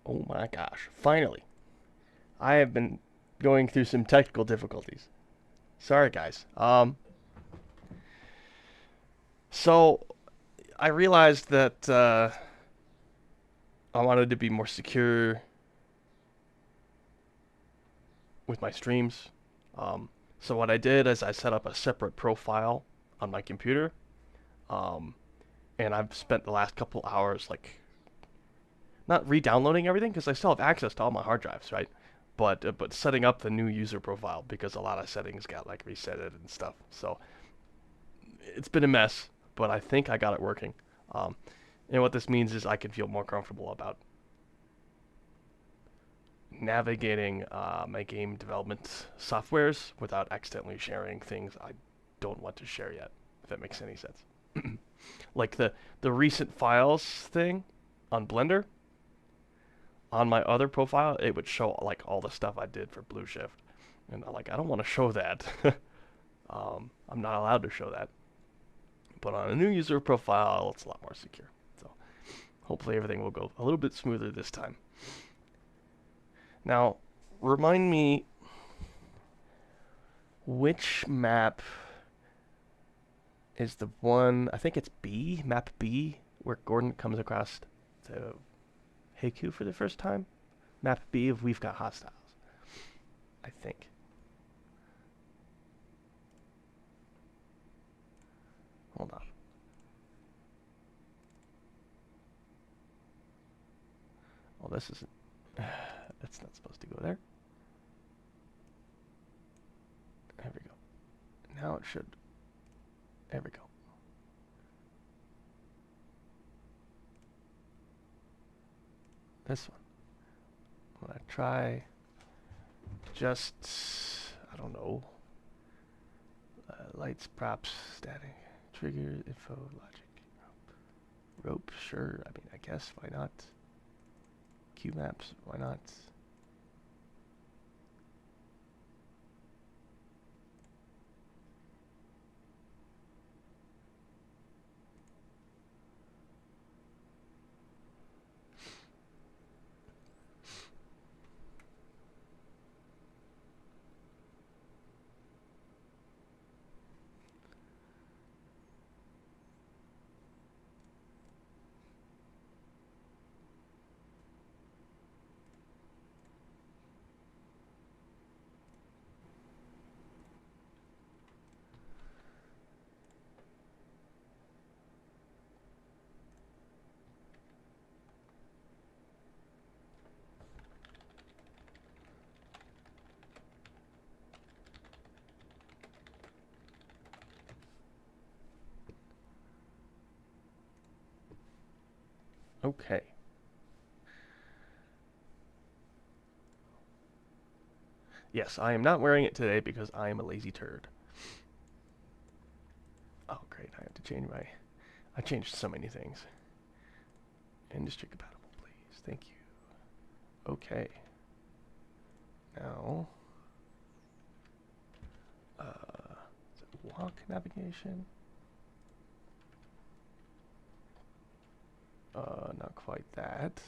Oh my gosh, finally. I have been going through some technical difficulties. Sorry guys. So I realized that I wanted to be more secure with my streams. Um, so what I did is I set up a separate profile on my computer. Um, and I've spent the last couple hours like not re-downloading everything because I still have access to all my hard drives, right? But setting up the new user profile because a lot of settings got like resetted and stuff. So it's been a mess, but I think I got it working. Um, and what this means is I can feel more comfortable about navigating my game development softwares without accidentally sharing things I don't want to share yet. If that makes any sense. Like the recent files thing on Blender, on my other profile, it would show like all the stuff I did for bshift, and I don't want to show that. I'm not allowed to show that. But on a new user profile, it's a lot more secure. So hopefully everything will go a little bit smoother this time. Now, remind me which map is the one? I think it's B, map B, where Gordon comes across the HECUC for the first time. Map B of We've Got Hostiles, I think. Hold on. Well, this isn't. That's not supposed to go there. There we go. Now it should. There we go. This one. I'm gonna try just, I don't know, lights, props, static, trigger, info, logic, rope, sure, I mean, I guess, why not? Q maps, why not? Okay. Yes, I am not wearing it today because I am a lazy turd. Oh, great, I have to change my... I changed so many things. Industry compatible, please, thank you. Okay. Now... is it walk navigation? Not quite that.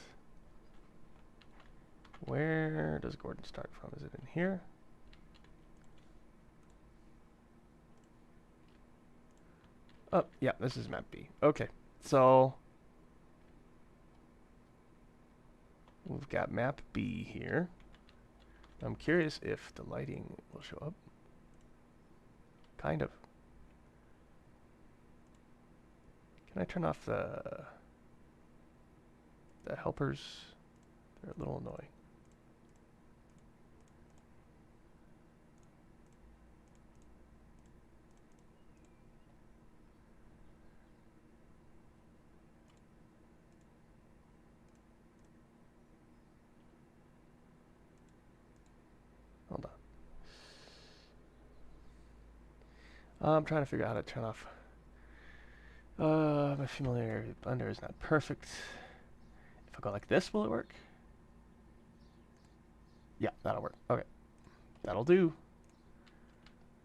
Where does Gordon start from? Is it in here? Oh, yeah, this is map B. Okay, so we've got map B here. I'm curious if the lighting will show up. Kind of. Can I turn off the helpers? They're a little annoying. Hold on. I'm trying to figure out how to turn off. My familiarity with Blender is not perfect. If I go like this, will it work? Yeah, that'll work. Okay. That'll do.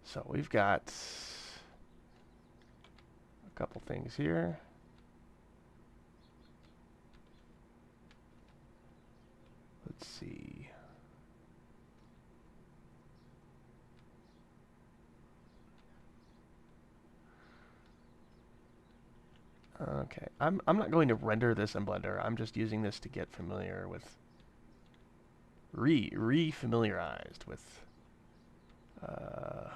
So we've got a couple things here. Okay, I'm not going to render this in Blender. I'm just using this to get familiar with re-familiarized with uh,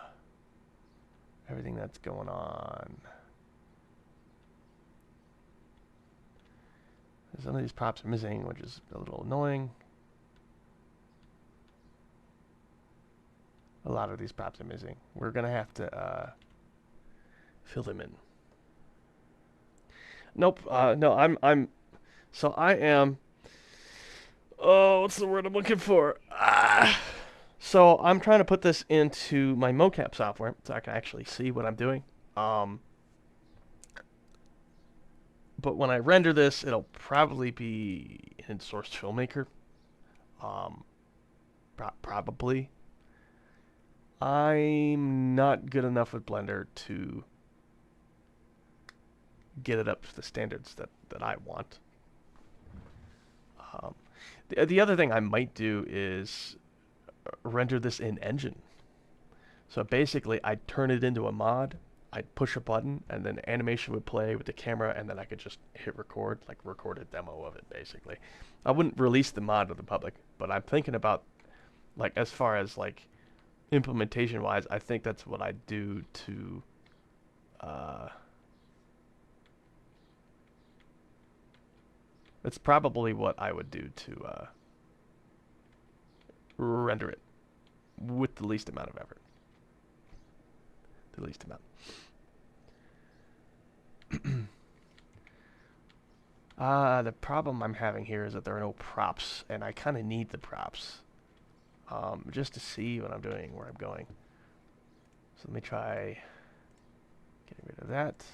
everything that's going on. Some of these props are missing, which is a little annoying. A lot of these props are missing. We're gonna have to fill them in. Nope. No, So I am. Oh, what's the word I'm looking for? So I'm trying to put this into my mocap software so I can actually see what I'm doing. But when I render this, it'll probably be in Source Filmmaker. Um, Probably. I'm not good enough with Blender to get it up to the standards that I want. The other thing I might do is render this in Engine. So basically, I'd turn it into a mod, I'd push a button, and then animation would play with the camera, and then I could just hit record, like record a demo of it, basically. I wouldn't release the mod to the public, but I'm thinking about, like, as far as, like, implementation-wise, I think that's what I'd do to, that's probably what I would do to, render it with the least amount of effort. The least amount. The problem I'm having here is that there are no props, and I kind of need the props just to see what I'm doing, where I'm going. So let me try getting rid of that.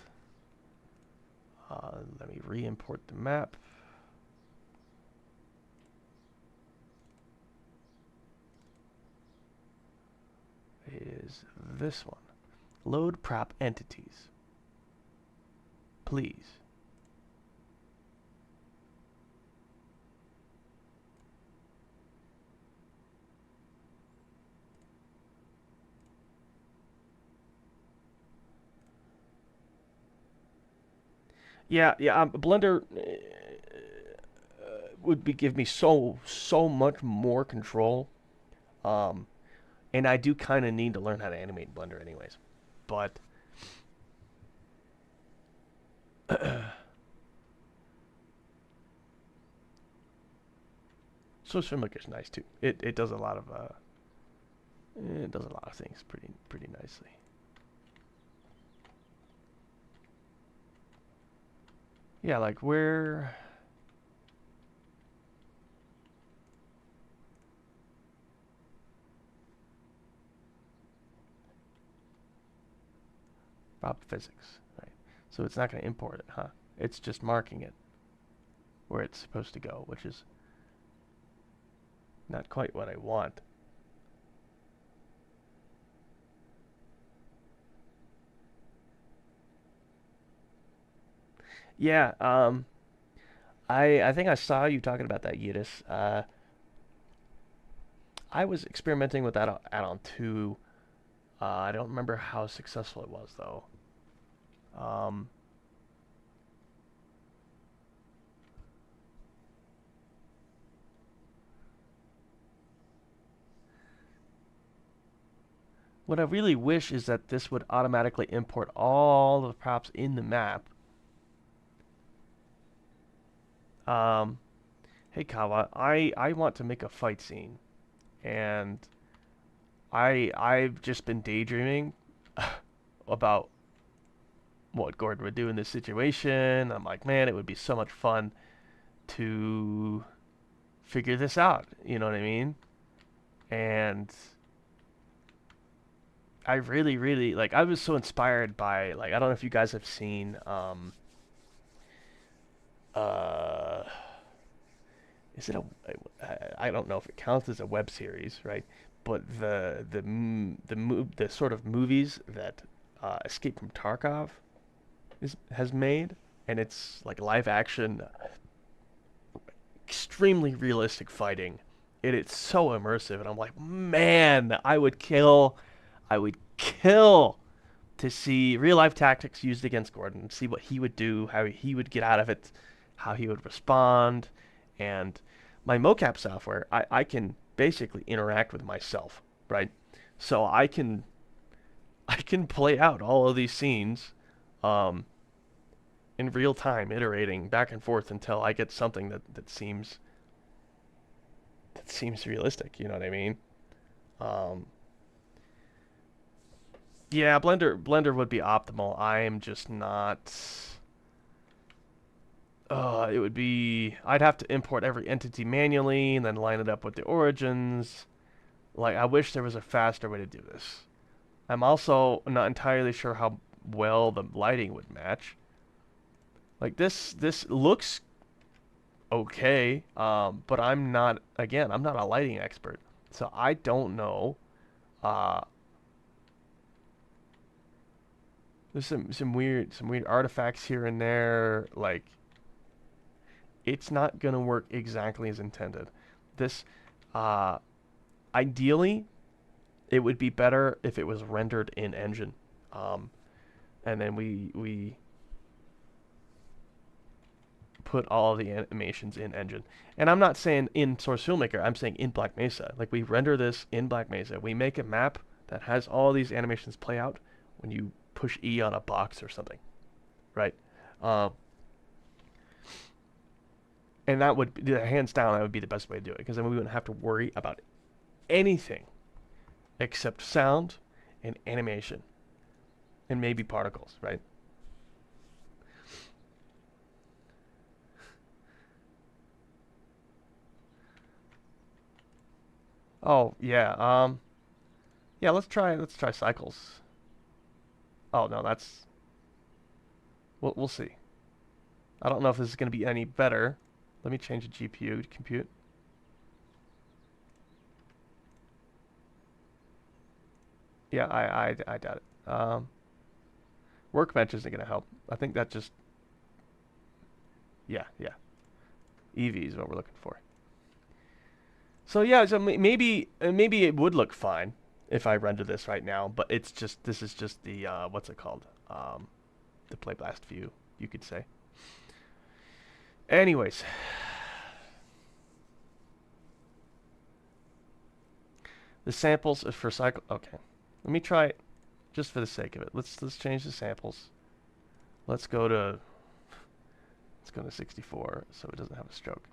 Let me re-import the map. Is this one. Load prop entities. Please. Yeah, Blender would give me so much more control. And I do kind of need to learn how to animate in Blender anyways. But Source Filmmaker is nice too. It does a lot of it does a lot of things pretty nicely. Yeah, like where prop physics, right? So it's not going to import it, huh? It's just marking it where it's supposed to go, which is not quite what I want. Yeah, I think I saw you talking about that Yidis. I was experimenting with that add-on too. I don't remember how successful it was though. Um, what I really wish is that this would automatically import all the props in the map. Um, Hey Kawa, I want to make a fight scene, and I've just been daydreaming about what Gordon would do in this situation. I'm like, man, it would be so much fun to figure this out. You know what I mean? And I really like. I was so inspired by like I don't know if you guys have seen uh is it a I don't know if it counts as a web series, right? But the sort of movies that Escape from Tarkov has made, and it's like live action, extremely realistic fighting. It's so immersive, and I'm like, man, I would kill to see real life tactics used against Gordon, see what he would do, how he would get out of it, how he would respond. And my mocap software, I can basically interact with myself, right? So I can play out all of these scenes um, in real time, iterating back and forth until I get something that seems realistic. You know what I mean? Um, yeah, Blender would be optimal. I am just not. It would be. I'd have to import every entity manually and then line it up with the origins. Like, I wish there was a faster way to do this. I'm also not entirely sure how well the lighting would match. Like, this looks okay, but I'm not a lighting expert, so I don't know. Uh, there's some weird artifacts here and there. Like, it's not gonna work exactly as intended. This, uh, ideally, it would be better if it was rendered in Engine, um, and then we put all of the animations in Engine. And I'm not saying in Source Filmmaker, I'm saying in Black Mesa. Like, we render this in Black Mesa. We make a map that has all these animations play out when you push E on a box or something, right? Um, and that would, hands down, that would be the best way to do it, because then we wouldn't have to worry about anything except sound and animation and maybe particles, right? Oh, yeah. Yeah, let's try cycles. Oh, no, that's we'll see. I don't know if this is going to be any better. Let me change the GPU to compute. Yeah, I doubt it. Workbench isn't going to help. I think that just, yeah. EV is what we're looking for. So yeah, so maybe it would look fine if I render this right now, but it's just, this is just the what's it called? The playblast view, you could say. Anyways, the samples are for cycle. Okay, let me try it just for the sake of it. Let's change the samples. Let's go to 64 so it doesn't have a stroke.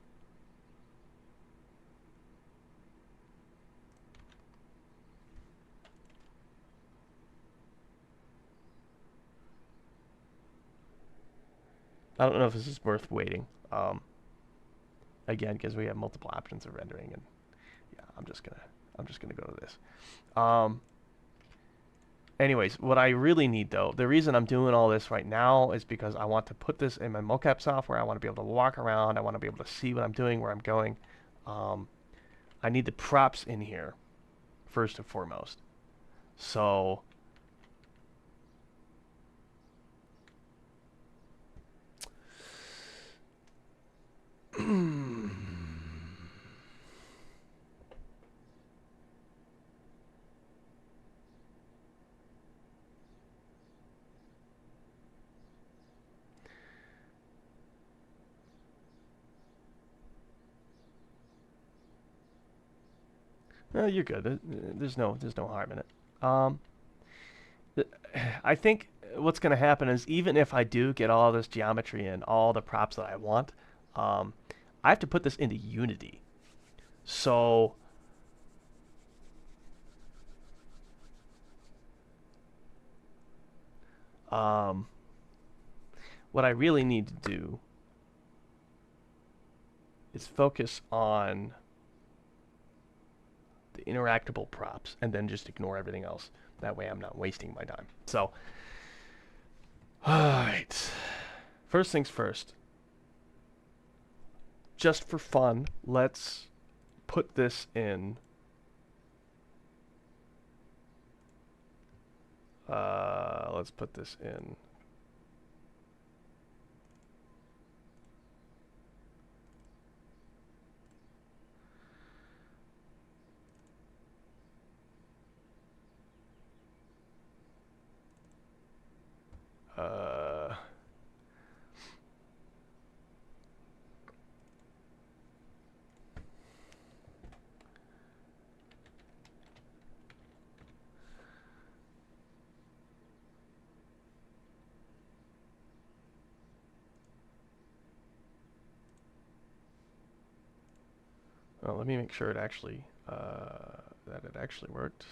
I don't know if this is worth waiting. Again, because we have multiple options of rendering, and yeah, I'm just gonna go to this. Anyways, what I really need though, the reason I'm doing all this right now is because I want to put this in my mocap software. I want to be able to walk around. I want to be able to see what I'm doing, where I'm going. I need the props in here first and foremost. So you're good. There's no harm in it. Um, I think what's going to happen is, even if I do get all this geometry and all the props that I want, um, I have to put this into Unity. So um, what I really need to do is focus on the interactable props and then just ignore everything else. That way I'm not wasting my time. So, alright. First things first. Just for fun, let's put this in. Let's put this in. Well, let me make sure it actually that it actually worked.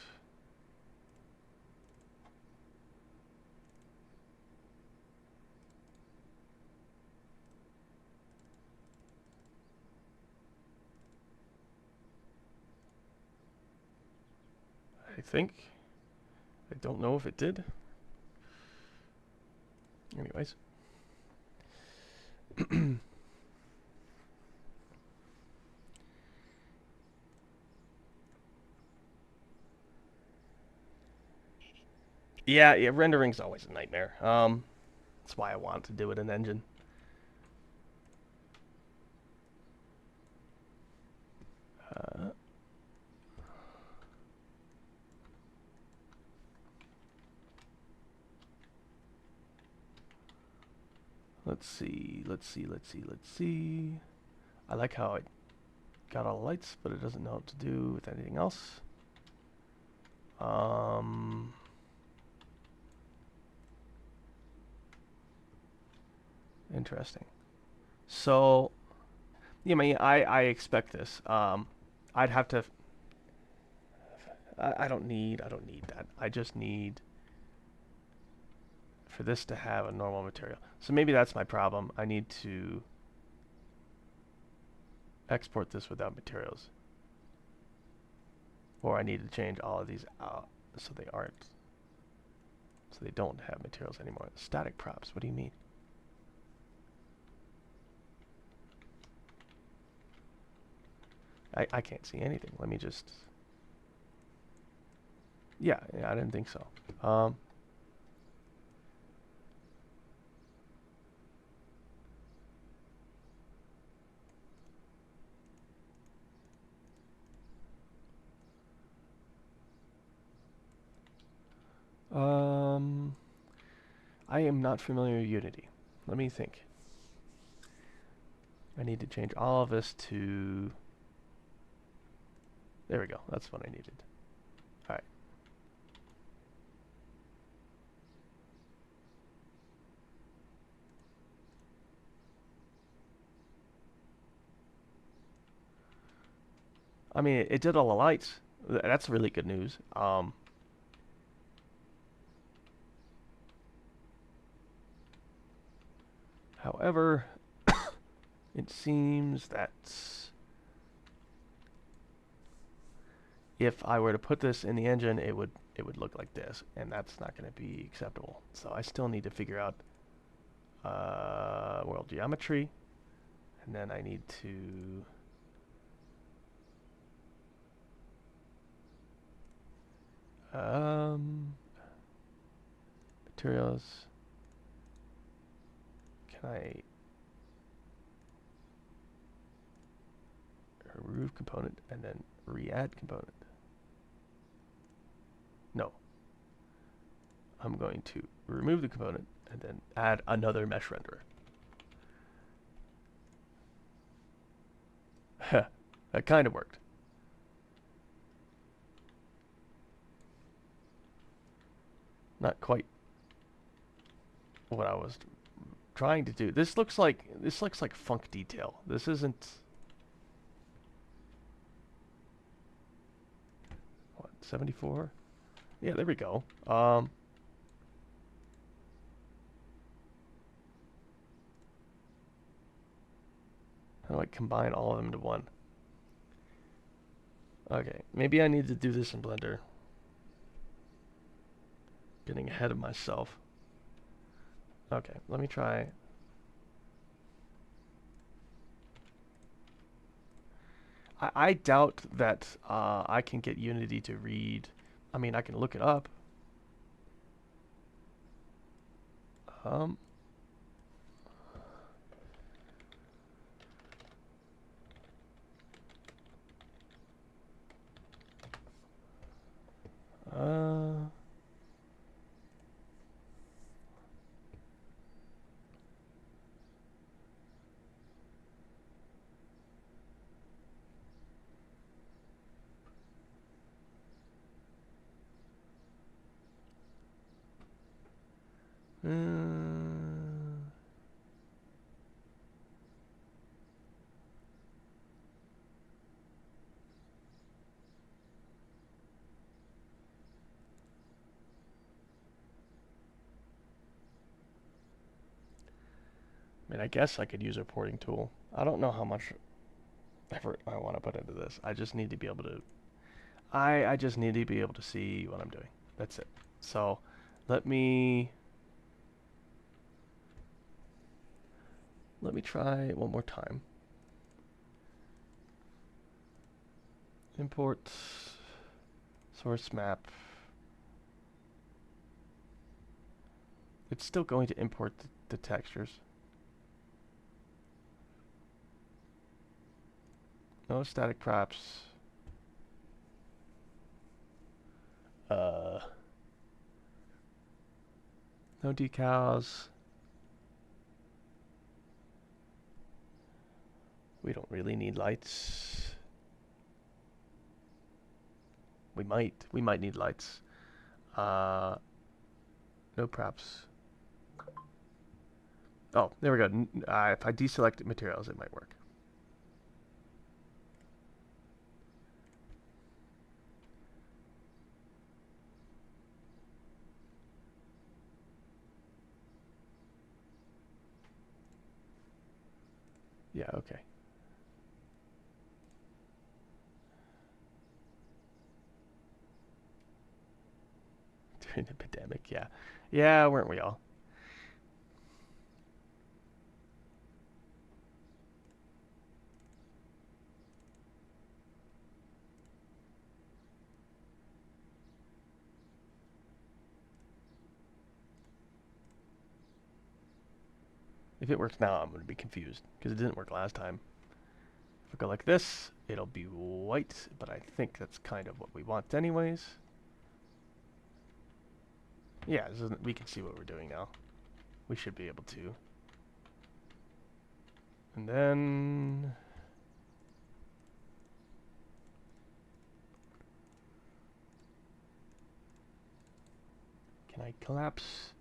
I think. I don't know if it did. Anyways. Yeah, rendering's always a nightmare. That's why I want to do it in Engine. Let's see. I like how it got all the lights, but it doesn't know what to do with anything else. Interesting. So, yeah, I expect this. I'd have to. I don't need that. I just need for this to have a normal material. So maybe that's my problem. I need to export this without materials. Or I need to change all of these out so they aren't. So they don't have materials anymore. Static props, what do you mean? I can't see anything. Let me just... Yeah, I didn't think so. I am not familiar with Unity. Let me think. I need to change all of this to... There we go. That's what I needed. Alright. I mean, it did all the lights. That's really good news. However, it seems that if I were to put this in the engine, it would look like this, and that's not going to be acceptable. So I still need to figure out world geometry, and then I need to materials. Can I remove component and then re-add component? No. I'm going to remove the component and then add another mesh renderer. That kind of worked. Not quite what I was trying to do. This looks like funk detail. This isn't... What, 74? Yeah, there we go. How do I combine all of them into one? Okay, maybe I need to do this in Blender. Getting ahead of myself. Okay, let me try. I doubt that I can get Unity to read. I mean, I can look it up. I mean, I guess I could use a porting tool. I don't know how much effort I want to put into this. I just need to be able to... I just need to be able to see what I'm doing. That's it. So, let me try it one more time. Import source map. It's still going to import the textures. No static props. No decals. We don't really need lights. We might need lights. No props. Oh, there we go. If I deselect materials, it might work. Yeah, okay. During the pandemic, yeah. Yeah, weren't we all? If it works now, I'm going to be confused, because it didn't work last time. If I go like this, it'll be white, but I think that's kind of what we want anyways. Yeah, we can see what we're doing now. We should be able to. And then... Can I collapse?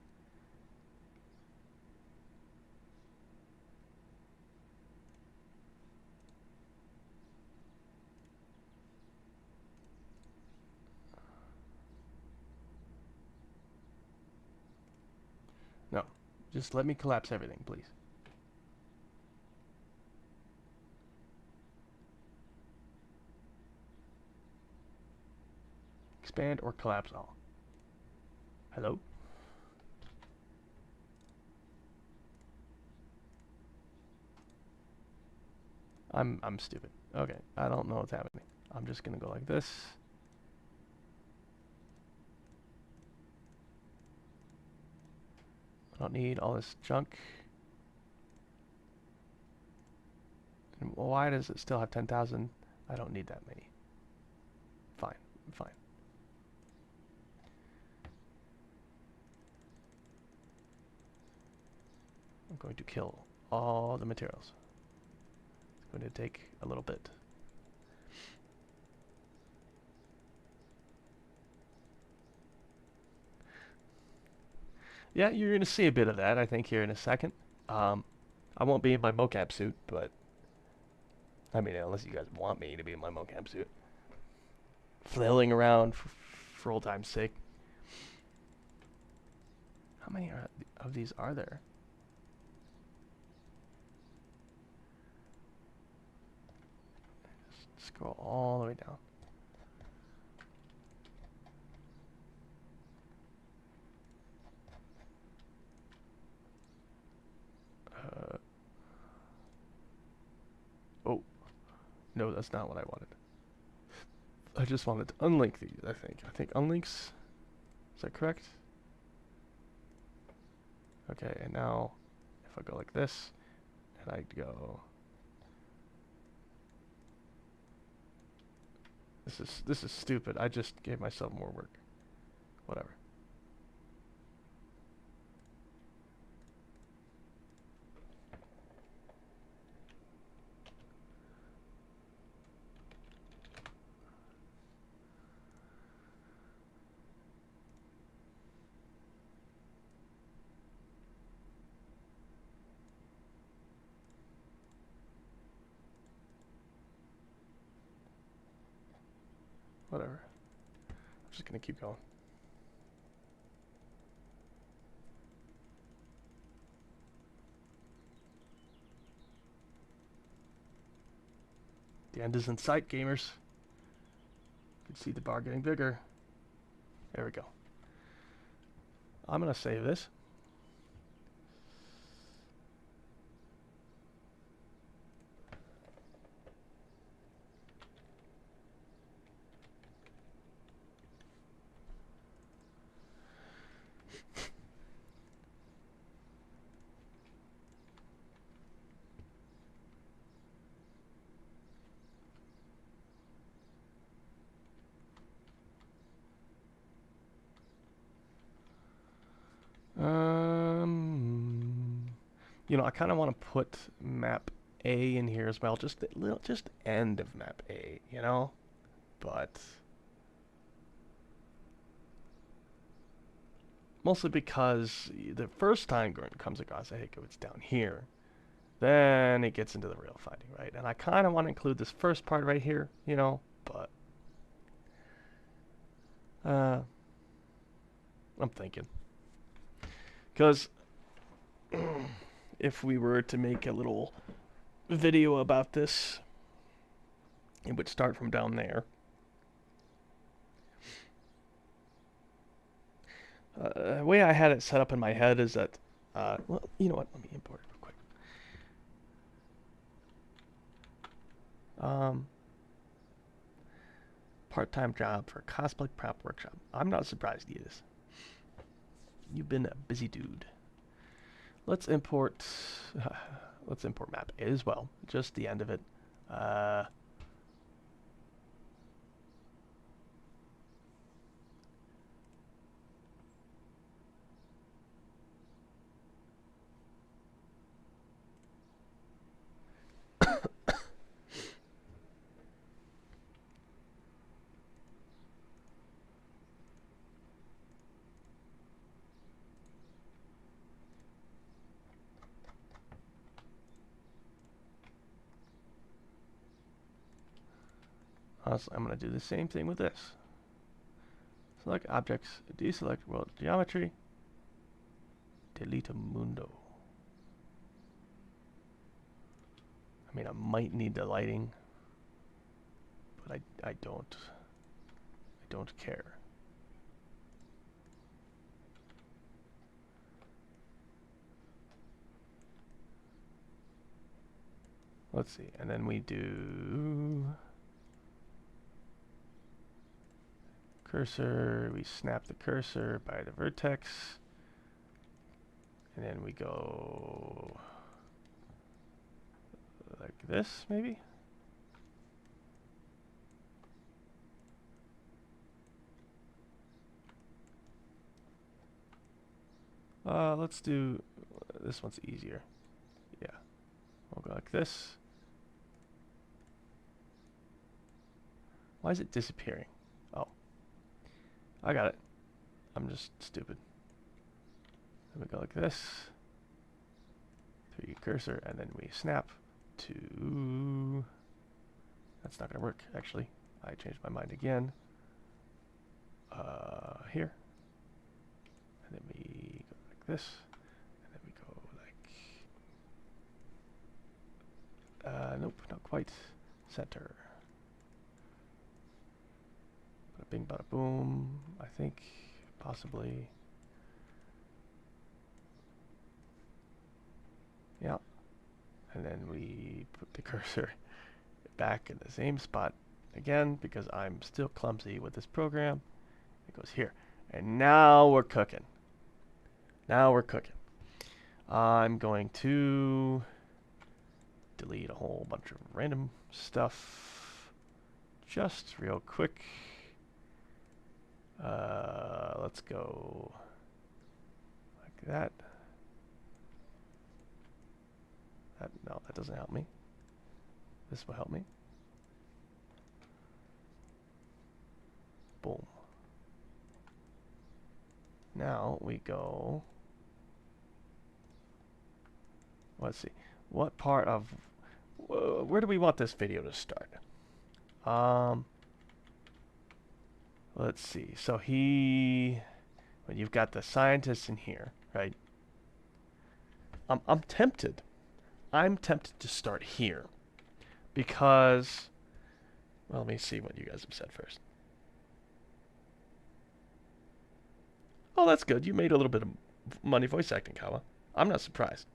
No. Just let me collapse everything, please. Expand or collapse all. Hello? I'm stupid. Okay, I don't know what's happening. I'm just gonna go like this. I don't need all this junk. And why does it still have 10,000? I don't need that many. Fine, fine. I'm going to kill all the materials. It's going to take a little bit. Yeah, you're going to see a bit of that, I think, here in a second. I won't be in my mocap suit, but... I mean, unless you guys want me to be in my mocap suit. Flailing around for old time's sake. How many of these are there? Just scroll all the way down. Oh. No, that's not what I wanted. I just wanted to unlink these, I think. I think unlinks... Is that correct? Okay, and now if I go like this, and I go... This is stupid. I just gave myself more work. Whatever. Whatever. I'm just gonna keep going. The end is in sight, gamers. You can see the bar getting bigger. There we go. I'm going to save this. You know, I kind of want to put map A in here as well, just just end of map A, you know, but mostly because the first time Gordon comes across a HECUC, it's down here. Then it gets into the real fighting, right? And I kind of want to include this first part right here, you know, but I'm thinking. Because if we were to make a little video about this, it would start from down there. The way I had it set up in my head is that, well, you know what? Let me import it real quick. Part-time job for cosplay prop workshop. I'm not surprised you is. You've been a busy dude. Let's import map A as well. Just the end of it. Honestly, I'm going to do the same thing with this. Select objects, deselect world geometry, delete a mundo. I mean, I might need the lighting, but I don't care. Let's see, and then we do cursor, we snap the cursor by the vertex, and then we go like this, maybe? Let's do, this one's easier. Yeah, we'll go like this. Why is it disappearing? Oh, I got it. I'm just stupid. Then we go like this. 3D cursor, and then we snap to... That's not going to work, actually. I changed my mind again. Here. And then we go like this. And then we go like... nope, not quite. Center. Bada bing, bada boom. I think, possibly. Yeah. And then we put the cursor back in the same spot again because I'm still clumsy with this program. It goes here. And now we're cooking. Now we're cooking. I'm going to delete a whole bunch of random stuff just real quick. Let's go like that. No, that doesn't help me. This will help me. Boom. Now we go. Let's see. What part of... where do we want this video to start? Let's see. So well, you've got the scientists in here, right? I'm tempted to start here because Well, let me see what you guys have said first. Oh, that's good. You made a little bit of money voice acting, Kawa. I'm not surprised.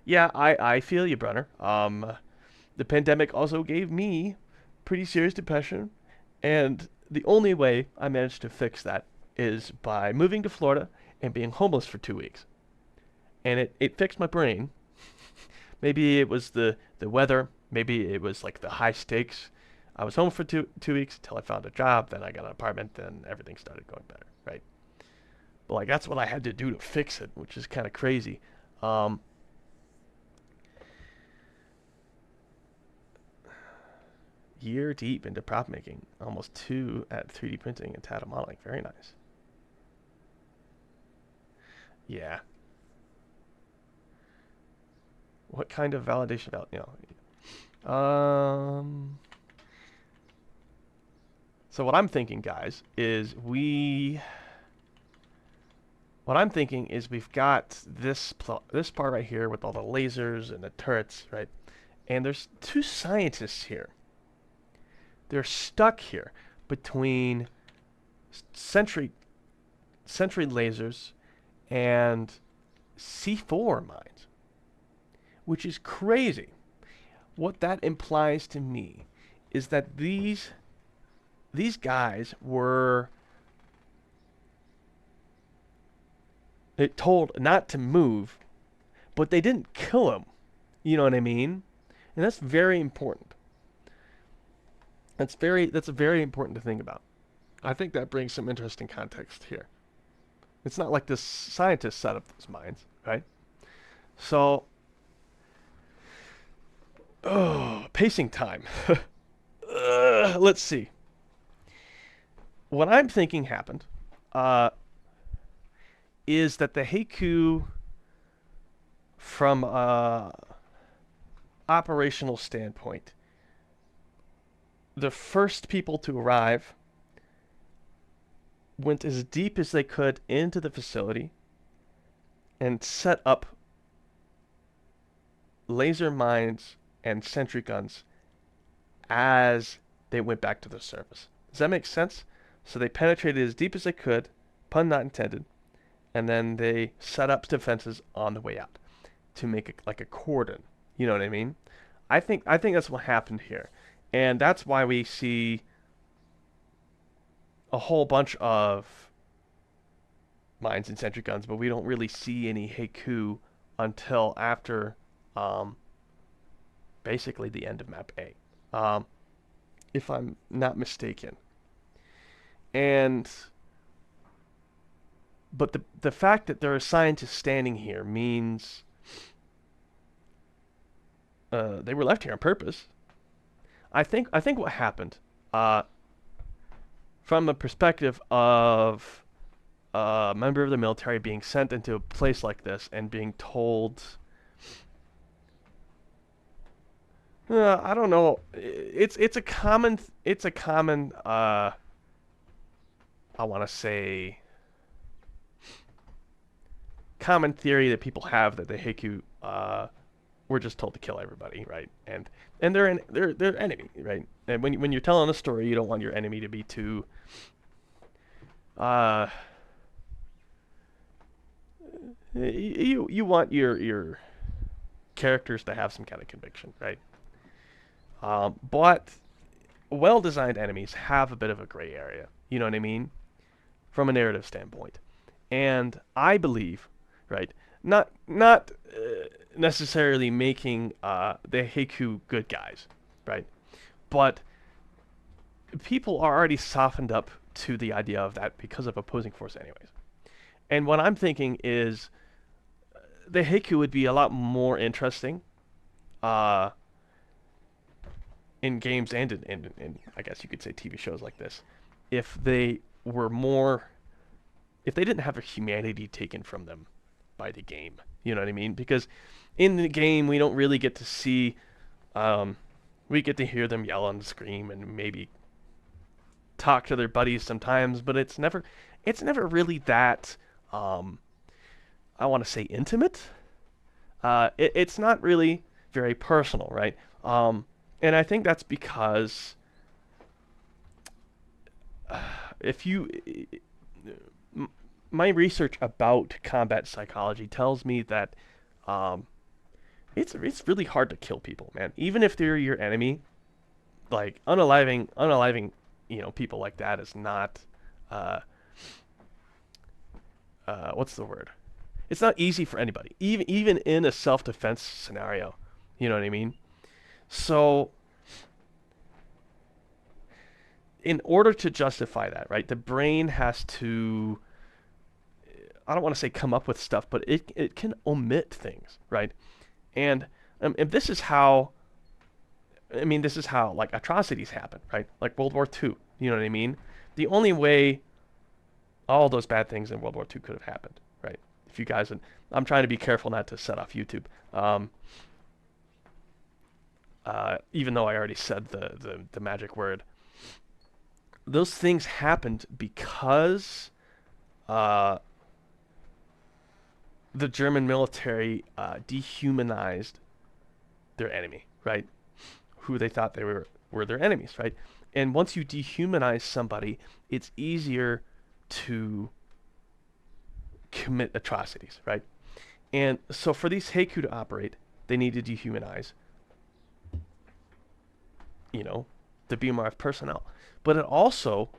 Yeah, I feel you, Brunner. The pandemic also gave me pretty serious depression, and the only way I managed to fix that is by moving to Florida and being homeless for 2 weeks. And it fixed my brain. Maybe it was the weather. Maybe it was like the high stakes. I was home for two weeks until I found a job. Then I got an apartment. Then everything started going better, right? But like that's what I had to do to fix it, which is kind of crazy. Um, Year deep into prop making, almost 2 at 3D printing and Tata modeling. Very nice. Yeah. What kind of validation So what I'm thinking, guys, is what I'm thinking is we've got this part right here with all the lasers and the turrets, right? And there's two scientists here. They're stuck here between Sentry lasers and C4 mines, which is crazy. What that implies to me is that these guys were told not to move, but they didn't kill him. You know what I mean? And that's very important. That's very important to think about. I think that brings some interesting context here. It's not like this scientist set up those mines, right? So, pacing time. Let's see. What I'm thinking happened is that the HECUC, from a operational standpoint, the first people to arrive went as deep as they could into the facility and set up laser mines and sentry guns as they went back to the surface. Does that make sense? So they penetrated as deep as they could, pun not intended, and then they set up defenses on the way out to make like a cordon. You know what I mean? I think that's what happened here. And that's why we see a whole bunch of mines and sentry guns, but we don't really see any HECUC until after basically the end of map A, if I'm not mistaken. But the fact that there are scientists standing here means they were left here on purpose. I think what happened, from a perspective of a member of the military being sent into a place like this and being told, I don't know, it's a common I want to say common theory that people have that the HECUC were just told to kill everybody, right? And they're enemy, right? And when you're telling a story, you don't want your enemy to be too you want your characters to have some kind of conviction, right? But well-designed enemies have a bit of a gray area. You know what I mean? From a narrative standpoint. And I believe, right, not necessarily making the HECUC good guys, right? But people are already softened up to the idea of that because of opposing force anyways. And what I'm thinking is the HECUC would be a lot more interesting in games and in I guess you could say TV shows like this, if they didn't have their humanity taken from them by the game. You know what I mean? Because in the game, we don't really get to see, we get to hear them yell and scream and maybe talk to their buddies sometimes, but it's never really that, I want to say intimate. It's not really very personal, right? And I think that's because if you my research about combat psychology tells me that um, it's really hard to kill people, man. Even if they're your enemy, like unaliving, people like that is not uh, what's the word? It's not easy for anybody, even in a self-defense scenario. You know what I mean? So, in order to justify that, right, the brain has to, I don't want to say come up with stuff, but it can omit things, right? And if this is how, this is how like atrocities happen, right? Like World War II. You know what I mean? The only way all those bad things in World War II could have happened, right? If you guys, I'm trying to be careful not to set off YouTube, even though I already said the magic word. Those things happened because the German military dehumanized their enemy, right? Who they thought they were their enemies, right? And once you dehumanize somebody, it's easier to commit atrocities, right? And so for these HECUC to operate, they need to dehumanize, the BMRF personnel. But it also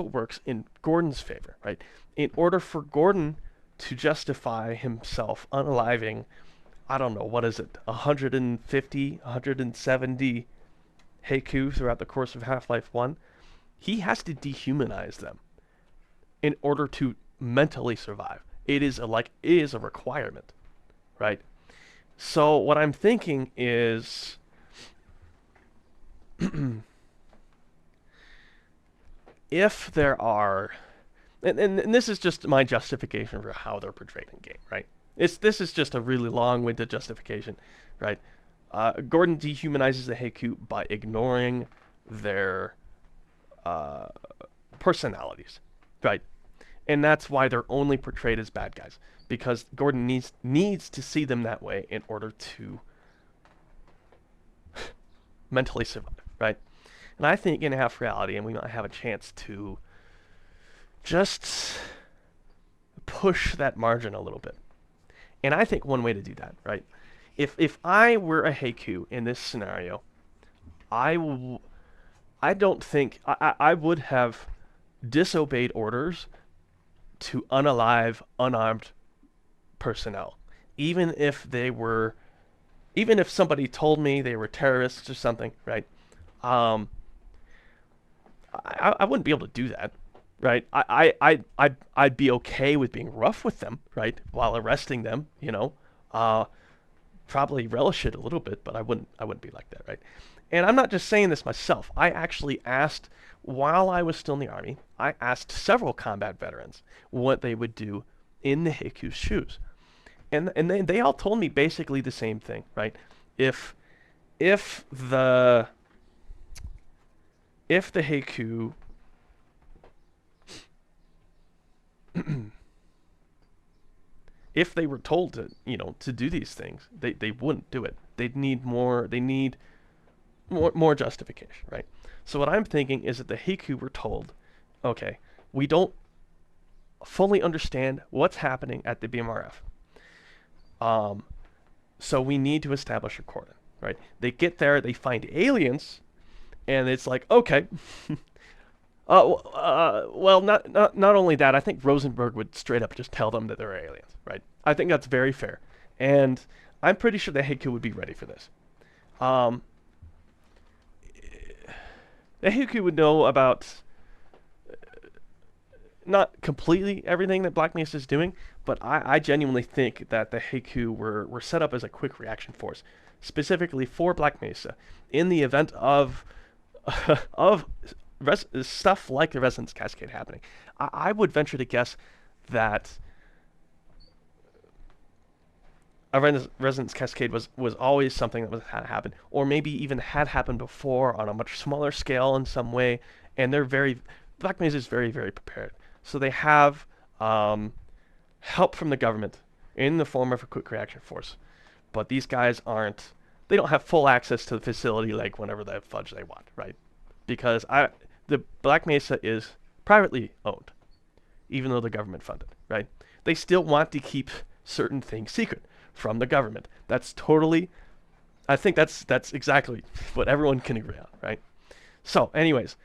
works in Gordon's favor, right? In order for Gordon to justify himself unaliving, I don't know, what is it, 150, 170 HECUC throughout the course of Half-Life 1, he has to dehumanize them in order to mentally survive. It is a requirement, right? So what I'm thinking is if there are, and this is just my justification for how they're portrayed in game, right? This is just a really long-winded justification, right? Gordon dehumanizes the HECUC by ignoring their personalities, right? And that's why they're only portrayed as bad guys, because Gordon needs to see them that way in order to mentally survive, right? And I think in half reality, and we might have a chance to just push that margin a little bit. And I think one way to do that, right? If I were a HECUC in this scenario, I don't think I would have disobeyed orders to unalive unarmed personnel, even if somebody told me they were terrorists or something, right? I wouldn't be able to do that, right? I'd be okay with being rough with them, right, while arresting them, probably relish it a little bit, but I wouldn't be like that, right? And I'm not just saying this myself. I actually asked, while I was still in the Army, I asked several combat veterans what they would do in the HECUC's shoes. And they all told me basically the same thing, right? If the HECUC if they were told to do these things, they wouldn't do it. They need more justification, right? So what I'm thinking is that the HECUC were told, okay, we don't fully understand what's happening at the BMRF. So we need to establish a cordon, right? They get there, they find aliens, and it's like, okay. Well, not only that, I think Rosenberg would straight up just tell them that they're aliens, right? I think that's very fair. And I'm pretty sure the HECUC would be ready for this. The HECUC would know about not completely everything that Black Mesa is doing, but I genuinely think that the HECUC were set up as a quick reaction force, specifically for Black Mesa, in the event of stuff like the Resonance Cascade happening. I would venture to guess that a Resonance Cascade was always something that had happened, or maybe even had happened before on a much smaller scale in some way, and Black Mesa is very, very prepared. So they have help from the government in the form of a quick reaction force, but these guys aren't they don't have full access to the facility like whenever they fudge they want, right? Because the Black Mesa is privately owned, even though the government funded, right? They still want to keep certain things secret from the government. That's totally, I think that's exactly what everyone can agree on, right? So, anyways,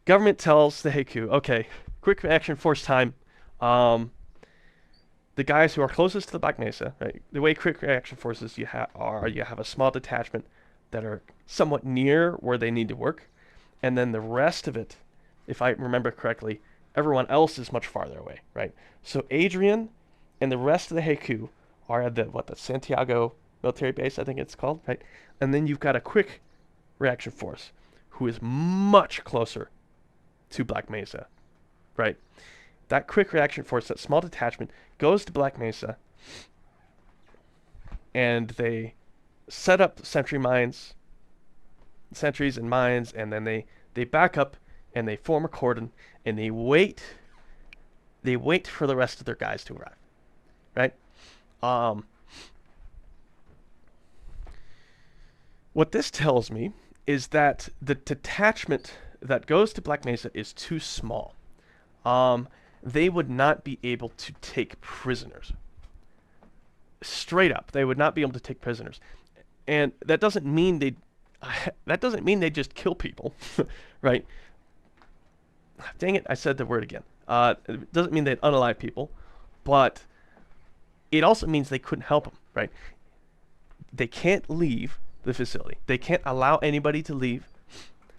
government tells the HECUC, okay, quick reaction force time. The guys who are closest to the Black Mesa, right? The way quick reaction forces you have a small detachment that are somewhat near where they need to work, and then the rest of it, if I remember correctly, everyone else is much farther away, right? So Adrian and the rest of the HECUC are at the Santiago military base, I think it's called, right? And then you've got a quick reaction force who is much closer to Black Mesa, right? That quick reaction force, that small detachment, goes to Black Mesa, and they set up sentries and mines, and then they back up and they form a cordon and they wait for the rest of their guys to arrive, right? What this tells me is that the detachment that goes to Black Mesa is too small. They would not be able to take prisoners. Straight up, they would not be able to take prisoners, and that doesn't mean they just kill people, right? Dang it, I said the word again. It doesn't mean they'd unalive people, but it also means they couldn't help them, right? They can't leave the facility. They can't allow anybody to leave,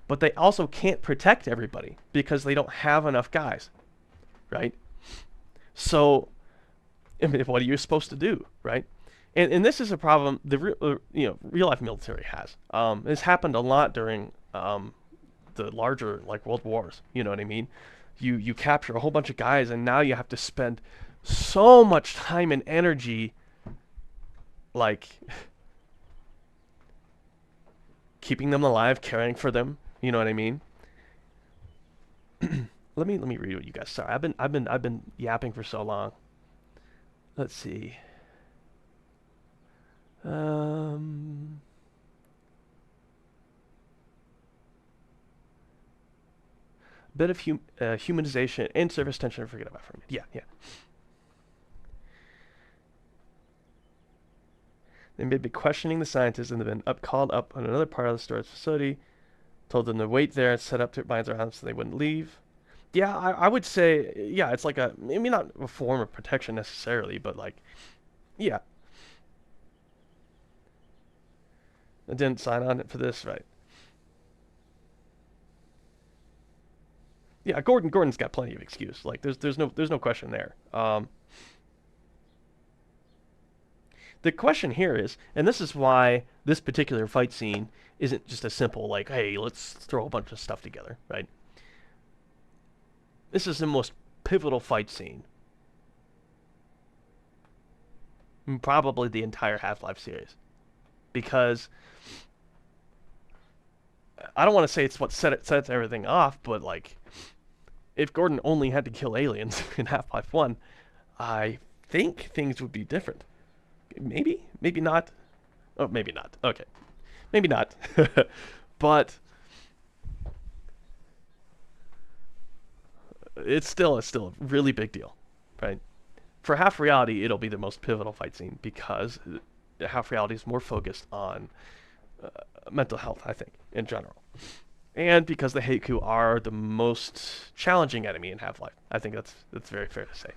but they also can't protect everybody because they don't have enough guys, right? So, I mean, what are you supposed to do, right? And this is a problem the real life military has. This happened a lot during the larger like world wars. You know what I mean? You capture a whole bunch of guys, and now you have to spend so much time and energy, like keeping them alive, caring for them. You know what I mean? Let me read what you guys. Sorry, I've been yapping for so long. Let's see. Bit of humanization and service tension. Forget about for a minute. Yeah. They may be questioning the scientists and they've been called up on another part of the storage facility, told them to wait there and set up their minds around so they wouldn't leave. Yeah, I would say, yeah, it's like maybe not a form of protection necessarily, but like, yeah. I didn't sign on for this, right? Yeah, Gordon's got plenty of excuse. Like, there's no question there. The question here is, and this is why this particular fight scene isn't just a simple like, hey, let's throw a bunch of stuff together, right? This is the most pivotal fight scene in probably the entire Half-Life series, because I don't want to say it's what sets everything off, but like, if Gordon only had to kill aliens in Half-Life 1, I think things would be different. Maybe not. Oh, maybe not. Okay, maybe not. But it's still a really big deal, right? For Half Reality, it'll be the most pivotal fight scene because Half Reality is more focused on mental health, I think, in general, and because the HECUC are the most challenging enemy in Half-Life. I think that's very fair to say.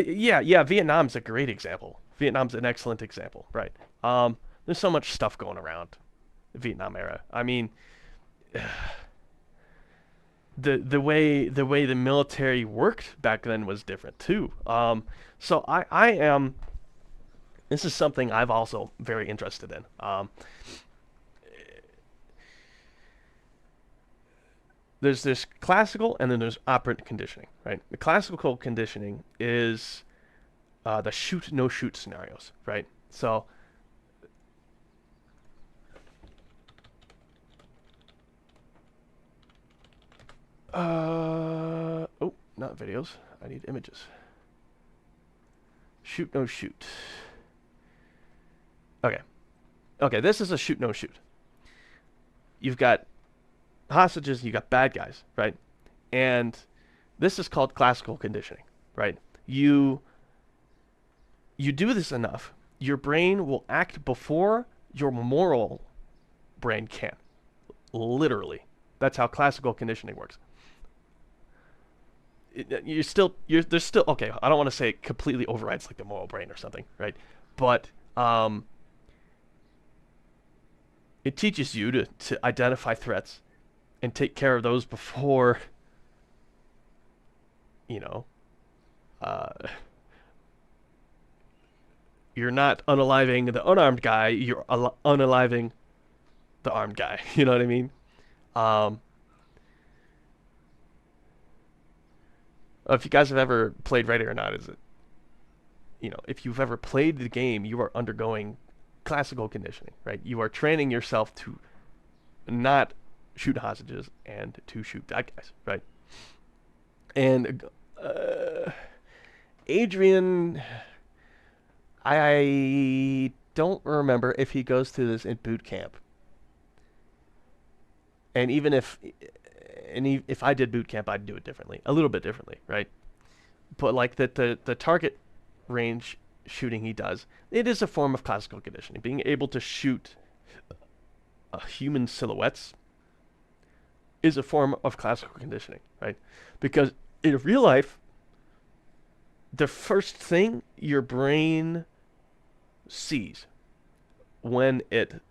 Yeah, Vietnam's a great example. Vietnam's an excellent example, right? There's so much stuff going around the Vietnam era. I mean, the way the military worked back then was different too. So I am. This is something I've also very interested in. There's this classical and then there's operant conditioning, right? The classical conditioning is the shoot no shoot scenarios, right? So oh, not videos. I need images. Shoot, no shoot. Okay. Okay, this is a shoot, no shoot. You've got hostages, you got bad guys, right? And this is called classical conditioning, right? You do this enough, your brain will act before your moral brain can. Literally. That's how classical conditioning works. There's still, okay, I don't want to say it completely overrides like the moral brain or something, right? But it teaches you to identify threats and take care of those before, you know, you're not unaliving the unarmed guy, you're unaliving the armed guy. You know what I mean? If you guys have ever played Ready or Not, is it, if you've ever played the game, you are undergoing classical conditioning, right? You are training yourself to not shoot hostages and to shoot bad guys, right? And Adrian, I don't remember if he goes through this in boot camp. And even if I did boot camp, I'd do it differently, a little bit differently, right? But like the target range shooting he does, it is a form of classical conditioning. Being able to shoot human silhouettes is a form of classical conditioning, right? Because in real life, the first thing your brain sees when it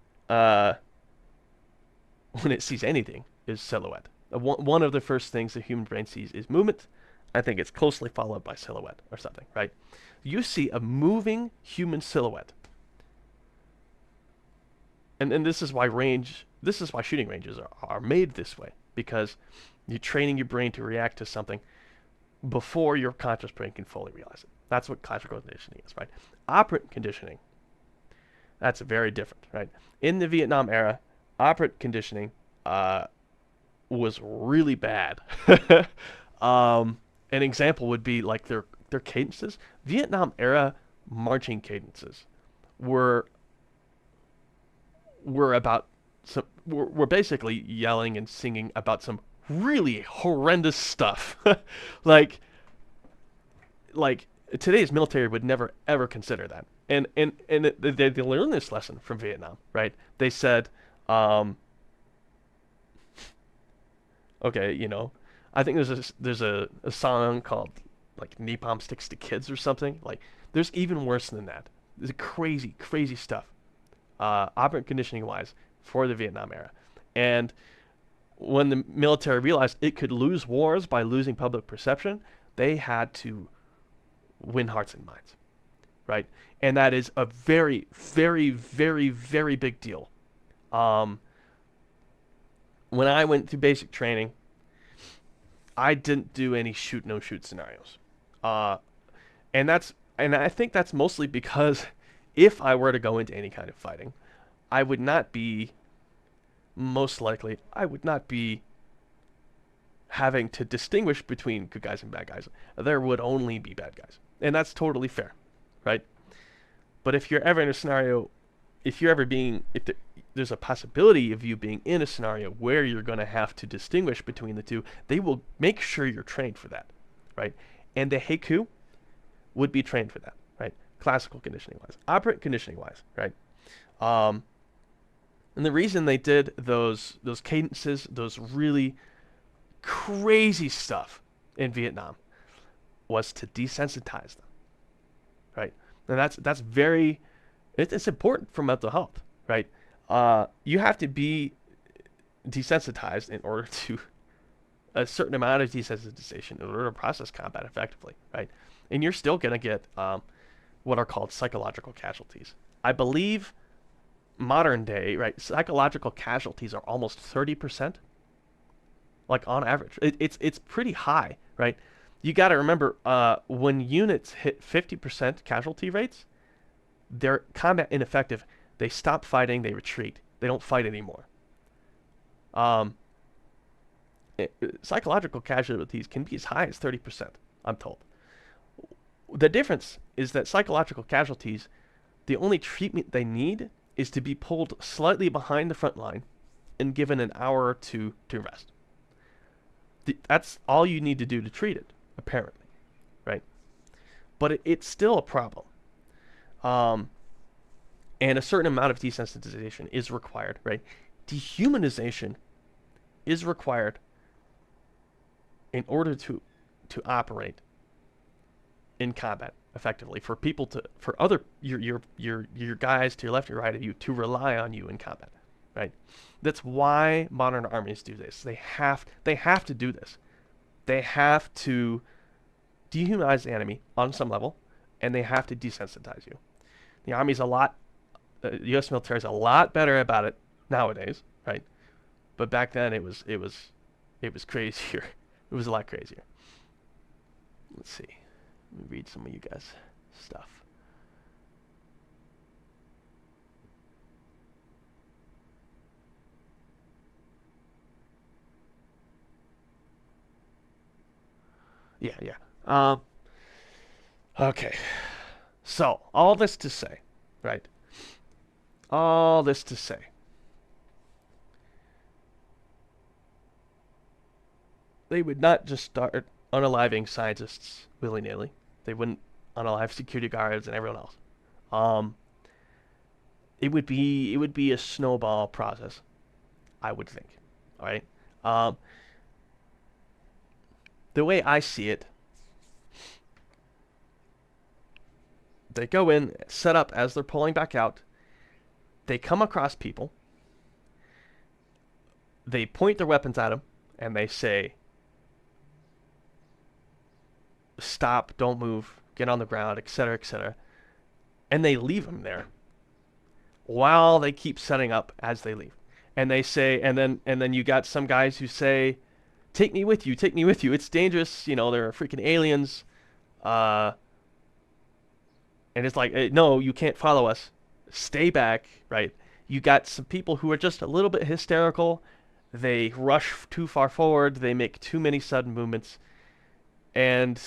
sees anything is silhouette. One of the first things the human brain sees is movement. I think it's closely followed by silhouette or something, right? You see a moving human silhouette. And this is why shooting ranges are made this way, because you're training your brain to react to something before your conscious brain can fully realize it. That's what classical conditioning is, right? Operant conditioning, that's very different, right? In the Vietnam era, operant conditioning was really bad. An example would be like their cadences. Vietnam era marching cadences were basically yelling and singing about some really horrendous stuff. like today's military would never ever consider that. And they learned this lesson from Vietnam, right? They said, okay, I think there's a song called like Napalm Sticks to Kids or something. Like there's even worse than that. There's crazy stuff, operant conditioning wise, for the Vietnam era. And when the military realized it could lose wars by losing public perception, they had to win hearts and minds, right? And that is a very, very, very, very big deal. When I went through basic training, I didn't do any shoot no shoot scenarios, and I think that's mostly because if I were to go into any kind of fighting, I would not be having to distinguish between good guys and bad guys. There would only be bad guys, and that's totally fair, right? But if you're ever in a scenario, if there's a possibility of you being in a scenario where you're going to have to distinguish between the two, they will make sure you're trained for that, right? And the HECUC would be trained for that, right? Classical conditioning wise, operant conditioning wise, right? And the reason they did those cadences, those really crazy stuff in Vietnam, was to desensitize them, right? And that's very, it's important for mental health, right? You have to be desensitized in order to a certain amount of desensitization in order to process combat effectively, right? And you're still going to get what are called psychological casualties. I believe modern day, right, psychological casualties are almost 30%, like on average. It's pretty high, right? You got to remember, when units hit 50% casualty rates, they're combat ineffective. They stop fighting, they retreat. They don't fight anymore. Psychological casualties can be as high as 30%, I'm told. The difference is that psychological casualties, the only treatment they need is to be pulled slightly behind the front line and given an hour or two to rest. That's all you need to do to treat it, apparently, right? But it's still a problem. And a certain amount of desensitization is required, right? Dehumanization is required in order to operate in combat effectively, for people to, for other your guys to your left and right of you to rely on you in combat, right? That's why modern armies do this. They have to do this. They have to dehumanize the enemy on some level, and they have to desensitize you. The Army's a lot, the U.S. military is a lot better about it nowadays, right? But back then it was crazier. It was a lot crazier. Let's see. Let me read some of you guys' stuff. Yeah. Okay. So, all this to say, right? All this to say, they would not just start unaliving scientists willy-nilly. They wouldn't unalive security guards and everyone else. It would be a snowball process, I would think. All right. The way I see it, they go in, set up as they're pulling back out. They come across people. They point their weapons at them, and they say, "Stop! Don't move! Get on the ground!" etc., etc. And they leave them there while they keep setting up as they leave. And they say, and then you got some guys who say, "Take me with you! Take me with you! It's dangerous! You know, there are freaking aliens." And it's like, no, you can't follow us. Stay back, right? You got some people who are just a little bit hysterical. They rush too far forward. They make too many sudden movements. And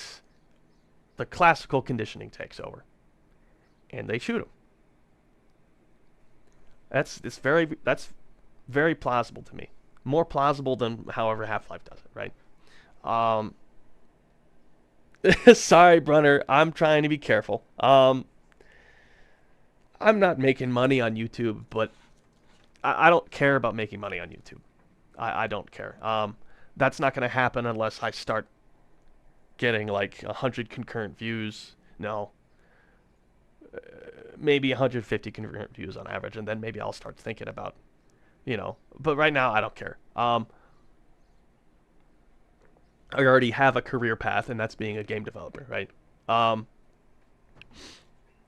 the classical conditioning takes over. And they shoot them. That's very plausible to me. More plausible than however Half-Life does it, right? Sorry, Brunner. I'm trying to be careful. I'm not making money on YouTube, but I don't care about making money on YouTube. I don't care. That's not going to happen unless I start getting like 100 concurrent views. No. Maybe 150 concurrent views on average, and then maybe I'll start thinking about, But right now, I don't care. I already have a career path, and that's being a game developer, right?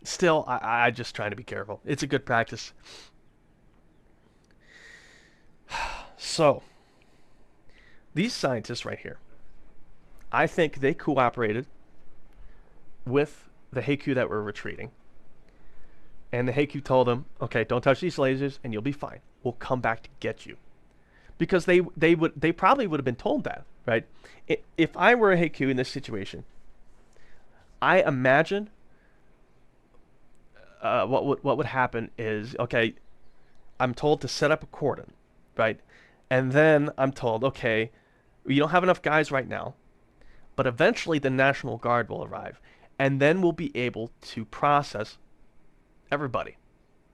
Still, I just trying to be careful. It's a good practice. So, these scientists right here, I think they cooperated with the HECUC that were retreating. And the HECUC told them, okay, don't touch these lasers and you'll be fine. We'll come back to get you. Because they probably would have been told that, right? If I were a HECUC in this situation, I imagine what would happen is, okay, I'm told to set up a cordon, right? And then I'm told, okay, you don't have enough guys right now, but eventually the National Guard will arrive, and then we'll be able to process everybody,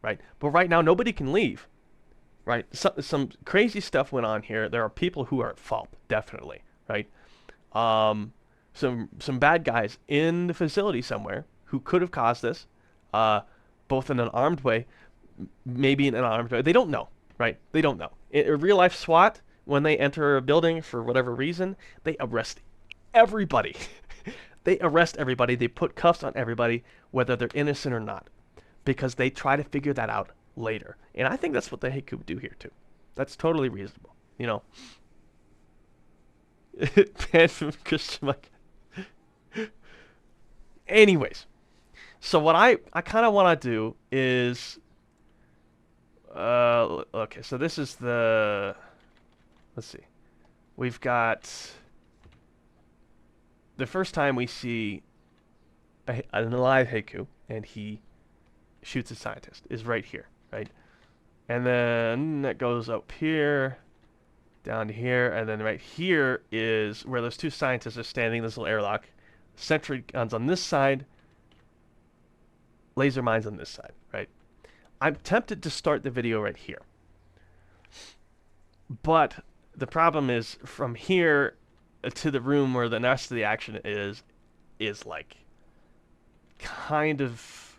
right? But right now, nobody can leave, right? Some crazy stuff went on here. There are people who are at fault, definitely, right? Some bad guys in the facility somewhere who could have caused this, both in an armed way, maybe in an armed way. They don't know, right? They don't know. In real life SWAT, when they enter a building for whatever reason, they arrest everybody. They arrest everybody. They put cuffs on everybody, whether they're innocent or not, because they try to figure that out later. And I think that's what the HECUC do here too. That's totally reasonable, Banned from Christian Mike. Anyways, so what I kind of want to do is, okay, so this is let's see. We've got the first time we see an alive HECUC, and he shoots a scientist, is right here, right? And then that goes up here, down to here, and then right here is where those two scientists are standing, this little airlock. Sentry guns on this side, laser mines on this side, right? I'm tempted to start the video right here. But the problem is from here to the room where the rest of the action is like kind of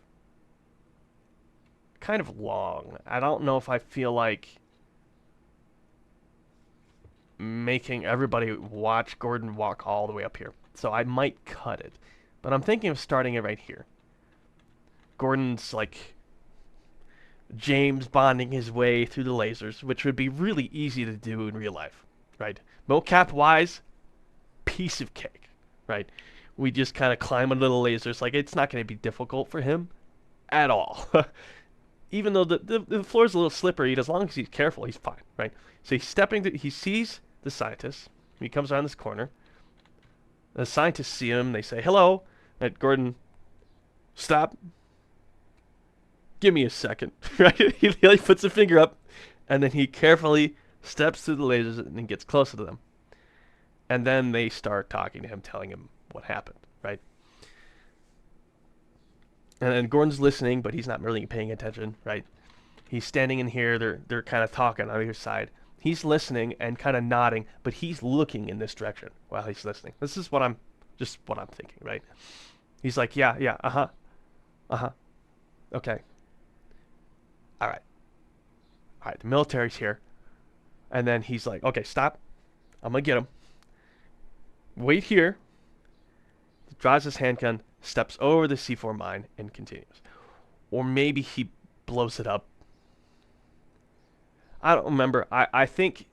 long. I don't know if I feel like making everybody watch Gordon walk all the way up here. So I might cut it. But I'm thinking of starting it right here. Gordon's like James bonding his way through the lasers, which would be really easy to do in real life, right? Mocap wise, piece of cake, right? We just kind of climb under the lasers. Like, it's not going to be difficult for him at all. Even though the floor's a little slippery, as long as he's careful, he's fine, right? So he's stepping to, he sees the scientist. He comes around this corner. The scientists see him. They say, hello. And Gordon, stop. Give me a second, right? He puts a finger up, and then he carefully steps through the lasers and gets closer to them. And then they start talking to him, telling him what happened, right? And then Gordon's listening, but he's not really paying attention, right? He's standing in here. They're kind of talking on either side. He's listening and kind of nodding, but he's looking in this direction while he's listening. This is what I'm thinking, right? He's like, yeah, uh-huh, okay. All right, the military's here. And then he's like, okay, stop. I'm going to get him. Wait here. Draws his handgun, steps over the C4 mine, and continues. Or maybe he blows it up. I don't remember. I think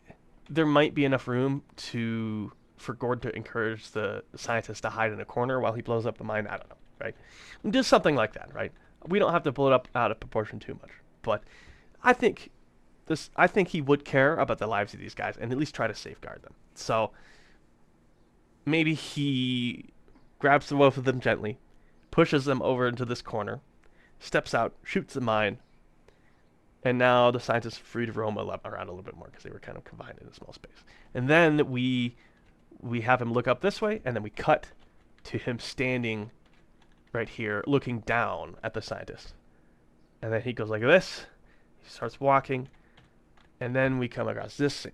there might be enough room for Gordon to encourage the scientist to hide in a corner while he blows up the mine. I don't know, right? Do something like that, right? We don't have to blow it up out of proportion too much. But I think he would care about the lives of these guys and at least try to safeguard them. So maybe he grabs the both of them gently, pushes them over into this corner, steps out, shoots the mine, and now the scientists are free to roam around a little bit more because they were kind of confined in a small space. And then we have him look up this way, and then we cut to him standing right here, looking down at the scientist. And then he goes like this. He starts walking. And then we come across this scene.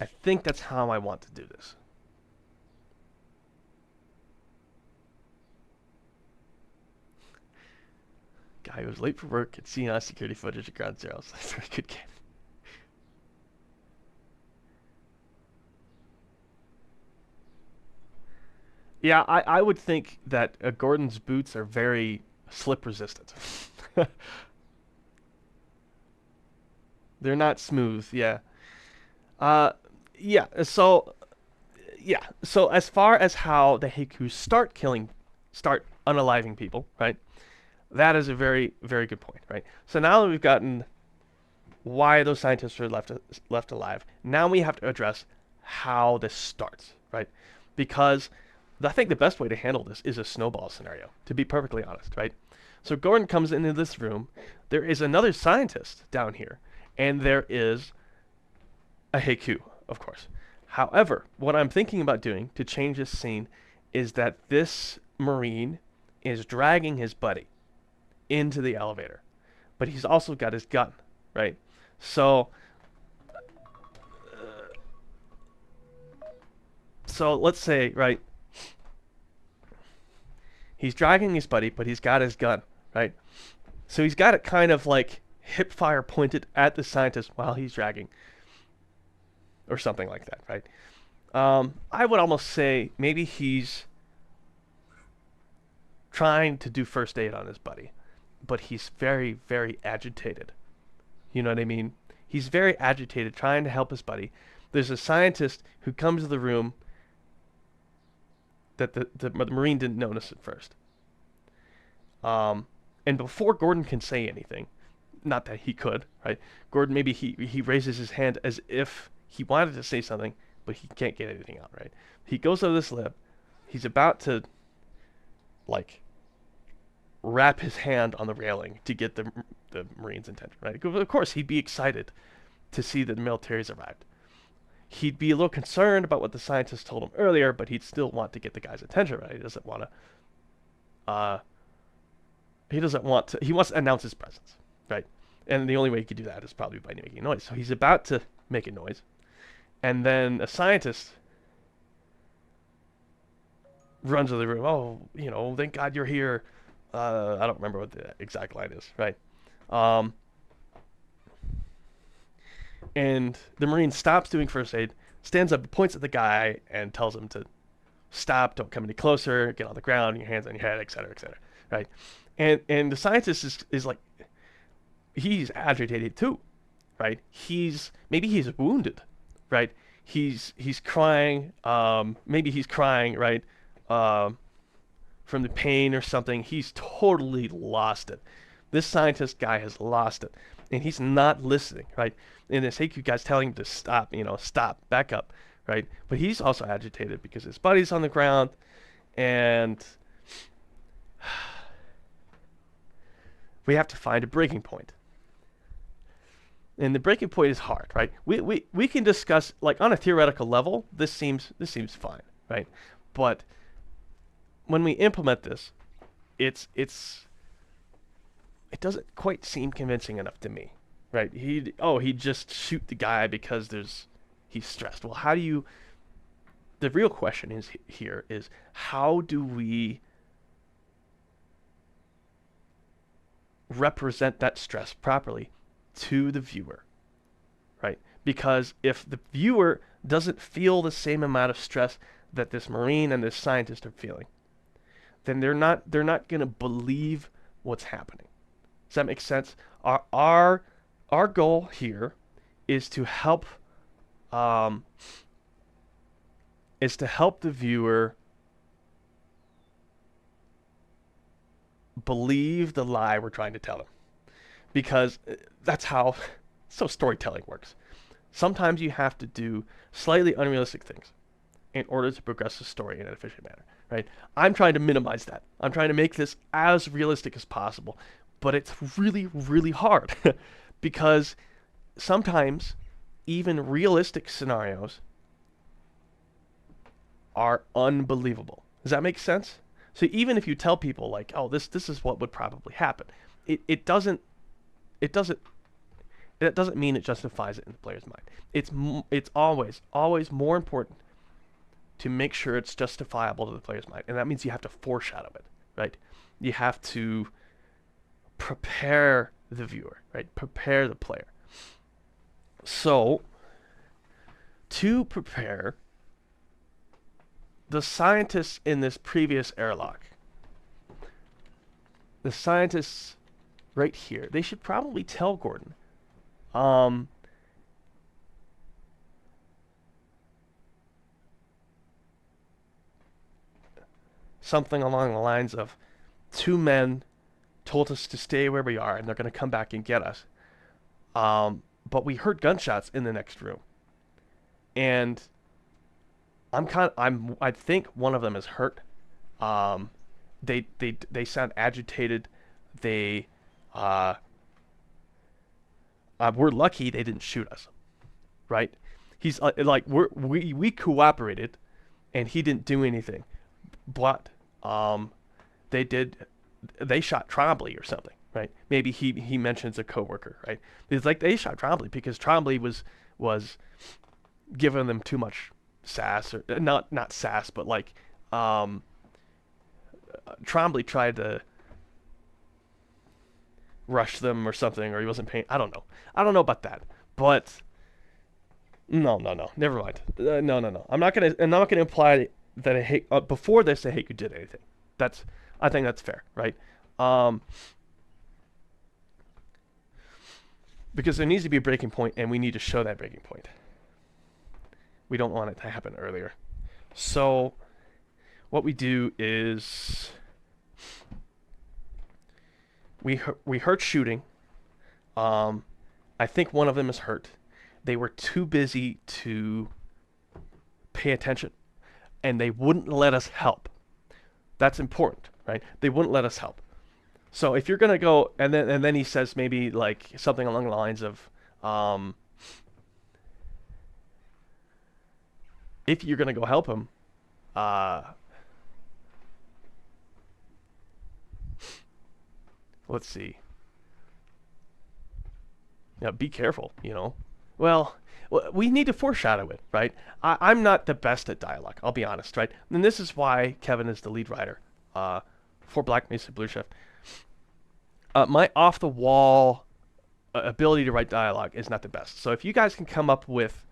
I think that's how I want to do this. Guy who was late for work had seen us security footage at Ground Zeroes. That's a very good game. Yeah, I would think that Gordon's boots are very slip resistant. They're not smooth, yeah. Yeah, so as far as how the HECUC start unaliving people, right? That is a very, very good point, right? So now that we've gotten why those scientists are left alive, now we have to address how this starts, right? Because I think the best way to handle this is a snowball scenario, to be perfectly honest, right? So Gordon comes into this room. There is another scientist down here, and there is a HECUC, of course. However, what I'm thinking about doing to change this scene is that this Marine is dragging his buddy into the elevator, but he's also got his gun, right? So let's say, right, he's dragging his buddy, but he's got his gun, right? So he's got it kind of like hip fire pointed at the scientist while he's dragging, or something like that, right? I would almost say maybe he's trying to do first aid on his buddy, but he's very, very agitated. You know what I mean? He's very agitated, trying to help his buddy. There's a scientist who comes to the room that the Marine didn't notice at first. And before Gordon can say anything, not that he could, right? Gordon, maybe he raises his hand as if he wanted to say something, but he can't get anything out, right? He goes over this lip. he's about to like wrap his hand on the railing to get the Marines' attention, right? Of course, he'd be excited to see that the military's arrived. He'd be a little concerned about what the scientists told him earlier, but he'd still want to get the guy's attention, right? He doesn't want to. He doesn't want to. He wants to announce his presence, right? And the only way he could do that is probably by making a noise. So he's about to make a noise, and then a scientist runs to the room. Oh, thank God you're here. I don't remember what the exact line is, right? And the Marine stops doing first aid, stands up, points at the guy, and tells him to stop, don't come any closer, get on the ground, your hands on your head, etc., right? And the scientist is like, he's agitated too, right? Maybe he's wounded, right? He's crying, maybe he's crying, right? From the pain or something. He's totally lost it. This scientist guy has lost it, and he's not listening, right? And this HECUC guy's telling him to stop, stop, back up, right? But he's also agitated because his buddy's on the ground, and we have to find a breaking point. And the breaking point is hard, right? We can discuss, like, on a theoretical level, this seems fine, right? But when we implement this, it doesn't quite seem convincing enough to me, right? He'd just shoot the guy because he's stressed. Well, the real question is how do we represent that stress properly to the viewer, right? Because if the viewer doesn't feel the same amount of stress that this Marine and this scientist are feeling, then they're not going to believe what's happening. Does that make sense? Our goal here is to help the viewer believe the lie we're trying to tell them, because that's how storytelling works. Sometimes you have to do slightly unrealistic things in order to progress the story in an efficient manner, right? I'm trying to minimize that. I'm trying to make this as realistic as possible, but it's really, really hard because sometimes even realistic scenarios are unbelievable. Does that make sense? So even if you tell people like, oh, this is what would probably happen, it doesn't mean it justifies it in the player's mind. It's always more important to make sure it's justifiable to the player's mind, and that means you have to foreshadow it, right? You have to prepare the viewer, right? Prepare the player. So to prepare, the scientists in this previous airlock, the scientists right here, they should probably tell Gordon, something along the lines of, 2 men told us to stay where we are and they're going to come back and get us. But we heard gunshots in the next room. And I think one of them is hurt. They sound agitated. We're lucky they didn't shoot us, right? He's like we cooperated, and he didn't do anything, but they shot Trombley or something, right? Maybe he mentions a coworker, right? It's like they shot Trombley because Trombley was giving them too much sass, or not sass, but like Trombley tried to rush them or something, or he wasn't paying. I don't know about that, but no, never mind. No. I'm not gonna imply that before this that HECUC did anything. I think that's fair, right? Because there needs to be a breaking point, and we need to show that breaking point. We don't want it to happen earlier. So what we do is we heard shooting. I think one of them is hurt. They were too busy to pay attention. and they wouldn't let us help. That's important, right? They wouldn't let us help. So if you're gonna go, and then he says maybe like something along the lines of, if you're gonna go help him, uh, let's see. Yeah, be careful. Well, we need to foreshadow it, right? I'm not the best at dialogue. I'll be honest, right? And this is why Kevin is the lead writer for Black Mesa Blue Shift. My off-the-wall ability to write dialogue is not the best. So if you guys can come up with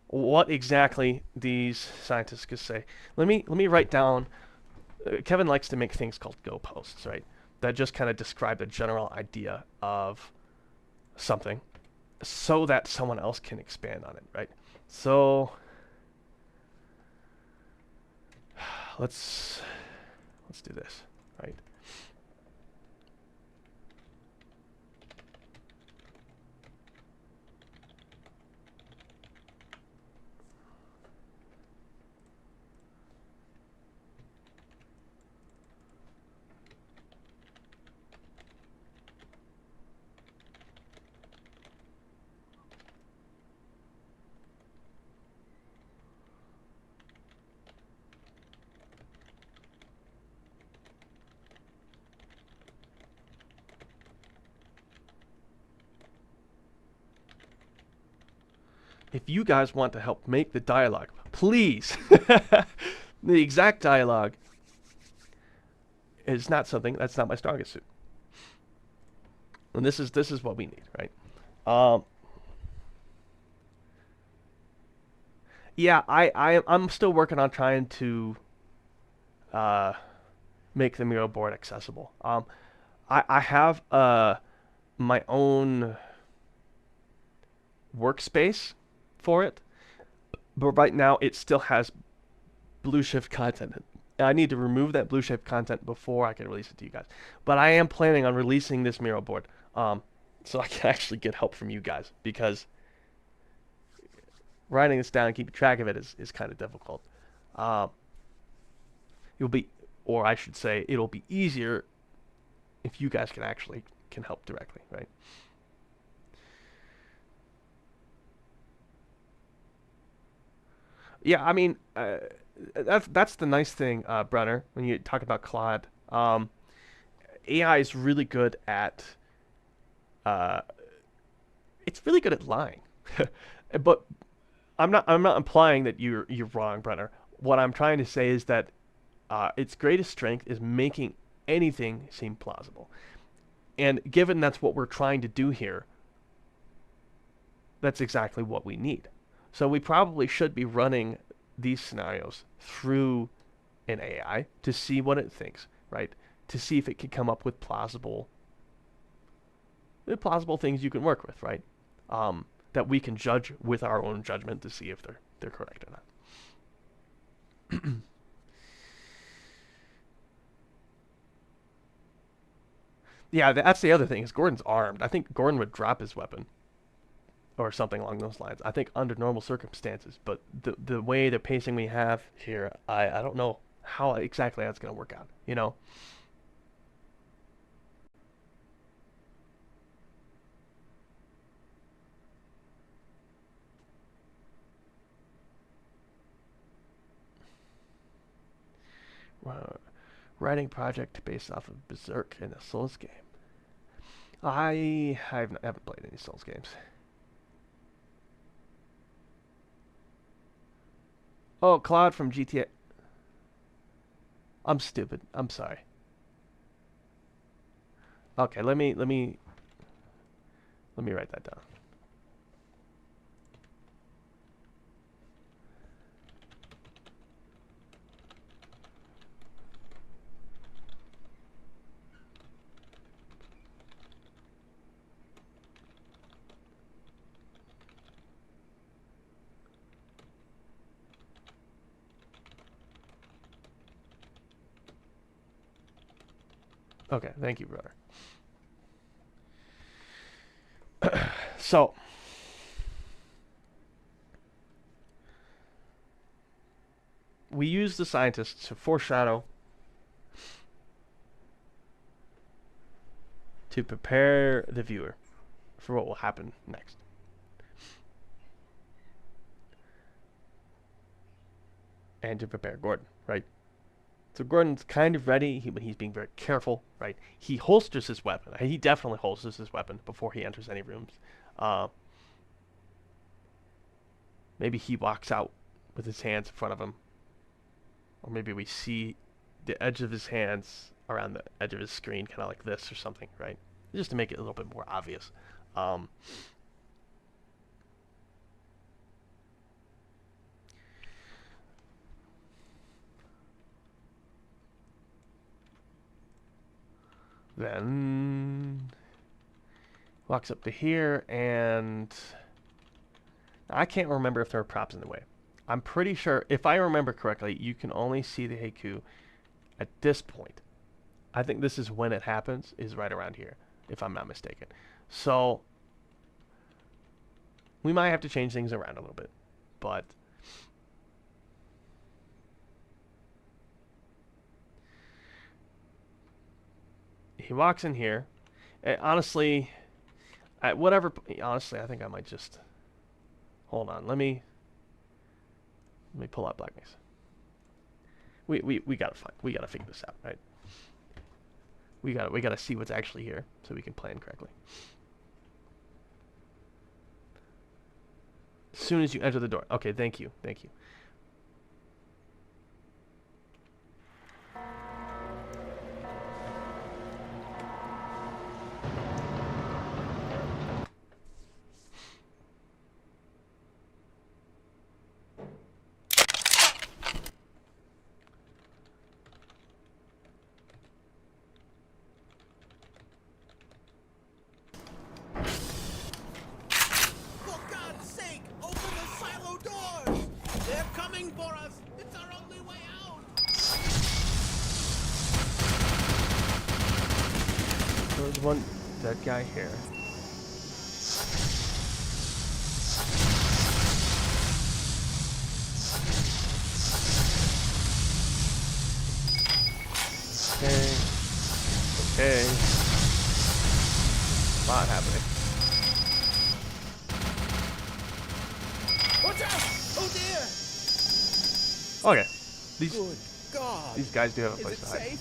what exactly these scientists could say, let me write down. Kevin likes to make things called go posts, right? That just kind of describe the general idea of something, so that someone else can expand on it, right? So let's do this, right? If you guys want to help make the dialogue, please. The exact dialogue is not something that's not my strongest suit, and this is what we need, right? Yeah, I'm still working on trying to make the Miro board accessible. I have my own workspace for it, but right now it still has blue shift content. I need to remove that blue shift content before I can release it to you guys. But I am planning on releasing this Miro board, so I can actually get help from you guys, because writing this down and keeping track of it is kind of difficult. It'll be, or I should say, it'll be easier if you guys can help directly, right? Yeah, I mean, that's the nice thing, Brunner, when you talk about Claude. AI is really good at uh, it's really good at lying, but I'm not implying that you're wrong, Brenner. What I'm trying to say is that its greatest strength is making anything seem plausible. And given that's what we're trying to do here, that's exactly what we need. So we probably should be running these scenarios through an AI to see what it thinks, right? To see if it can come up with plausible things you can work with, right? That we can judge with our own judgment to see if they're correct or not. Yeah, that's the other thing, is Gordon's armed. I think Gordon would drop his weapon or something along those lines. I think under normal circumstances, but the way the pacing we have here, I don't know how exactly that's going to work out. Uh, Writing project based off of Berserk in a Souls game. I haven't played any Souls games. Oh, Claude from GTA. I'm stupid. I'm sorry. Okay, let me write that down. Okay, thank you, brother. So, we use the scientists to foreshadow, to prepare the viewer for what will happen next. And to prepare Gordon, right? So Gordon's kind of ready, but he's being very careful, right? He holsters his weapon. He definitely holsters his weapon before he enters any rooms. Maybe he walks out with his hands in front of him. Or maybe we see the edge of his hands around the edge of his screen, kind of like this or something, right? Just to make it a little bit more obvious. Then walks up to here, and I can't remember if there are props in the way. I'm pretty sure, if I remember correctly, you can only see the HECUC at this point. I think this is when it happens, is right around here, if I'm not mistaken. So we might have to change things around a little bit, but he walks in here. And honestly, honestly, I think I might just hold on. Let me pull out Black Mesa. We gotta figure this out, right? We gotta see what's actually here so we can plan correctly. As soon as you enter the door. Okay, thank you. There's one dead guy here. Okay. A lot happening. Watch out! Oh dear! Okay. Good God! These guys do have a place Is it to hide. safe?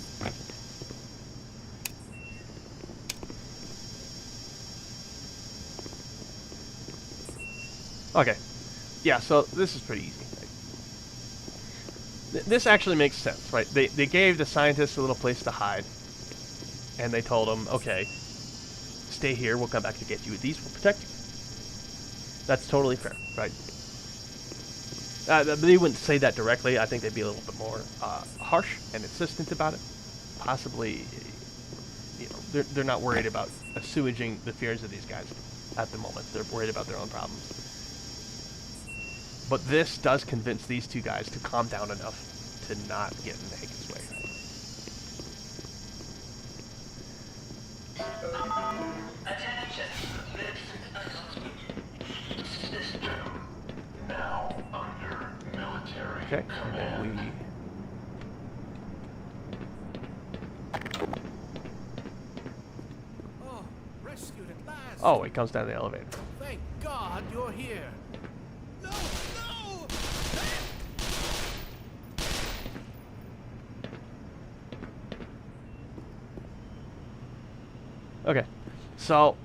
Okay. Yeah, so this is pretty easy. This actually makes sense, right? They gave the scientists a little place to hide. And they told them, okay, stay here, we'll come back to get you. These will protect you. That's totally fair, right? They wouldn't say that directly. I think they'd be a little bit more harsh and insistent about it. Possibly, you know, they're not worried about assuaging the fears of these guys at the moment. They're worried about their own problems. But this does convince these two guys to calm down enough to not get in the HECUC's way. Attention, this announcement. System now under military Okay, and then command. Oh, rescued at last! Oh, it comes down the elevator. Thank God you're here! No! No! Okay, so...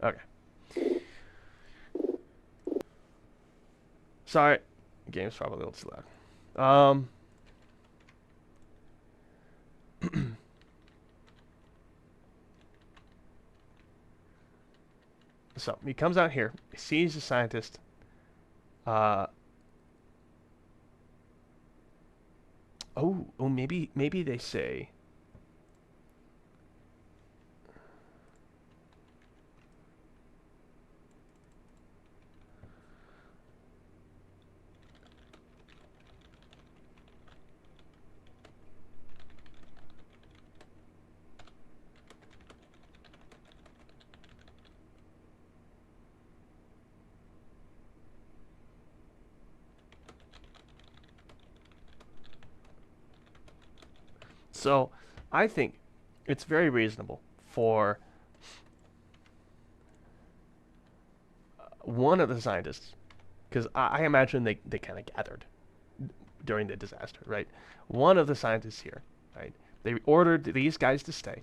Okay. Sorry, the game's probably a little too loud. So, he comes out here, he sees the scientist, maybe they say... So I think it's very reasonable for one of the scientists, because I imagine they kind of gathered during the disaster, right? One of the scientists here, right? They ordered these guys to stay.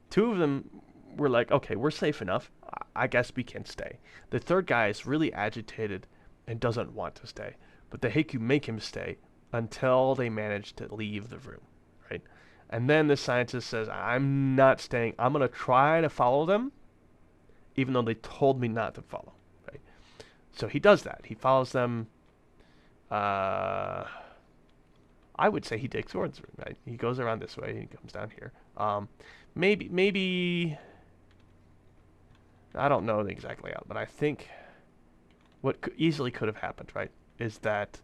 Two of them were like, okay, we're safe enough. I guess we can stay. The third guy is really agitated and doesn't want to stay. But the HECUC make him stay until they manage to leave the room, right? And then the scientist says, I'm not staying. I'm going to try to follow them, even though they told me not to follow, right? So he does that. He follows them. I would say he takes Gordon's room, right? He goes around this way. He comes down here. Maybe I don't know the exact layout, but I think what easily could have happened, right, is that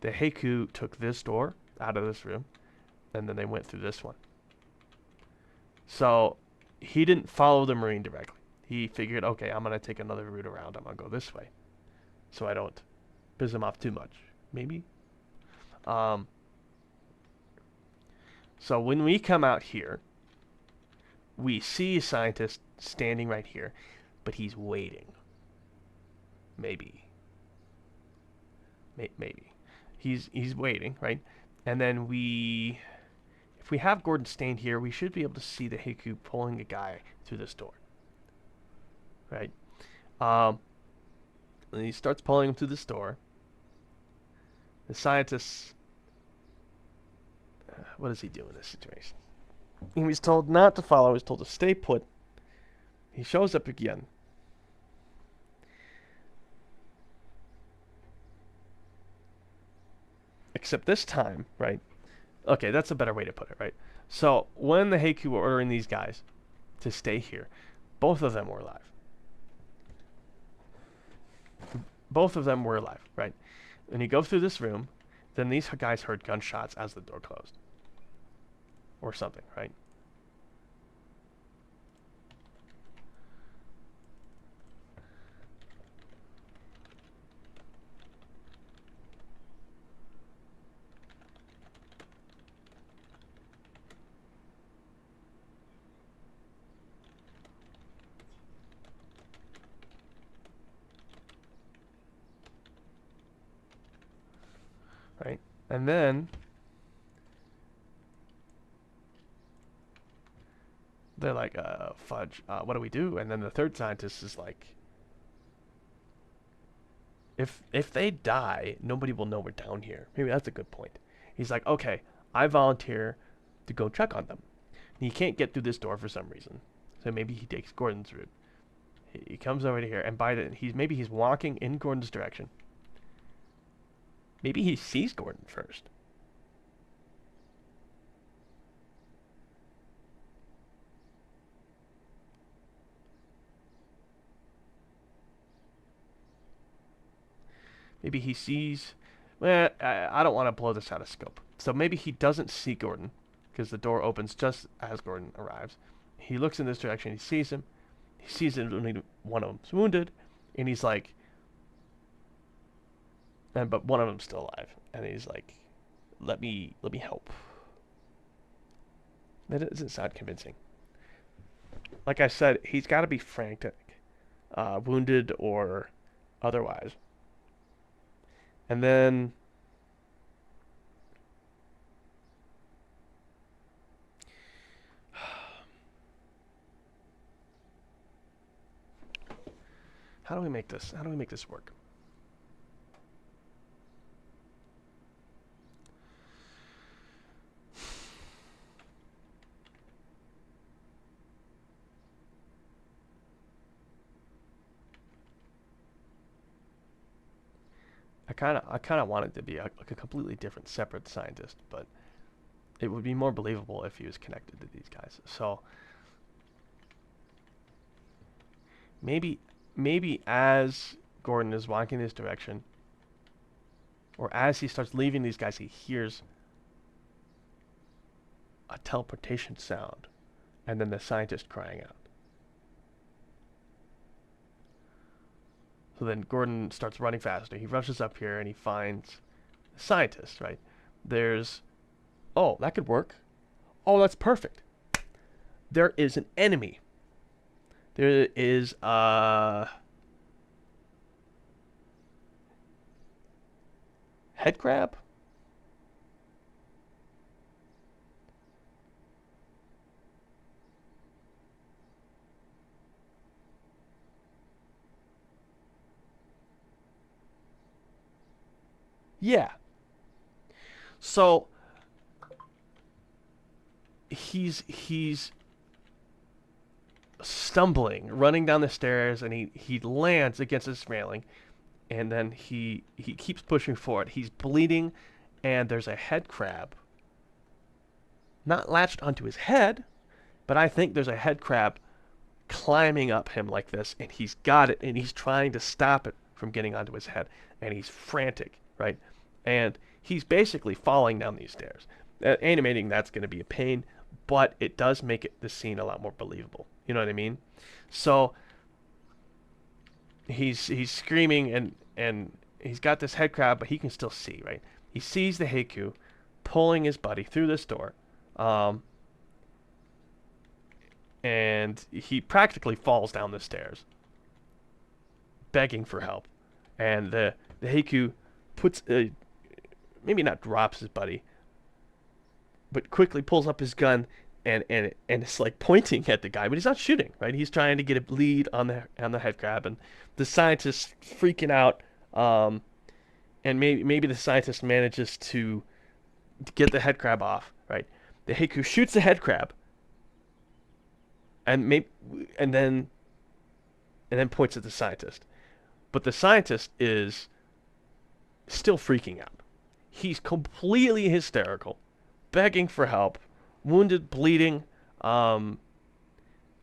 the HECUC took this door out of this room, and then they went through this one. So he didn't follow the Marine directly. He figured, okay, I'm going to take another route around. I'm going to go this way, so I don't piss him off too much. Maybe. So when we come out here, we see a scientist standing right here, but he's waiting. Maybe. Maybe. He's waiting, right? And then if we have Gordon staying here, we should be able to see the HECUC pulling a guy through this door. Right? And he starts pulling him through this door. The scientist, what does he do in this situation? He was told not to follow. He was told to stay put. He shows up again. Except this time, right? Okay, that's a better way to put it, right? So when the HECUC were ordering these guys to stay here, both of them were alive. Both of them were alive, right? And you go through this room, then these guys heard gunshots as the door closed. Or something, right? Right? And then they're like, fudge, what do we do? And then the third scientist is like, if they die, nobody will know we're down here. Maybe that's a good point. He's like, okay, I volunteer to go check on them. And he can't get through this door for some reason. So maybe he takes Gordon's route. He comes over to here, and maybe he's walking in Gordon's direction. Maybe he sees Gordon first. Maybe he sees... Well, I don't want to blow this out of scope. So maybe he doesn't see Gordon, because the door opens just as Gordon arrives. He looks in this direction, he sees him. He sees that only one of them's wounded, and he's like... but one of them's still alive, and he's like, let me help. That doesn't sound convincing. Like I said, he's got to be frantic, wounded or otherwise. And then how do we make this work? I kind of want it to be like a completely different, separate scientist, but it would be more believable if he was connected to these guys. So maybe as Gordon is walking this direction, or as he starts leaving these guys, he hears a teleportation sound, and then the scientist crying out. So then Gordon starts running faster. He rushes up here and he finds the scientist, right? Oh, that could work. Oh, that's perfect. There is an enemy. There is head crab. Yeah. So he's stumbling, running down the stairs, and he lands against this railing, and then he keeps pushing forward. He's bleeding, and there's a head crab, not latched onto his head, but I think there's a head crab climbing up him like this, and he's got it, and he's trying to stop it from getting onto his head, and he's frantic, right? And he's basically falling down these stairs. Animating that's going to be a pain, but it does make the scene a lot more believable. You know what I mean? So he's screaming, and he's got this head crab, but he can still see, right? He sees the HECUC pulling his buddy through this door, and he practically falls down the stairs, begging for help. And the HECUC puts maybe not drops his buddy, but quickly pulls up his gun and it's like pointing at the guy, but he's not shooting, right? He's trying to get a lead on the head crab, and the scientist freaking out, and maybe the scientist manages to get the head crab off, right? The HECUC shoots the head crab, and then points at the scientist, but the scientist is still freaking out. He's completely hysterical, begging for help, wounded, bleeding.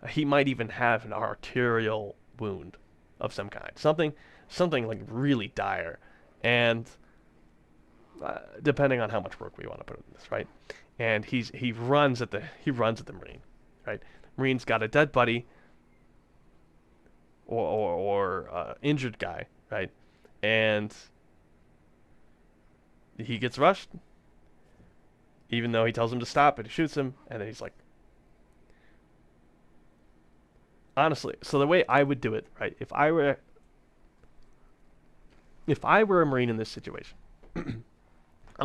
He might even have an arterial wound of some kind, something like really dire, and depending on how much work we want to put in this, right? And he runs at the Marine, right? Marine's got a dead buddy or injured guy, right? And he gets rushed, even though he tells him to stop, and he shoots him, and then he's like, honestly, so the way I would do it, right? If I were a Marine in this situation, I'm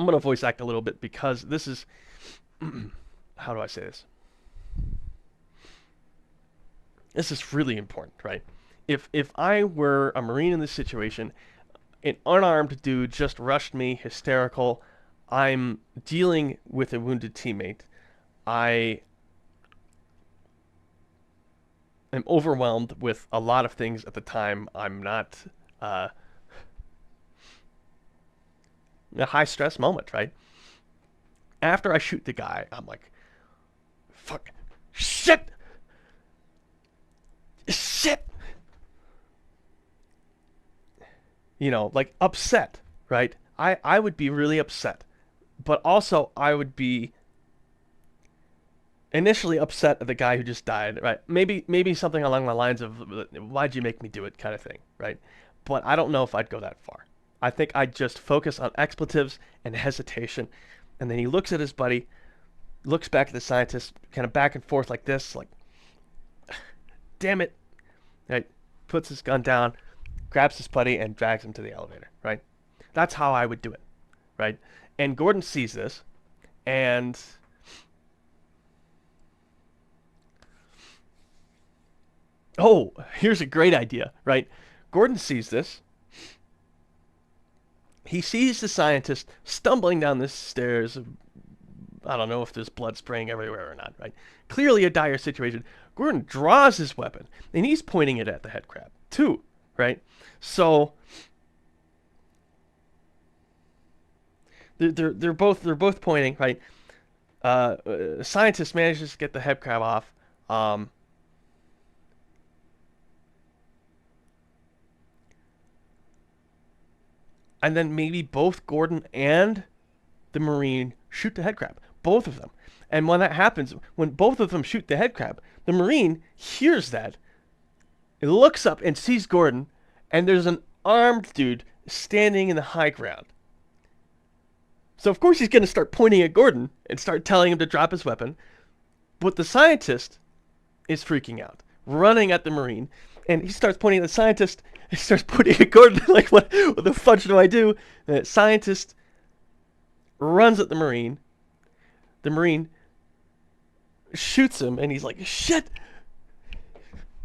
gonna voice act a little bit, because this is how do I say this? This is really important, right? If I were a Marine in this situation, an unarmed dude just rushed me, hysterical, I'm dealing with a wounded teammate, I am overwhelmed with a lot of things at the time. I'm not in a high stress moment, right? After I shoot the guy, I'm like, fuck, shit, you know, like upset, right? I would be really upset, but also I would be initially upset at the guy who just died, right? Maybe something along the lines of, why'd you make me do it, kind of thing, right? But I don't know if I'd go that far. I think I'd just focus on expletives and hesitation. And then he looks at his buddy, looks back at the scientist, kind of back and forth like this, like, damn it, right? Puts his gun down, grabs his buddy, and drags him to the elevator, right? That's how I would do it, right? And Gordon sees this, and oh, here's a great idea, right? Gordon sees this. He sees the scientist stumbling down the stairs. I don't know if there's blood spraying everywhere or not, right? Clearly a dire situation. Gordon draws his weapon, and he's pointing it at the head crab, too, right? So they're both pointing, right? The scientist manages to get the head crab off. And then maybe both Gordon and the Marine shoot the head crab. Both of them. And when that happens, when both of them shoot the head crab, the Marine hears that, and looks up and sees Gordon, and there's an armed dude standing in the high ground. So of course he's going to start pointing at Gordon and start telling him to drop his weapon. But the scientist is freaking out, running at the Marine, and he starts pointing at the scientist. He starts pointing at Gordon, like, what the fudge do I do? The scientist runs at the Marine. The Marine shoots him, and he's like, shit!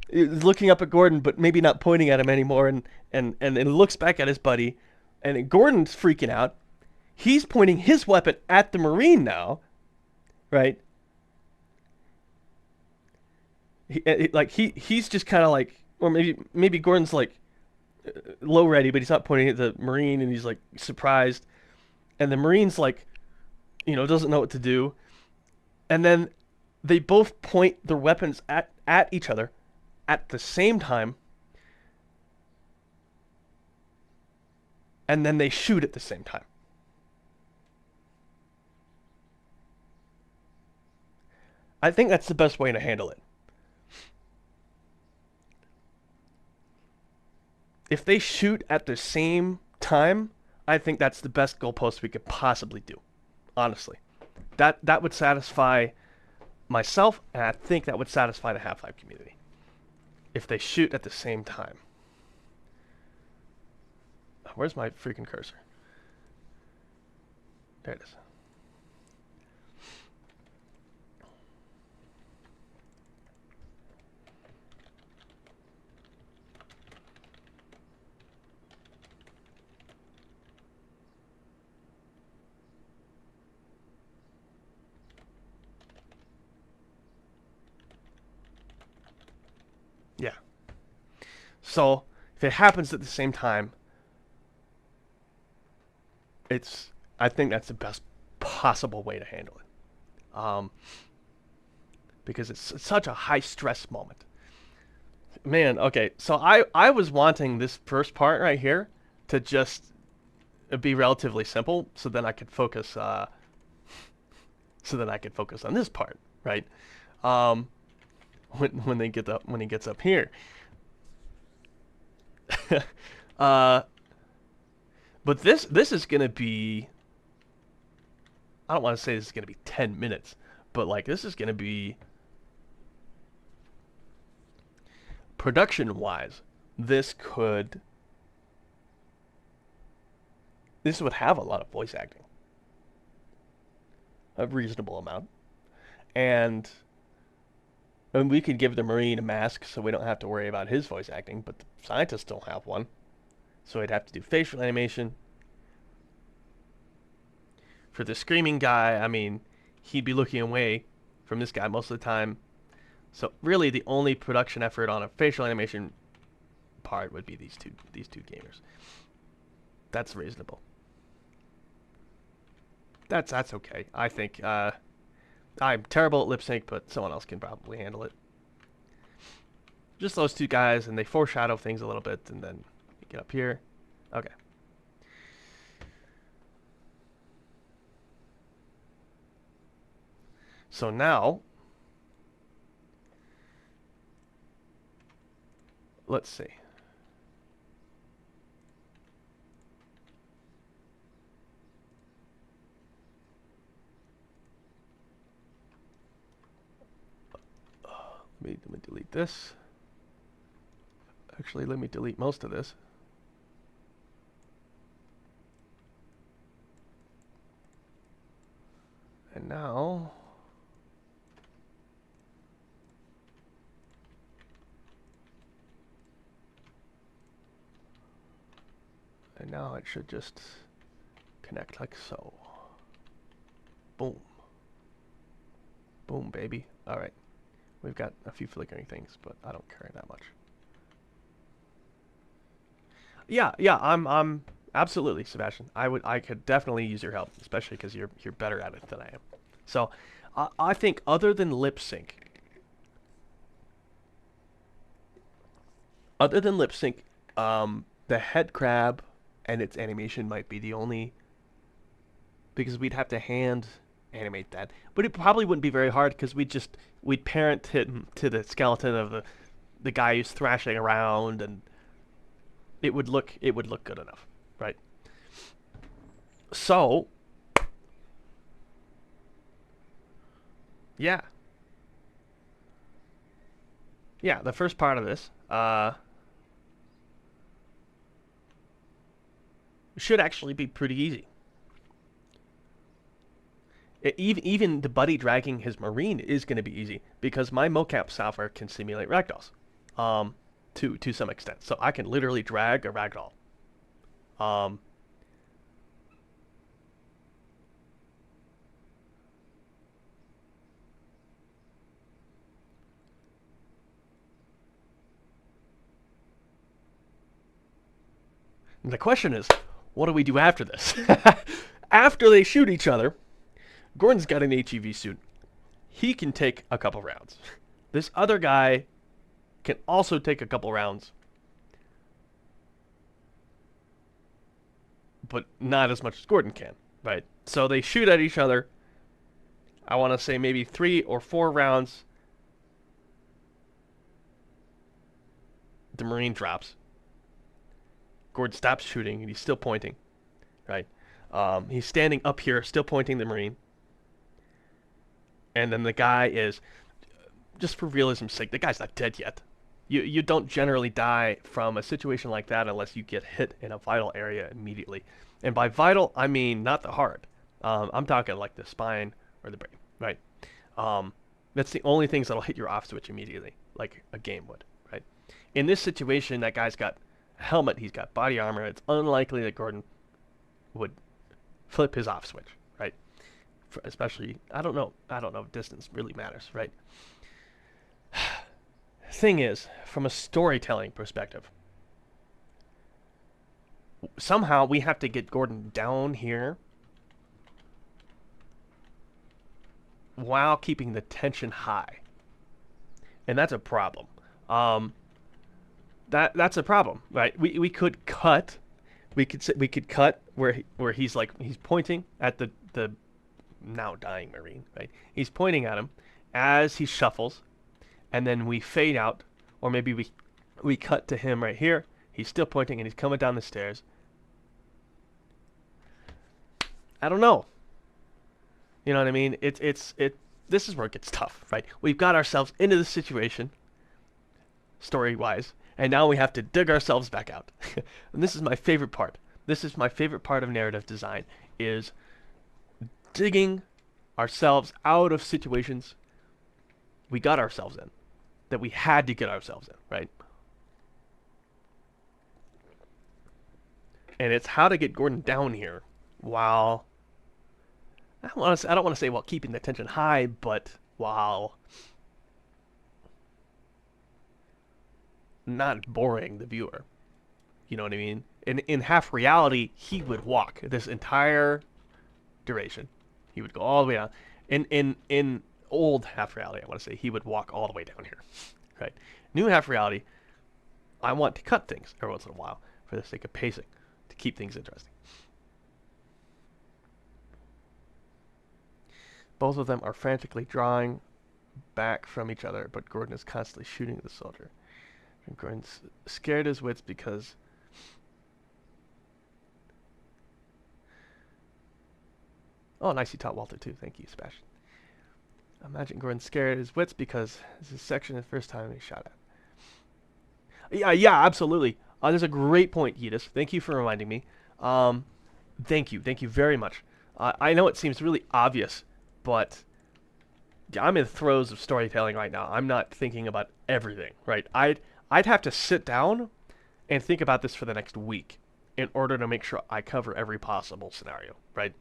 He's looking up at Gordon, but maybe not pointing at him anymore, and looks back at his buddy, and Gordon's freaking out. He's pointing his weapon at the Marine now, right? He's just kind of like, or maybe Gordon's like low ready, but he's not pointing at the Marine, and he's like surprised, and the Marine's like, doesn't know what to do, and then they both point their weapons at each other at the same time, and then they shoot at the same time. I think that's the best way to handle it. If they shoot at the same time, I think that's the best goalpost we could possibly do. Honestly. That would satisfy myself, and I think that would satisfy the Half-Life community. If they shoot at the same time. Where's my freaking cursor? There it is. Yeah. So, if it happens at the same time, I think that's the best possible way to handle it. Because it's such a high stress moment. Man, okay, so I was wanting this first part right here to just be relatively simple, so then I could focus on this part, right? When he gets up here. But this is gonna be, I don't want to say this is gonna be 10 minutes, but like this is gonna be, production wise, this would have a lot of voice acting, a reasonable amount, and we could give the Marine a mask so we don't have to worry about his voice acting, but the scientists don't have one. So he'd have to do facial animation. For the screaming guy, I mean, he'd be looking away from this guy most of the time. So really the only production effort on a facial animation part would be these two gamers. That's reasonable. That's okay. I think I'm terrible at lip sync, but someone else can probably handle it. Just those two guys, and they foreshadow things a little bit, and then you get up here. Okay. So now, let's see. Let me delete this. Actually, let me delete most of this. And now, it should just connect like so. Boom. Boom, baby. All right. We've got a few flickering things, but I don't care that much. Yeah, I'm absolutely, Sebastian. I could definitely use your help, especially because you're better at it than I am. So, I think other than lip sync, the head crab and its animation might be the only, because we'd have to hand animate that, but it probably wouldn't be very hard because we'd parent it to the skeleton of the guy who's thrashing around, and it would look good enough, right? So yeah, yeah, the first part of this should actually be pretty easy. Even the buddy dragging his marine is going to be easy because my mocap software can simulate ragdolls, to some extent. So I can literally drag a ragdoll. And the question is, what do we do after this? After they shoot each other, Gordon's got an HEV suit. He can take a couple rounds. This other guy can also take a couple rounds, but not as much as Gordon can, right? So they shoot at each other. I want to say maybe 3 or 4 rounds. The Marine drops. Gordon stops shooting, and he's still pointing, right? He's standing up here, still pointing the Marine. And then the guy is, just for realism's sake, the guy's not dead yet. You don't generally die from a situation like that unless you get hit in a vital area immediately. And by vital, I mean not the heart. I'm talking like the spine or the brain, right? That's the only things that'll hit your off switch immediately, like a game would, right? In this situation, that guy's got a helmet, he's got body armor. It's unlikely that Gordon would flip his off switch, right? Especially, I don't know if distance really matters, right? Thing is, from a storytelling perspective, somehow we have to get Gordon down here while keeping the tension high, and that's a problem. That's a problem, right? We could cut, we could cut where he's pointing at the now dying Marine, right? He's pointing at him as he shuffles, and then we fade out, or maybe we cut to him right here. He's still pointing, and he's coming down the stairs. I don't know. You know what I mean? This is where it gets tough, right? We've got ourselves into this situation, story-wise, and now we have to dig ourselves back out. And this is my favorite part. This is my favorite part of narrative design, is digging ourselves out of situations we got ourselves in, that we had to get ourselves in, right? And it's how to get Gordon down here while, I don't want to say while keeping the tension high, but while not boring the viewer. You know what I mean? In half reality, he would walk this entire duration. He would go all the way down. In old half reality, I want to say, he would walk all the way down here. Right? New half reality, I want to cut things every once in a while for the sake of pacing, to keep things interesting. Both of them are frantically drawing back from each other, but Gordon is constantly shooting at the soldier. And Gordon's scared his wits because oh, nice, you taught Walter too. Thank you, Sebastian. Imagine Gordon's scared his wits because this is section the first time he shot at. Yeah, absolutely. There's a great point, Yedis. Thank you for reminding me. Thank you very much. I know it seems really obvious, but I'm in the throes of storytelling right now. I'm not thinking about everything, right? I'd have to sit down and think about this for the next week in order to make sure I cover every possible scenario, right?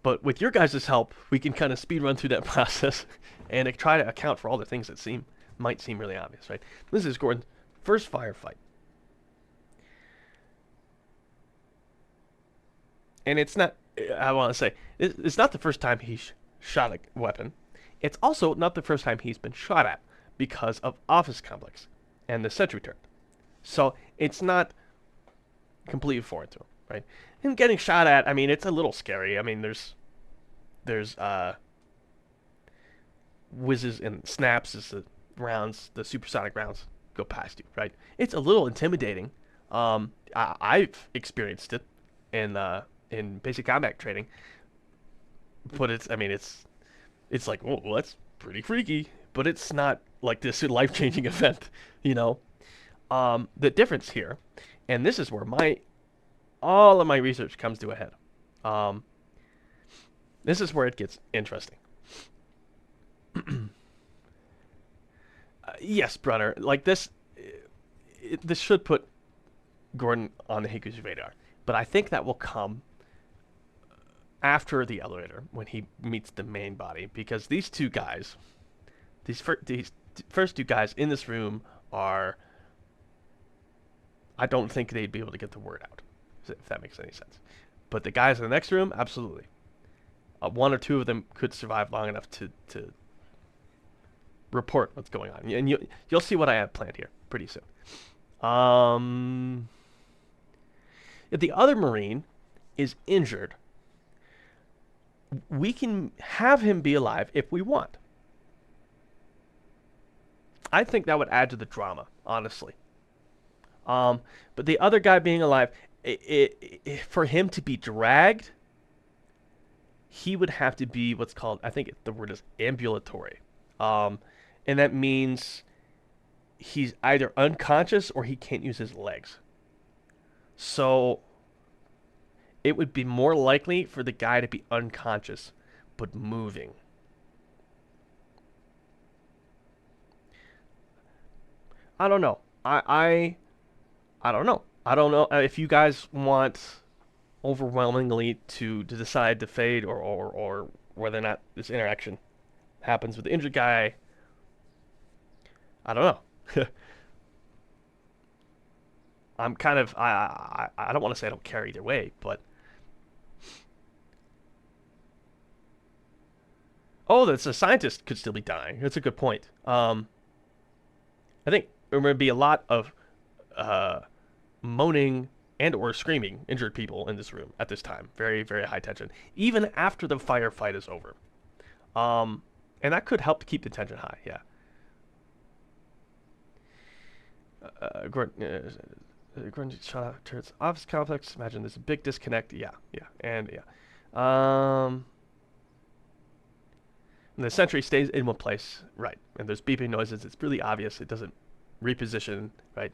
But with your guys' help, we can kind of speed run through that process and try to account for all the things that might seem really obvious, right? This is Gordon's first firefight. And it's not, I want to say, it's not the first time he's shot a weapon. It's also not the first time he's been shot at because of Office Complex and the sentry turret. So it's not completely foreign to him, right? And getting shot at, I mean, it's a little scary. I mean, there's whizzes and snaps as the supersonic rounds go past you, right? It's a little intimidating. I've experienced it in basic combat training, but it's like, oh, well, that's pretty freaky. But it's not like this life-changing event, you know. The difference here, and this is where all of my research comes to a head. This is where it gets interesting. Yes, Brunner, like this should put Gordon on the HECUC's radar, but I think that will come after the elevator when he meets the main body, because these two guys, these first two guys in this room are, I don't think they'd be able to get the word out, if that makes any sense. But the guys in the next room, absolutely. One or two of them could survive long enough to report what's going on, and you'll see what I have planned here pretty soon. If the other Marine is injured, we can have him be alive if we want. I think that would add to the drama, honestly. But the other guy being alive, for him to be dragged, he would have to be what's called, I think the word is ambulatory. And that means he's either unconscious or he can't use his legs. So it would be more likely for the guy to be unconscious but moving. I don't know. I don't know. I don't know if you guys want overwhelmingly to decide to fade or whether or not this interaction happens with the injured guy. I don't know. I'm kind of I don't want to say I don't care either way, but the scientist could still be dying. That's a good point. I think there would be a lot of moaning and or screaming injured people in this room at this time. Very, very high tension, even after the firefight is over. And that could help to keep the tension high. Yeah. Gordon shot out turrets office complex. Imagine there's a big disconnect. Yeah. And the sentry stays in one place, right? And there's beeping noises. It's really obvious. It doesn't reposition, right?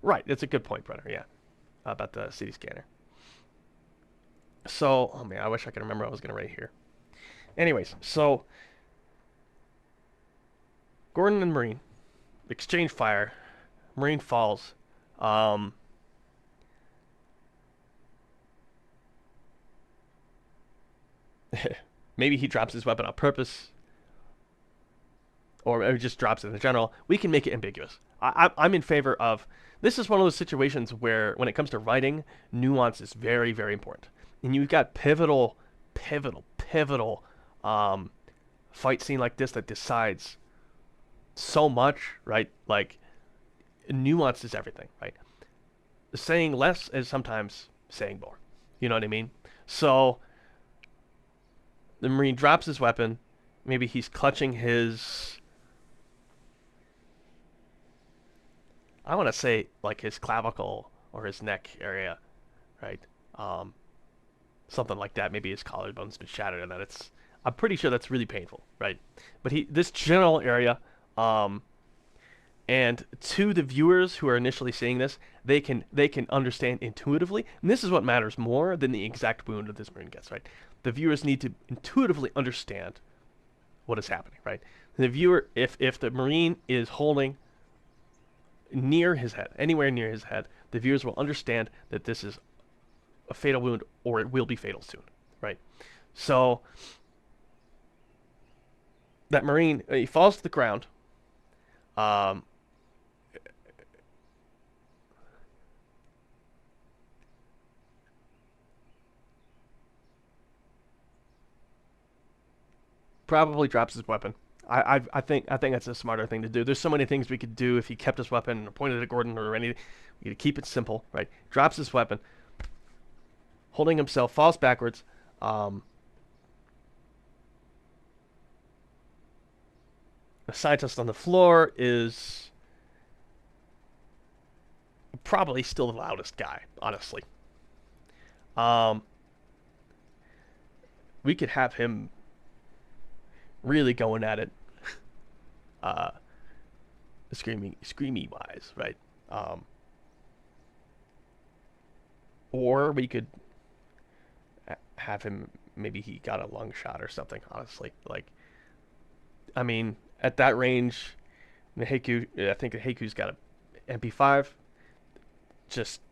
Right. That's a good point, Brenner. Yeah, about the CD scanner. So, oh man, I wish I could remember what I was gonna write here. Anyways, so Gordon and Marine exchange fire. Marine falls. Maybe he drops his weapon on purpose, or maybe just drops it in general. We can make it ambiguous. I'm in favor of. This is one of those situations where, when it comes to writing, nuance is very, very important. And you've got pivotal fight scene like this that decides so much, right? Like, nuance is everything, right? Saying less is sometimes saying more. You know what I mean? So the Marine drops his weapon. Maybe he's clutching his, I want to say, like, his clavicle or his neck area, right? Something like that. Maybe his collarbone's been shattered, and that I'm pretty sure that's really painful, right? But this general area, and to the viewers who are initially seeing this, they can understand intuitively, and this is what matters more than the exact wound that this Marine gets, right? The viewers need to intuitively understand what is happening, right? The viewer, if the Marine is holding near his head, anywhere near his head, the viewers will understand that this is a fatal wound, or it will be fatal soon, right? So that Marine, he falls to the ground. Probably drops his weapon. I think that's a smarter thing to do. There's so many things we could do if he kept his weapon or pointed at Gordon or anything. We could keep it simple, right? Drops his weapon, holding himself, falls backwards. The scientist on the floor is probably still the loudest guy, honestly. Um, we could have him really going at it, uh, screamy wise, right? Um, or we could have him, maybe he got a lung shot or something. Honestly, like, I mean, at that range, the HECUC, I think the HECUC's got a MP5, just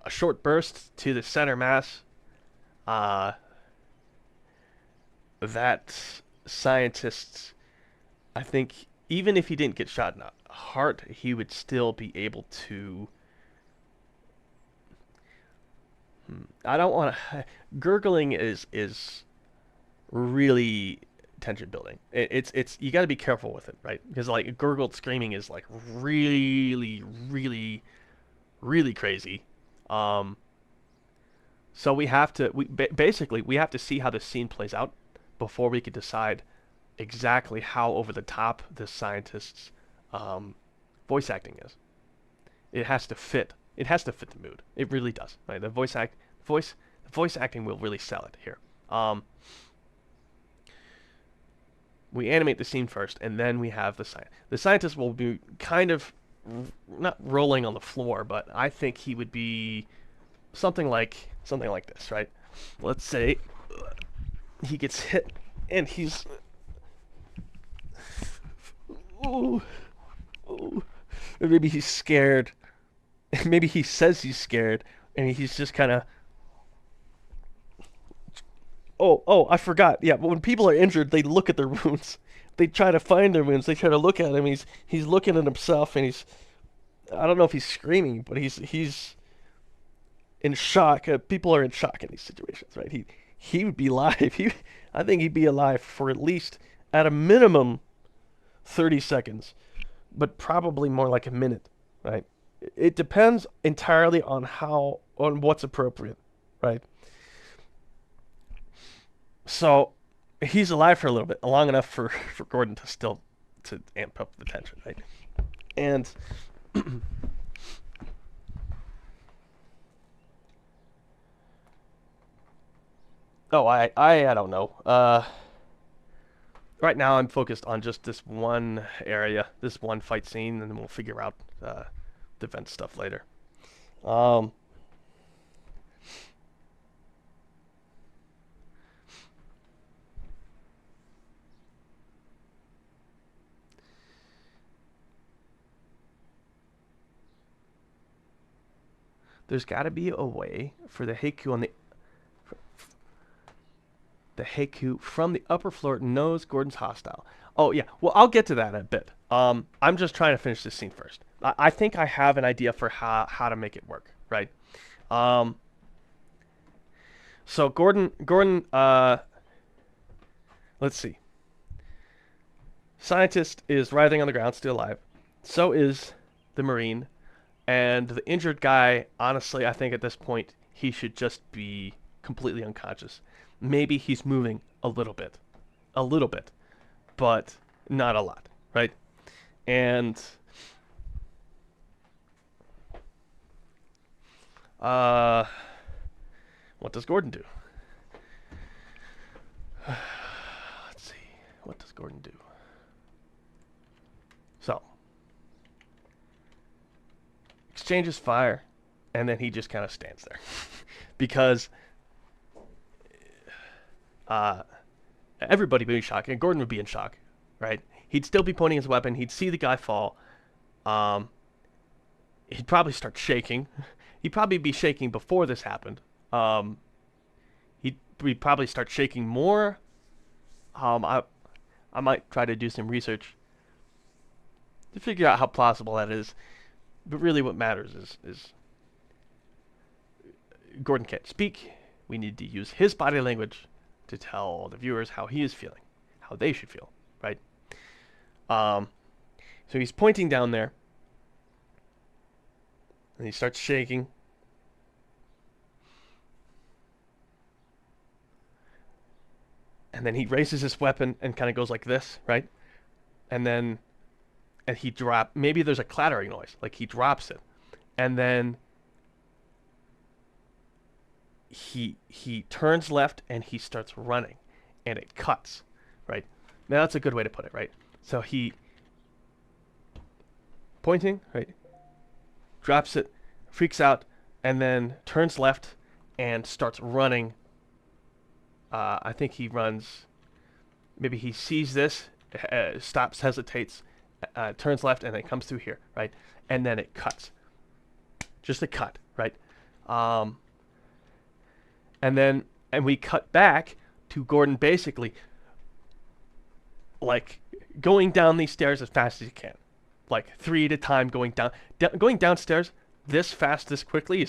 a short burst to the center mass. Uh, that scientists, I think, even if he didn't get shot in the heart, he would still be able to. I don't want to. Gurgling is really tension building. It's you got to be careful with it, right? Because like gurgled screaming is like really crazy. Um, so we have to basically we have to see how the scene plays out before we could decide exactly how over the top this scientist's voice acting is. It has to fit. It has to fit the mood. It really does. Right? The voice acting will really sell it here. We animate the scene first, and then we have the scientist. The scientist will be kind of not rolling on the floor, but I think he would be something like this, right? Let's say he gets hit, and he's ooh, ooh. Maybe he's scared. Maybe he says he's scared, and he's just kind of. Oh, I forgot. Yeah, but when people are injured, they look at their wounds. They try to find their wounds. They try to look at him. He's looking at himself, and he's. I don't know if he's screaming, but he's in shock. People are in shock in these situations, right? He would be alive. I think he'd be alive for at least, at a minimum, 30 seconds, but probably more like a minute, right? It depends entirely on what's appropriate, right? So he's alive for a little bit, long enough for Gordon to still to amp up the tension, right? And oh, I don't know. Right now I'm focused on just this one area, this one fight scene, and then we'll figure out the event stuff later. Um, there's got to be a way for the HECU on the HECU from the upper floor knows Gordon's hostile. Oh yeah, well I'll get to that in a bit. I'm just trying to finish this scene first. I think I have an idea for how to make it work, right? Um, so Gordon, let's see. Scientist is writhing on the ground, still alive. So is the Marine. And the injured guy, honestly, I think at this point, he should just be completely unconscious. Maybe he's moving a little bit, but not a lot, right? And what does Gordon do? Let's see. What does Gordon do? So, exchanges fire, and then he just kind of stands there. Because everybody would be in shock, and Gordon would be in shock, right? He'd still be pointing his weapon. He'd see the guy fall. He'd probably start shaking. He'd probably be shaking before this happened. He'd probably start shaking more. I might try to do some research to figure out how plausible that is. But really what matters is Gordon can't speak. We need to use his body language to tell the viewers how he is feeling, how they should feel, right? So he's pointing down there, and he starts shaking. And then he raises his weapon and kind of goes like this, right? And he maybe there's a clattering noise, like he drops it. And then he turns left and he starts running, and it cuts, right? Now that's a good way to put it, right? So he pointing, right? Drops it, freaks out, and then turns left and starts running. I think he runs. Maybe he sees this, stops, hesitates, turns left, and then comes through here, right? And then it cuts. Just a cut, right? And we cut back to Gordon basically like going down these stairs as fast as he can, like 3 at a time, going down, going downstairs this fast, this quickly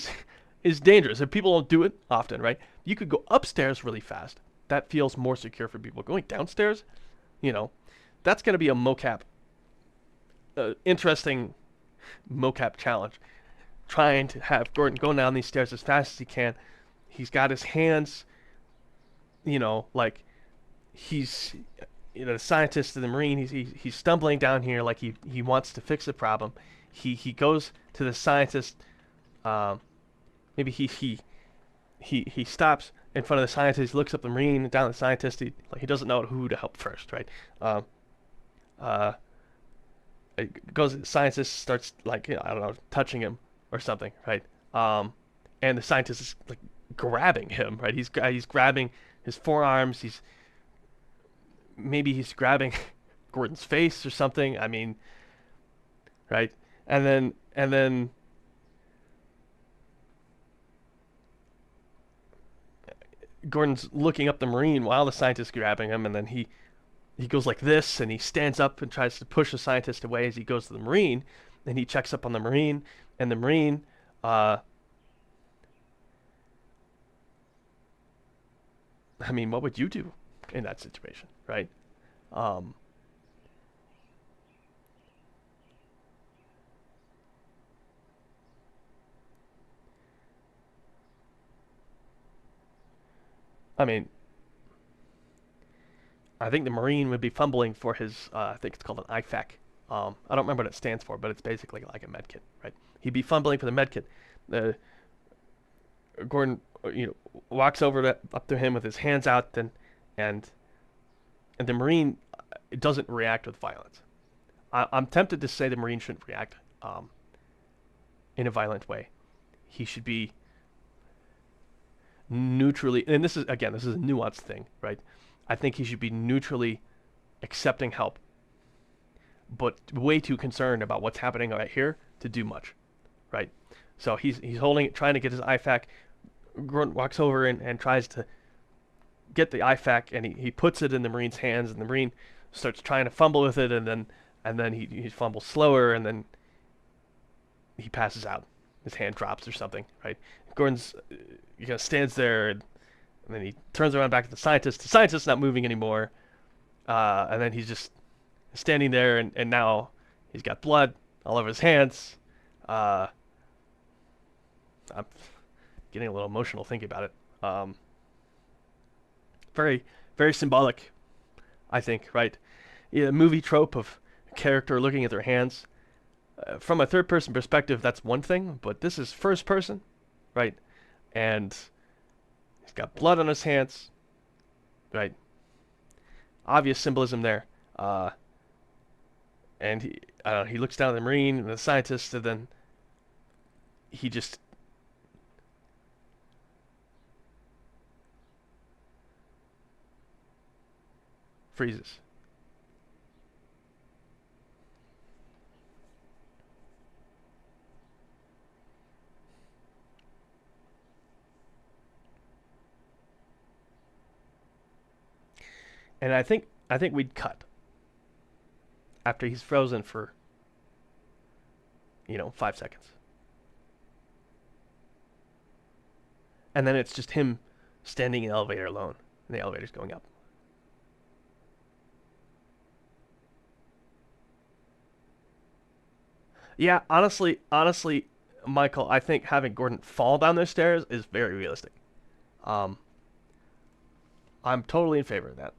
is dangerous. And people don't do it often, right? You could go upstairs really fast. That feels more secure for people. Going downstairs, that's going to be a mocap, interesting mocap challenge. Trying to have Gordon go down these stairs as fast as he can. He's got his hands, like he's, the scientist and the Marine. He's stumbling down here like he wants to fix the problem. He goes to the scientist. Maybe he stops in front of the scientist, looks up the Marine, down the scientist. He doesn't know who to help first, right? It goes. The scientist starts I don't know, touching him or something, right? And the scientist is like grabbing him, right? He's grabbing his forearms. Maybe he's grabbing Gordon's face or something. I mean, right? And then Gordon's looking up the Marine while the scientist is grabbing him, and then he goes like this, and he stands up and tries to push the scientist away as he goes to the Marine, and he checks up on the Marine, and the Marine, I mean, what would you do in that situation, right? I mean, I think the Marine would be fumbling for his, I think it's called an IFAC. I don't remember what it stands for, but it's basically like a medkit, right? He'd be fumbling for the medkit. Gordon, walks up to him with his hands out, and the Marine doesn't react with violence. I'm tempted to say the Marine shouldn't react in a violent way. He should be neutrally, and this is a nuanced thing, right? I think he should be neutrally accepting help, but way too concerned about what's happening right here to do much, right? So he's holding it, trying to get his IFAC. Gordon walks over and tries to get the IFAC, and he puts it in the Marine's hands, and the Marine starts trying to fumble with it, and then he fumbles slower, and then he passes out. His hand drops or something, right? Gordon's stands there, and then he turns around back to the scientist. The scientist's not moving anymore, and then he's just standing there, and now he's got blood all over his hands. I'm getting a little emotional thinking about it. Very, very symbolic, I think, right? Yeah, movie trope of a character looking at their hands. From a third-person perspective, that's one thing, but this is first person, right? And he's got blood on his hands, right? Obvious symbolism there. And he looks down at the Marine and the scientist, and then he just freezes. And I think we'd cut after he's frozen for 5 seconds. And then it's just him standing in the elevator alone, and the elevator's going up. Yeah, honestly, Michael, I think having Gordon fall down those stairs is very realistic. I'm totally in favor of that.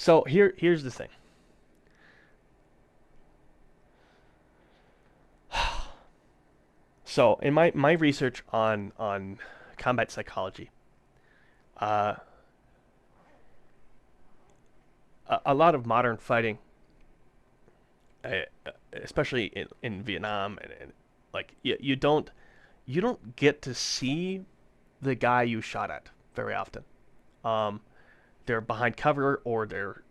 So here's the thing. So in my research on combat psychology, uh, a lot of modern fighting, uh, especially in Vietnam, and like you don't get to see the guy you shot at very often. Um, they're behind cover, or they're,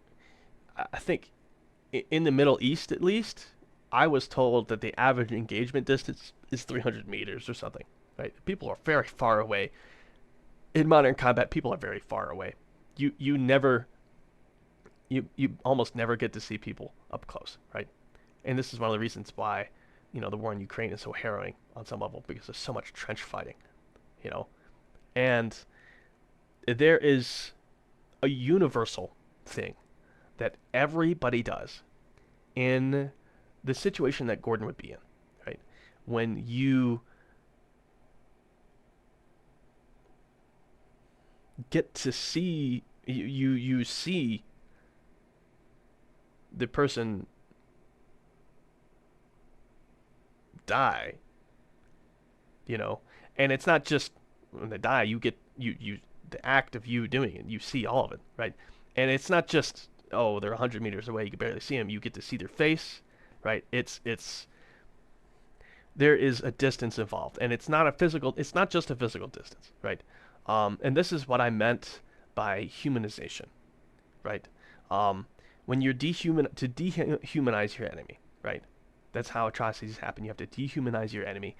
I think, in the Middle East at least. I was told that the average engagement distance is 300 meters or something. Right? People are very far away. In modern combat, people are very far away. You never you almost never get to see people up close, right? And this is one of the reasons why, the war in Ukraine is so harrowing on some level, because there's so much trench fighting, you know. And there is a universal thing that everybody does in the situation that Gordon would be in, right? When you get to see you see the person die, and it's not just when they die, you get you the act of you doing it, you see all of it, right? And it's not just, oh, they're 100 meters away, you can barely see them, you get to see their face, right? It's there is a distance involved, and it's not just a physical distance, right? And this is what I meant by humanization, right? When you're dehumanize your enemy, right? That's how atrocities happen. You have to dehumanize your enemy.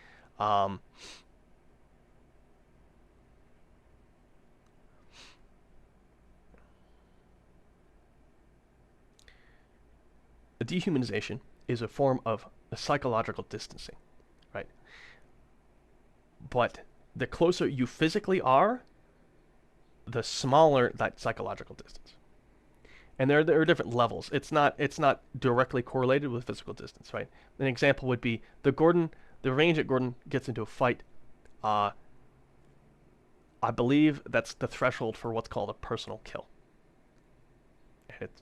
The dehumanization is a form of a psychological distancing, right? But the closer you physically are, the smaller that psychological distance. And there are different levels. It's not directly correlated with physical distance, right? An example would be the range that Gordon gets into a fight. I believe that's the threshold for what's called a personal kill. And it's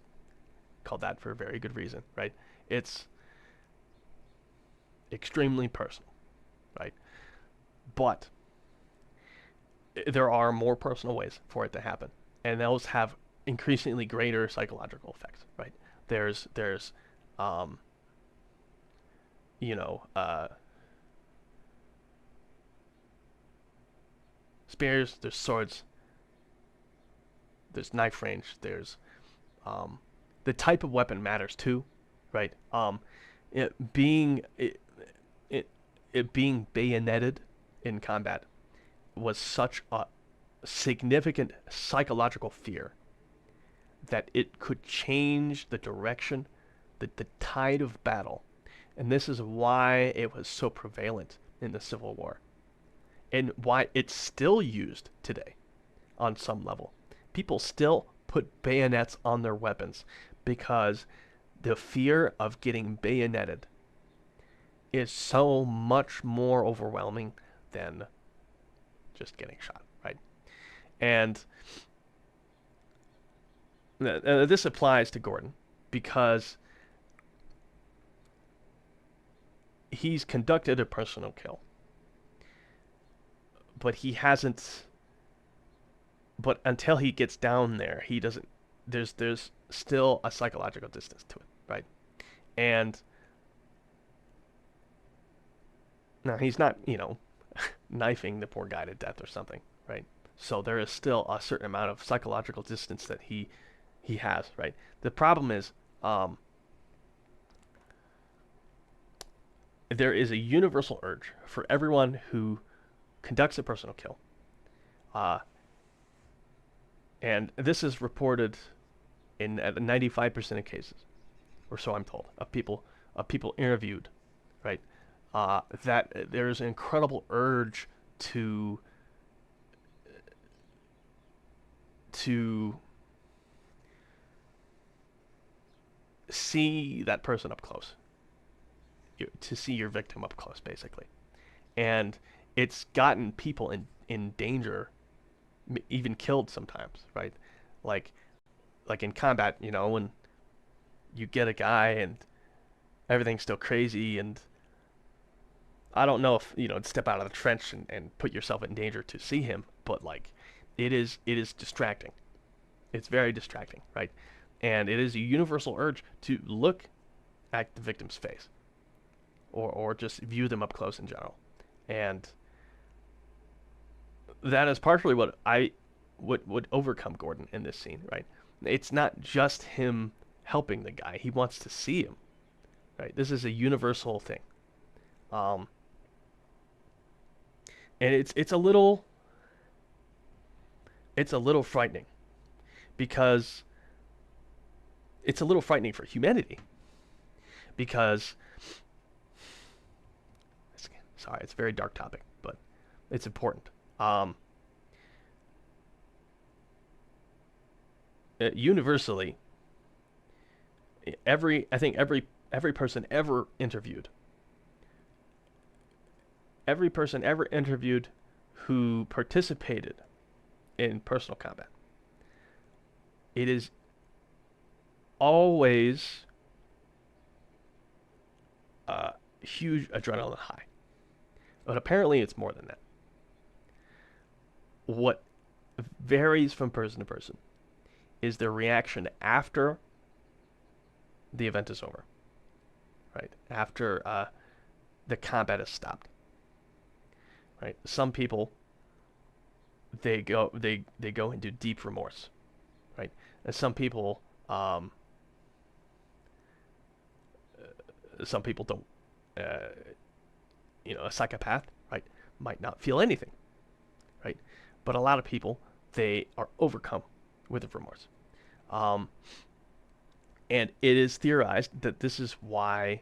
called that for a very good reason, right? It's extremely personal, right? But there are more personal ways for it to happen, and those have increasingly greater psychological effects, right? There's you know, spears, there's swords, there's knife range, there's the type of weapon matters too, right? It being it being bayoneted in combat was such a significant psychological fear that it could change the direction, the tide of battle. And this is why it was so prevalent in the Civil War, and why it's still used today on some level. People still put bayonets on their weapons because the fear of getting bayoneted is so much more overwhelming than just getting shot, right? And this applies to Gordon because he's conducted a personal kill, but he hasn't. But until he gets down there, he doesn't. There's still a psychological distance to it, right? And now he's not, knifing the poor guy to death or something, right? So there is still a certain amount of psychological distance that he has, right? The problem is, there is a universal urge for everyone who conducts a personal kill, and this is reported in 95% of cases, or so I'm told, of people interviewed, right? That there is an incredible urge to see that person up close, to see your victim up close, basically. And it's gotten people in danger, even killed sometimes, right? Like, like in combat, you know, when you get a guy and everything's still crazy, and I don't know if, you know, step out of the trench and put yourself in danger to see him, but like it is distracting. It's very distracting, right? And it is a universal urge to look at the victim's face, or just view them up close in general. And that is partially what I would overcome Gordon in this scene, right? It's not just him helping the guy; he wants to see him, right? This is a universal thing, um, and it's a little frightening, because it's a little frightening for humanity, because sorry, it's a very dark topic, but it's important. Universally, I think every person ever interviewed, who participated in personal combat, it is always a huge adrenaline high. But apparently it's more than that. What varies from person to person is their reaction after the event is over, right? After the combat is stopped, right? Some people, they go into deep remorse, right? And some people don't. A psychopath, right, might not feel anything, right? But a lot of people, they are overcome with remorse. And it is theorized that this is why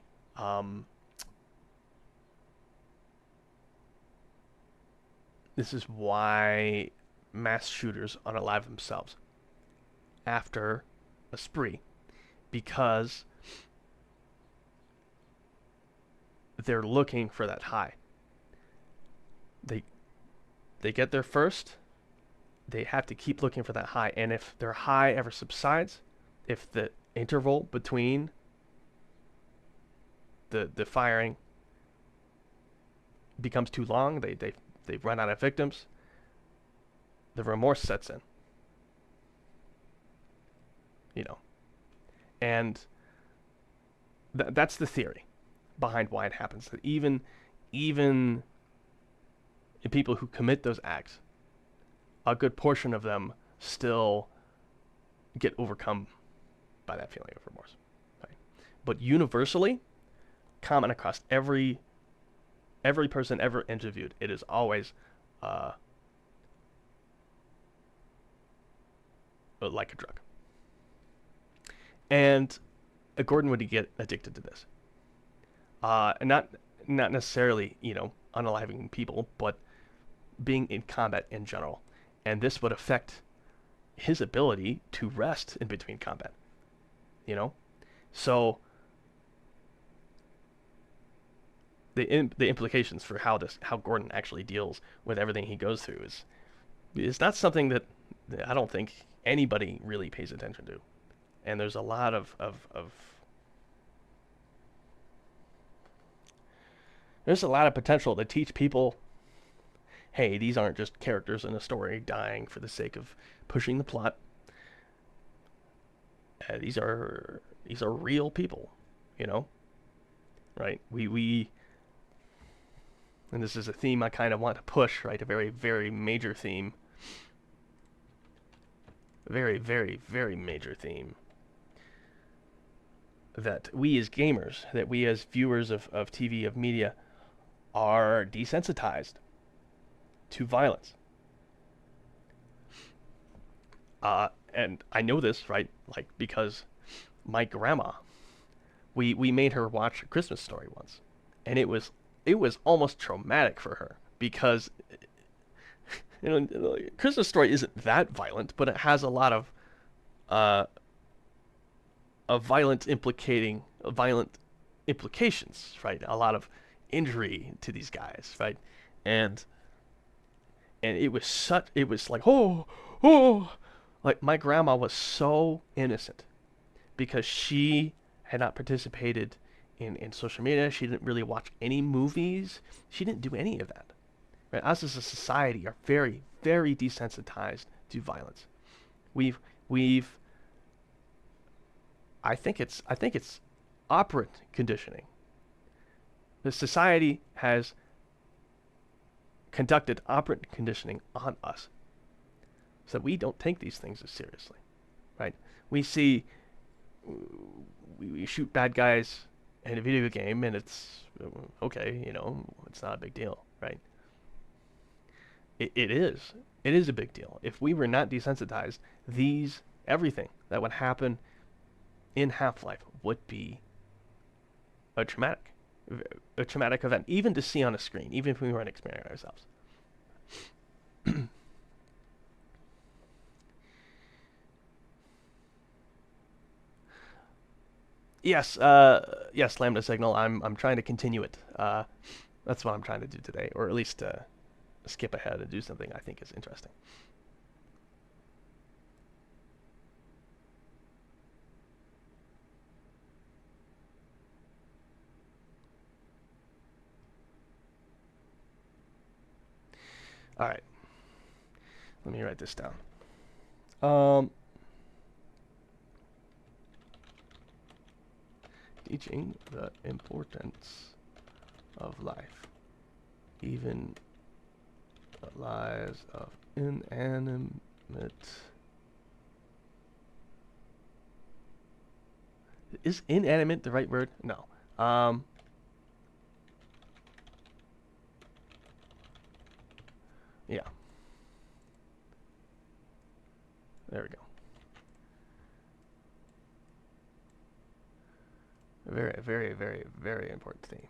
mass shooters unalive themselves after a spree, because they're looking for that high. They get there first. They have to keep looking for that high, and if their high ever subsides, if the interval between the firing becomes too long, they run out of victims, the remorse sets in. You know, and that's the theory behind why it happens. That even people who commit those acts, a good portion of them still get overcome by that feeling of remorse. Right? But universally, common across every person ever interviewed, it is always like a drug. And Gordon would get addicted to this. And not necessarily, unaliving people, but being in combat in general. And this would affect his ability to rest in between combat. So the implications for how Gordon actually deals with everything he goes through is not something that I don't think anybody really pays attention to. And there's a lot of there's a lot of potential to teach people, hey, these aren't just characters in a story dying for the sake of pushing the plot. These are real people, right? We and this is a theme I kind of want to push, right? A very, very major theme. Very, very, very major theme. That we as gamers, that we as viewers of TV, of media, are desensitized to violence. And I know this, right? Like, because my grandma, we made her watch A Christmas Story once, and it was almost traumatic for her, because Christmas Story isn't that violent, but it has a lot of violent implications, right? A lot of injury to these guys, right? And it was like, oh, Like, my grandma was so innocent because she had not participated in social media. She didn't really watch any movies. She didn't do any of that. Right? Us as a society are very, very desensitized to violence. We've I think it's operant conditioning. The society has conducted operant conditioning on us, so we don't take these things as seriously, right? We see we shoot bad guys in a video game, and it's okay, you know, it's not a big deal, right? It is. It is a big deal. If we were not desensitized, everything that would happen in Half-Life would be a traumatic, a traumatic event, even to see on a screen, even if we weren't experiencing it ourselves. Yes, yes, Lambda Signal. I'm trying to continue it. That's what I'm trying to do today, or at least skip ahead and do something I think is interesting. All right, let me write this down. Teaching the importance of life, even the lives of inanimate. Is inanimate the right word? No. Yeah. There we go. A very, very, very, very important theme.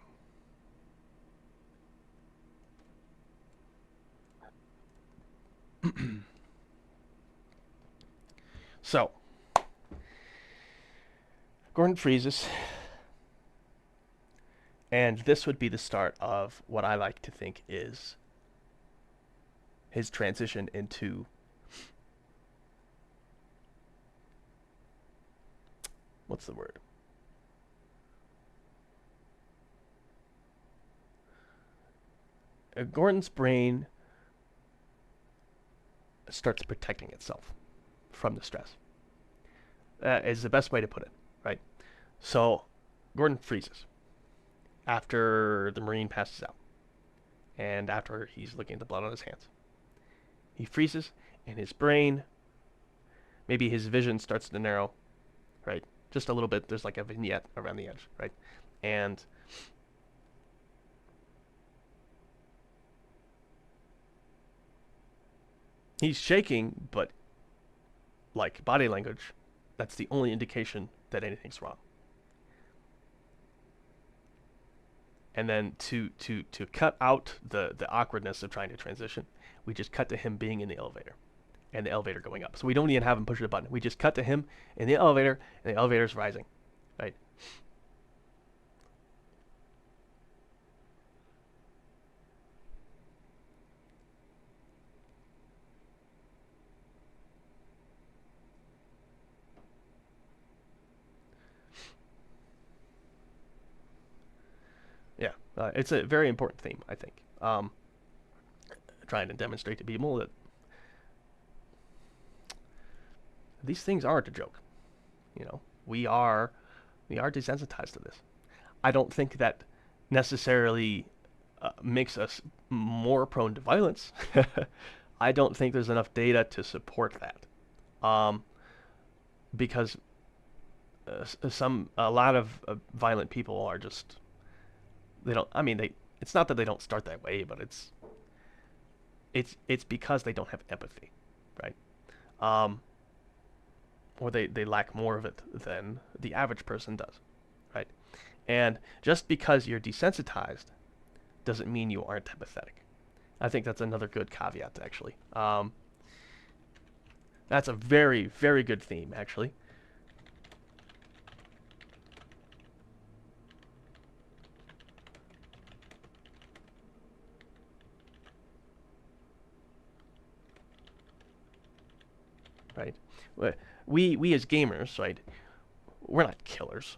So, Gordon freezes, and this would be the start of what I like to think is his transition into what's the word? Gordon's brain starts protecting itself from the stress. That is the best way to put it, right? So, Gordon freezes after the Marine passes out, and after he's looking at the blood on his hands. He freezes, and his brain, maybe his vision starts to narrow, right? Just a little bit. There's like a vignette around the edge, right? And he's shaking, but like body language, that's the only indication that anything's wrong. And then to cut out the awkwardness of trying to transition, we just cut to him being in the elevator and the elevator going up. So we don't even have him push the button. We just cut to him in the elevator and the elevator's rising, right? Yeah, it's a very important theme, I think. Trying to demonstrate to people that these things aren't a joke. You know, we are desensitized to this. I don't think that necessarily makes us more prone to violence. I don't think there's enough data to support that, because a lot of violent people are just they don't. I mean, they. It's not that they don't start that way, but it's because they don't have empathy, right? Or they lack more of it than the average person does, right? And just because you're desensitized doesn't mean you aren't empathetic. I think that's another good caveat, actually. That's a very, very good theme, actually. right? We as gamers, right? We're not killers.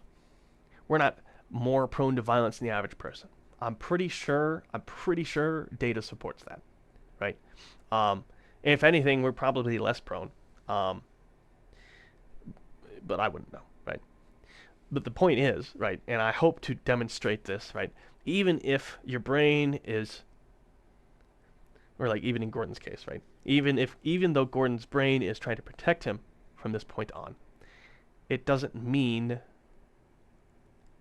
We're not more prone to violence than the average person. I'm pretty sure data supports that, right? If anything, we're probably less prone. But I wouldn't know, right? But the point is, right, and I hope to demonstrate this, right? Even if your brain is, or like even in Gordon's case, right? Even though Gordon's brain is trying to protect him from this point on, it doesn't mean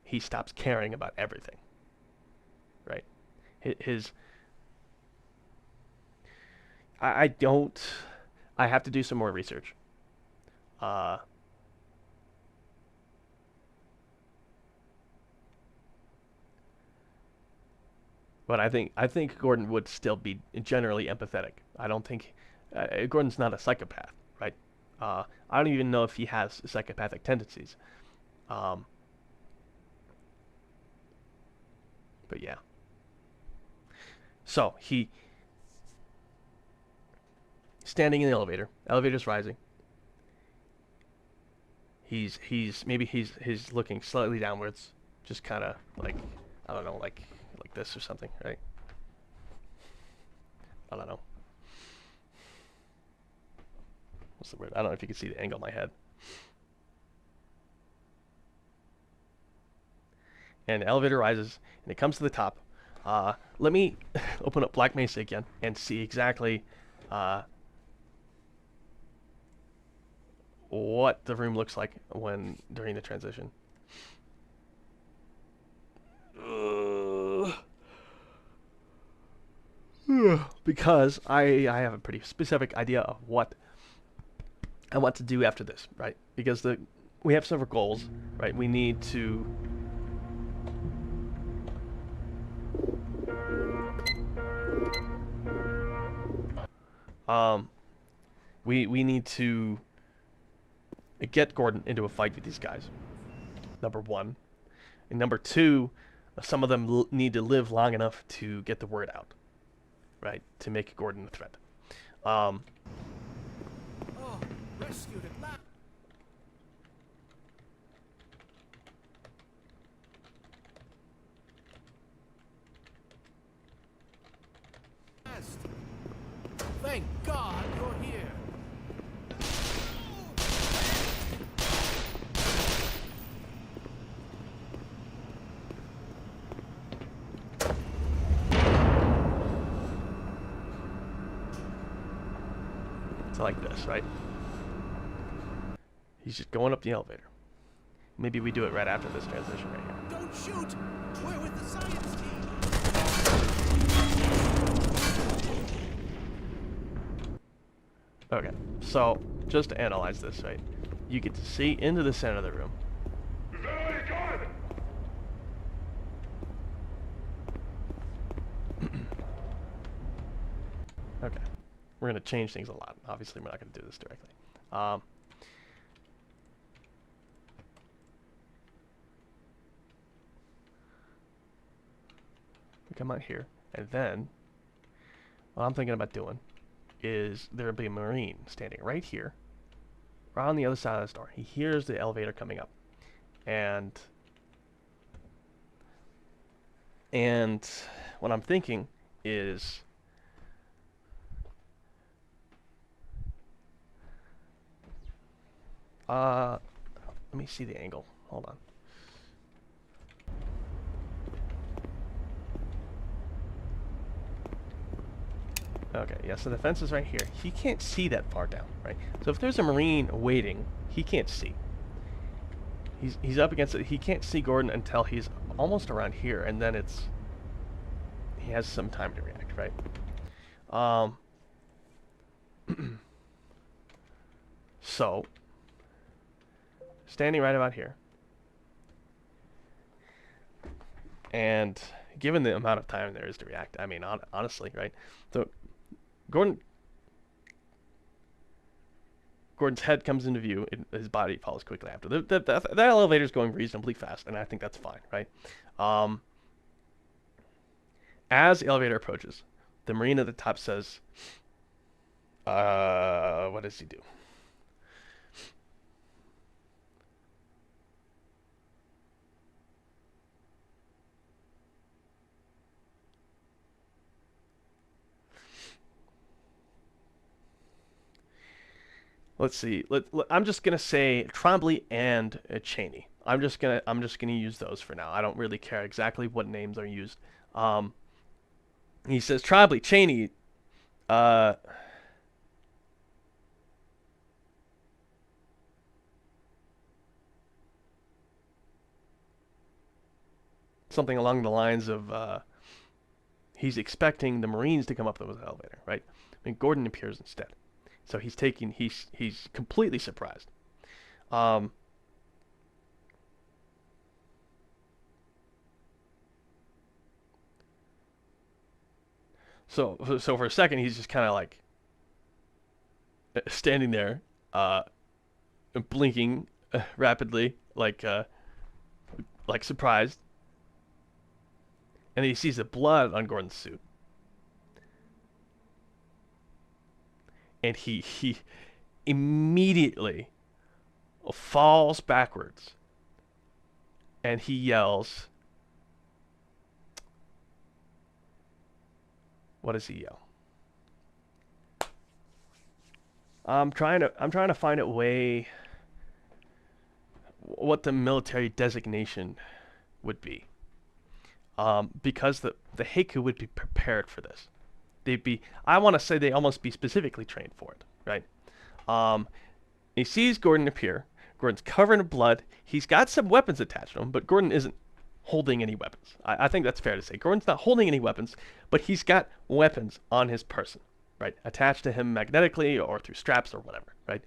he stops caring about everything, right? I don't. I have to do some more research. Uh, but I think Gordon would still be generally empathetic. I don't think Gordon's not a psychopath, right? I don't even know if he has psychopathic tendencies. Um, but yeah. So he standing in the elevator. Elevator's rising. He's looking slightly downwards, just kind of like, I don't know, like this or something, right? I don't know. What's the word? I don't know if you can see the angle of my head. And the elevator rises, and it comes to the top. Let me open up Black Mesa again and see exactly what the room looks like during the transition. Because I have a pretty specific idea of what I want to do after this, right? Because we have several goals, right? We need to we need to get Gordon into a fight with these guys. Number one, and number two, some of them need to live long enough to get the word out, right? To make Gordon a threat. Oh, rescued at last. Thank God you're here. It's like this, right? He's just going up the elevator. Maybe we do it right after this transition right here. Don't shoot! We're with the science team. Okay, so just to analyze this, right? You get to see into the center of the room. Okay, we're going to change things a lot. Obviously, we're not going to do this directly. We come out here, and then what I'm thinking about doing is there will be a Marine standing right here, right on the other side of this door. He hears the elevator coming up, and what I'm thinking is let me see the angle. Hold on. Okay, yeah, so the fence is right here. He can't see that far down, right? So if there's a Marine waiting, he can't see. He's up against it. He can't see Gordon until he's almost around here, and then he has some time to react, right? So standing right about here, and given the amount of time there is to react, I mean, honestly, right? So Gordon's head comes into view, and his body follows quickly after. The elevator's going reasonably fast, and I think that's fine, right? As the elevator approaches, the Marine at the top says, what does he do? let's see. I'm just gonna say Trombley and Cheney. I'm just gonna use those for now. I don't really care exactly what names are used. Um, he says Trombley, Cheney, uh, something along the lines of he's expecting the Marines to come up with the elevator, right? And Gordon appears instead. So he's completely surprised. Um, so for a second he's just kind of like standing there, uh, blinking rapidly, like surprised, and then he sees the blood on Gordon's suit, and he immediately falls backwards, and he yells. What does he yell? I'm trying to find a way what the military designation would be. Because the HECUC would be prepared for this. I want to say they almost be specifically trained for it, right? Um, he sees Gordon appear. Gordon's covered in blood. He's got some weapons attached to him, but Gordon isn't holding any weapons. I think that's fair to say. Gordon's not holding any weapons, but he's got weapons on his person, right? Attached to him magnetically or through straps or whatever, right?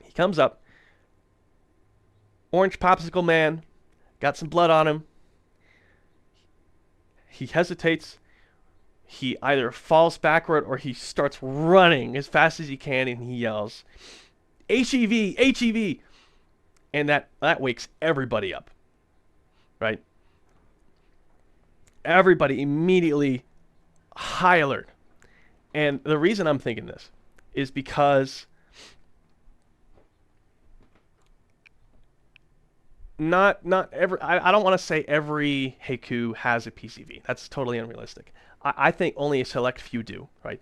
He comes up. Orange popsicle man, got some blood on him. He hesitates. He either falls backward or he starts running as fast as he can, and he yells, "HEV, HEV!" And that wakes everybody up, right? Everybody immediately high alert. And the reason I'm thinking this is because not every I don't want to say every HECUC has a PCV. That's totally unrealistic. I think only a select few do, right?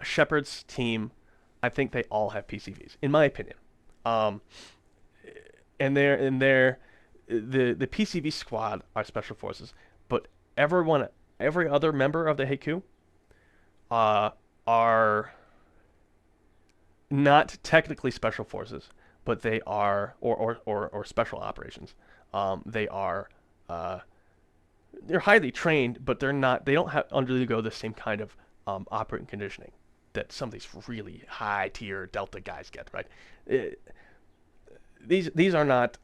Shepard's team, I think they all have PCVs, in my opinion. Um, and the PCV squad are special forces, but every other member of the HECUC are not technically special forces, but they are or special operations. They are they're highly trained, but they don't undergo the same kind of operating conditioning that some of these really high tier Delta guys get. Right? These are not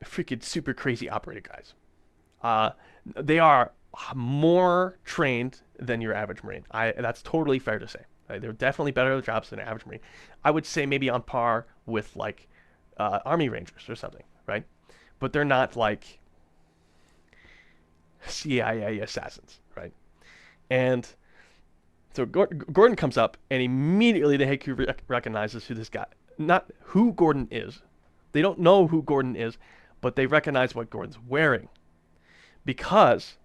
freaking super crazy operator guys. They are more trained than your average Marine. That's totally fair to say. Right? They're definitely better at jobs than an average Marine. I would say maybe on par with like Army Rangers or something, right? But they're not like CIA assassins, right? And so Gordon comes up, and immediately the HECUC recognizes who this guy, not who Gordon is. They don't know who Gordon is, but they recognize what Gordon's wearing, because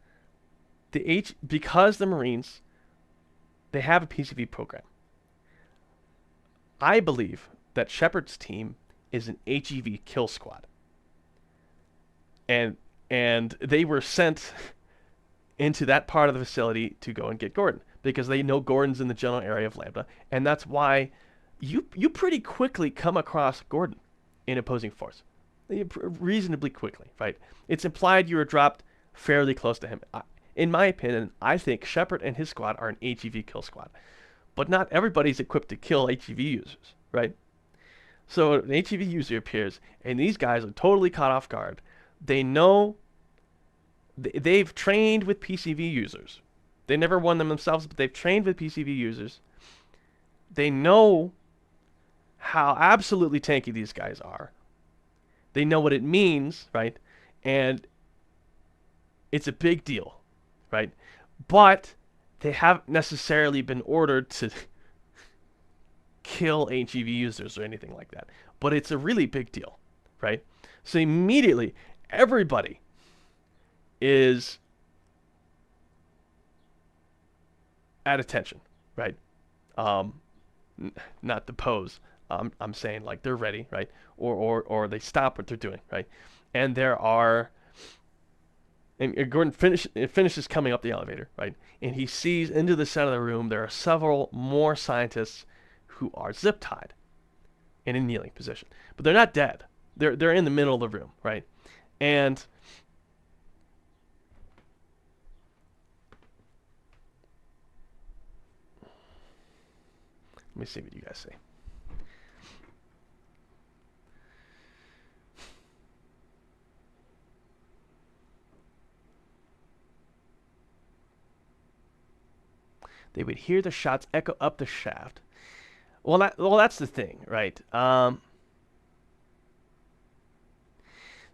the Marines, they have a PCV program. I believe that Shepard's team is an HEV kill squad, and they were sent into that part of the facility to go and get Gordon, because they know Gordon's in the general area of Lambda, and that's why you pretty quickly come across Gordon in opposing force, reasonably quickly, right? It's implied you were dropped fairly close to him. In my opinion, I think Shepard and his squad are an HEV kill squad, but not everybody's equipped to kill HEV users, right? So an HEV user appears, and these guys are totally caught off guard. They know they've trained with PCV users. They never won them themselves, but they've trained with PCV users. They know how absolutely tanky these guys are. They know what it means, right? And it's a big deal, right? But they haven't necessarily been ordered to kill HEV users or anything like that. But it's a really big deal, right? So immediately, everybody is at attention, right? Not the pose. I'm saying like they're ready, right? Or they stop what they're doing, right? And there are, and Gordon finishes coming up the elevator, right? And he sees into the center of the room there are several more scientists who are zip tied in a kneeling position, but they're not dead. They're in the middle of the room, right? And let me see what you guys say. They would hear the shots echo up the shaft. Well, that's the thing, right?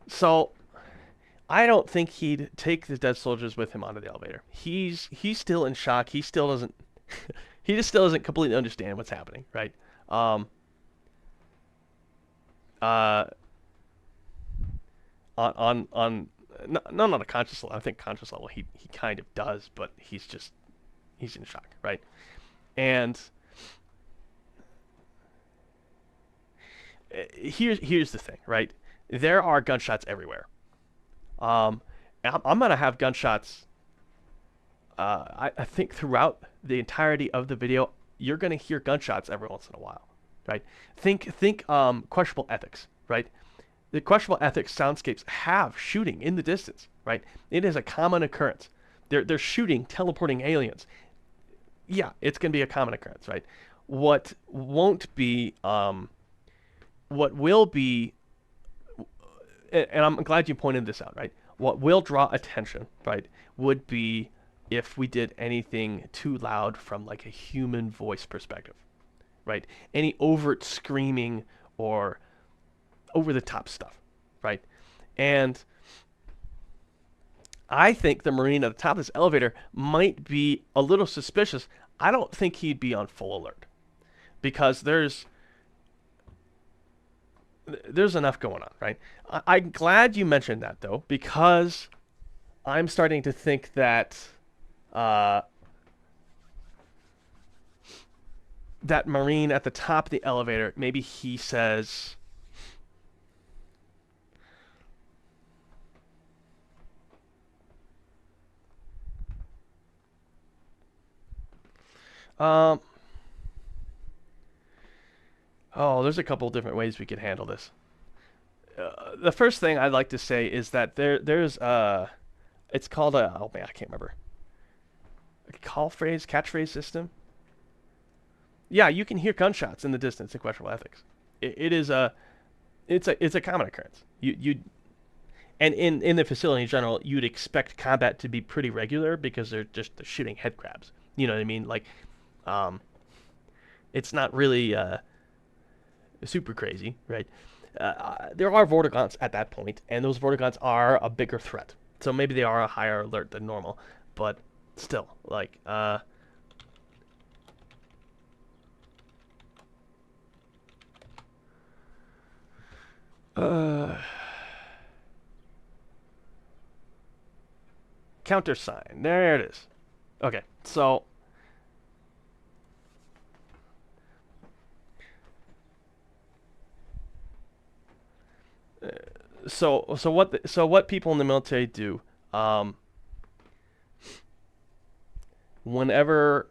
So I don't think he'd take the dead soldiers with him onto the elevator. He's still in shock. He still doesn't he just still doesn't completely understand what's happening, right? On not on a conscious level. I think conscious level he kind of does, but he's in shock, right? And here's the thing, right? There are gunshots everywhere. I'm gonna have gunshots. I think throughout the entirety of the video, you're gonna hear gunshots every once in a while, right? Think questionable ethics, right? The questionable ethics soundscapes have shooting in the distance, right? It is a common occurrence. They're shooting teleporting aliens. Yeah, it's gonna be a common occurrence, right? What won't be, what will be, and I'm glad you pointed this out, right? What will draw attention, right, would be if we did anything too loud from like a human voice perspective, right? Any overt screaming or over the top stuff, right? And I think the Marine at the top of this elevator might be a little suspicious. I don't think he'd be on full alert because there's enough going on, right? I'm glad you mentioned that though, because I'm starting to think that that Marine at the top of the elevator, maybe he says, oh, there's a couple different ways we could handle this. The first thing I'd like to say is that there's it's called a, oh man, I can't remember. A catchphrase system. Yeah, you can hear gunshots in the distance in questionable ethics. It's a common occurrence. And in the facility in general, you'd expect combat to be pretty regular because they're shooting head crabs. You know what I mean? Like, it's not really super crazy, right? There are Vortigaunts at that point, and those Vortigaunts are a bigger threat. So maybe they are a higher alert than normal, but still, like, countersign. There it is. Okay, so what people in the military do, whenever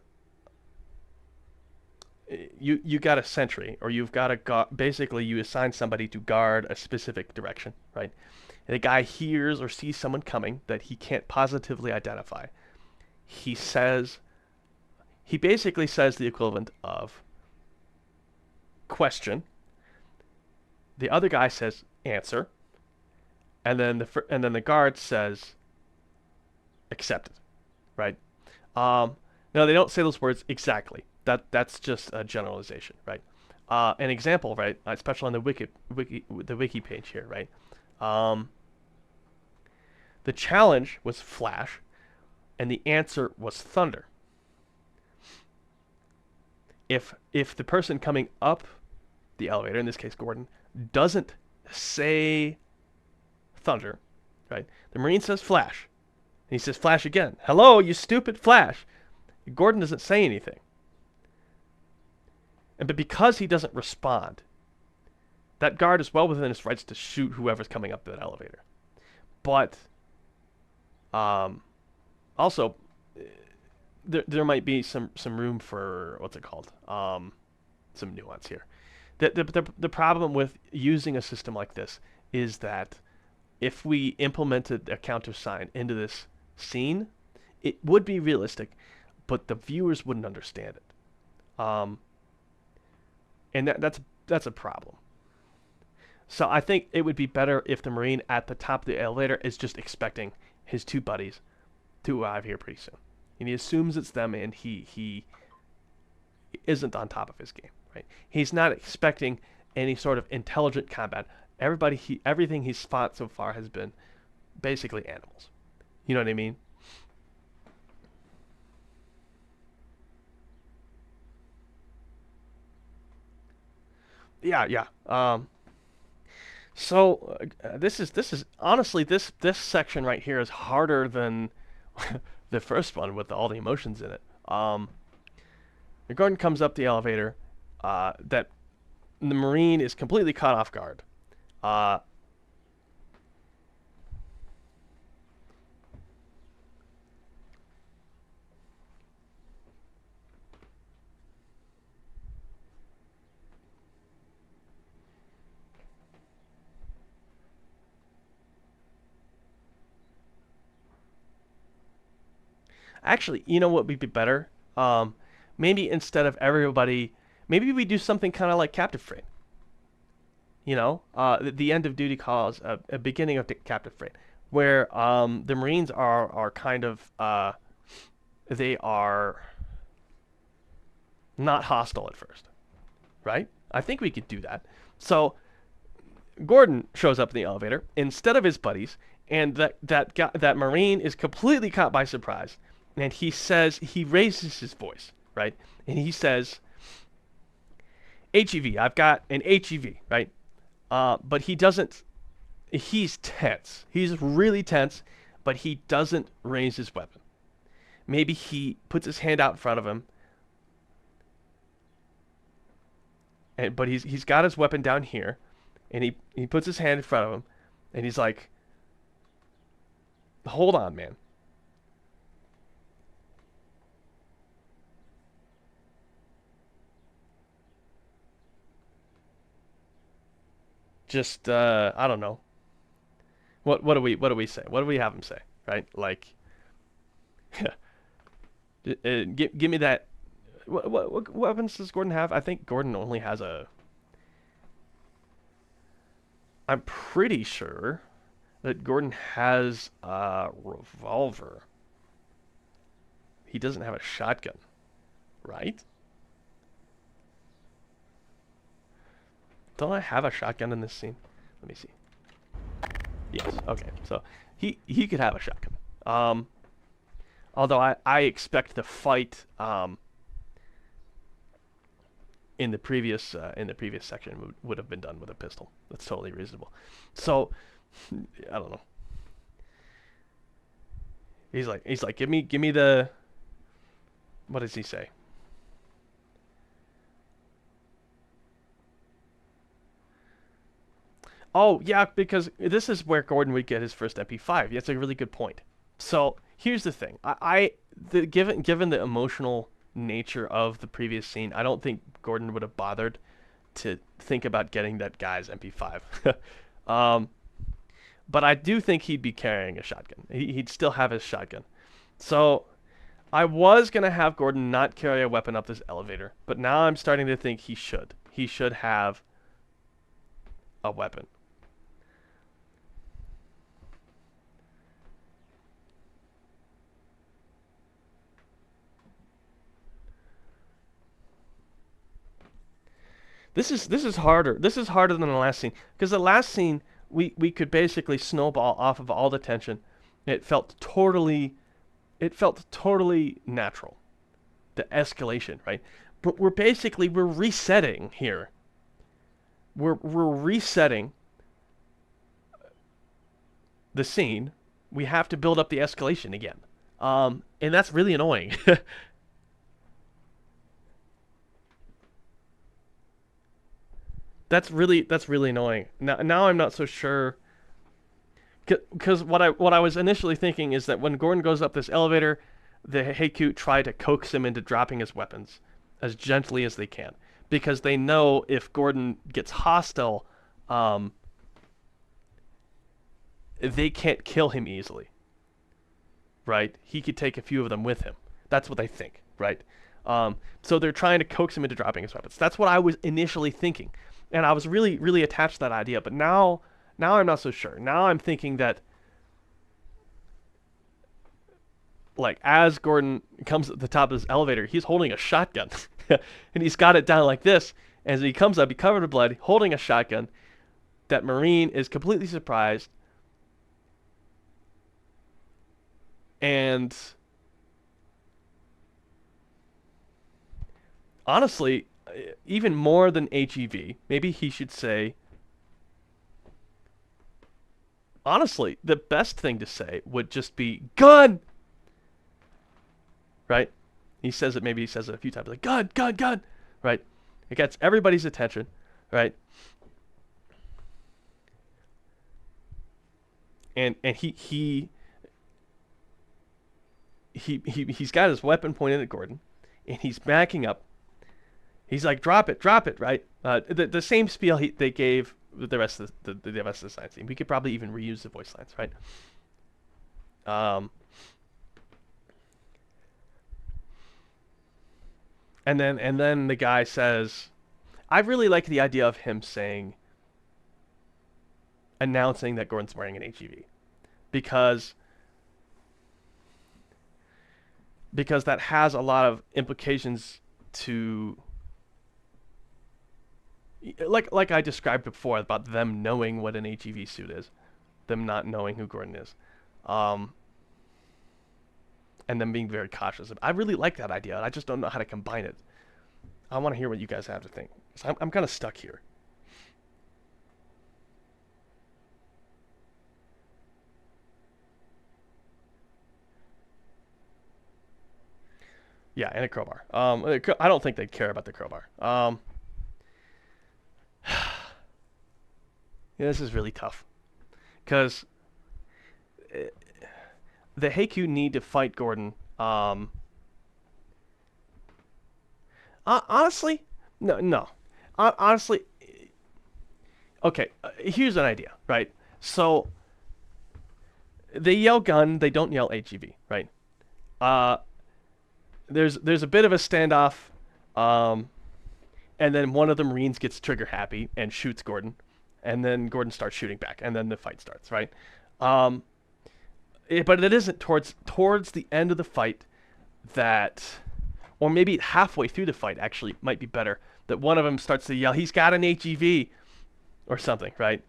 you got a sentry, or you've got basically you assign somebody to guard a specific direction, right? And the guy hears or sees someone coming that he can't positively identify. He basically says the equivalent of question. The other guy says answer, and then the guard says accepted, right? Now they don't say those words exactly. That's just a generalization, right? An example, right? Especially on the wiki page here, right? The challenge was flash, and the answer was thunder. If the person coming up the elevator, in this case Gordon, doesn't say thunder, right? The Marine says flash. And he says flash again. Hello, you stupid flash. Gordon doesn't say anything. but because he doesn't respond, that guard is well within his rights to shoot whoever's coming up that elevator. But also, there might be some room for, what's it called? Some nuance here. The problem with using a system like this is that if we implemented a countersign into this scene, it would be realistic, but the viewers wouldn't understand it. And that's a problem. So I think it would be better if the Marine at the top of the elevator is just expecting his two buddies to arrive here pretty soon. And he assumes it's them, and he isn't on top of his game, right? He's not expecting any sort of intelligent combat. Everything he's fought so far has been basically animals. You know what I mean? Yeah. So this is honestly, this section right here is harder than the first one with all the emotions in it. The Gordon comes up the elevator. That the Marine is completely caught off guard. Actually, you know what would be better? Maybe instead of everybody, maybe we do something kind of like Captive Freight. You know, the end of duty call is a beginning of Captive Freight, where the Marines are kind of they are not hostile at first, right? I think we could do that. So Gordon shows up in the elevator instead of his buddies, and that Marine is completely caught by surprise. And he raises his voice, right? And he says, HEV, I've got an HEV, right? But he doesn't, he's tense. He's really tense, but he doesn't raise his weapon. Maybe he puts his hand out in front of him, but he's got his weapon down here, and he puts his hand in front of him, and he's like, hold on, man. Just I don't know. What do we say? What do we have him say? Right? Like, give me that. What weapons does Gordon have? I think Gordon only has a. I'm pretty sure that Gordon has a revolver. He doesn't have a shotgun, right? Don't I have a shotgun in this scene? Let me see. Yes. Okay. So he could have a shotgun. Although I expect the fight in the previous section would have been done with a pistol. That's totally reasonable. So I don't know. He's like give me the. What does he say? Oh, yeah, because this is where Gordon would get his first MP5. That's a really good point. So here's the thing. Given the emotional nature of the previous scene, I don't think Gordon would have bothered to think about getting that guy's MP5. But I do think he'd be carrying a shotgun. He'd still have his shotgun. So I was going to have Gordon not carry a weapon up this elevator, but now I'm starting to think he should. He should have a weapon. This is harder. This is harder than the last scene, because the last scene we could basically snowball off of all the tension. It felt totally natural. The escalation, right? But we're resetting here. We're resetting the scene. We have to build up the escalation again. And that's really annoying. that's really annoying. Now I'm not so sure. Because what I was initially thinking is that when Gordon goes up this elevator, the HECUC try to coax him into dropping his weapons as gently as they can, because they know if Gordon gets hostile, they can't kill him easily. Right? He could take a few of them with him. That's what they think. Right? So they're trying to coax him into dropping his weapons. That's what I was initially thinking, and I was really really attached to that idea. But now I'm not so sure. Now I'm thinking that, like, as Gordon comes at the top of this elevator, he's holding a shotgun. And he's got it down like this. As he comes up, he covered in blood, holding a shotgun. That Marine is completely surprised. And honestly, even more than HEV, maybe he should say, honestly, the best thing to say would just be gun. Right? Maybe he says it a few times, like gun, gun, gun. Right? It gets everybody's attention. Right? And he's got his weapon pointed at Gordon, and he's backing up. He's like, drop it, right? The same spiel they gave the rest of the rest of the science team. We could probably even reuse the voice lines, right? And then the guy says, I really like the idea of him announcing that Gordon's wearing an HEV, because that has a lot of implications to, like I described before, about them knowing what an HEV suit is, them not knowing who Gordon is, and them being very cautious. I really like that idea. I just don't know how to combine it. I want to hear what you guys have to think. So I'm kind of stuck here. Yeah, and a crowbar. I don't think they'd care about the crowbar. Yeah, this is really tough, because the HECUC need to fight Gordon. Honestly, no. Honestly, okay. Here's an idea, right? So they yell gun, they don't yell HEV, right? There's a bit of a standoff, and then one of the Marines gets trigger happy and shoots Gordon, and then Gordon starts shooting back, and then the fight starts, right? But it isn't towards the end of the fight that, or maybe halfway through the fight actually might be better, that one of them starts to yell, he's got an HEV, or something, right?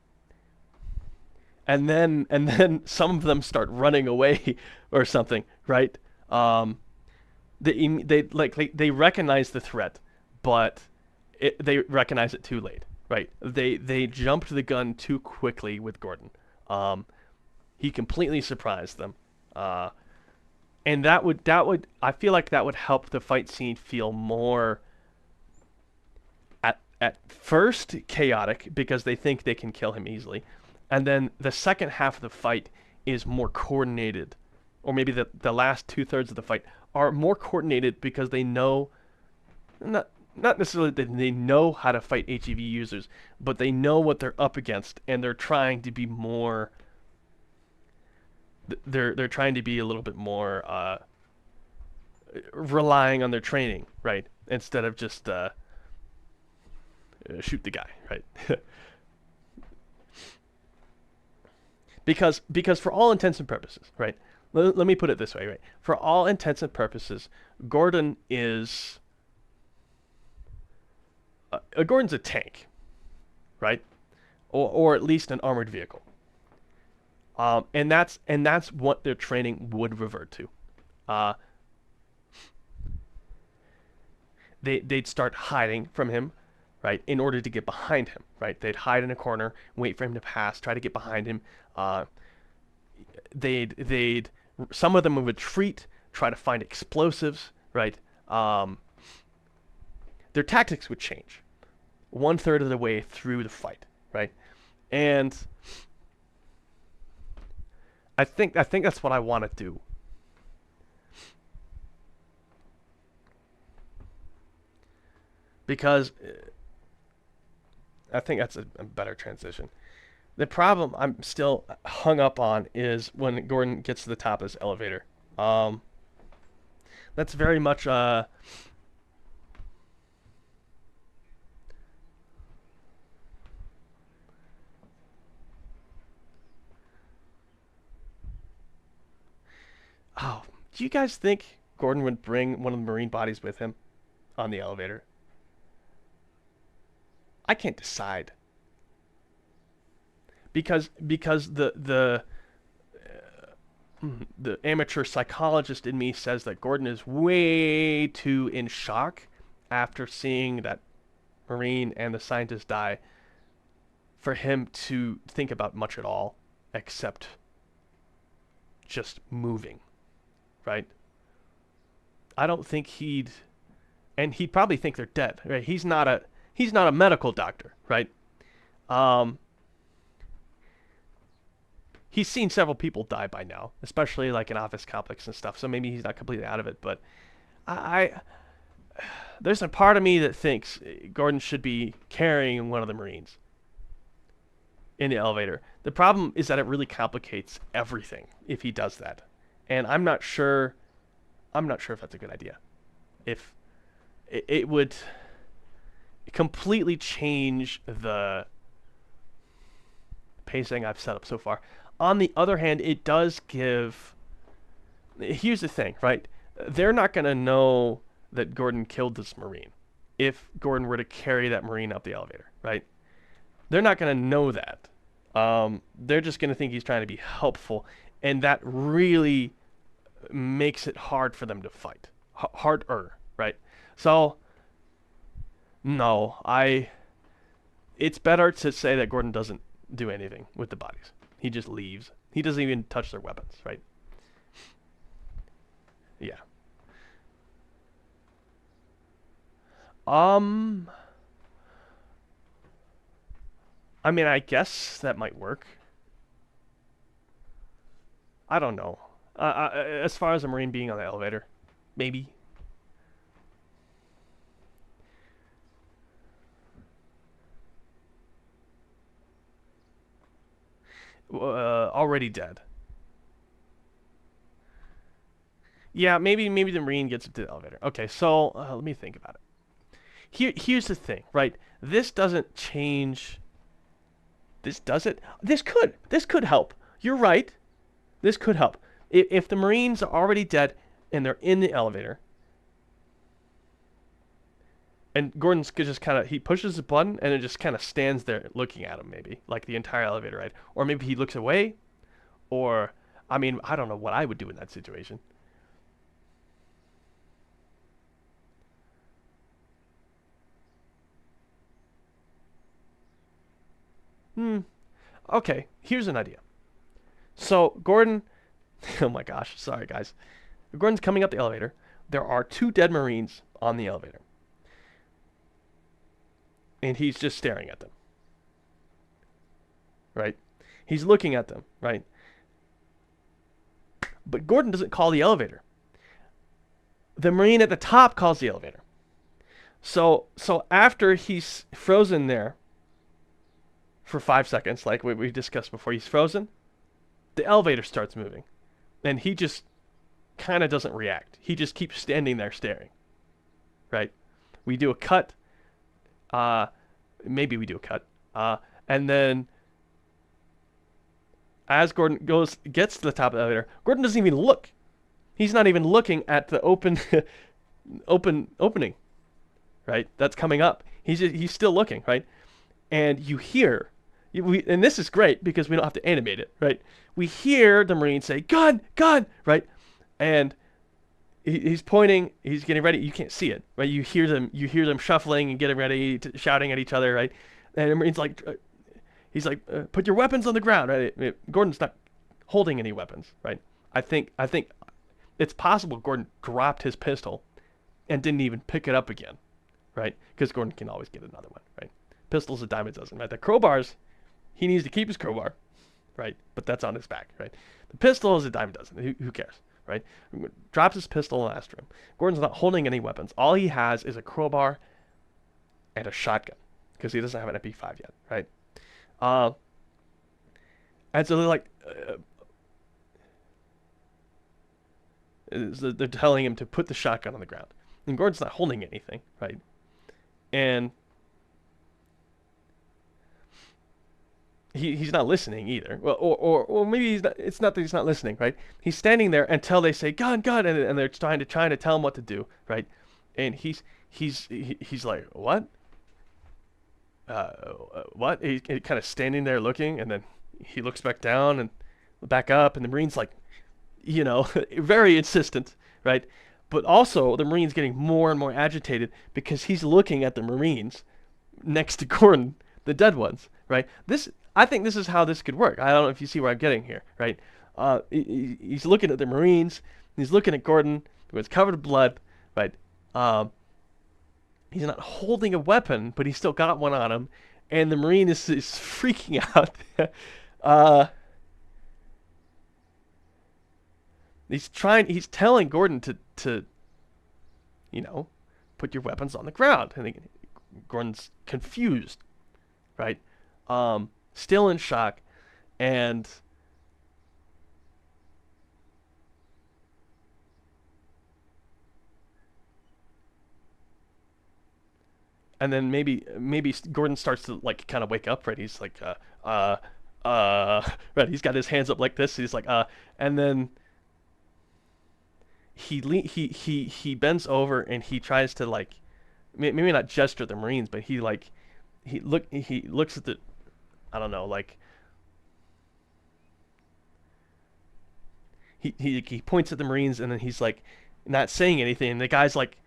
And then some of them start running away or something, right? They recognize the threat, but they recognize it too late, right? They jumped the gun too quickly with Gordon. He completely surprised them, and that would I feel like that would help the fight scene feel more at first chaotic, because they think they can kill him easily, and then the second half of the fight is more coordinated, or maybe the last 2/3 of the fight are more coordinated, because they know, not necessarily that they know how to fight HEV users, but they know what they're up against, and they're trying to be more. They're trying to be a little bit more relying on their training, right? Instead of just shoot the guy, right? because for all intents and purposes, right? Let me put it this way, right? For all intents and purposes, Gordon is Gordon's a tank, right? Or at least an armored vehicle. And that's what their training would revert to. They'd start hiding from him, right, in order to get behind him, right? They'd hide in a corner, wait for him to pass, try to get behind him. Some of them would retreat, try to find explosives, right? Their tactics would change. 1/3 of the way through the fight, right? And I think that's what I want to do. Because I think that's a better transition. The problem I'm still hung up on is when Gordon gets to the top of this elevator. That's very much oh, do you guys think Gordon would bring one of the Marine bodies with him on the elevator? I can't decide. Because the amateur psychologist in me says that Gordon is way too in shock after seeing that Marine and the scientist die for him to think about much at all except just moving, right? I don't think he'd probably think they're dead, right? He's not a medical doctor, right? He's seen several people die by now, especially like in office complex and stuff. So maybe he's not completely out of it, but there's a part of me that thinks Gordon should be carrying one of the Marines in the elevator. The problem is that it really complicates everything if he does that, and I'm not sure if that's a good idea. If it would completely change the pacing I've set up so far. On the other hand, it does give... Here's the thing, right? They're not going to know that Gordon killed this Marine if Gordon were to carry that Marine up the elevator, right? They're not going to know that. They're just going to think he's trying to be helpful, and that really makes it hard for them to fight. Harder, right? So, no, it's better to say that Gordon doesn't do anything with the bodies. He just leaves. He doesn't even touch their weapons, right? Yeah. I mean, I guess that might work. I don't know. As far as a Marine being on the elevator, maybe. Already dead. Yeah, maybe the Marine gets into the elevator. Okay, so let me think about it. Here's the thing, right? This doesn't change. This does it. This could help. You're right. This could help. If the Marines are already dead and they're in the elevator, and Gordon's just kind of, he pushes the button and it just kind of stands there looking at him, maybe, like the entire elevator ride. Or maybe he looks away, or, I mean, I don't know what I would do in that situation. Okay, here's an idea. So, Gordon, oh my gosh, sorry guys. Gordon's coming up the elevator. There are 2 dead Marines on the elevator. And he's just staring at them. Right? He's looking at them, right? But Gordon doesn't call the elevator. The Marine at the top calls the elevator. So after he's frozen there for 5 seconds, like we discussed before, he's frozen, the elevator starts moving. And he just kind of doesn't react. He just keeps standing there staring. Right? We do a cut. Maybe we do a cut. And then as Gordon gets to the top of the elevator, Gordon doesn't even look. He's not even looking at the opening, right? That's coming up. He's still looking, right? And you hear, and this is great because we don't have to animate it, right? We hear the Marine say, "Gun, gun," right? And he's pointing, he's getting ready. You can't see it, right? You hear them shuffling and getting ready, shouting at each other, right? And the Marine's like, he's like, "Put your weapons on the ground," right? Gordon's not holding any weapons, right? I think it's possible Gordon dropped his pistol and didn't even pick it up again, right? Because Gordon can always get another one, right? Pistol's a dime a dozen, right? The crowbars, he needs to keep his crowbar, right? But that's on his back, right? The pistol is a dime a dozen. Who cares, right? Drops his pistol after him. Gordon's not holding any weapons. All he has is a crowbar and a shotgun because he doesn't have an MP5 yet, right? And so they're like, they're telling him to put the shotgun on the ground. And Gordon's not holding anything, right? And he's not listening either. Well, or maybe he's not, it's not that he's not listening, right? He's standing there until they say gun, gun, and they're trying to tell him what to do, right? And he's like, what? What? He kind of standing there looking, and then he looks back down and back up, and the Marine's like, you know, very insistent, right? But also the Marine's getting more and more agitated because he's looking at the Marines next to Gordon, the dead ones, right? I think this is how this could work. I don't know if you see where I'm getting here, right? He's looking at the Marines, he's looking at Gordon, who is covered in blood, right? He's not holding a weapon, but he's still got one on him, and the Marine is freaking out. He's telling Gordon to you know, put your weapons on the ground, and Gordon's confused, right? Still in shock, and then maybe Gordon starts to like kind of wake up, right? He's like right, he's got his hands up like this. He's like and then he bends over and he tries to like maybe not gesture at the Marines, but he looks at the, I don't know, like he points at the Marines, and then he's like not saying anything, and the guy's like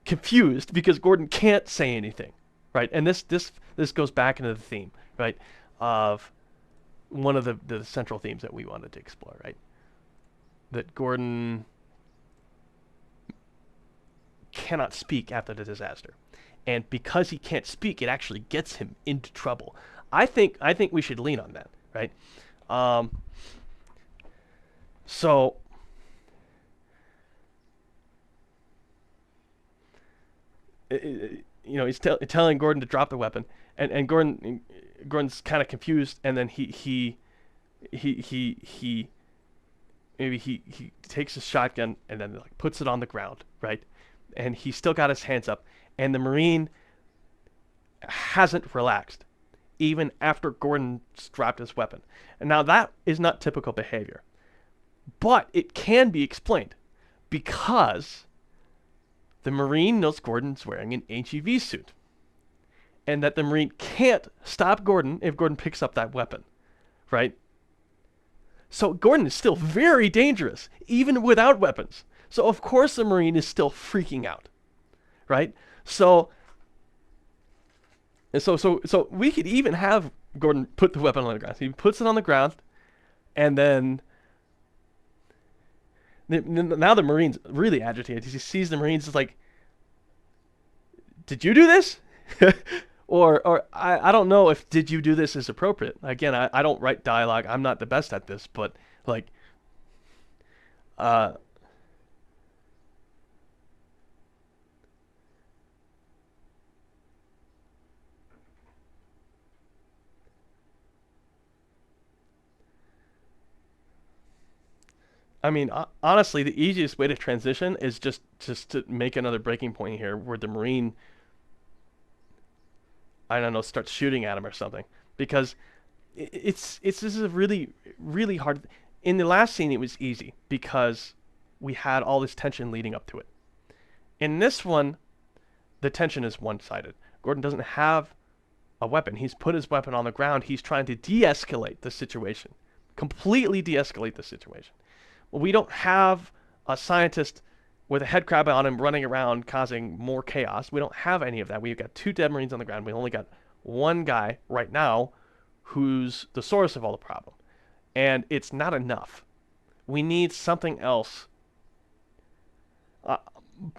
confused because Gordon can't say anything, right? And this goes back into the theme, right, of one of the central themes that we wanted to explore, right? That Gordon cannot speak after the disaster, and because he can't speak, it actually gets him into trouble. I think we should lean on that, right? So you know, he's telling Gordon to drop the weapon, and Gordon's kind of confused, and then he maybe he takes his shotgun and then like puts it on the ground, right? And he's still got his hands up, and the Marine hasn't relaxed even after Gordon dropped his weapon. And now that is not typical behavior, but it can be explained because the Marine knows Gordon's wearing an HEV suit, and that the Marine can't stop Gordon if Gordon picks up that weapon, right? So Gordon is still very dangerous, even without weapons. So of course the Marine is still freaking out, right? So we could even have Gordon put the weapon on the ground. So he puts it on the ground, and then now the Marine's really agitated. He sees the Marines, is like, "Did you do this?" or I don't know if "did you do this" is appropriate. Again, I don't write dialogue. I'm not the best at this, but like, I mean, honestly, the easiest way to transition is just to make another breaking point here, where the Marine, I don't know, starts shooting at him or something, because this is a really, really hard. In the last scene, it was easy because we had all this tension leading up to it. In this one, the tension is one-sided. Gordon doesn't have a weapon. He's put his weapon on the ground. He's trying to de-escalate the situation, completely de-escalate the situation. Well, we don't have a scientist with a head crab on him running around causing more chaos. We don't have any of that. We've got 2 dead Marines on the ground. We only got one guy right now who's the source of all the problem. And it's not enough. We need something else.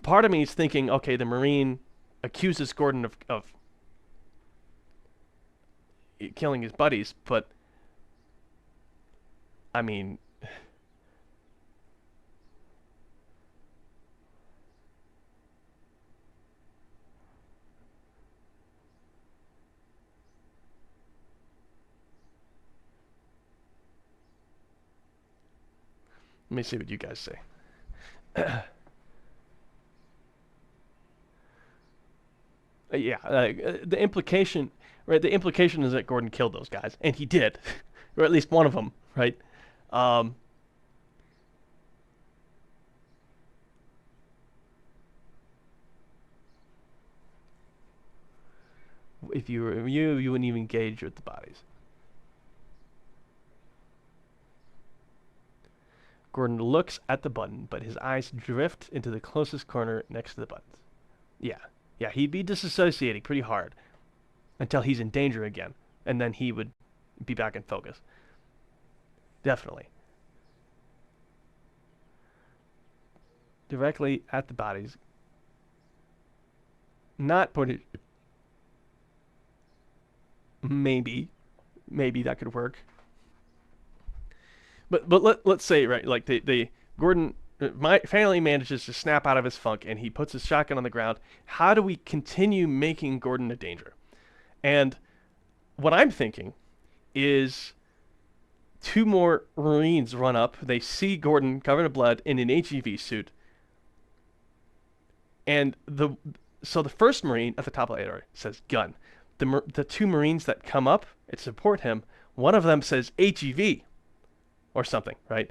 Part of me is thinking, okay, the Marine accuses Gordon of killing his buddies, but I mean, let me see what you guys say. Yeah, the implication, right? The implication is that Gordon killed those guys, and he did, or at least one of them, right? Um, if you were you wouldn't even engage with the bodies. Gordon looks at the button, but his eyes drift into the closest corner next to the buttons. Yeah, yeah, he'd be disassociating pretty hard until he's in danger again, and then he would be back in focus. Definitely. Directly at the bodies. Not pointed. Maybe that could work. But let's say, right, like they Gordon finally manages to snap out of his funk, and he puts his shotgun on the ground. How do we continue making Gordon a danger? And what I'm thinking is 2 more Marines run up. They see Gordon covered in blood in an HEV suit, and the first Marine at the top of the area says gun. The 2 Marines that come up and support him, one of them says HEV or something, right?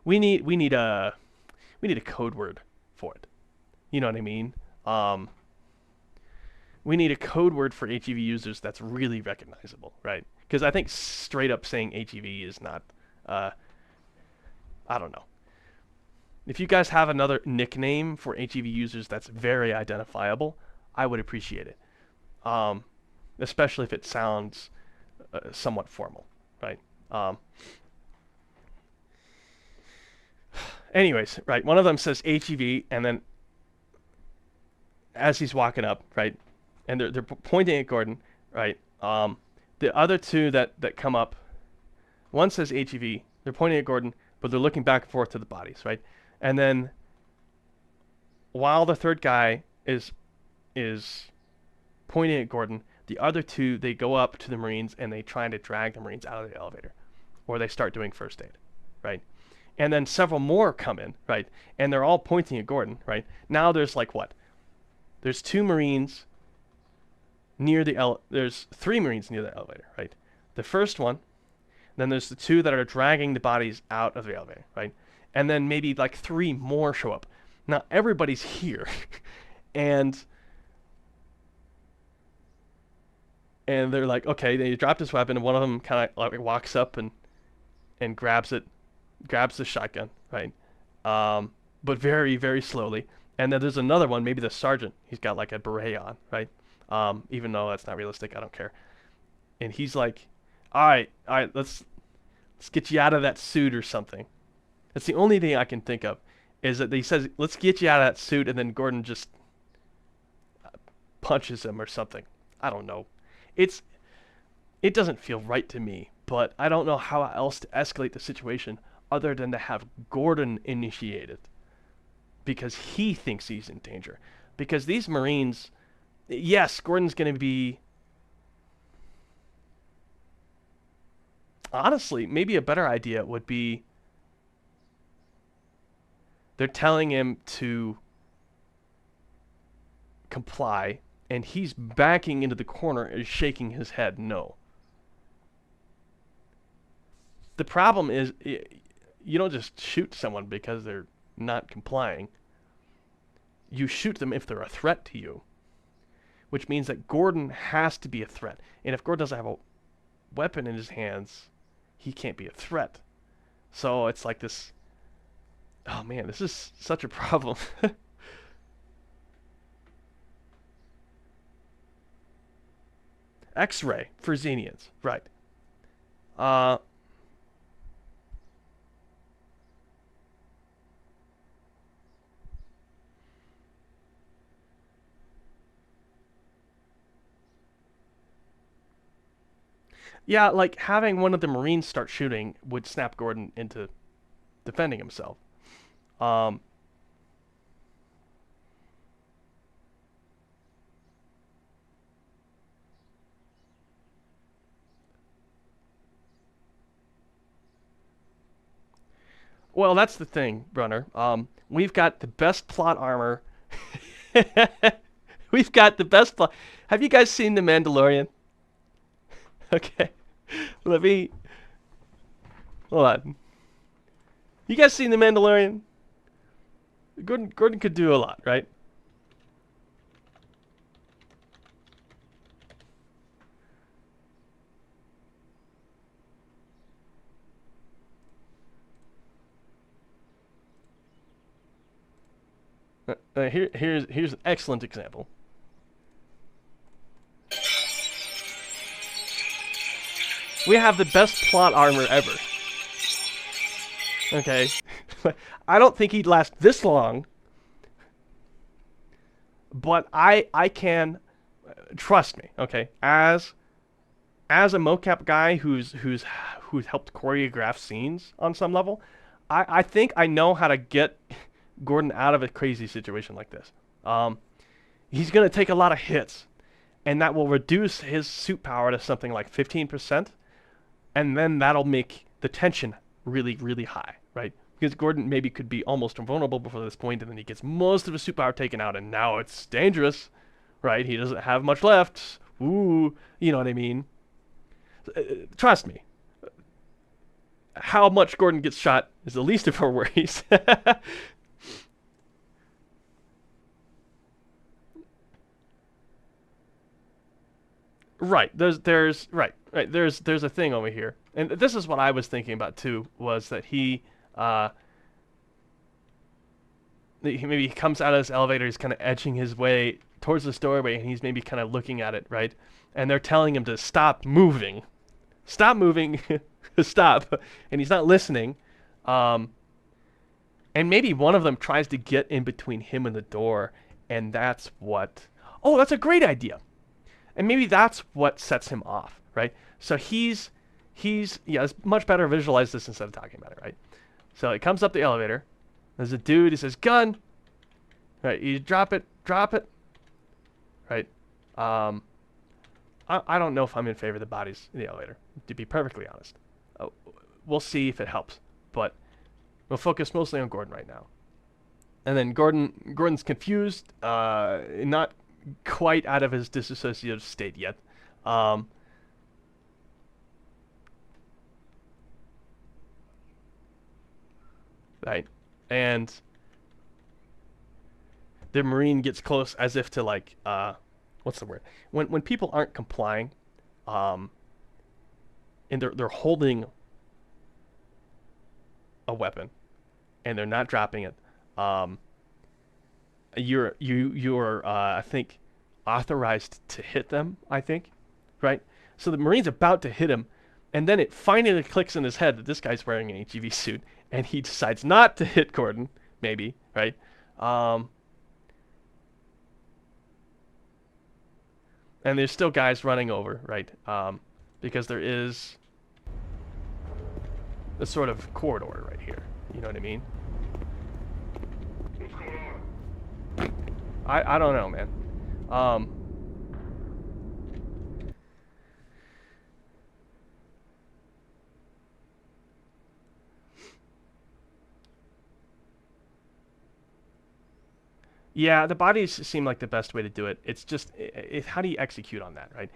We need a code word for it. You know what I mean? We need a code word for HEV users that's really recognizable, right? Because I think straight up saying HEV is not. I don't know. If you guys have another nickname for HEV users that's very identifiable, I would appreciate it. Especially if it sounds somewhat formal, right? Anyways, right, one of them says HEV, and then as he's walking up, right, and they're pointing at Gordon, right, the other 2 that come up, one says HEV, they're pointing at Gordon, but they're looking back and forth to the bodies, right, and then while the 3rd guy is pointing at Gordon, the other 2, they go up to the Marines and they try to drag the Marines out of the elevator, or they start doing first aid, right? And then several more come in, right? And they're all pointing at Gordon, right? Now there's like what? There's 2 Marines near the there's 3 Marines near the elevator, right? The first one, then there's the 2 that are dragging the bodies out of the elevator, right? And then maybe like 3 more show up. Now everybody's here, and they're like, okay, they dropped his weapon, and one of them kind of like walks up and grabs the shotgun, right? But very, very slowly. And then there's another one, maybe the sergeant. He's got like a beret on, right? Even though that's not realistic, I don't care. And he's like, all right, let's get you out of that suit or something. That's the only thing I can think of, is that he says, let's get you out of that suit, and then Gordon just punches him or something. I don't know. It doesn't feel right to me, but I don't know how else to escalate the situation other than to have Gordon initiate it, because he thinks he's in danger. Because these Marines, yes, Gordon's going to be, honestly, maybe a better idea would be they're telling him to comply, and he's backing into the corner and shaking his head no. The problem is, you don't just shoot someone because they're not complying. You shoot them if they're a threat to you, which means that Gordon has to be a threat. And if Gordon doesn't have a weapon in his hands, he can't be a threat. So it's like this, oh man, this is such a problem. X-ray for Xenians, right. Yeah, like having one of the Marines start shooting would snap Gordon into defending himself. Um, well, that's the thing, Brunner. We've got the best plot armor. We've got the best plot. Have you guys seen The Mandalorian? Okay, let me. Hold on. You guys seen The Mandalorian? Gordon could do a lot, right? Here's an excellent example. We have the best plot armor ever. Okay, I don't think he'd last this long, but I can trust me. Okay, as a mocap guy who's helped choreograph scenes on some level, I think I know how to get Gordon out of a crazy situation like this. He's gonna take a lot of hits, and that will reduce his suit power to something like 15%, and then that'll make the tension really, really high, right? Because Gordon maybe could be almost invulnerable before this point, and then he gets most of his suit power taken out, and now it's dangerous, right? He doesn't have much left. Ooh, you know what I mean? Trust me. How much Gordon gets shot is the least of our worries. Right. There's right. There's a thing over here, and this is what I was thinking about too. Was that maybe he comes out of this elevator, he's kind of edging his way towards this doorway, and he's maybe kind of looking at it, right? And they're telling him to stop moving, stop, and he's not listening. And maybe one of them tries to get in between him and the door, and that's what. Oh, that's a great idea. And maybe that's what sets him off, right? So he's yeah, it's much better to visualize this instead of talking about it, right? So he comes up the elevator. There's a dude, he says, gun! Right, you drop it, right? I don't know if I'm in favor of the bodies in the elevator, to be perfectly honest. We'll see if it helps, but we'll focus mostly on Gordon right now. And then Gordon's confused, not quite out of his disassociative state yet. Right, and the Marine gets close as if to like, what's the word? When people aren't complying, and they're holding a weapon, and they're not dropping it, you're I think authorized to hit them, I think, right? So the Marine's about to hit him, and then it finally clicks in his head that this guy's wearing an HEV suit, and he decides not to hit Gordon, maybe, right? And there's still guys running over, right? Because there is a sort of corridor right here. You know what I mean? What's going on? I don't know, man. Yeah, the bodies seem like the best way to do it. It's just, how do you execute on that, right?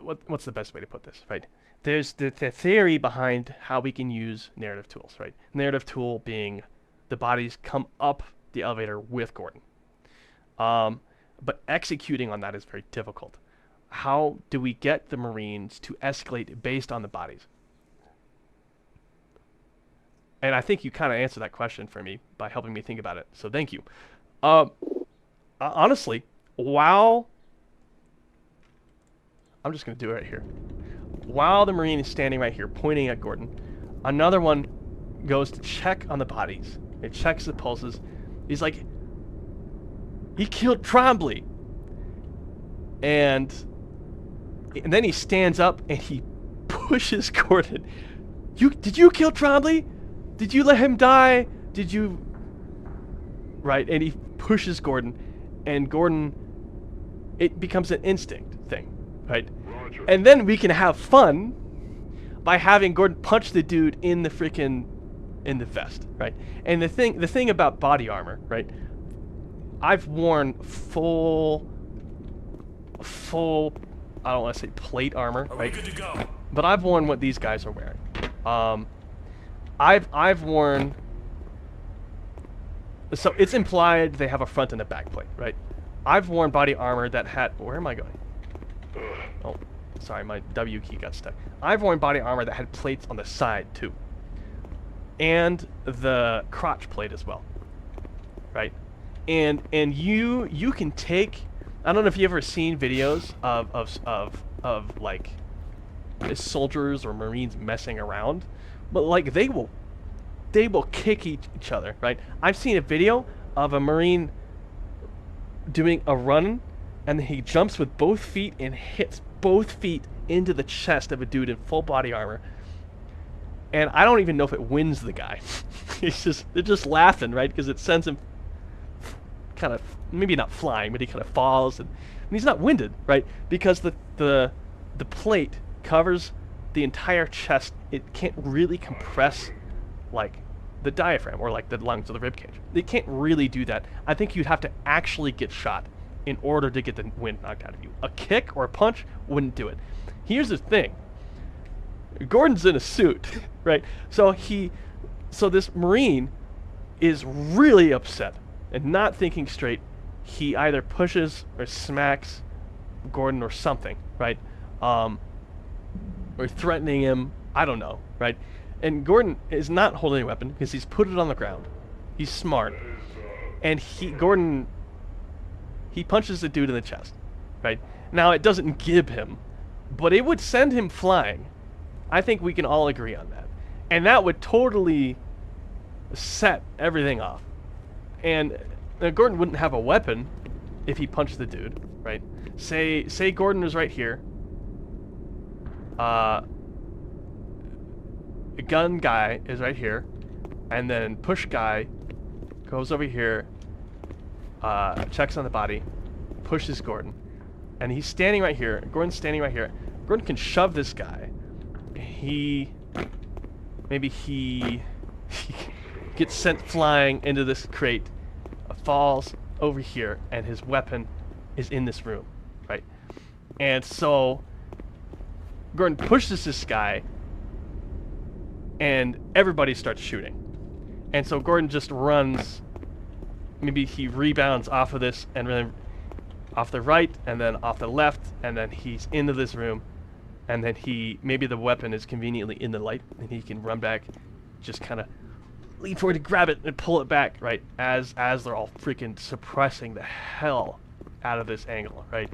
What's the best way to put this, right? There's the theory behind how we can use narrative tools, right? Narrative tool being the bodies come up the elevator with Gordon. But executing on that is very difficult. How do we get the Marines to escalate based on the bodies? And I think you kind of answered that question for me by helping me think about it. So thank you. Honestly, while I'm just going to do it right here. While the Marine is standing right here pointing at Gordon, another one goes to check on the bodies. It checks the pulses. He's like, he killed Trombley. And and then he stands up and he pushes Gordon. Did you kill Trombley? Did you let him die? Did you? Right, and he pushes Gordon, and Gordon, it becomes an instinct thing, right? Roger. And then we can have fun by having Gordon punch the dude in the vest, right? And the thing about body armor, right? I've worn full, I don't want to say plate armor, Are right? we good to go? But I've worn what these guys are wearing. I've worn. So it's implied they have a front and a back plate, right? I've worn body armor that had. Where am I going? Oh, sorry, my W key got stuck. I've worn body armor that had plates on the side too, and the crotch plate as well, right? And you can take. I don't know if you've ever seen videos of like soldiers or Marines messing around, but like they will kick each other, right? I've seen a video of a Marine doing a run, and he jumps with both feet and hits both feet into the chest of a dude in full body armor. And I don't even know if it wins the guy. They're just laughing, right? Because it sends him kind of, maybe not flying, but he kind of falls, and he's not winded, right? Because the plate covers the entire chest. It can't really compress like the diaphragm or like the lungs or the rib cage. They can't really do that. I think you'd have to actually get shot in order to get the wind knocked out of you. A kick or a punch wouldn't do it. Here's the thing. Gordon's in a suit, right? So this Marine is really upset and not thinking straight. He either pushes or smacks Gordon or something, right? Or threatening him. I don't know, right? And Gordon is not holding a weapon because he's put it on the ground. He's smart. And Gordon punches the dude in the chest, right? Now, it doesn't give him, but it would send him flying. I think we can all agree on that. And that would totally set everything off. And Gordon wouldn't have a weapon if he punched the dude, right? Say Gordon is right here. Gun guy is right here, and then push guy goes over here, checks on the body, pushes Gordon, and he's standing right here. Gordon's standing right here. Gordon can shove this guy. Maybe he gets sent flying into this crate, falls over here, and his weapon is in this room, right? And so Gordon pushes this guy, and everybody starts shooting. And so Gordon just runs. Maybe he rebounds off of this, and then off the right, and then off the left, and then he's into this room, and then maybe the weapon is conveniently in the light, and he can run back, just kind of lean forward to grab it and pull it back, right? As they're all freaking suppressing the hell out of this angle, right?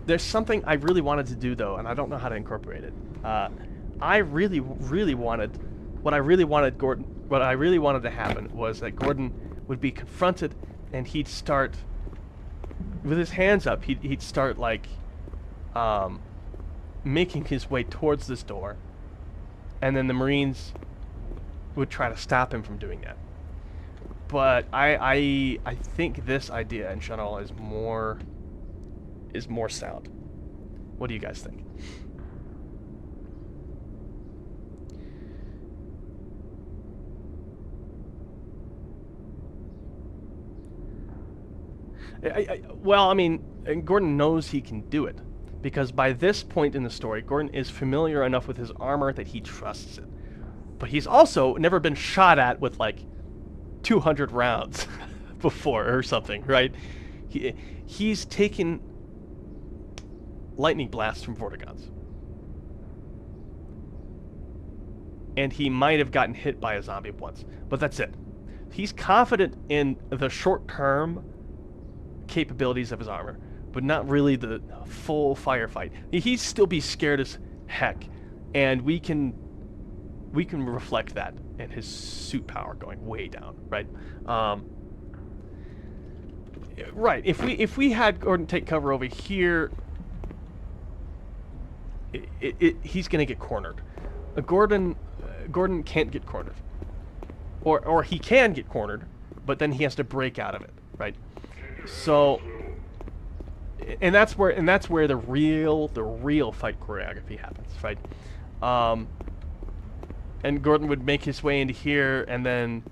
There's something I really wanted to do though, and I don't know how to incorporate it. I really wanted what I really wanted to happen was that Gordon would be confronted, and he'd start with his hands up. He'd start like making his way towards this door, and then the Marines would try to stop him from doing that. But I think this idea in general is more sound. What do you guys think? Well, I mean, Gordon knows he can do it, because by this point in the story, Gordon is familiar enough with his armor that he trusts it. But he's also never been shot at with like 200 rounds before or something, right? He's taken lightning blasts from Vortigaunts. And he might have gotten hit by a zombie once, but that's it. He's confident in the short-term capabilities of his armor, but not really the full firefight. He'd still be scared as heck, and we can reflect that in his suit power going way down, right? Right. If we had Gordon take cover over here, he's gonna get cornered. Gordon can't get cornered, or he can get cornered, but then he has to break out of it, right? So, and that's where the real fight choreography happens, right? And Gordon would make his way into here, and then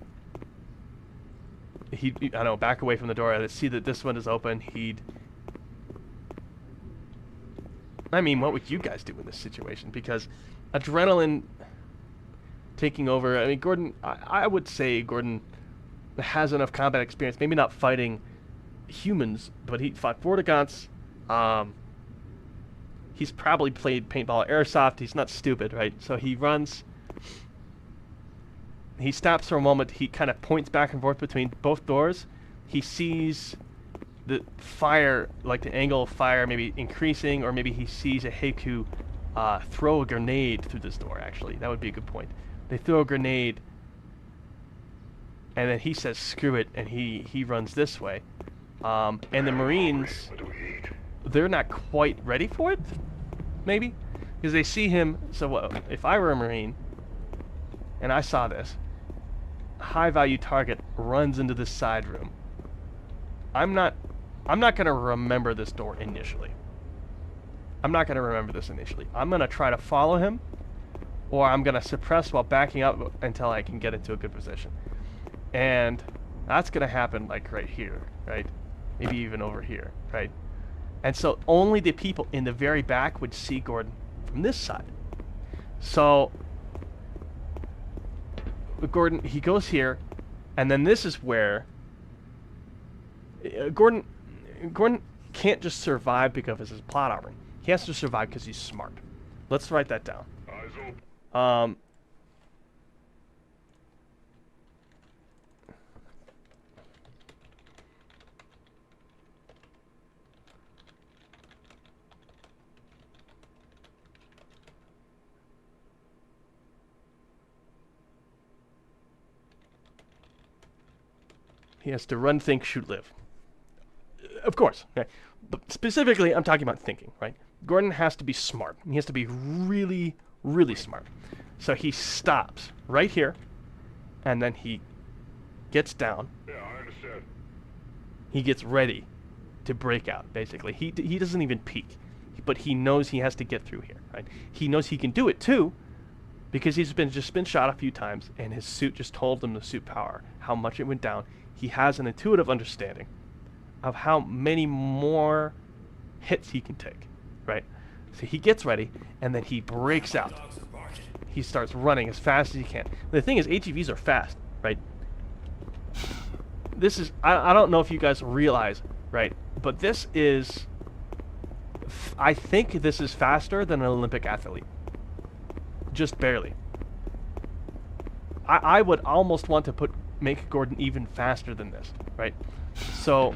he'd, I don't know, back away from the door. I'd see that this one is open. I mean, what would you guys do in this situation? Because adrenaline taking over. I mean, Gordon. I would say Gordon has enough combat experience. Maybe not fighting humans, but he fought Vortigaunts. He's probably played paintball, airsoft. He's not stupid, right? So he runs. He stops for a moment. He kind of points back and forth between both doors. He sees the fire, like the angle of fire, maybe increasing, or maybe he sees a HECUC throw a grenade through this door. Actually, that would be a good point. They throw a grenade, and then he says, "Screw it," and he runs this way. And the Marines, they're not quite ready for it, maybe, because they see him. So if I were a Marine and I saw this, high-value target runs into this side room, I'm not going to remember this door initially. I'm not going to remember this initially. I'm going to try to follow him, or I'm going to suppress while backing up until I can get into a good position. And that's going to happen like right here, right? Maybe even over here, right? And so only the people in the very back would see Gordon from this side. So Gordon, he goes here, and then this is where Gordon can't just survive because of his plot armor. He has to survive because he's smart. Let's write that down. He has to run, think, shoot, live. Of course. Okay. But specifically, I'm talking about thinking, right? Gordon has to be smart. He has to be really, really smart. So he stops right here, and then he gets down. Yeah, I understand. He gets ready to break out, basically. He doesn't even peek, but he knows he has to get through here, right? He knows he can do it, too, because he's just been shot a few times, and his suit just told him the suit power, how much it went down. He has an intuitive understanding of how many more hits he can take, right? So he gets ready, and then he breaks out. He starts running as fast as he can. The thing is, ATVs are fast, right? This is, I don't know if you guys realize, right? But this is, I think this is faster than an Olympic athlete. Just barely. I would almost want to make Gordon even faster than this, right? So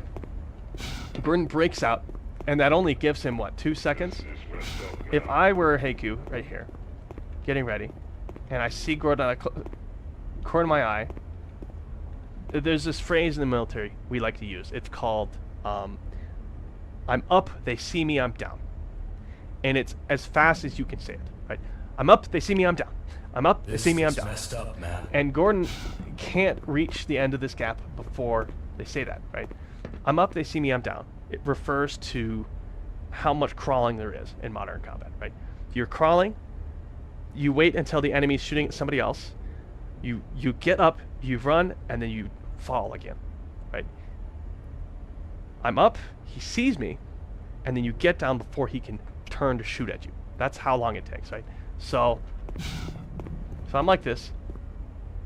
Gordon breaks out, and that only gives him, what, 2 seconds? If I were HECUC right here, getting ready, and I see Gordon on a corner of my eye, there's this phrase in the military we like to use. It's called, I'm up, they see me, I'm down. And it's as fast as you can say it, right? I'm up, they see me, I'm down. I'm up, they see me, I'm down. Messed up, man. And Gordon can't reach the end of this gap before they say that, right? I'm up, they see me, I'm down. It refers to how much crawling there is in modern combat, right? You're crawling, you wait until the enemy's shooting at somebody else, you get up, you run, and then you fall again, right? I'm up, he sees me, and then you get down before he can turn to shoot at you. That's how long it takes, right? So I'm like this.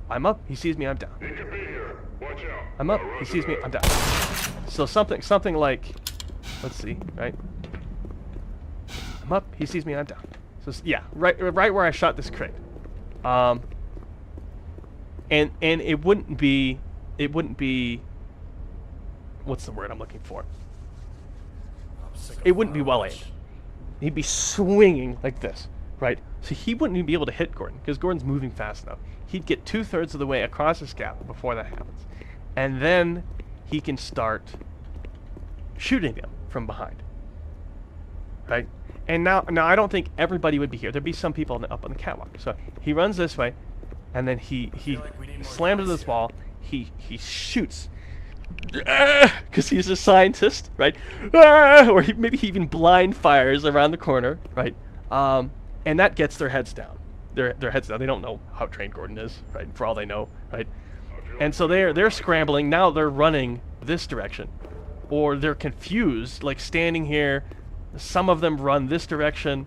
I'm up, he sees me, I'm down. He could be here. Watch out. I'm up, he sees me, I'm down. So something like, let's see, right? I'm up, he sees me, I'm down. So yeah, right where I shot this crate. And it wouldn't be, what's the word I'm looking for? It wouldn't be well aimed. He'd be swinging like this, right? So he wouldn't even be able to hit Gordon because Gordon's moving fast enough. He'd get 2/3 of the way across this gap before that happens. And then he can start shooting them from behind. Right? And now I don't think everybody would be here. There'd be some people up on the catwalk. So he runs this way, and then he slams into this wall. He shoots. Because he's a scientist, right? Or maybe he even blind fires around the corner, right? And that gets their heads down. Their heads down. They don't know how trained Gordon is, right? For all they know, right? And so they're scrambling. Now they're running this direction, or they're confused, like standing here. Some of them run this direction.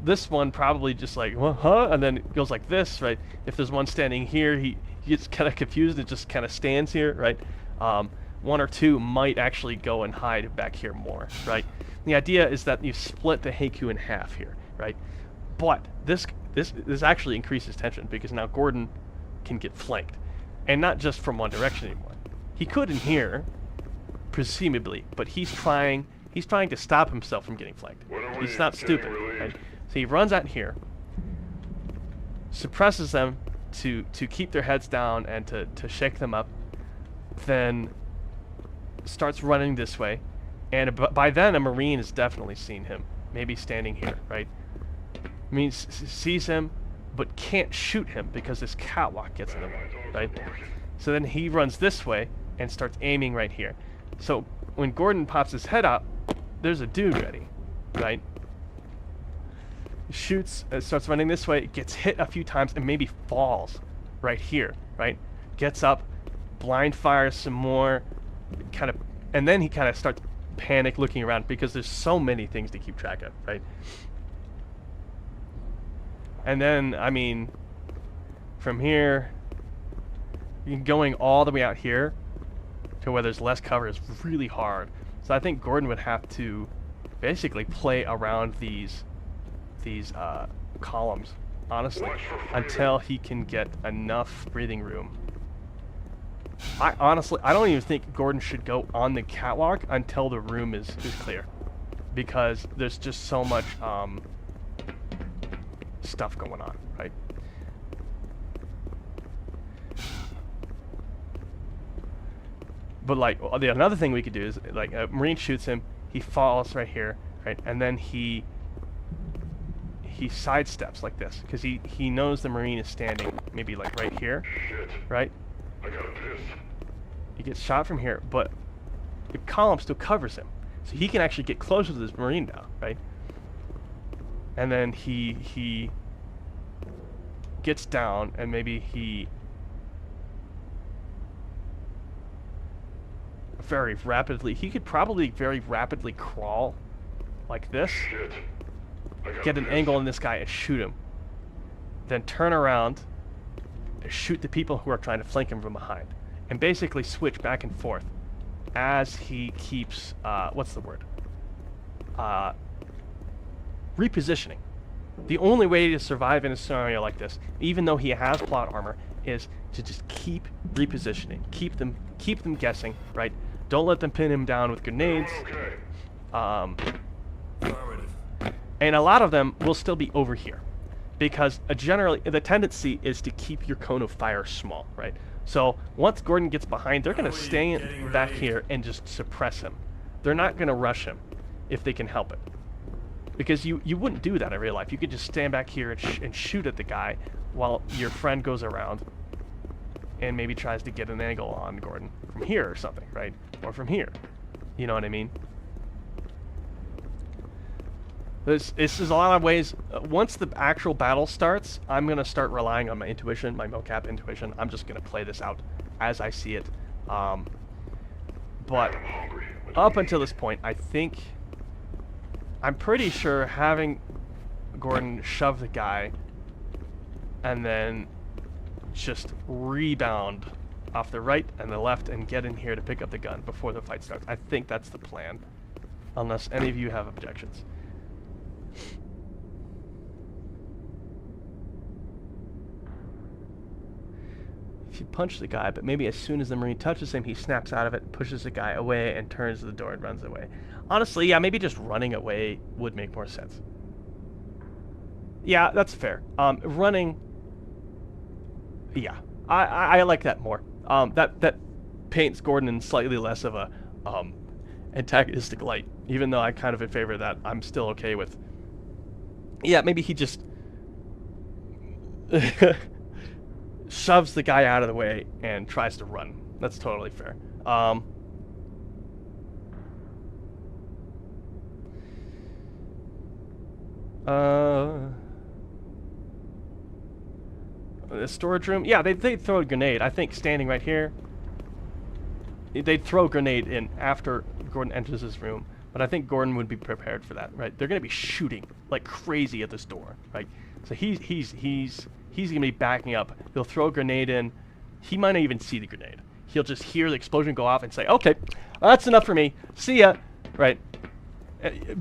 This one probably just like, well, huh? And then it goes like this, right? If there's one standing here, he gets kind of confused and just kind of stands here, right? One or two might actually go and hide back here more, right? The idea is that you split the HECUC in half here, right? But this actually increases tension because now Gordon can get flanked, and not just from one direction anymore. He could in here, presumably, but he's trying to stop himself from getting flanked. He's not stupid, right? So he runs out here, suppresses them to keep their heads down and to shake them up, then starts running this way, and by then a Marine has definitely seen him, maybe standing here, right? I mean, sees him, but can't shoot him because this catwalk gets in him, right? So then he runs this way and starts aiming right here. So when Gordon pops his head up, there's a dude ready, right? Shoots, starts running this way, gets hit a few times, and maybe falls right here, right? Gets up, blind fires some more, and then he kind of starts panic looking around because there's so many things to keep track of, right? And then, I mean, from here, going all the way out here to where there's less cover is really hard. So I think Gordon would have to basically play around these columns, honestly, until he can get enough breathing room. I don't even think Gordon should go on the catwalk until the room is clear, because there's just so much stuff going on, right? But like another thing we could do is like a Marine shoots him, he falls right here, right, and then he sidesteps like this because he knows the Marine is standing maybe like right here, right? I gotta piss. He gets shot from here, but the column still covers him, so he can actually get closer to this Marine now, right? And then he gets down, and maybe he could probably very rapidly crawl like this, get an angle on this guy and shoot him, then turn around and shoot the people who are trying to flank him from behind, and basically switch back and forth as he keeps what's the word, repositioning. The only way to survive in a scenario like this, even though he has plot armor, is to just keep repositioning, keep them guessing, right? Don't let them pin him down with grenades. And a lot of them will still be over here, because generally the tendency is to keep your cone of fire small, right? So once Gordon gets behind, they're going to stay back here and just suppress him. They're not going to rush him if they can help it, because you wouldn't do that in real life. You could just stand back here and shoot at the guy while your friend goes around and maybe tries to get an angle on Gordon from here or something, right? Or from here. You know what I mean? This is a lot of ways. Once the actual battle starts, I'm going to start relying on my intuition, my mocap intuition. I'm just going to play this out as I see it. But up until this point, I'm pretty sure having Gordon shove the guy and then just rebound off the right and the left and get in here to pick up the gun before the fight starts. I think that's the plan, unless any of you have objections. If you punch the guy, but maybe as soon as the Marine touches him, he snaps out of it, pushes the guy away, and turns to the door and runs away. Honestly, yeah, maybe just running away would make more sense. Yeah, that's fair. Running, yeah, I like that more. That paints Gordon in slightly less of a antagonistic light. Even though I kind of in favor of that, I'm still okay with. Yeah, maybe he just shoves the guy out of the way and tries to run. That's totally fair. The storage room. Yeah, they'd throw a grenade. I think standing right here, they'd throw a grenade in after Gordon enters his room. But I think Gordon would be prepared for that, right? They're gonna be shooting like crazy at this door, right? So he's gonna be backing up. He'll throw a grenade in. He might not even see the grenade. He'll just hear the explosion go off and say, "Okay, that's enough for me. See ya," right?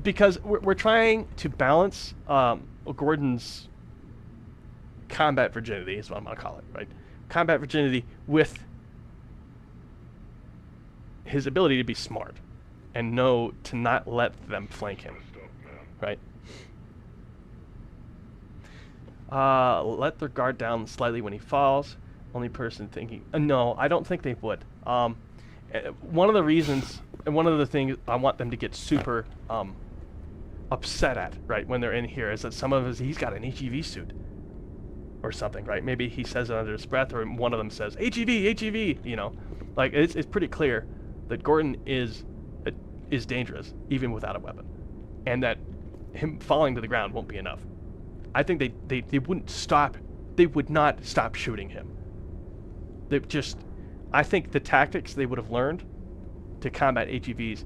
Because we're trying to balance Gordon's combat virginity, is what I'm gonna call it, right? Combat virginity with his ability to be smart and know to not let them flank him, right? Let their guard down slightly when he falls. Only person thinking. No, I don't think they would. One of the reasons, and one of the things I want them to get super upset at, right, when they're in here, is that some of us, he's got an HEV suit or something, right? Maybe he says it under his breath, or one of them says HEV, HEV. You know, like it's pretty clear that Gordon is dangerous even without a weapon, and that him falling to the ground won't be enough. I think they wouldn't stop. They would not stop shooting him. They just, I think the tactics they would have learned to combat HEVs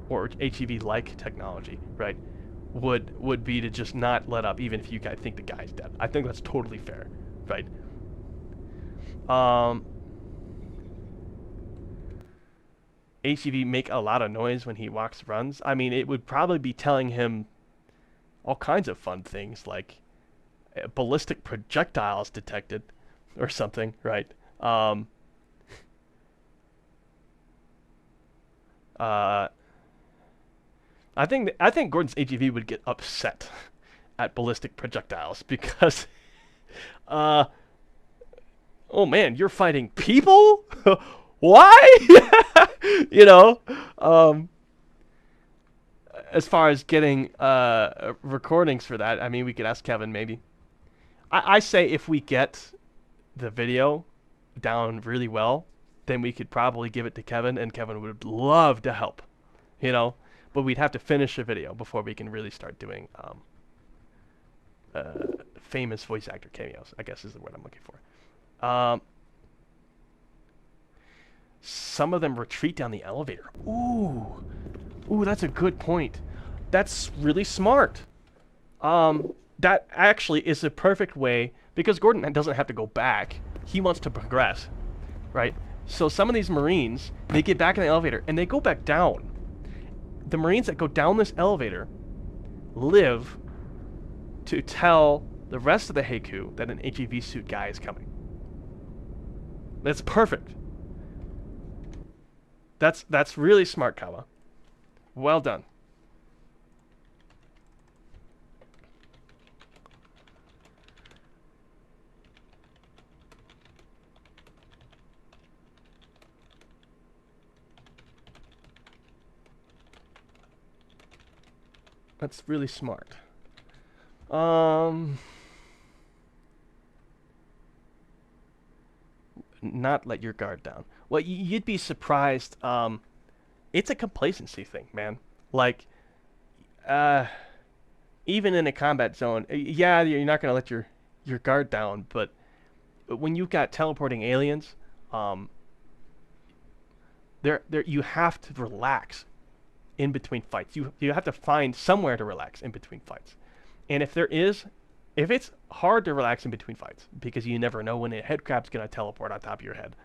or HEV-like technology, right, would be to just not let up, even if you guys think the guy's dead. I think that's totally fair, right? HEV make a lot of noise when he walks, runs. I mean, it would probably be telling him all kinds of fun things, like ballistic projectiles detected or something, right? I think Gordon's HEV would get upset at ballistic projectiles because, oh man, you're fighting people? Why? You know, as far as getting recordings for that, I mean, we could ask Kevin maybe. I say if we get the video down really well, then we could probably give it to Kevin, and Kevin would love to help, you know. But we'd have to finish the video before we can really start doing famous voice actor cameos, I guess is the word I'm looking for. Some of them retreat down the elevator. Ooh, that's a good point. That's really smart. That actually is a perfect way, because Gordon doesn't have to go back. He wants to progress, right? So some of these Marines, they get back in the elevator and they go back down. The Marines that go down this elevator live to tell the rest of the HECUC that an HEV suit guy is coming. That's perfect. That's really smart, Kawa. Well done. That's really smart. Not let your guard down. Well, you'd be surprised. It's a complacency thing, man. Like, even in a combat zone, yeah, you're not gonna let your guard down. But when you've got teleporting aliens, there you have to relax in between fights. You have to find somewhere to relax in between fights. And if it's hard to relax in between fights because you never know when a headcrab's going to teleport on top of your head,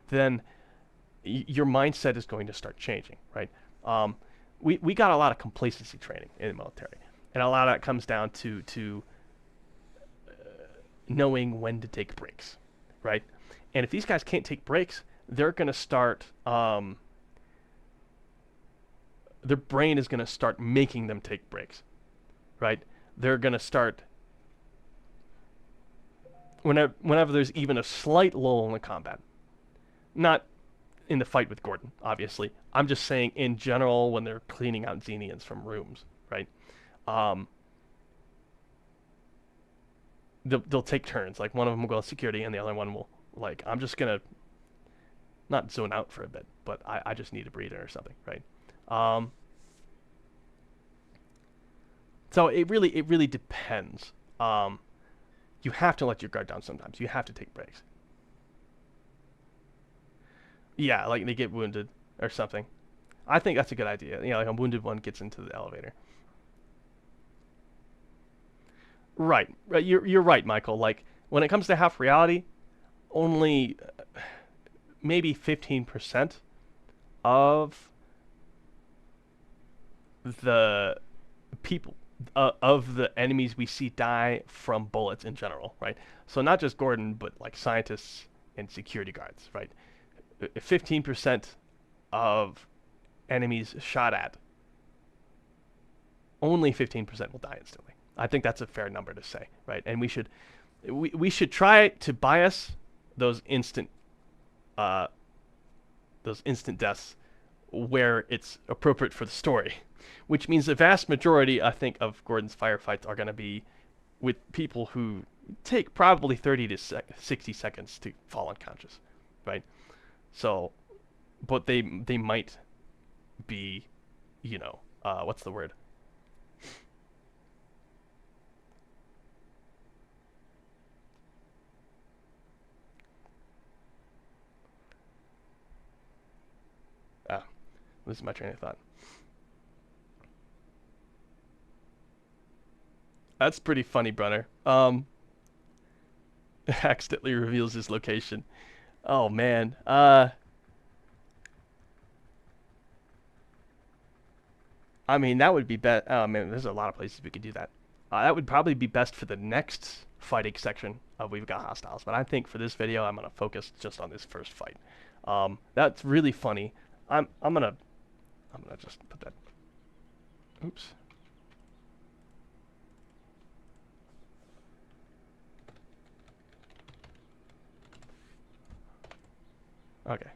then your mindset is going to start changing, right? We got a lot of complacency training in the military, and a lot of that comes down to knowing when to take breaks, right? And if these guys can't take breaks, they're going to start their brain is going to start making them take breaks, right? They're going to start, whenever there's even a slight lull in the combat, not in the fight with Gordon, obviously. I'm just saying in general when they're cleaning out Xenians from rooms, right? Um, they'll take turns. Like one of them will go security, and the other one will like I'm just gonna not zone out for a bit, but I just need a breather or something, right? Um, so it really depends. You have to let your guard down sometimes. You have to take breaks. Yeah, like they get wounded or something. I think that's a good idea. You know, like a wounded one gets into the elevator. Right. You're right, Michael. Like when it comes to half reality, only maybe 15% of the people of the enemies we see die from bullets in general, right? So not just Gordon, but like scientists and security guards, right? 15% of enemies shot at, only 15% will die instantly. I think that's a fair number to say, right? And we should try to bias those instant uh, deaths where it's appropriate for the story, which means the vast majority, I think, of Gordon's firefights are going to be with people who take probably 30 to 60 seconds to fall unconscious, right? So, but they might be, you know, what's the word? Ah, this is my train of thought. That's pretty funny, Brunner. Accidentally reveals his location. Oh man. I mean that would be best. Oh man, there's a lot of places we could do that. That would probably be best for the next fighting section of We've Got Hostiles. But I think for this video, I'm gonna focus just on this first fight. That's really funny. I'm gonna just put that. Oops. Okay.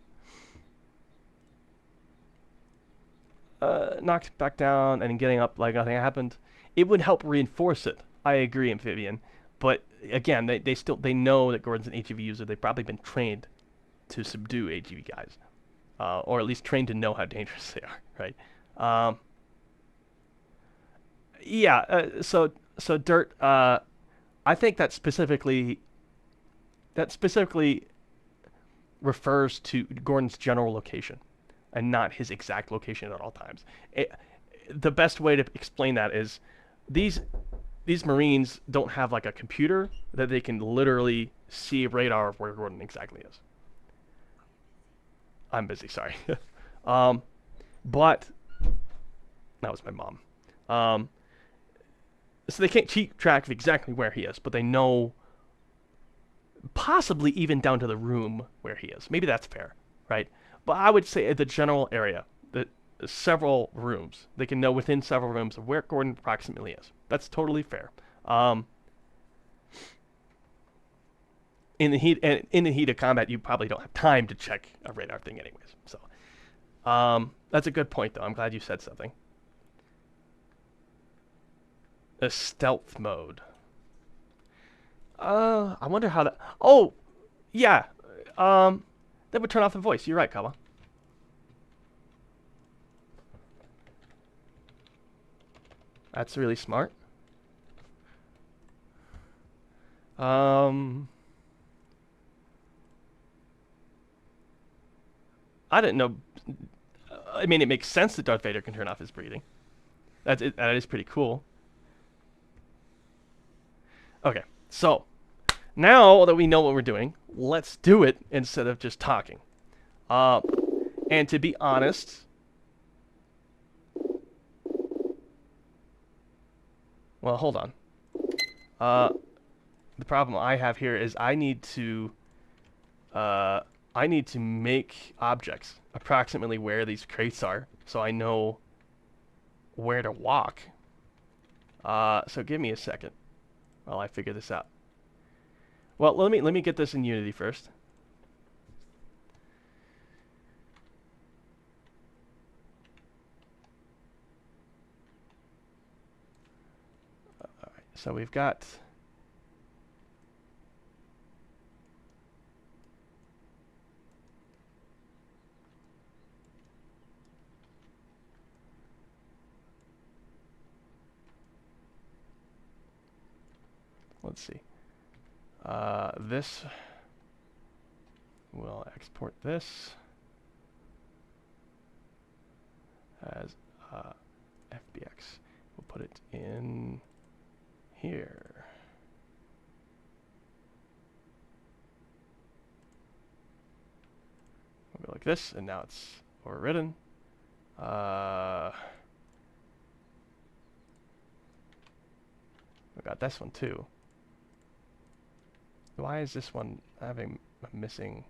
Knocked back down and getting up like nothing happened. It would help reinforce it. I agree, Amphibian. But again, they know that Gordon's an HEV user. They've probably been trained to subdue HEV guys, or at least trained to know how dangerous they are, right? Yeah. So Dirt. I think that specifically refers to Gordon's general location and not his exact location at all times. The best way to explain that is these Marines don't have like a computer that they can literally see a radar of where Gordon exactly is. I'm busy, sorry. But that was my mom. So they can't keep track of exactly where he is, but they know possibly even down to the room where he is. Maybe that's fair, right? But I would say the general area, the several rooms, they can know within several rooms of where Gordon approximately is. That's totally fair. In the heat of combat, you probably don't have time to check a radar thing, anyways. So, that's a good point, though. I'm glad you said something. A stealth mode. I wonder how that. Oh, yeah. That would turn off the voice. You're right, Kawa. That's really smart. I didn't know. I mean, it makes sense that Darth Vader can turn off his breathing. That is pretty cool. Okay, so now that we know what we're doing, let's do it instead of just talking. And to be honest, well, hold on. The problem I have here is I need to make objects approximately where these crates are, so I know where to walk. So give me a second while I figure this out. Well, let me get this in Unity first. So we've got let's see. This we'll export this as FBX. We'll put it in here. We'll go like this, and now it's overridden. We got this one too. Why is this one having a missing?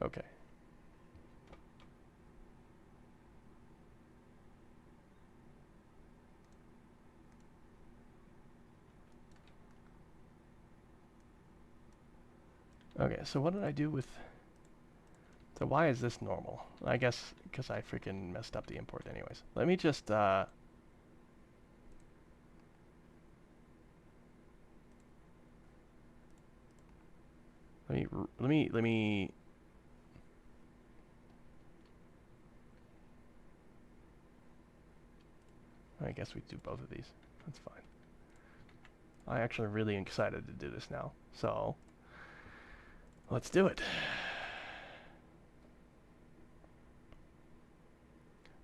Okay. Okay, so what did I do with... So why is this normal? I guess because I freaking messed up the import anyways. Let me just... let me... I guess we do both of these. That's fine. I'm actually really excited to do this now. So... let's do it.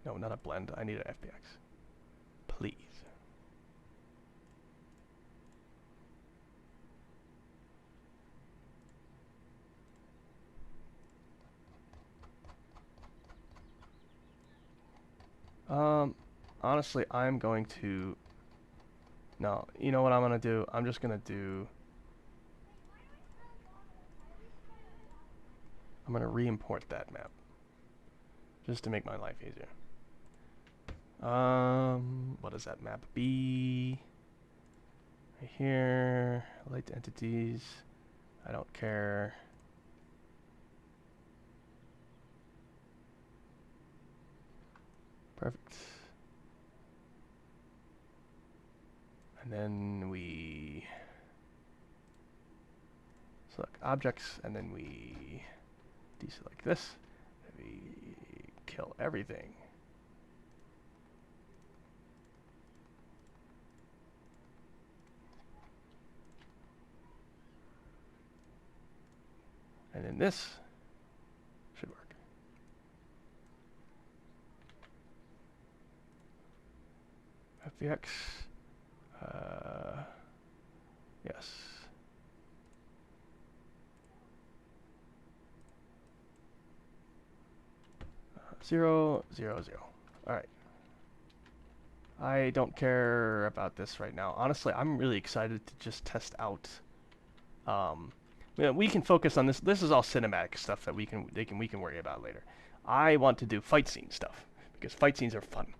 No, not a blend. I need an FBX. Please. Honestly, I'm going to... No, you know what I'm going to do? I'm just going to do... I'm going to re-import that map. Just to make my life easier. What does that map be? Right here. Light entities. I don't care. Perfect. And then we select objects, and then we deselect this, and we kill everything. And then this should work. FBX. Yes. Zero, zero, zero. All right. I don't care about this right now. Honestly, I'm really excited to just test out. We can focus on this. This is all cinematic stuff that we can worry about later. I want to do fight scene stuff because fight scenes are fun.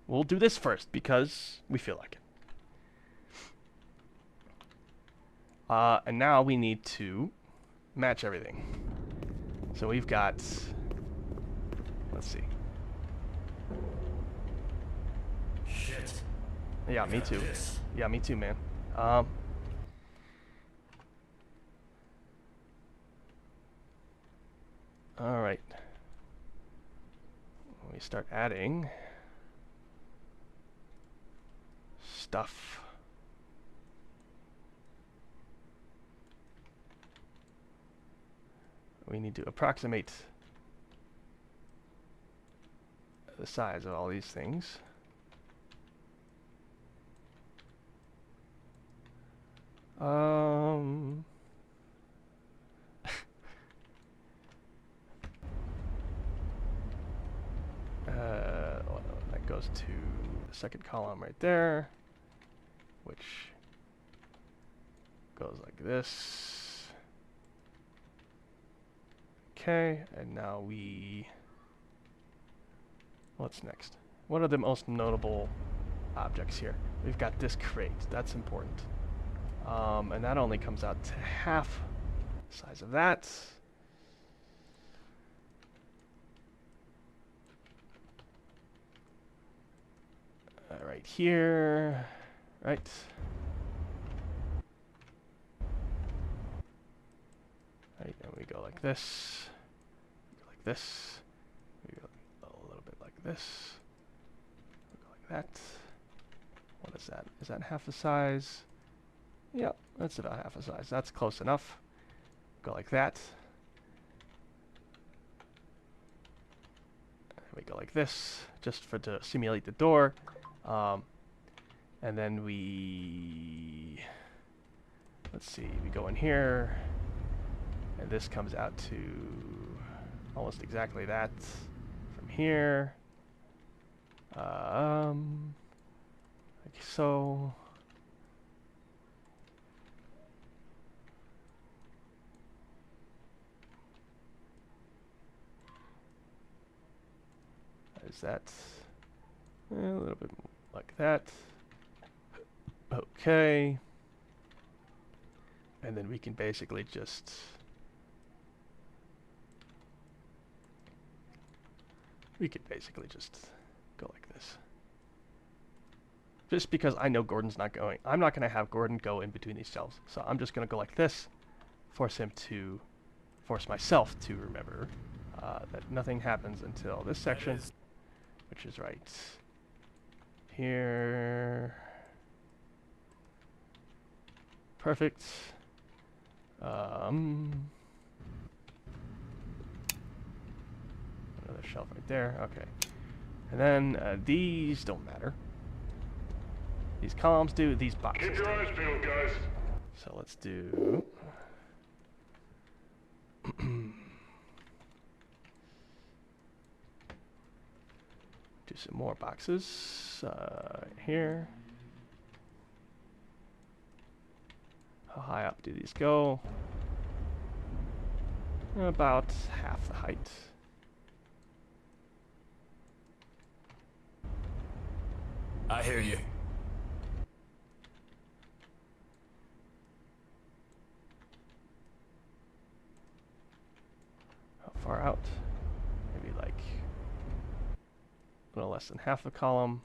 We'll do this first because we feel like it. And now we need to match everything. So we've got, let's see. Shit. Yeah, me too. Yeah, me too, man. All right. We start adding stuff. We need to approximate the size of all these things. That goes to the second column right there, which goes like this. Okay, and now what's next? What are the most notable objects here? We've got this crate, that's important. And that only comes out to half the size of that. right here, right? Right, and we go like this, we go like this, we go a little bit like this, we go like that. What is that? Is that half the size? Yep, that's about half the size. That's close enough. Go like that. And we go like this, just for to simulate the door. And then we, let's see, we go in here, and this comes out to almost exactly that from here. Like so. Is that a little bit more like that? Okay. And then we can basically just go like this. Just because I know Gordon's not going. I'm not going to have Gordon go in between these shelves. So I'm just going to go like this. Force myself to remember that nothing happens until this section, which is right here. Perfect. Another shelf right there. Okay. And then these don't matter. These columns do. These boxes Keep your eyes peeled, guys. So let's do. Do some more boxes here. How high up do these go? About half the height. I hear you. How far out? Maybe like a little less than half the column.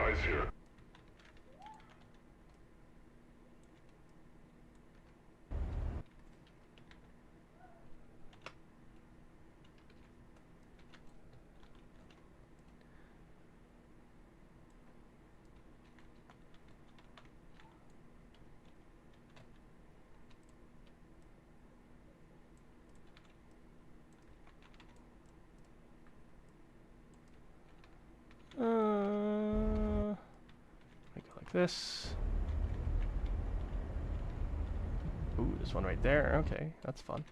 Eyes here. Make it like this. Ooh, there's one right there. Okay, that's fun.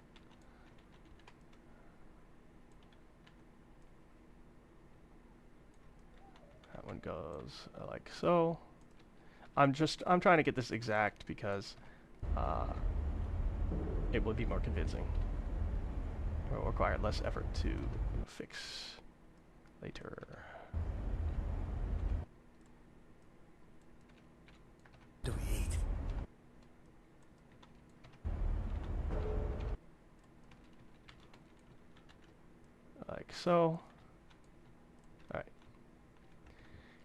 That one goes like so. I'm trying to get this exact because it would be more convincing. It will require less effort to fix later. Do we eat? Like so. Alright.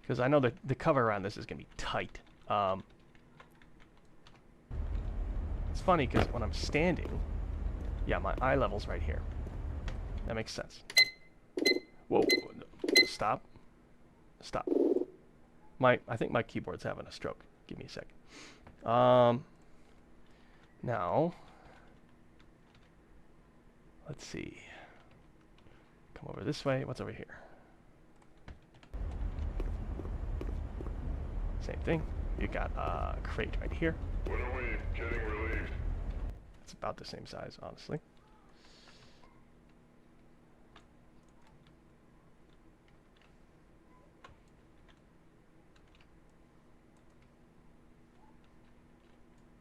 Because I know that the cover around this is going to be tight. It's funny because when I'm standing, yeah, my eye level's right here. That makes sense. Whoa. Stop. Stop. I think my keyboard's having a stroke. Give me a second. Now, let's see. Come over this way. What's over here? Same thing. You got a crate right here. When are we getting relieved? It's about the same size, honestly.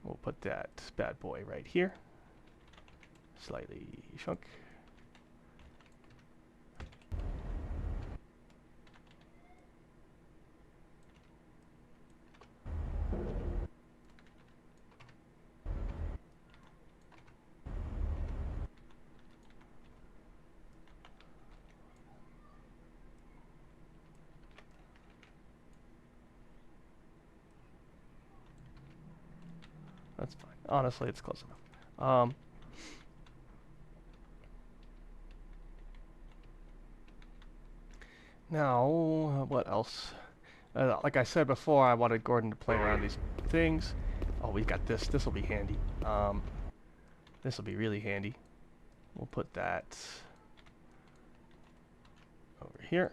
We'll put that bad boy right here. Slightly shrunk. That's fine. Honestly, it's close enough. Now, what else? Like I said before, I wanted Gordon to play around these things. Oh, we got this. This will be handy. This will be really handy. We'll put that over here.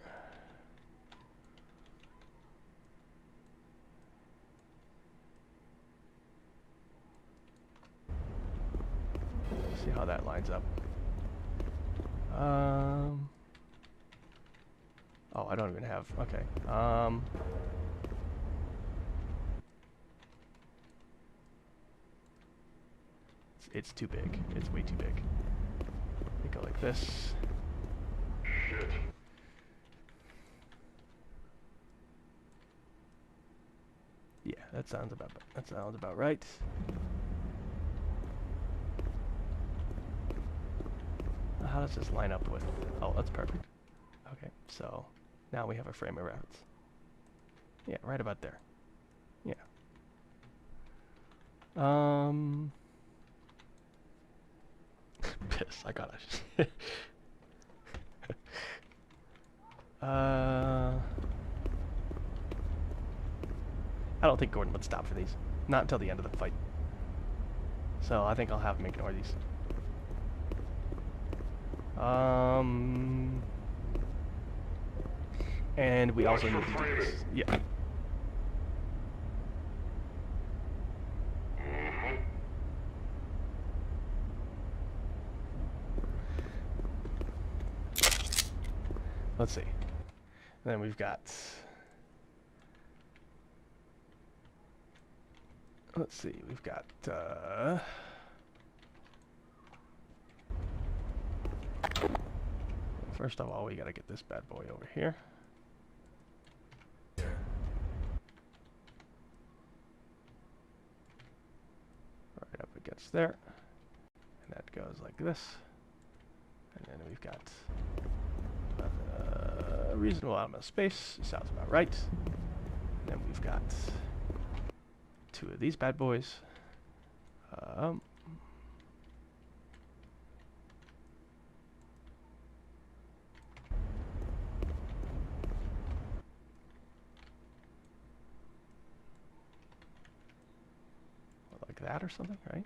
See how that lines up. Oh, I don't even have. Okay. It's too big. It's way too big. We go like this. Shit. Yeah, that sounds about right. How does this line up with? Oh, that's perfect. Okay, so now we have a frame of reference. Yeah, right about there. Yeah. Piss, I got it. I don't think Gordon would stop for these. Not until the end of the fight. So I think I'll have him ignore these. And we also need to do this. Yeah. Let's see. Then we've got. Let's see. We've got. First of all, we gotta get this bad boy over here. Right up against there. And that goes like this. And then we've got a reasonable amount of space. Sounds about right. And then we've got two of these bad boys. Like that or something, right?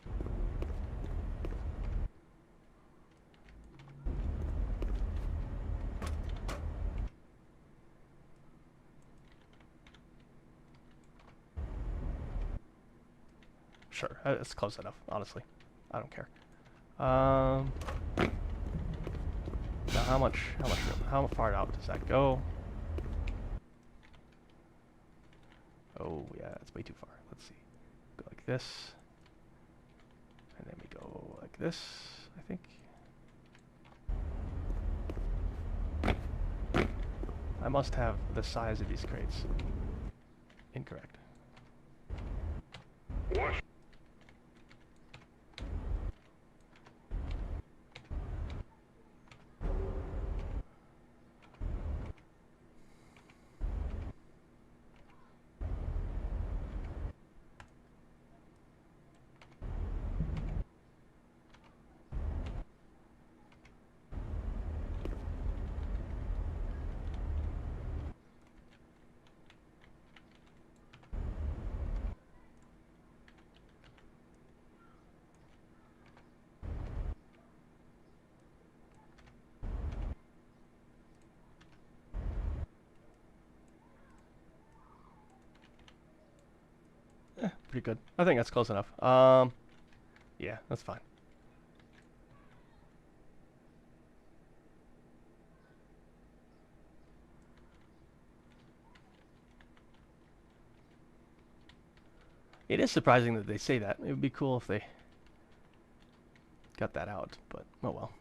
Sure, it's close enough, honestly. I don't care. Now how far out does that go? Oh, yeah, that's way too far. Let's see. Go like this. And then we go like this, I think. I must have the size of these crates incorrect. What? Pretty good. I think that's close enough. Yeah, that's fine. It is surprising that they say that. It would be cool if they got that out, but oh well.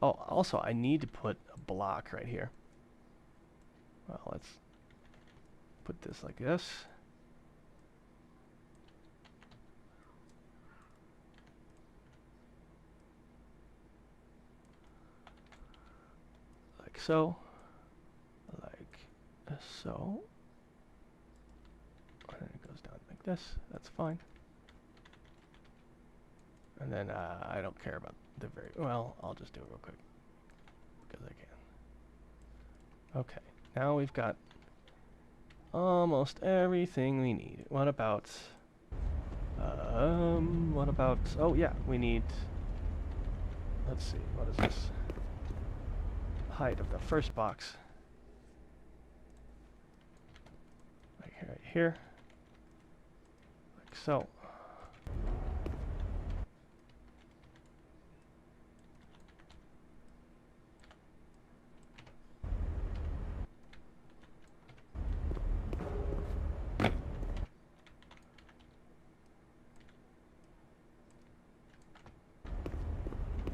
Oh, also, I need to put a block right here. Well, let's put this like this. Like so. Like so. And then it goes down like this. That's fine. And then I don't care about the very... Well, I'll just do it real quick. Because I can. Okay. Now we've got almost everything we need. What about... Oh, yeah. We need... Let's see. What is this? Height of the first box. Right here. Like so.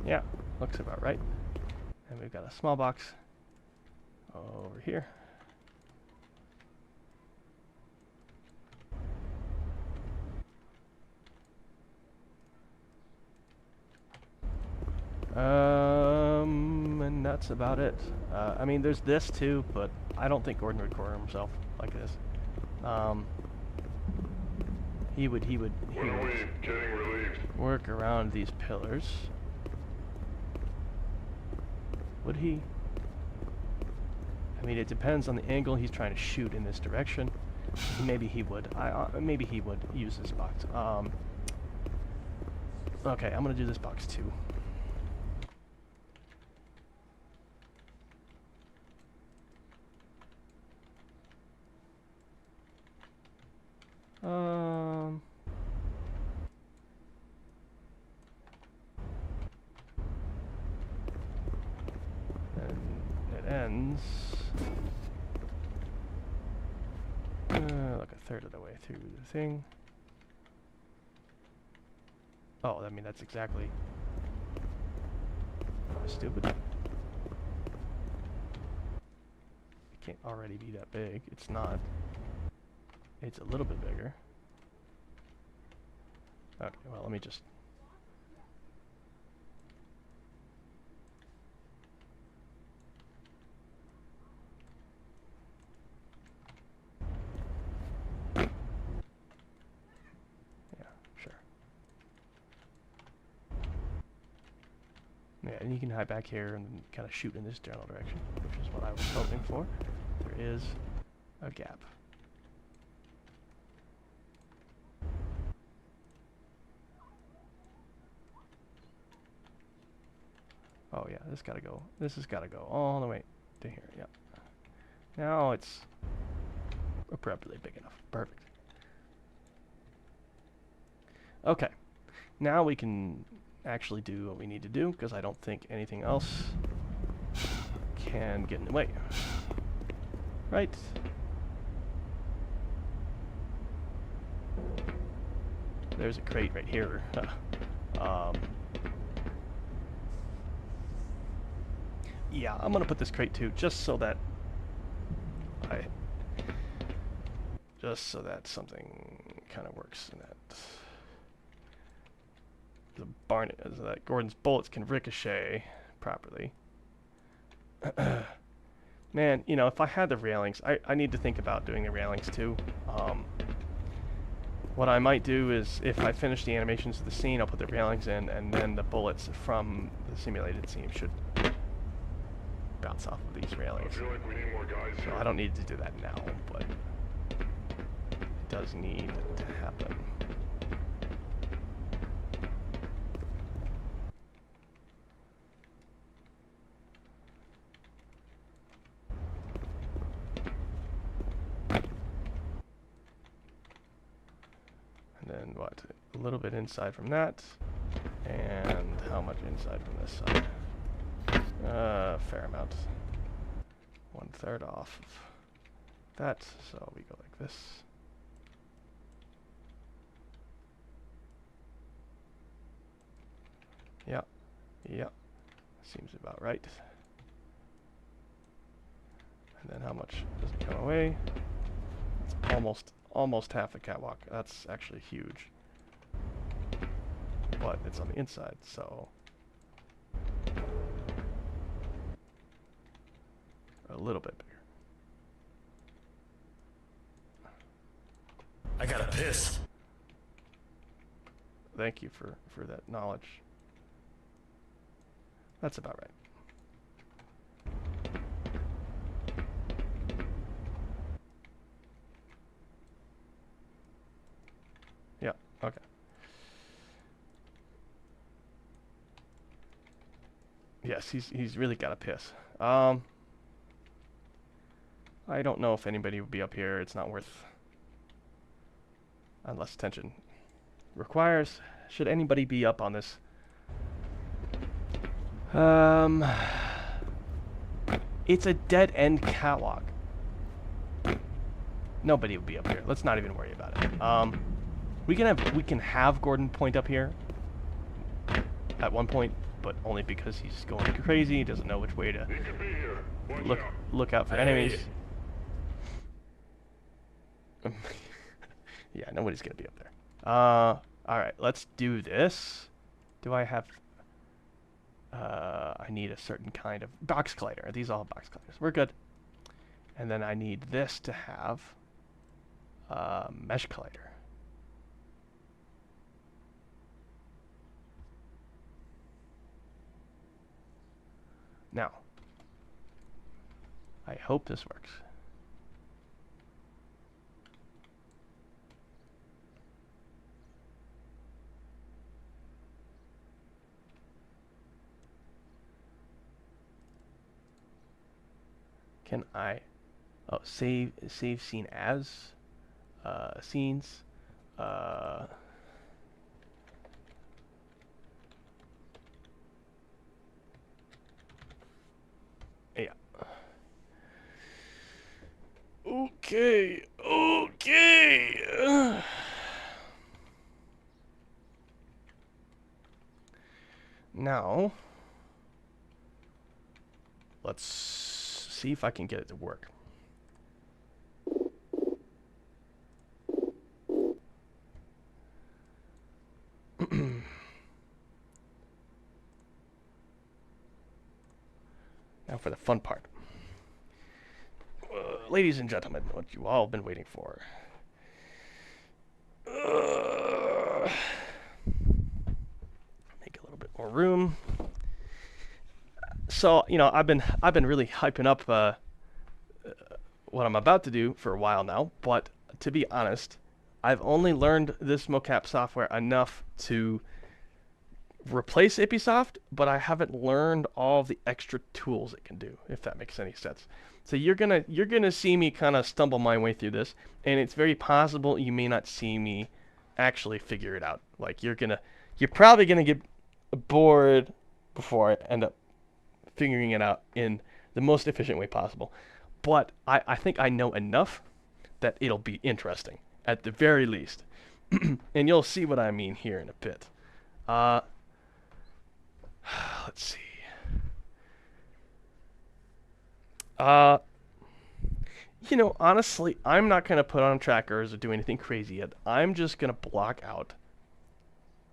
Yeah, looks about right. And we've got a small box over here. And that's about it. I mean, there's this too, but I don't think Gordon would core himself like this. He would work around these pillars. Would he? I mean, it depends on the angle he's trying to shoot in this direction. Maybe he would. Maybe he would use this box. Okay, I'm gonna do this box too. And it ends like a third of the way through the thing. Oh, I mean, that's exactly stupid. It can't already be that big. It's not. It's a little bit bigger. Okay, well, let me just... Yeah, sure. Yeah, and you can hide back here and kind of shoot in this general direction, which is what I was hoping for. There is a gap. Oh yeah, this gotta go. This has gotta go all the way to here. Yep. Now it's appropriately big enough. Perfect. Okay. Now we can actually do what we need to do, because I don't think anything else can get in the way. Right? There's a crate right here. Yeah, I'm gonna put this crate too, just so that something kind of works in that. That Gordon's bullets can ricochet properly. Man, you know, if I had the railings, I need to think about doing the railings too. What I might do is, if I finish the animations of the scene, I'll put the railings in, and then the bullets from the simulated scene should bounce off of these railings. I feel like we need more guys So here. I don't need to do that now, but it does need to happen. And then what? A little bit inside from that. And how much inside from this side? Fair amount. 1/3 off of that, so we go like this. Yeah, yeah, seems about right. And then how much does it come away? It's almost half the catwalk. That's actually huge. But it's on the inside, so a little bit bigger. I gotta piss. Thank you for that knowledge. That's about right. Yeah, okay. Yes, he's really got a piss. I don't know if anybody would be up here. It's not worth, unless attention requires. Should anybody be up on this? It's a dead-end catwalk. Nobody would be up here. Let's not even worry about it. We can have Gordon point up here at one point, but only because he's going crazy. He doesn't know which way to look out for enemies. Yeah, nobody's gonna be up there. Alright, let's do this. Do I have... I need a certain kind of box collider. Are these all box colliders? We're good. And then I need this to have mesh collider. Now, I hope this works. Can I, oh, save scene as, scenes, yeah. Okay. Now, let's see if I can get it to work. Now for the fun part. Ladies and gentlemen, what you all been waiting for. Make a little bit more room. So, you know, I've been really hyping up what I'm about to do for a while now, but to be honest, I've only learned this mocap software enough to replace Ipisoft, but I haven't learned all the extra tools it can do, if that makes any sense. So you're gonna see me kind of stumble my way through this, and it's very possible you may not see me actually figure it out. Like you're probably gonna get bored before I end up figuring it out in the most efficient way possible. But I think I know enough that it'll be interesting at the very least, and you'll see what I mean here in a bit. Let's see. You know, honestly, I'm not going to put on trackers or do anything crazy yet. I'm just going to block out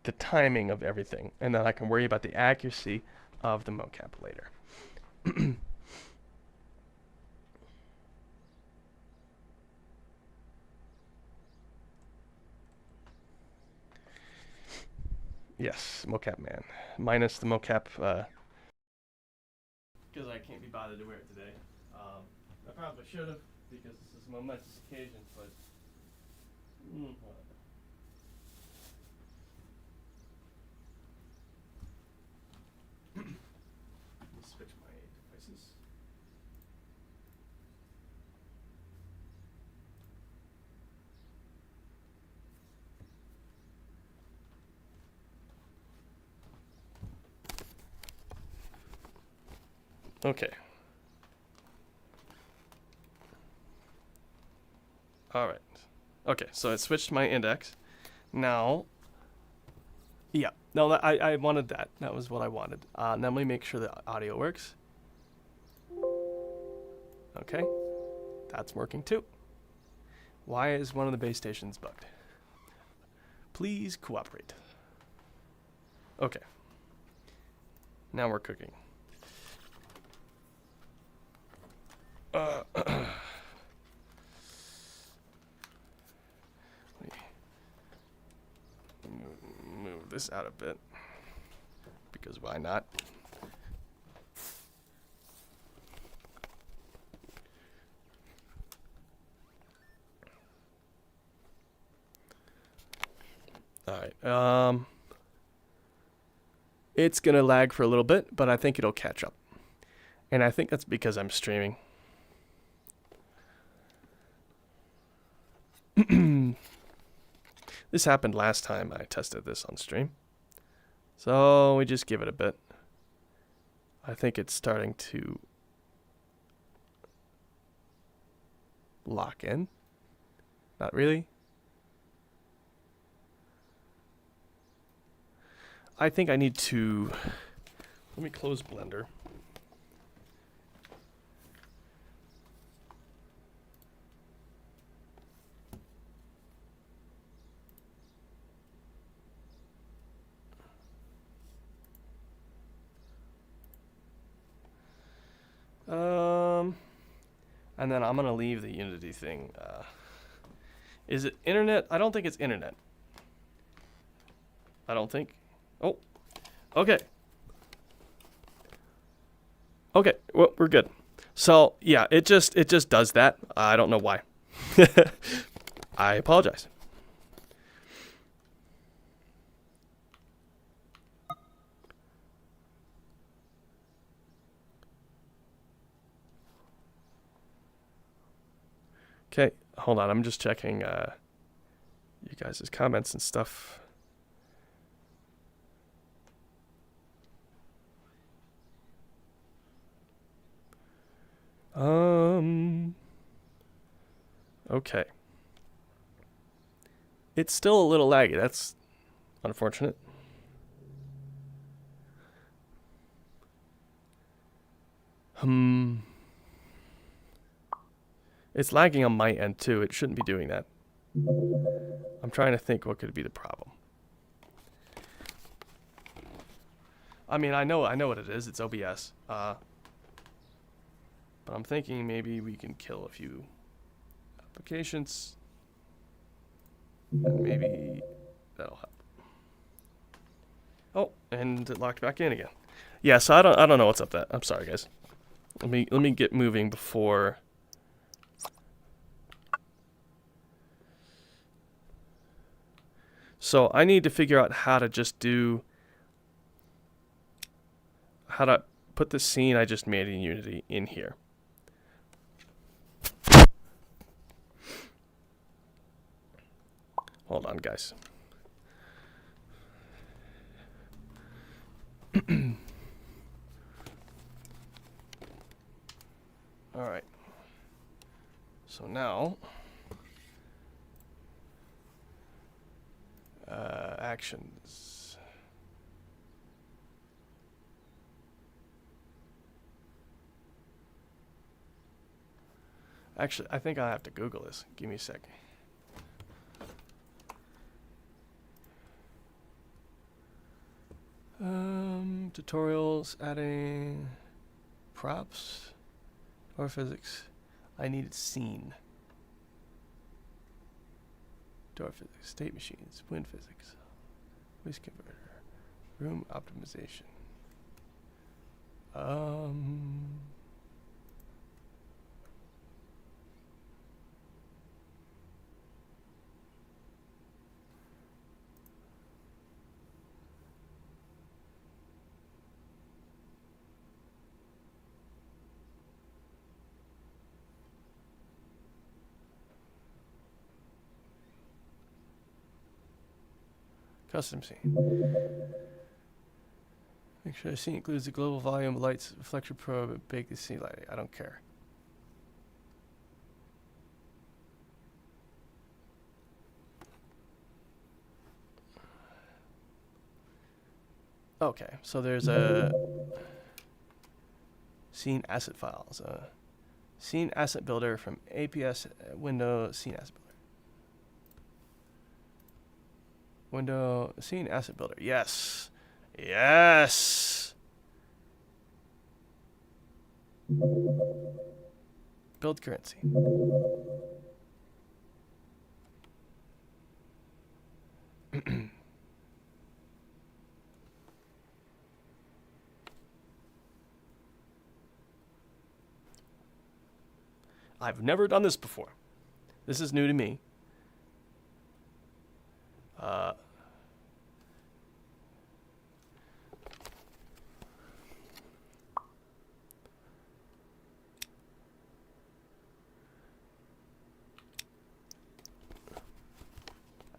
the timing of everything, and then I can worry about the accuracy of the mocap later. Yes, mocap man. Minus the mocap, because I can't be bothered to wear it today. I probably should have, because this is a momentous occasion, but... Let's switch my devices. Okay. Alright. Okay, so I switched my index. Now, yeah, no, I wanted that. That was what I wanted. Now let me make sure the audio works. Okay, that's working too. Why is one of the base stations bugged? Please cooperate. Okay. Now we're cooking. Move this out a bit, because why not? Alright, it's gonna lag for a little bit, but I think it'll catch up. And I think that's because I'm streaming. This happened last time I tested this on stream. So we just give it a bit. I think it's starting to lock in. Not really. I think I need to, let me close Blender. And then I'm gonna leave the Unity thing. Is it internet? I don't think it's internet. I don't think. Oh, okay. Okay, well, we're good. So yeah, it just does that. I don't know why. I apologize. Okay, hold on. I'm just checking you guys' comments and stuff. Okay. It's still a little laggy. That's unfortunate. It's lagging on my end too. It shouldn't be doing that. I'm trying to think what could be the problem. I mean, I know what it is. It's OBS. But I'm thinking maybe we can kill a few applications. And maybe that'll help. Oh, and it locked back in again. Yeah, so I don't know what's up with that. I'm sorry, guys. Let me get moving before. So I need to figure out how to just do, how to put the scene I just made in Unity in here. Hold on, guys. All right. So now, actions. Actually, I think I have to Google this. Give me a sec. Tutorials, adding props or physics. I needed scene. Door physics, state machines, wind physics, voice converter, room optimization. Custom scene. Make sure the scene includes the global volume, lights, reflection probe, and bake the scene lighting. I don't care. Okay, so there's a scene asset files. Scene asset builder from APS window scene asset builder. Window scene asset builder. Yes. Yes. Build currency. I've never done this before. This is new to me.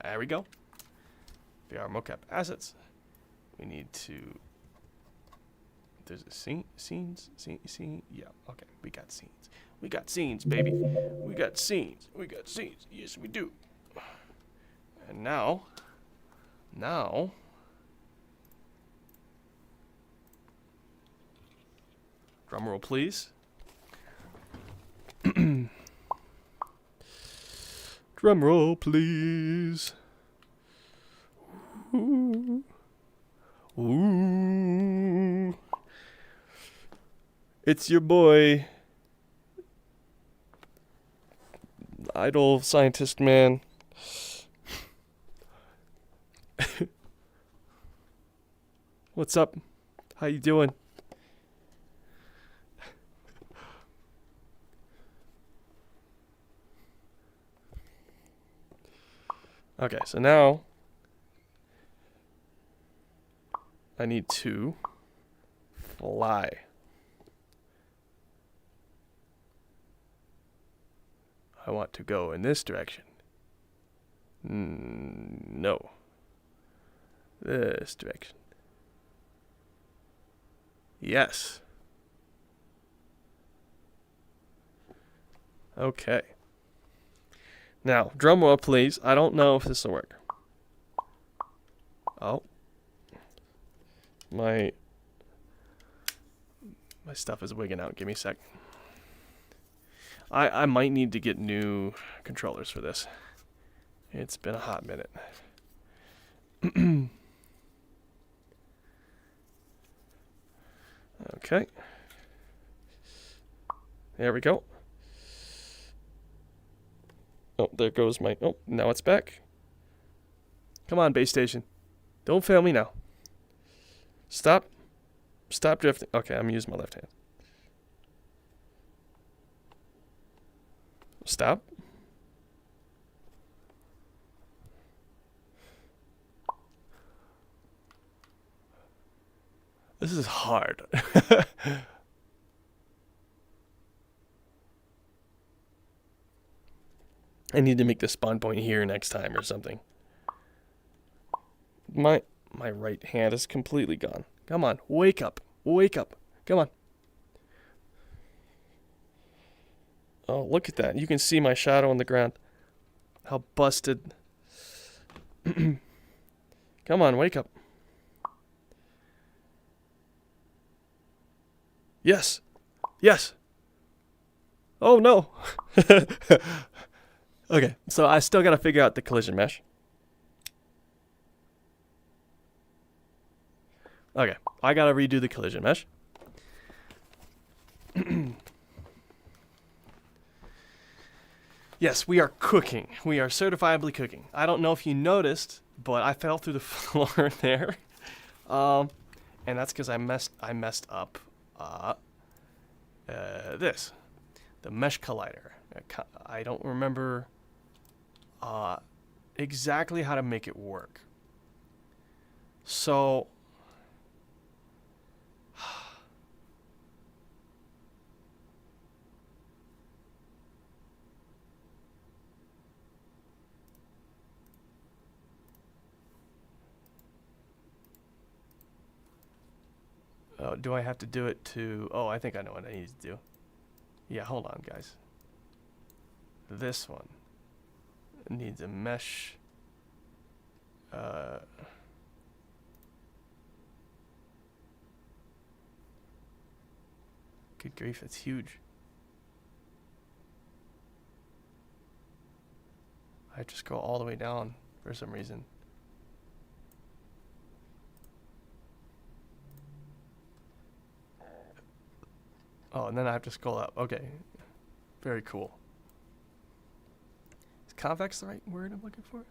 There we go. VR mocap assets. We need to. There's a scene. Yeah. Okay. We got scenes. We got scenes, baby. We got scenes. We got scenes. Yes, we do. And now. Drum roll, please. Drum roll, please. Ooh. Ooh. It's your boy, idol scientist man. What's up? How you doing? Okay, so now I need to fly. I want to go in this direction. No. This direction. Yes. Okay. Now, drum roll, please. I don't know if this will work. Oh. My stuff is wigging out. Give me a sec. I might need to get new controllers for this. It's been a hot minute. Okay. There we go. Oh, there goes my... Oh, now it's back. Come on, base station. Don't fail me now. Stop. Stop drifting. Okay, I'm using my left hand. Stop. This is hard. I need to make the spawn point here next time or something. My right hand is completely gone. Come on, wake up. Wake up. Come on. Oh, look at that. You can see my shadow on the ground. How busted. Come on, wake up. Yes. Yes. Oh, no. Okay, so I still got to figure out the collision mesh. Okay, I got to redo the collision mesh. Yes, we are cooking. We are certifiably cooking. I don't know if you noticed, but I fell through the floor there. And that's because I messed up this. The mesh collider. I don't remember exactly how to make it work. So do I have to do it to... Oh, I think I know what I need to do. Yeah, hold on, guys. This one needs a mesh. Good grief, that's huge. I just go all the way down for some reason. Oh, and then I have to scroll up. Okay. Very cool. Is convex the right word I'm looking for?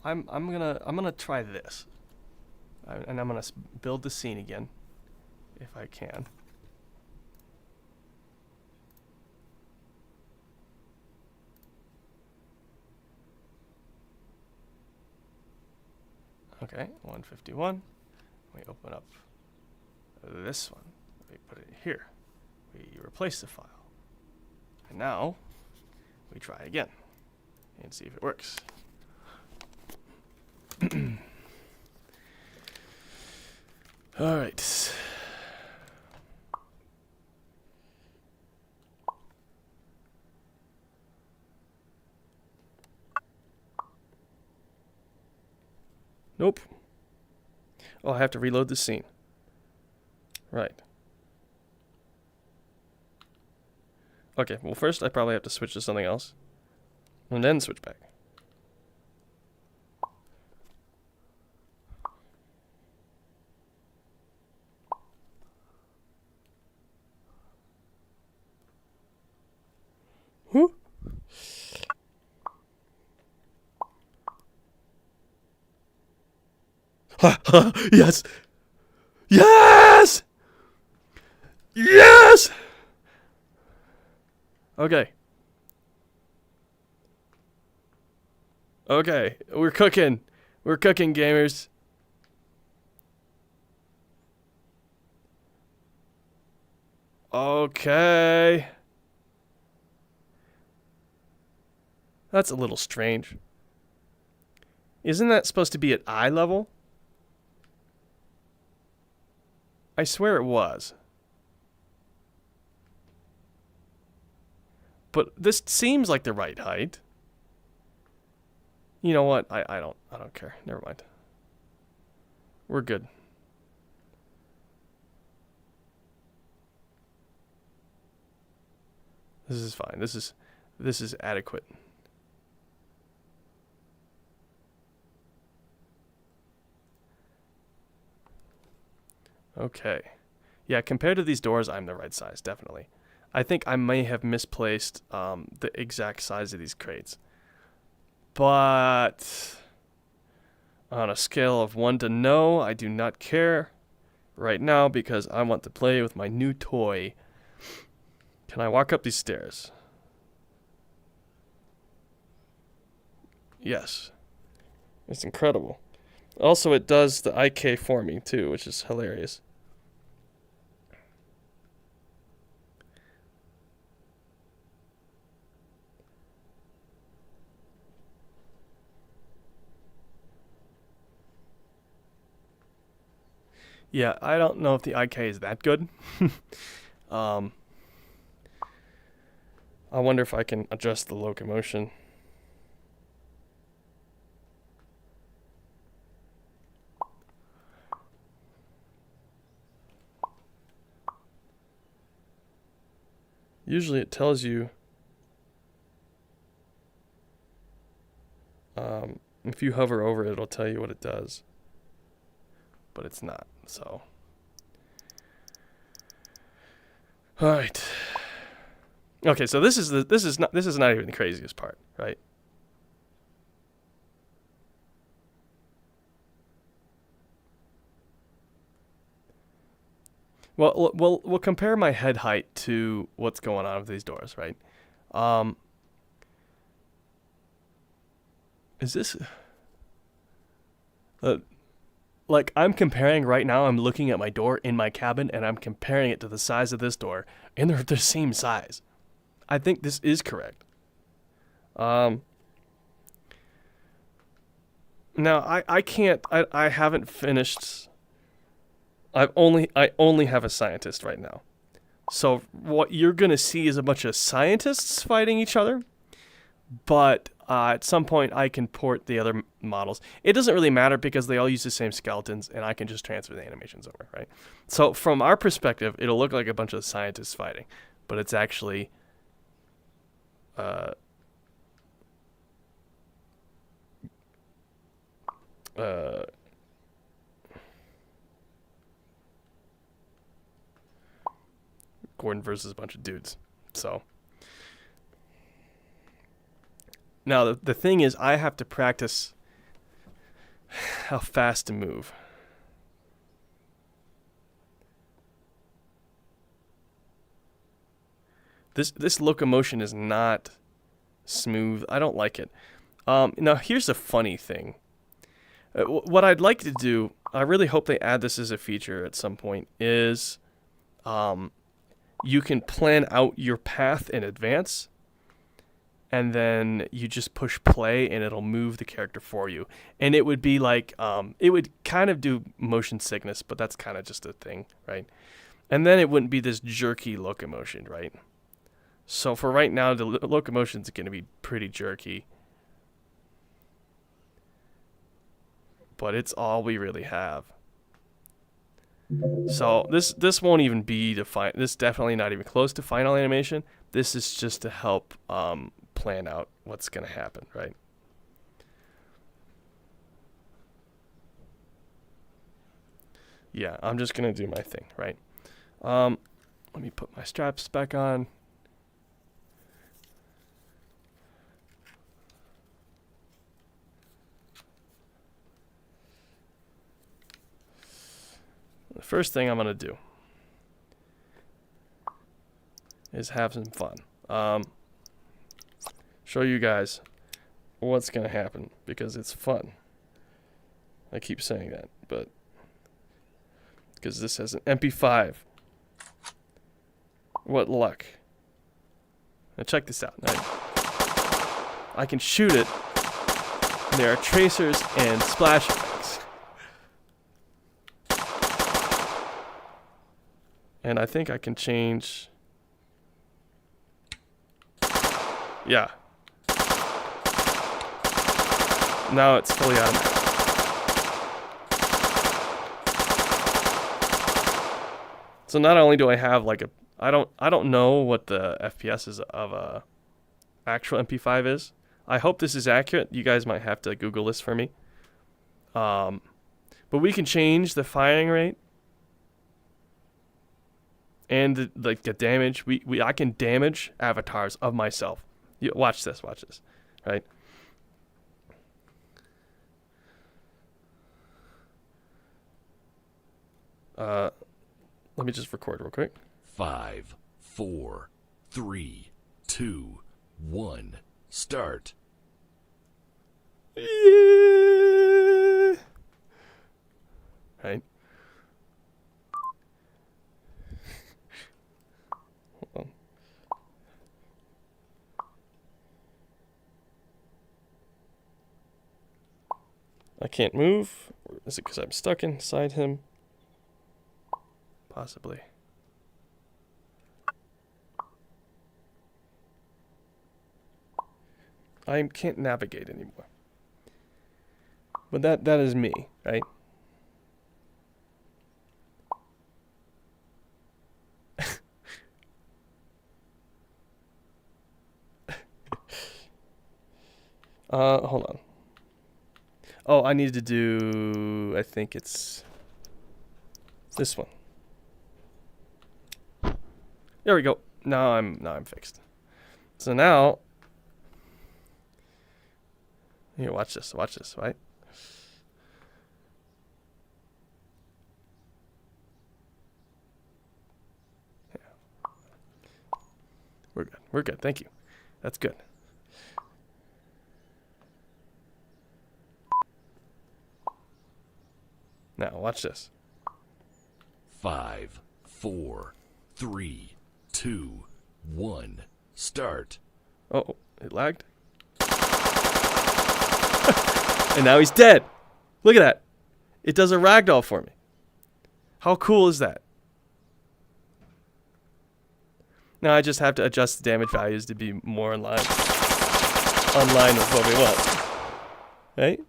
I'm gonna try this. And I'm gonna build the scene again if I can. Okay, 151. We open up this one. We put it here. We replace the file. And now we try again and see if it works. All right. Nope. Oh, I have to reload the scene. Right. Okay, well first I probably have to switch to something else. And then switch back. Whoo. Yes! Yes! Yes! Okay. Okay, we're cooking. We're cooking, gamers. Okay. That's a little strange. Isn't that supposed to be at eye level? I swear it was. But this seems like the right height. You know what? I don't care. Never mind. We're good. This is fine. This is adequate. Okay. Yeah, compared to these doors, I'm the right size, definitely. I think I may have misplaced the exact size of these crates. But on a scale of 1 to no, I do not care right now because I want to play with my new toy. Can I walk up these stairs? Yes. It's incredible. Also, it does the IK for me, too, which is hilarious. Yeah, I don't know if the IK is that good. I wonder if I can adjust the locomotion. Usually it tells you if you hover over it, it'll tell you what it does. But it's not, so. All right. Okay, so this is not even the craziest part, right? Well, we'll compare my head height to what's going on with these doors, right? Is this like I'm comparing right now? I'm looking at my door in my cabin, and I'm comparing it to the size of this door, and they're the same size. I think this is correct. Now I can't. I haven't finished. I only have a scientist right now. So what you're gonna see is a bunch of scientists fighting each other, but at some point I can port the other models. It doesn't really matter because they all use the same skeletons, and I can just transfer the animations over, right? So from our perspective, it'll look like a bunch of scientists fighting, but it's actually Gordon versus a bunch of dudes. So now the thing is, I have to practice how fast to move. This locomotion is not smooth. I don't like it. Now here's a funny thing. What I'd like to do, I really hope they add this as a feature at some point, is you can plan out your path in advance, and then you just push play and it'll move the character for you. And it would be like, it would kind of do motion sickness, but that's kind of just a thing, right? And then it wouldn't be this jerky locomotion, right? So for right now, the locomotion's going to be pretty jerky. But it's all we really have. So this won't even be this definitely not even close to final animation. This is just to help plan out what's going to happen, right? Yeah, I'm just going to do my thing, right? Let me put my straps back on. The first thing I'm going to do is have some fun. Show you guys what's going to happen because it's fun. I keep saying that, but because this has an MP5. What luck. Now check this out. I can shoot it. And there are tracers and splash effects. And I think I can change. Yeah. Now it's fully automatic. So not only do I have like I don't know what the FPS is of a actual MP5 is. I hope this is accurate. You guys might have to Google this for me. But we can change the firing rate and the damage. I can damage avatars of myself. Watch this, right? Let me just record real quick. 5, 4, 3, 2, 1, start. Yeah. Right. Hold on. I can't move. Is it because I'm stuck inside him? Possibly. I can't navigate anymore. But that is me, right? Hold on. Oh, I need to do, I think it's this one. There we go. Now I'm fixed. So now, here, watch this, right? Yeah. We're good, thank you. That's good. Now, watch this. 5, 4, 3, 2, 1, start. Oh, it lagged. And now he's dead. Look at that. It does a ragdoll for me. How cool is that? Now I just have to adjust the damage values to be more in line with what we want. Right?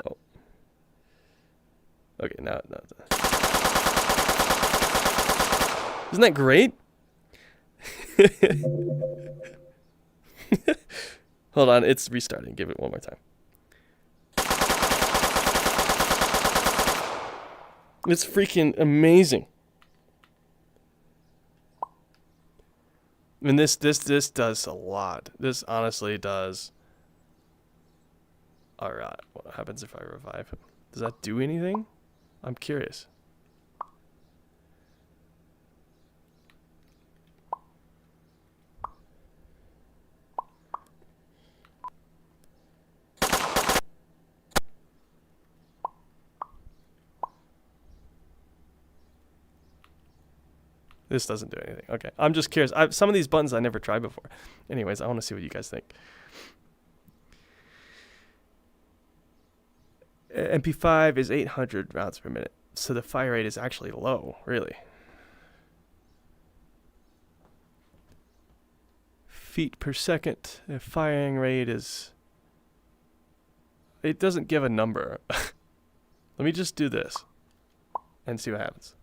Oh. Okay, now. Isn't that great? Hold on, it's restarting. Give it one more time. It's freaking amazing. And this does a lot. This honestly does. Alright, what happens if I revive him? Does that do anything? I'm curious. This doesn't do anything. Okay, I'm just curious. Some of these buttons I never tried before. Anyways, I want to see what you guys think. MP5 is 800 rounds per minute, so the fire rate is actually low, really. Feet per second. The firing rate is... It doesn't give a number. Let me just do this and see what happens.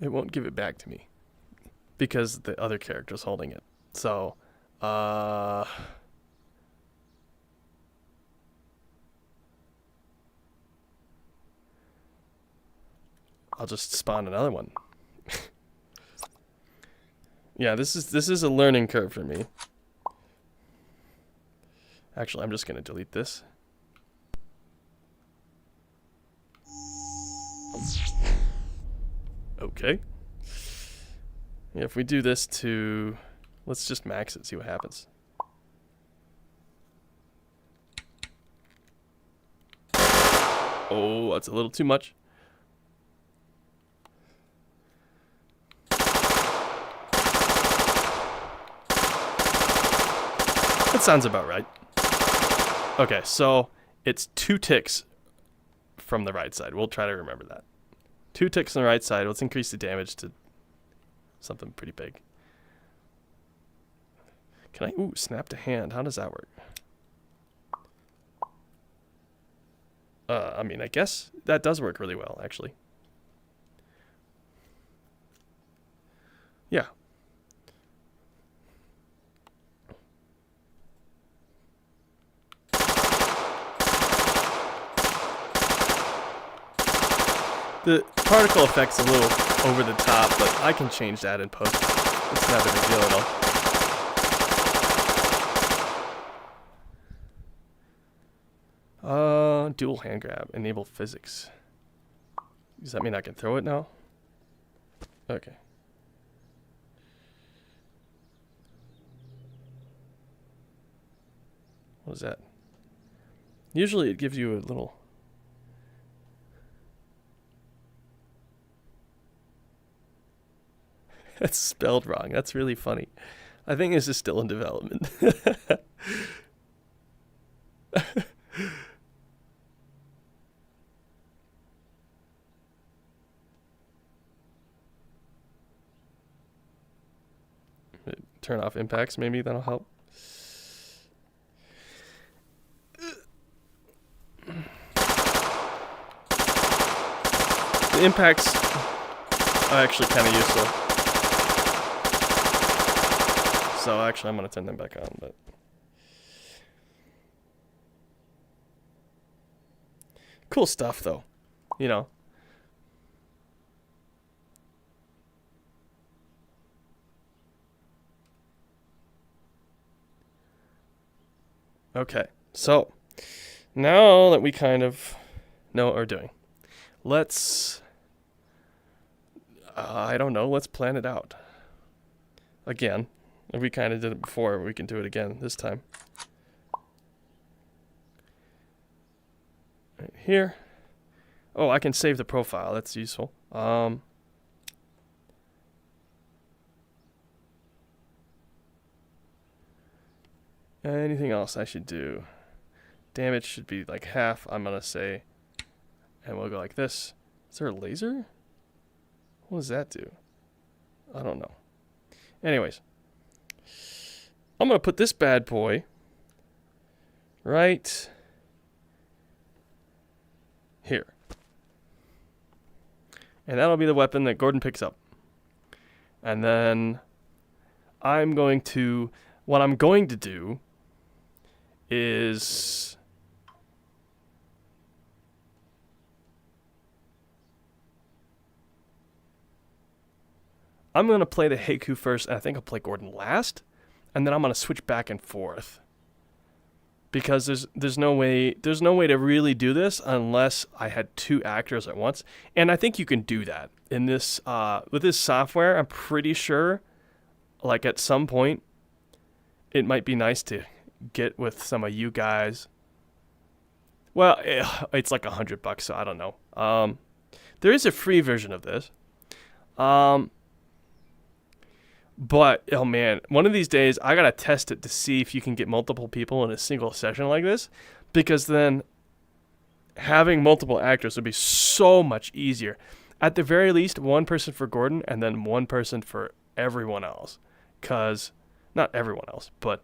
It won't give it back to me because the other character's holding it. So, I'll just spawn another one. Yeah, this is a learning curve for me. Actually, I'm just gonna delete this. Okay. Yeah, if we do this to... Let's just max it, see what happens. Oh, that's a little too much. That sounds about right. Okay, so it's 2 ticks from the right side. We'll try to remember that. 2 ticks on the right side. Let's increase the damage to something pretty big. Can I... Ooh, snap to hand. How does that work? I mean, I guess that does work really well, actually. Yeah. The particle effect's a little over the top, but I can change that in post. It's not a big deal at all. Dual hand grab, enable physics. Does that mean I can throw it now? Okay. What is that? Usually it gives you a little... That's spelled wrong. That's really funny. I think this is still in development. Turn off impacts, maybe that'll help. The impacts are actually kind of useful. So actually I'm going to turn them back on, but... Cool stuff, though. You know. Okay, so now that we kind of know what we're doing, let's, I don't know, let's plan it out. Again, if we kind of did it before, we can do it again this time. Right here. Oh, I can save the profile, that's useful. Anything else I should do? Damage should be like half, I'm gonna say. And we'll go like this. Is there a laser? What does that do? I don't know. Anyways. I'm gonna put this bad boy right here. And that'll be the weapon that Gordon picks up. And then I'm going to... What I'm going to do is I'm going to play the HECUC first, and I think I'll play Gordon last, and then I'm going to switch back and forth. Because there's no way to really do this unless I had 2 actors at once. And I think you can do that. In this with this software, I'm pretty sure like at some point it might be nice to get with some of you guys. Well, it's like $100, so I don't know. There is a free version of this. But, oh man, one of these days I gotta test it to see if you can get multiple people in a single session like this. Because then having multiple actors would be so much easier. At the very least, 1 person for Gordon and then 1 person for everyone else. Not everyone else, but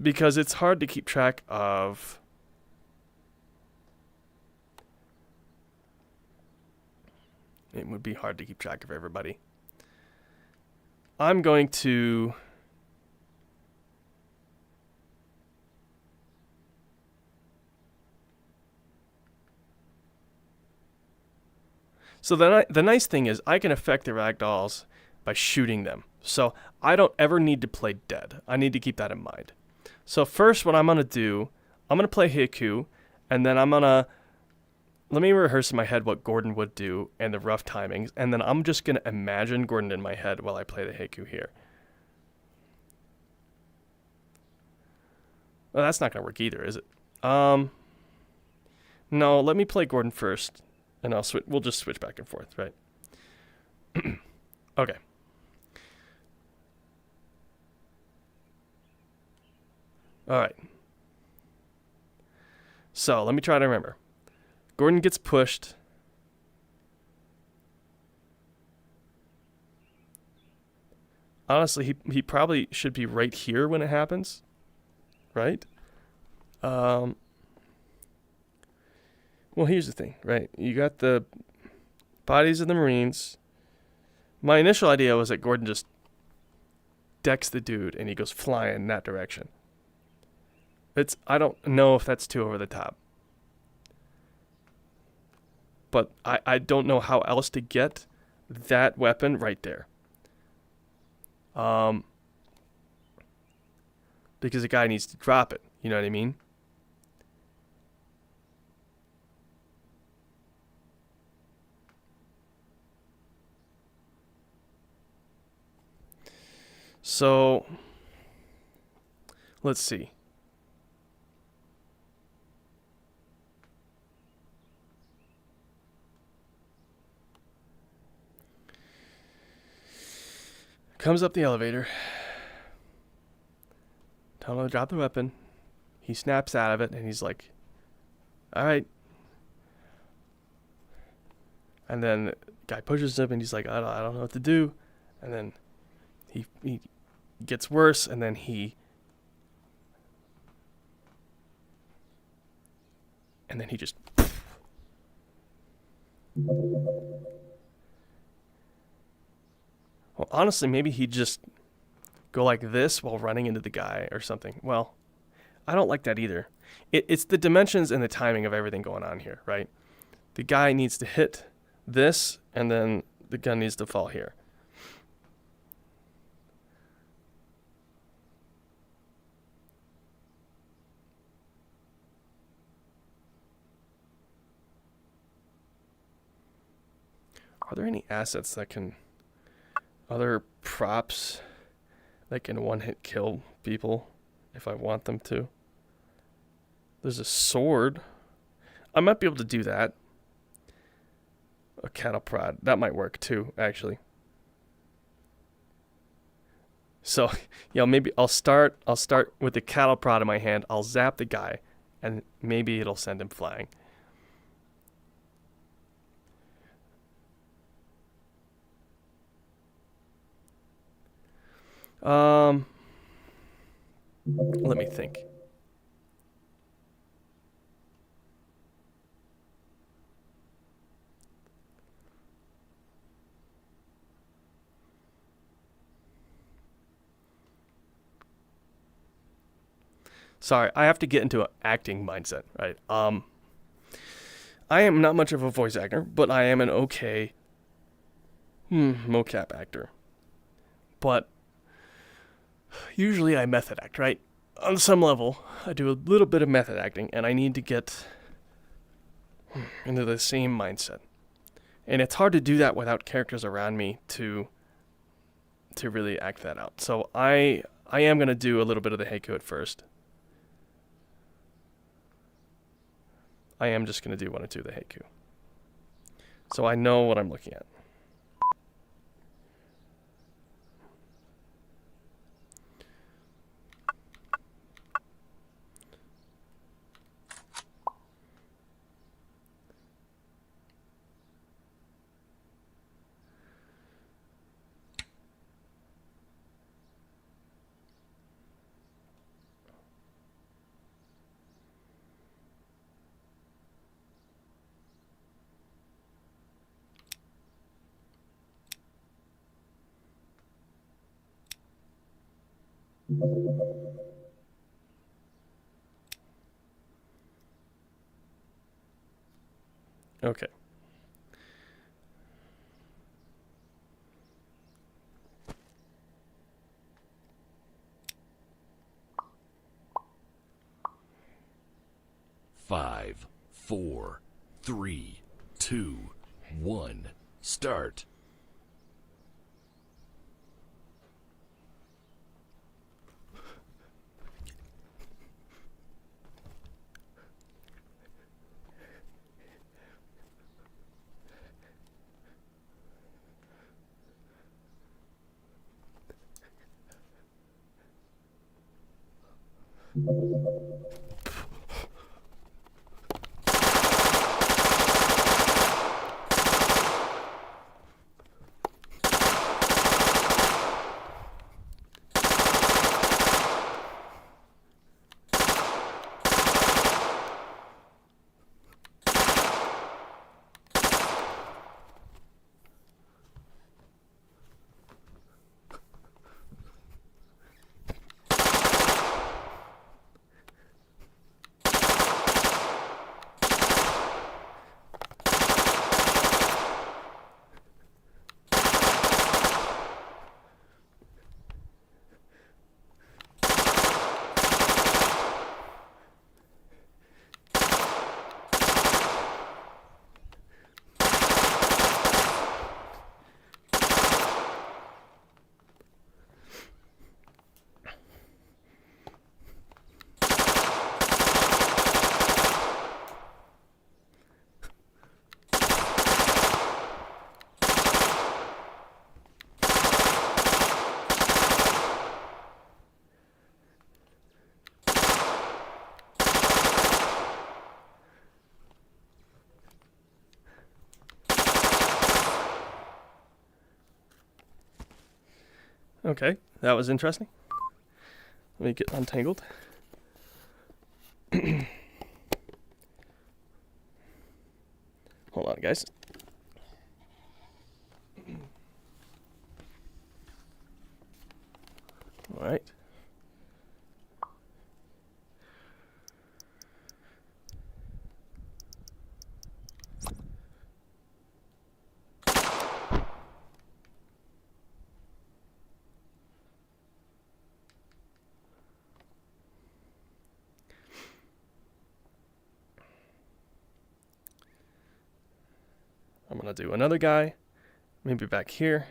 because it's hard to keep track of it would be hard to keep track of everybody. I'm going to so the nice thing is I can affect the ragdolls by shooting them. So I don't ever need to play dead. I need to keep that in mind. So first what I'm going to do, I'm going to play HECUC, and then let me rehearse in my head what Gordon would do and the rough timings, and then I'm just going to imagine Gordon in my head while I play the HECUC here. Well, that's not going to work either, is it? No, let me play Gordon first, and we'll just switch back and forth, right? Okay. All right. So let me try to remember. Gordon gets pushed. Honestly, he probably should be right here when it happens, right? Well, here's the thing, right? You got the bodies of the Marines. My initial idea was that Gordon just decks the dude and he goes flying in that direction. I don't know if that's too over the top. But I don't know how else to get that weapon right there. Because the guy needs to drop it. You know what I mean? So, let's see. Comes up the elevator. Tell him to drop the weapon. He snaps out of it and he's like, all right. And then the guy pushes him and he's like, I don't know what to do. And then he gets worse, and then he just well, honestly, maybe he'd just go like this while running into the guy or something. Well, I don't like that either. It's the dimensions and the timing of everything going on here, right? The guy needs to hit this, and then the gun needs to fall here. Are there any assets that can... other props that can one-hit kill people if I want them to? There's a sword. I might be able to do that. A cattle prod. That might work too, actually. So, maybe I'll start with the cattle prod in my hand. I'll zap the guy, and maybe it'll send him flying. Let me think. Sorry, I have to get into an acting mindset, right? I am not much of a voice actor, but I am an okay Mocap actor. But usually I method act, right? On some level, I do a little bit of method acting, and I need to get into the same mindset. And it's hard to do that without characters around me to really act that out. So I am going to do a little bit of the HECUC at first. I am just going to do 1 or 2 of the HECUC. So I know what I'm looking at. Okay. Five, 4, 3, 2, 1, start. Okay, that was interesting. Let me get untangled. Hold on, guys. All right. I'm going to do another guy, maybe back here.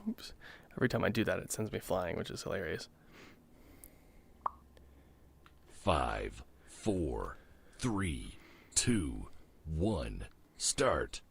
Oops. Every time I do that, it sends me flying, which is hilarious. 5, 4, 3, 2, 1, start.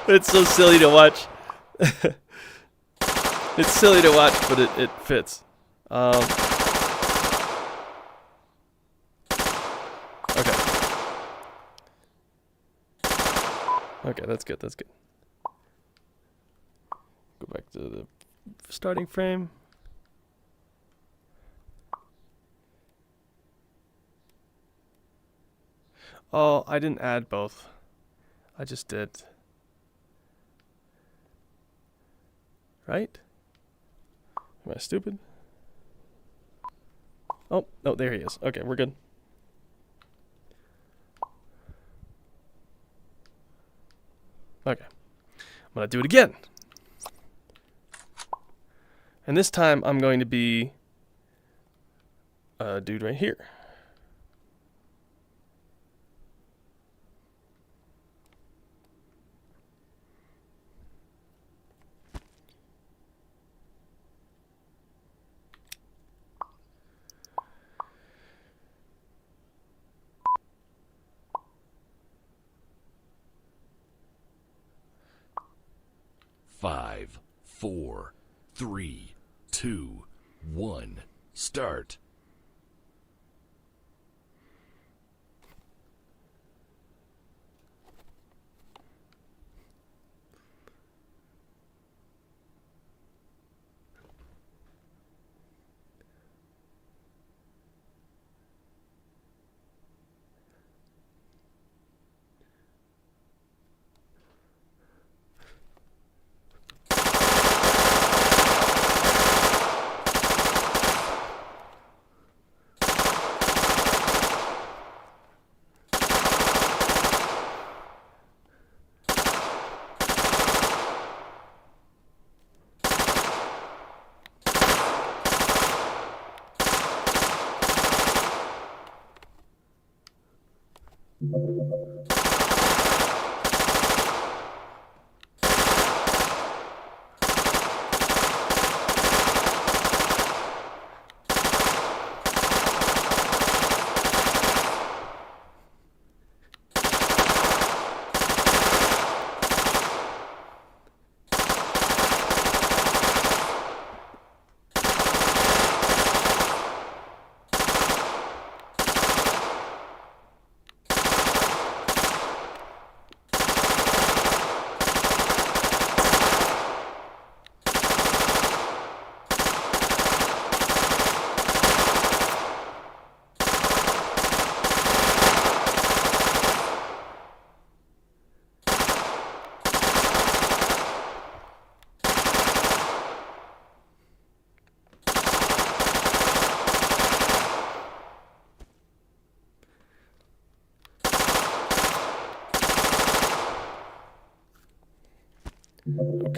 It's so silly to watch. It's silly to watch, but it fits. Okay. Okay, that's good, that's good. Go back to the starting frame. Oh, I didn't add both. I just did. Right? Am I stupid? Oh, no, there he is. Okay, we're good. Okay. I'm going to do it again. And this time I'm going to be a dude right here. Five, 4, 3, 2, 1, start.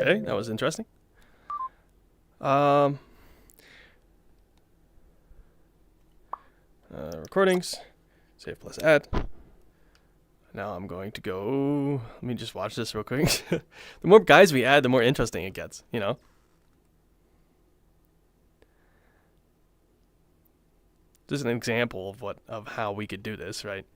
Okay, that was interesting. Recordings, save plus add. Now I'm going to go, let me just watch this real quick. The more guys we add, the more interesting it gets, you know? This is an example of how we could do this, right?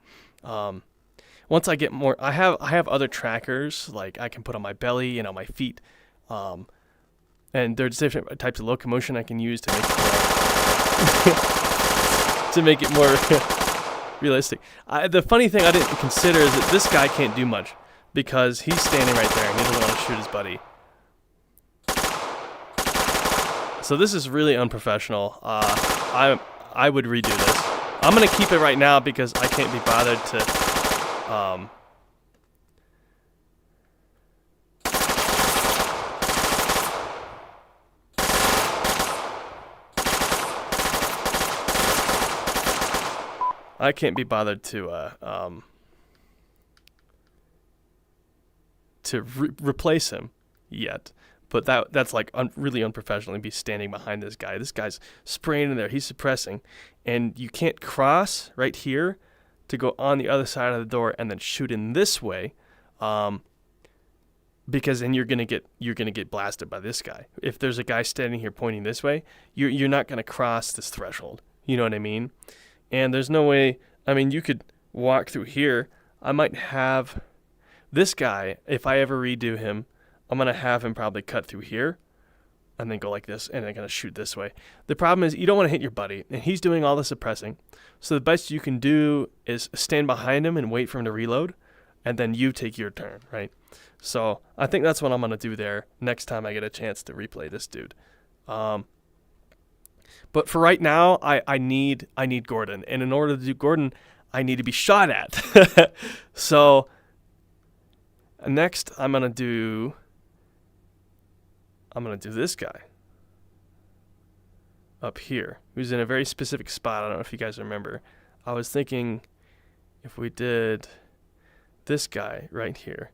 Once I get more, I have other trackers, like I can put on my belly and on my feet. And there's different types of locomotion I can use to make it to make it more realistic. The funny thing I didn't consider is that this guy can't do much because he's standing right there and he doesn't want to shoot his buddy. So this is really unprofessional. I would redo this. I'm gonna keep it right now because I can't be bothered to. I can't be bothered to replace him yet, but that's like really unprofessional and be standing behind this guy. This guy's spraying in there. He's suppressing, and you can't cross right here to go on the other side of the door and then shoot in this way, because then you're gonna get blasted by this guy. If there's a guy standing here pointing this way, you're not gonna cross this threshold. You know what I mean? And there's no way. I mean, you could walk through here. I might have. This guy, if I ever redo him, I'm going to have him probably cut through here and then go like this, and then going to shoot this way. The problem is you don't want to hit your buddy, and he's doing all the suppressing. So the best you can do is stand behind him and wait for him to reload, and then you take your turn, right? So I think that's what I'm going to do there next time I get a chance to replay this dude. But for right now, I need Gordon, and in order to do Gordon, I need to be shot at. So next I'm going to do this guy up here, who's in a very specific spot. I don't know if you guys remember. I was thinking if we did this guy right here.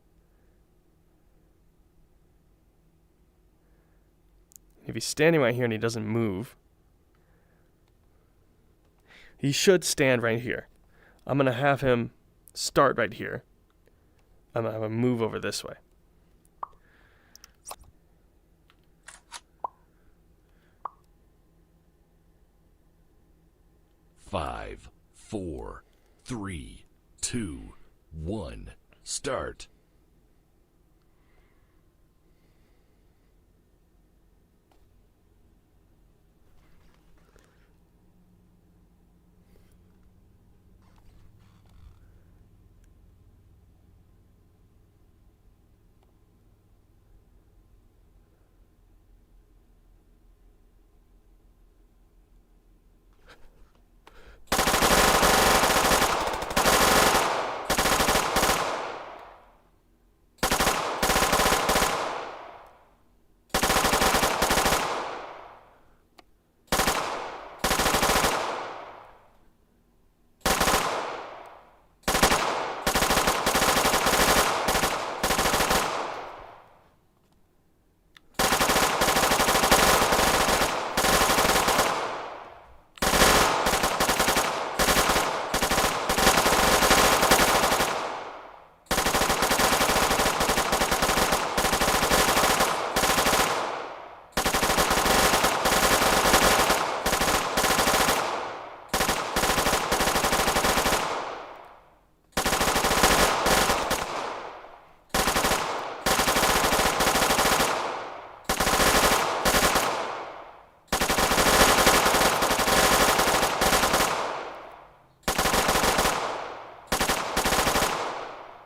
If he's standing right here and he doesn't move, he should stand right here. I'm going to have him start right here. I'm going to have him move over this way. Five, 4, 3, 2, 1, start.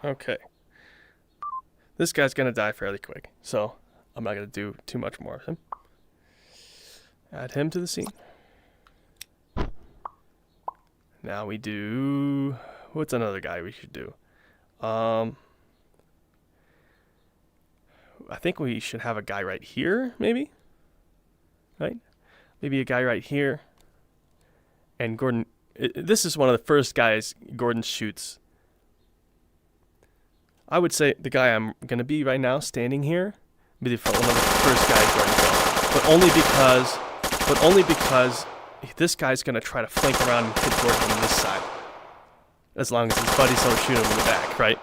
Okay. This guy's going to die fairly quick, so I'm not going to do too much more of him. Add him to the scene. Now we do... What's another guy we should do? I think we should have a guy right here, maybe? Right? Maybe a guy right here. And Gordon... This is one of the first guys Gordon shoots. I would say the guy I'm going to be right now, standing here, be one of the first guys Gordon kills. But only because this guy's going to try to flank around and hit Gordon on this side. As long as his buddies don't shoot him in the back, right?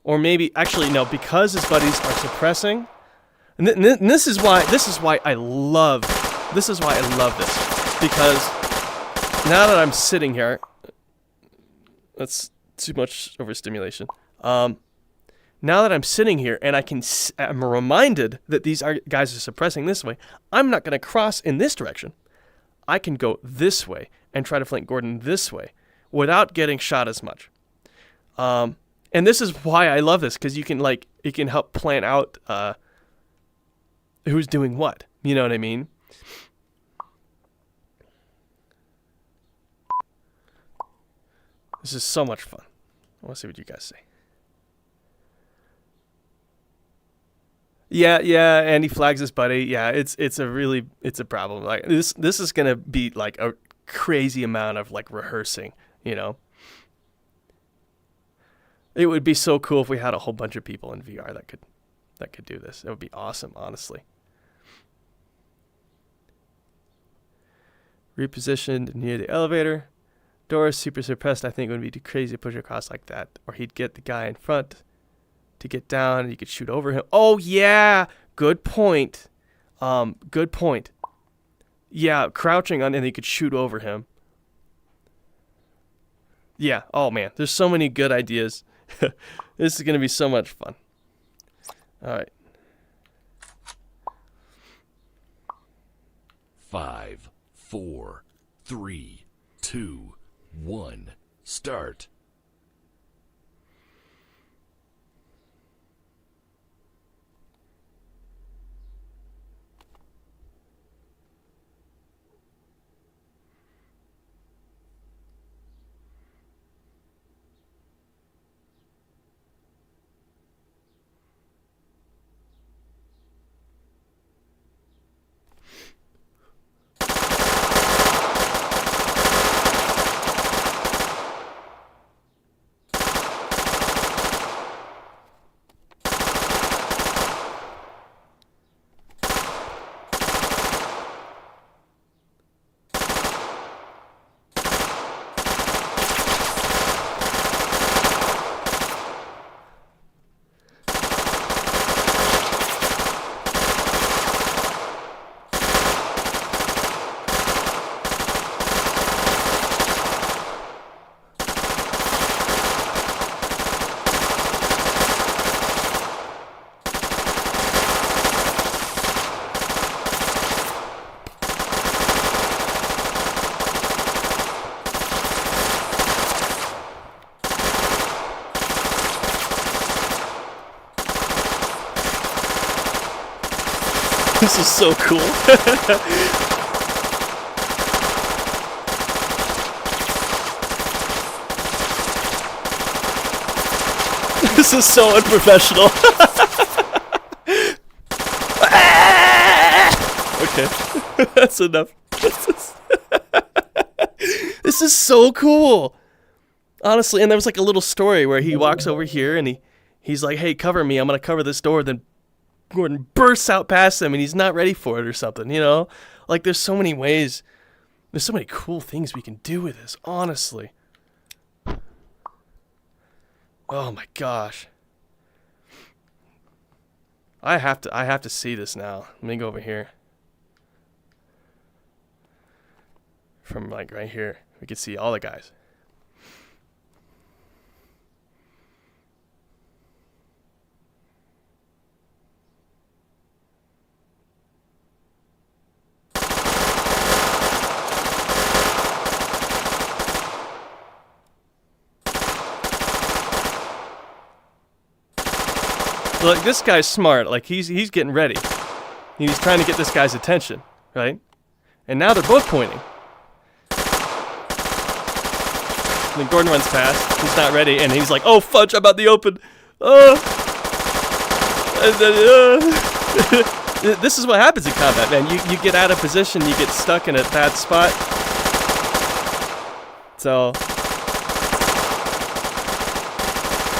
Or maybe, actually, no, because his buddies are suppressing. And this is why I love this. Because now that I'm sitting here, that's too much overstimulation. Now that I'm sitting here and I'm reminded that these guys are suppressing this way, I'm not going to cross in this direction. I can go this way and try to flank Gordon this way without getting shot as much. And this is why I love this, because you can it can help plan out who's doing what. You know what I mean? This is so much fun. I want to see what you guys say. Yeah, and he flags his buddy. Yeah, it's a problem. Like this is gonna be like a crazy amount of like rehearsing, you know. It would be so cool if we had a whole bunch of people in VR that could do this. It would be awesome, honestly. Repositioned near the elevator. Door is super suppressed. I think it would be too crazy to push across like that. Or he'd get the guy in front to get down and you could shoot over him. Oh, yeah. Good point. Good point. Yeah, crouching on and you could shoot over him. Yeah. Oh, man. There's so many good ideas. This is going to be so much fun. All right. 5, 4, 3, 2, 1, start. This is so cool. This is so unprofessional. Okay, that's enough. This is so cool. Honestly, and there was like a little story where he walks over here and he's like, hey, cover me. I'm going to cover this door. Then Gordon bursts out past him and he's not ready for it or something, you know? Like, there's so many ways. There's so many cool things we can do with this, honestly. Oh my gosh. I have to see this now. Let me go over here. From like right here, we can see all the guys. Like, this guy's smart. Like, he's getting ready. He's trying to get this guy's attention, right? And now they're both pointing. And then Gordon runs past. He's not ready, and he's like, "Oh fudge! I'm out the open." This is what happens in combat, man. You get out of position. You get stuck in a bad spot. So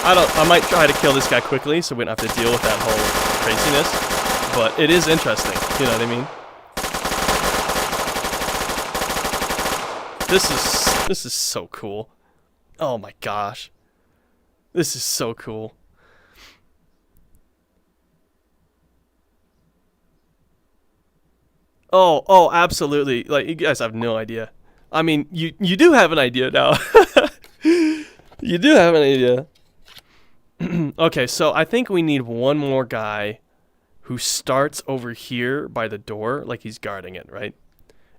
I might try to kill this guy quickly so we don't have to deal with that whole craziness. But it is interesting, you know what I mean? This is so cool. Oh my gosh. This is so cool. Oh, absolutely. Like, you guys have no idea. I mean, you do have an idea now. You do have an idea. Okay, so I think we need one more guy who starts over here by the door, like he's guarding it, right?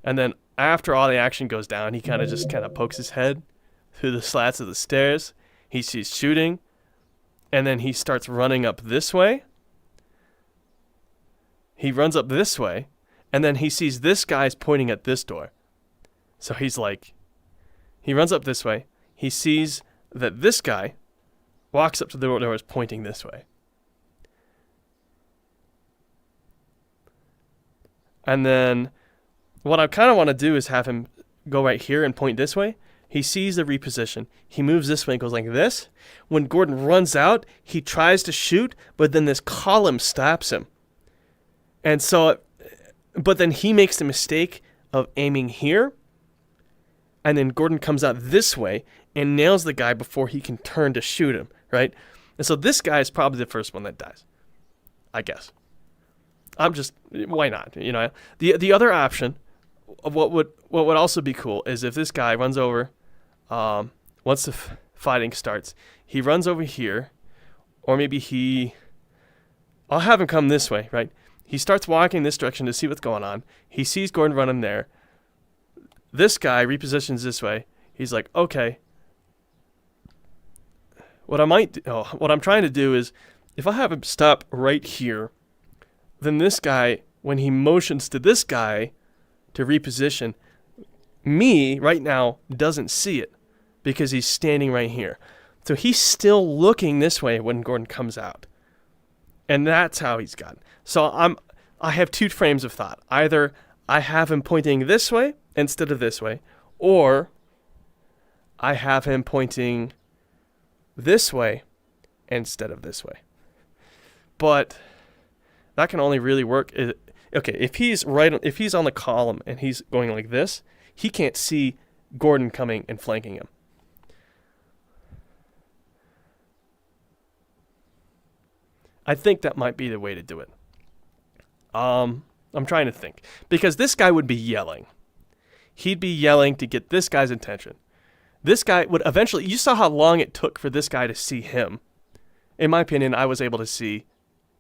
And then after all the action goes down, he kind of pokes his head through the slats of the stairs. He sees shooting, and then he starts running up this way. He runs up this way, and then he sees this guy's pointing at this door. So he's like, he runs up this way. He sees that this guy walks up to the door is pointing this way. And then what I kind of want to do is have him go right here and point this way. He sees the reposition. He moves this way and goes like this. When Gordon runs out, he tries to shoot, but then this column stops him. And so, but then he makes the mistake of aiming here. And then Gordon comes out this way and nails the guy before he can turn to shoot him, right? And so this guy is probably the first one that dies, I guess. Why not? You know, the other option of what would also be cool is if this guy runs over, wants to fighting starts, he runs over here, or maybe I'll have him come this way, right? He starts walking this direction to see what's going on. He sees Gordon running there. This guy repositions this way. He's like, okay. What I'm trying to do is, if I have him stop right here, then this guy, when he motions to this guy to reposition, me right now doesn't see it because he's standing right here. So he's still looking this way when Gordon comes out. And that's how he's gotten. So I have two frames of thought. Either I have him pointing this way instead of this way, or I have him pointing this way instead of this way. But that can only really work. Okay, if he's on the column and he's going like this, he can't see Gordon coming and flanking him. I think that might be the way to do it. I'm trying to think. Because this guy would be yelling. He'd be yelling to get this guy's attention. This guy would eventually... You saw how long it took for this guy to see him. In my opinion, I was able to see...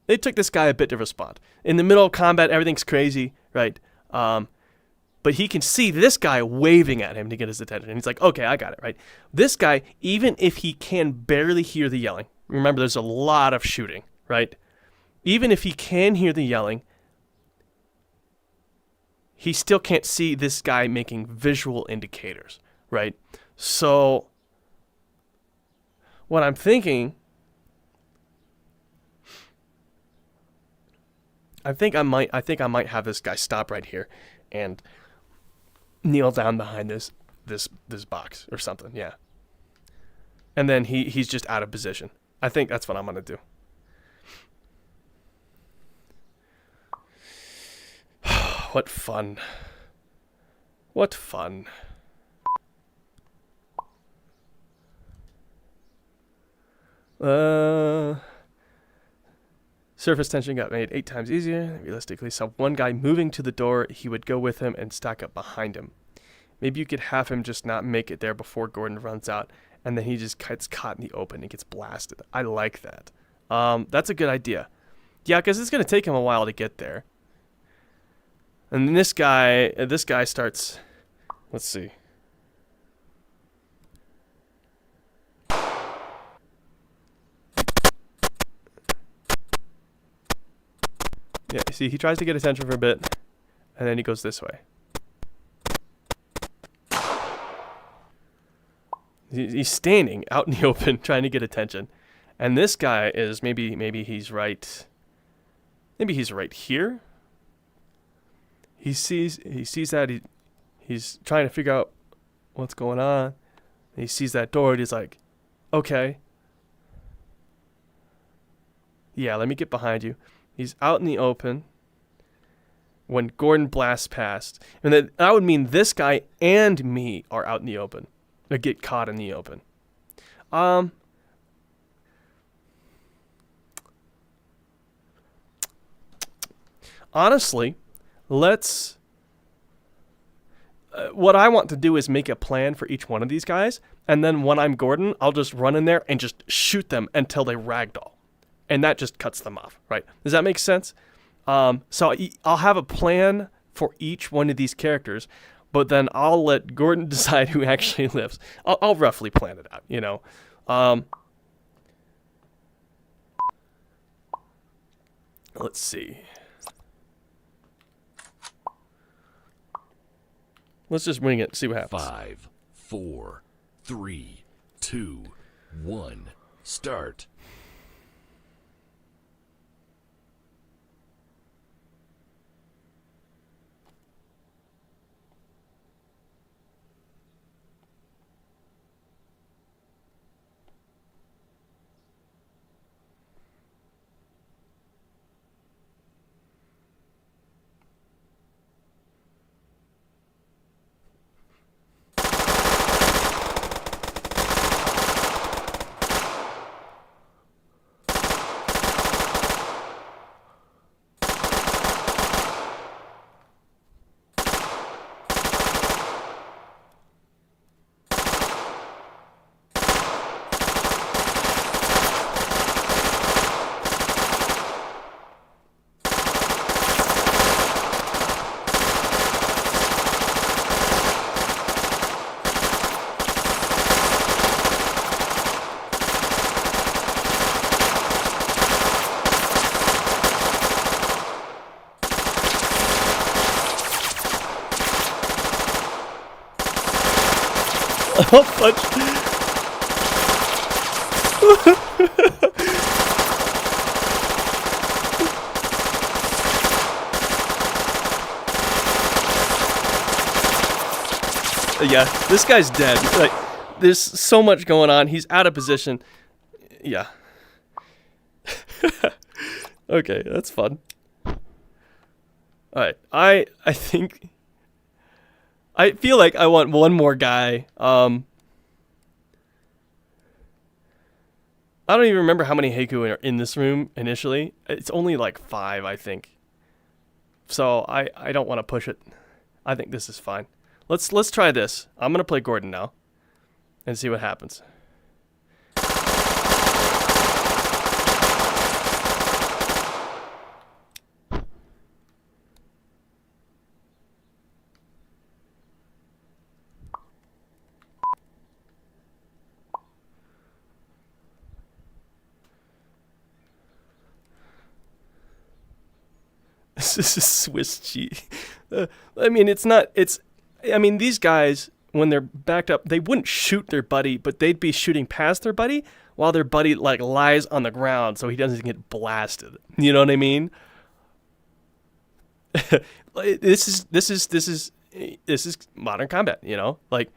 It took this guy a bit to respond. In the middle of combat, everything's crazy, right? But he can see this guy waving at him to get his attention. And he's like, okay, I got it, right? This guy, even if he can barely hear the yelling... Remember, there's a lot of shooting, right? Even if he can hear the yelling, he still can't see this guy making visual indicators, right? So what I'm thinking, I think I might have this guy stop right here and kneel down behind this box or something, yeah. And then he's just out of position. I think that's what I'm gonna do. What fun. What fun. Surface tension got made 8 times easier. Realistically, so one guy moving to the door, he would go with him and stack up behind him. Maybe you could have him just not make it there before Gordon runs out, and then he just gets caught in the open and gets blasted. I like that. That's a good idea. Yeah, because it's going to take him a while to get there. And then this guy starts, let's see. Yeah, see, he tries to get attention for a bit, and then he goes this way. He's standing out in the open trying to get attention. And this guy is maybe he's right. Maybe he's right here. He sees that he's trying to figure out what's going on. And he sees that door and he's like, okay. Yeah, let me get behind you. He's out in the open when Gordon blasts past. And that would mean this guy and me are out in the open. Or get caught in the open. Honestly, let's... what I want to do is make a plan for each one of these guys. And then when I'm Gordon, I'll just run in there and just shoot them until they ragdoll. And that just cuts them off, right? Does that make sense? So I'll have a plan for each one of these characters, but then I'll let Gordon decide who actually lives. I'll roughly plan it out, you know. Let's see. Let's just wing it, see what happens. 5, 4, 3, 2, 1, start. hole punch. Yeah, this guy's dead. Like, there's so much going on. He's out of position. Yeah. Okay, that's fun. Alright, I think... I feel like I want one more guy. I don't even remember how many HECUC are in this room initially. It's only like 5, I think. So I don't want to push it. I think this is fine. Let's try this. I'm gonna play Gordon now, and see what happens. This is Swiss cheese. I mean, it's not. It's. I mean, these guys, when they're backed up, they wouldn't shoot their buddy, but they'd be shooting past their buddy while their buddy like lies on the ground so he doesn't get blasted. You know what I mean? This is modern combat. You know, like,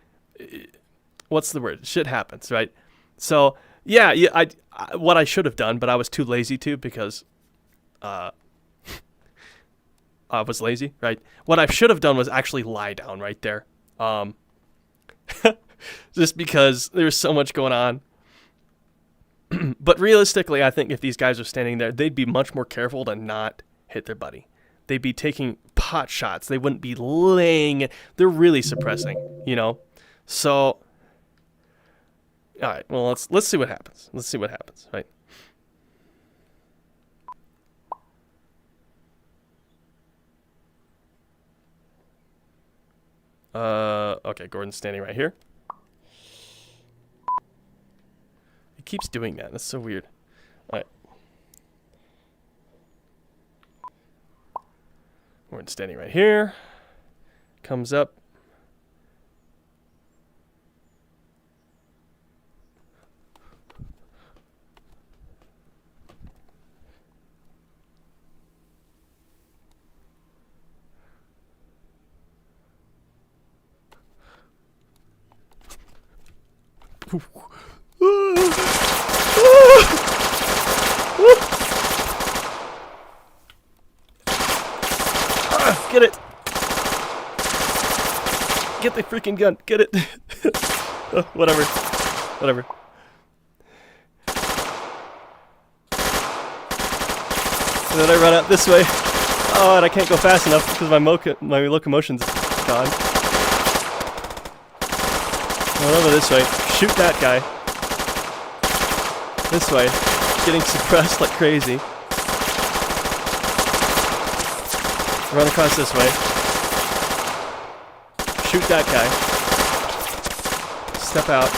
what's the word? Shit happens, right? So yeah. What I should have done, but I was too lazy to because, I was lazy, right? What I should have done was actually lie down right there. Just because there's so much going on. But realistically, I think if these guys are standing there, they'd be much more careful to not hit their buddy. They'd be taking pot shots. They wouldn't be laying. They're really suppressing, you know? So, all right, well, let's see what happens. Let's see what happens, right? Okay, Gordon's standing right here. He keeps doing that. That's so weird. Alright. Gordon's standing right here. Comes up. Get it! Get the freaking gun! Get it! Whatever. Whatever. And then I run out this way. Oh, and I can't go fast enough because my locomotion's gone. Run over this way. Shoot that guy. This way. Getting suppressed like crazy. Run across this way. Shoot that guy. Step out.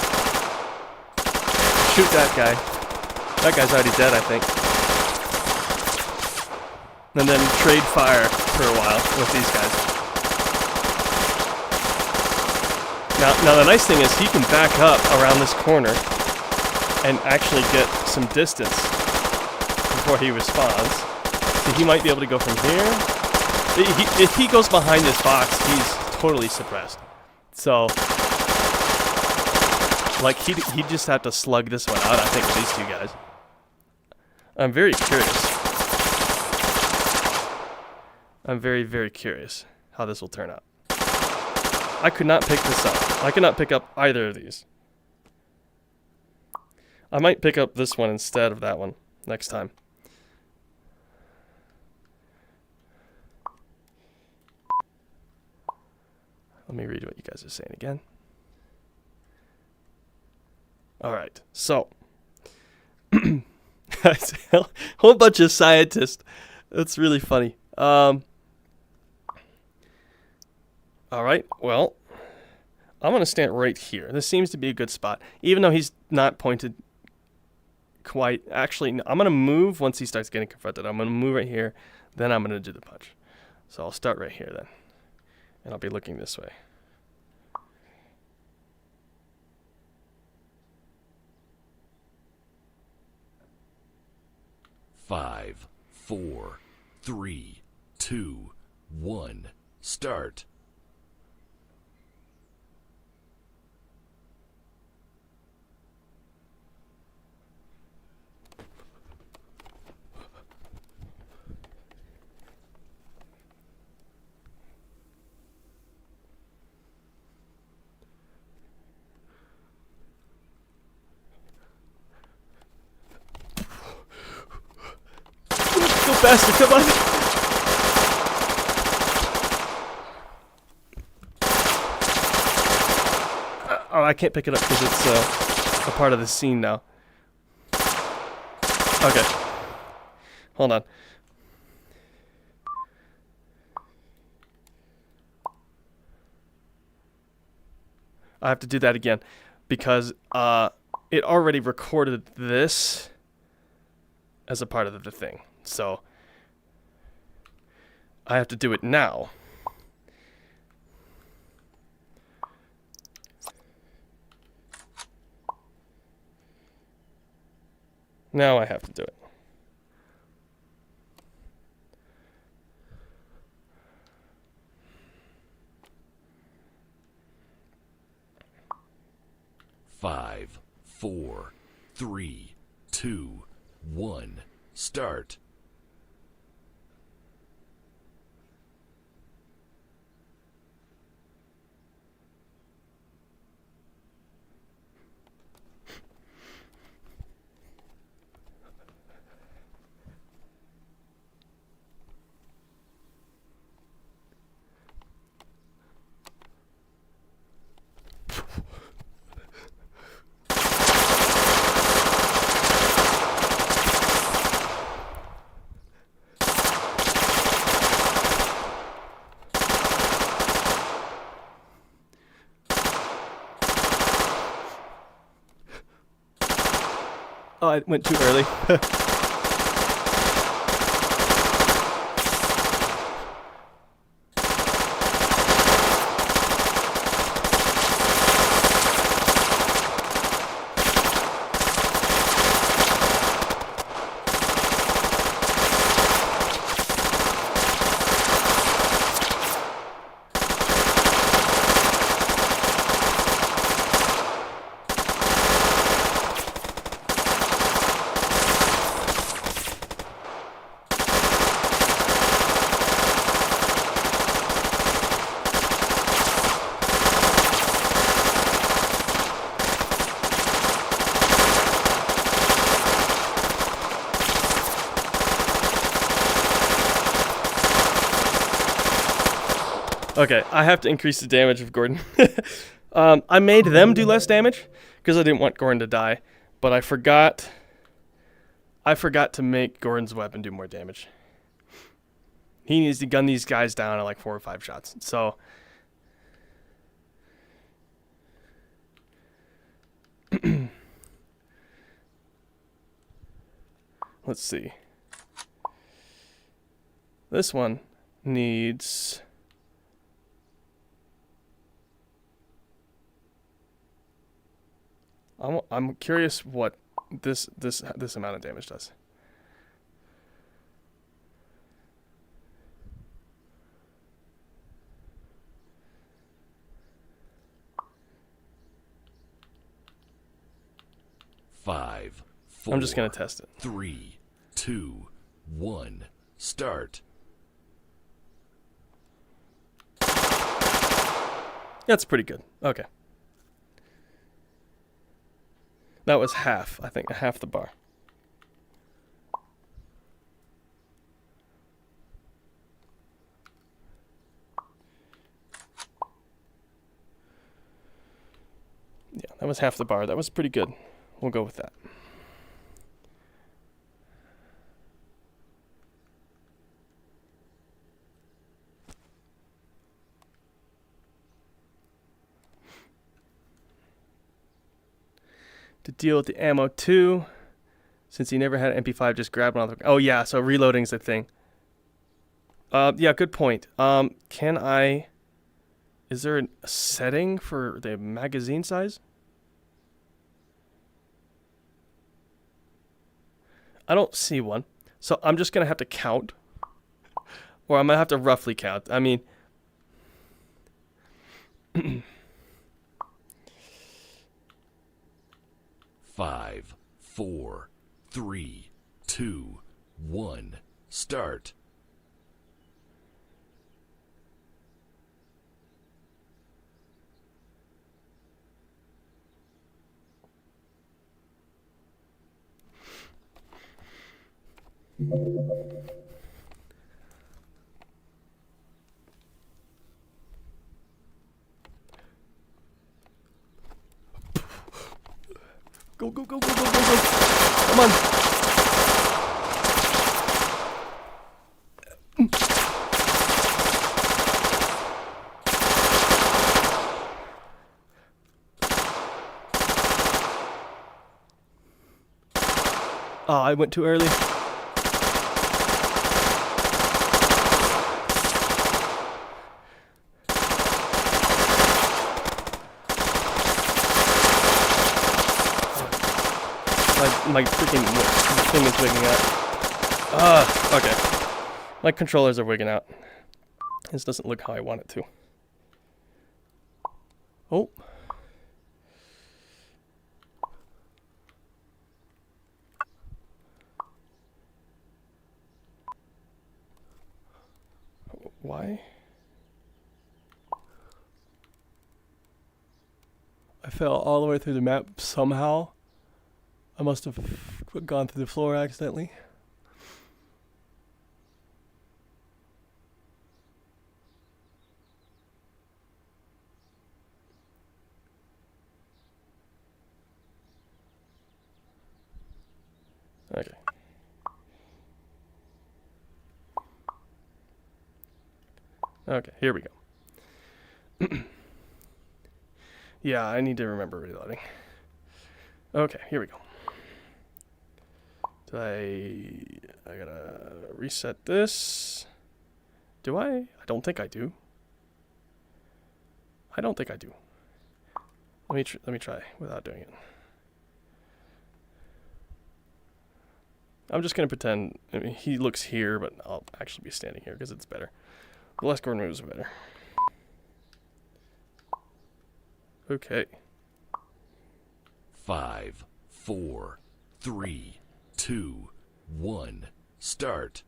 Shoot that guy. That guy's already dead, I think. And then trade fire for a while with these guys. Now the nice thing is he can back up around this corner and actually get some distance before he responds. So he might be able to go from here. If he goes behind this box, he's totally suppressed. So, like, he'd just have to slug this one out, I think, with these two guys. I'm very curious. I'm very, very curious how this will turn out. I could not pick this up. I could not pick up either of these. I might pick up this one instead of that one next time. Let me read what you guys are saying again. All right, so a whole bunch of scientists. That's really funny. All right, well, I'm gonna stand right here. This seems to be a good spot, even though he's not pointed quite. Actually, I'm gonna move once he starts getting confronted. I'm gonna move right here, then I'm gonna do the punch. So I'll start right here then. And I'll be looking this way. 5, 4, 3, 2, 1, start. Go faster, come on. Oh, I can't pick it up because it's a part of the scene now. Okay. Hold on. I have to do that again because it already recorded this as a part of the thing. So I have to do it now. Now I have to do it. Five, 4, 3, 2, 1, start. Oh, I went too early. Okay, I have to increase the damage of Gordon. I made them do less damage because I didn't want Gordon to die, but I forgot to make Gordon's weapon do more damage. He needs to gun these guys down at like 4 or 5 shots. So let's see. This one needs I'm curious what this amount of damage does. Five, 4, I'm just gonna test it. 3, 2, 1, start. That's pretty good. Okay. That was half, I think, half the bar. Yeah, that was half the bar. That was pretty good. We'll go with that. To deal with the ammo too, since he never had an MP5, just grab one. Oh yeah, so reloading's the thing. Yeah, good point. Can I? Is there a setting for the magazine size? I don't see one. So I'm just going to have to count. Or I'm going to have to roughly count. I mean... 5, 4, 3, 2, 1, start. Go, go, go, go, go, go, go. Come on. Oh, I went too early. My freaking thing is wigging out. Okay. My controllers are wigging out. This doesn't look how I want it to. Oh. Why? I fell all the way through the map somehow. I must have gone through the floor accidentally. Okay. Okay, here we go. Yeah, I need to remember reloading. Okay, here we go. I gotta reset this. Do I? I don't think I do. I don't think I do. Let me try without doing it. I'm just gonna pretend. I mean, he looks here, but I'll actually be standing here because it's better. The less Gordon moves, the better. Okay. 5, 4, 3, 2, 1, start.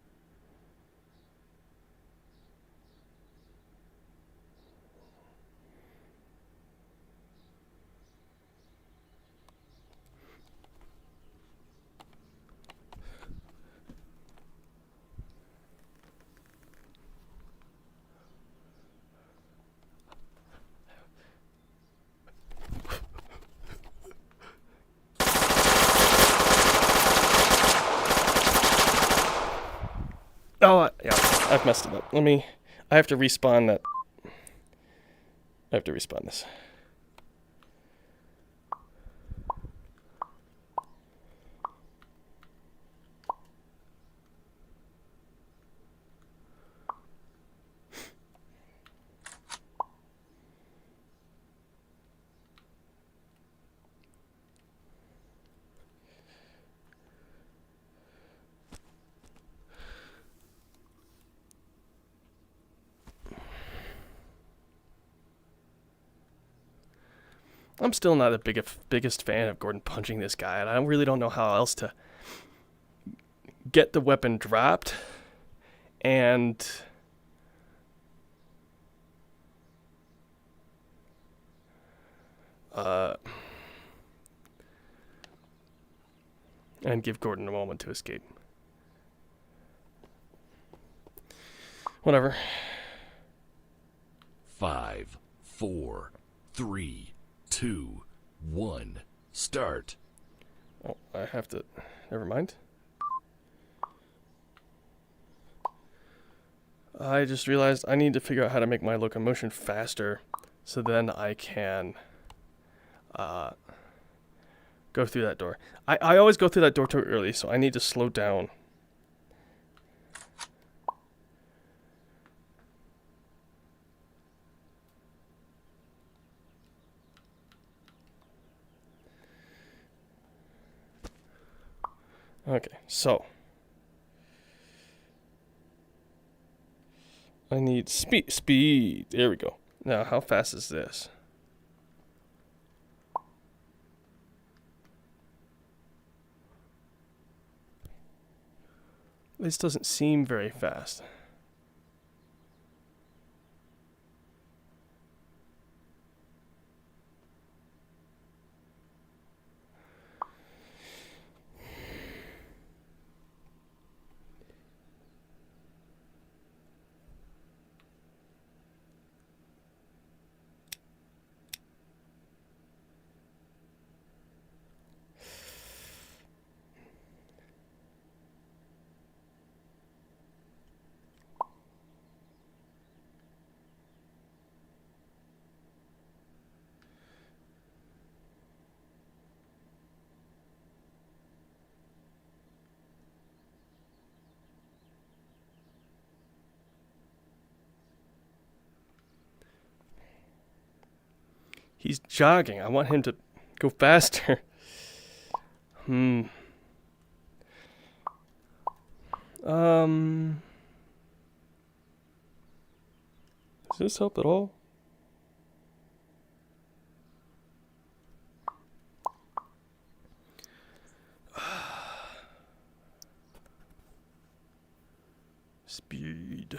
Oh, yeah, I've messed it up. I have to respawn that. I have to respawn this. I'm still not the biggest fan of Gordon punching this guy, and I really don't know how else to get the weapon dropped and give Gordon a moment to escape. Whatever. 5, 4, 3, 2, 1, start. Oh, I have to. Never mind. I just realized I need to figure out how to make my locomotion faster, so then I can go through that door. I always go through that door too early, so I need to slow down. Okay, so I need speed. There we go. Now, how fast is this? This doesn't seem very fast. He's jogging. I want him to go faster. Does this help at all? Speed.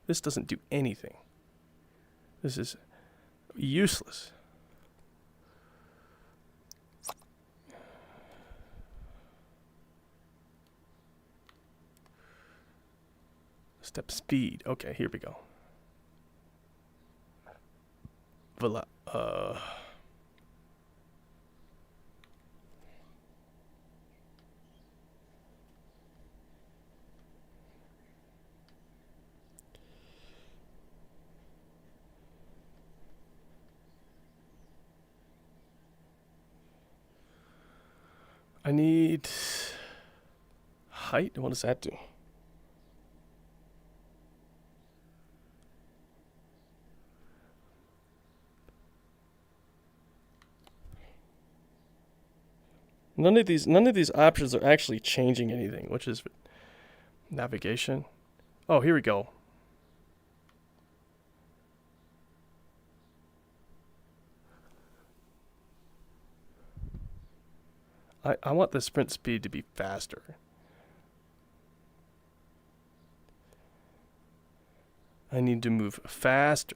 This doesn't do anything. This is useless. Step speed. Okay, here we go. I need height. What does that do? None of these options are actually changing anything, which is navigation. Oh, here we go. I want the sprint speed to be faster. I need to move faster.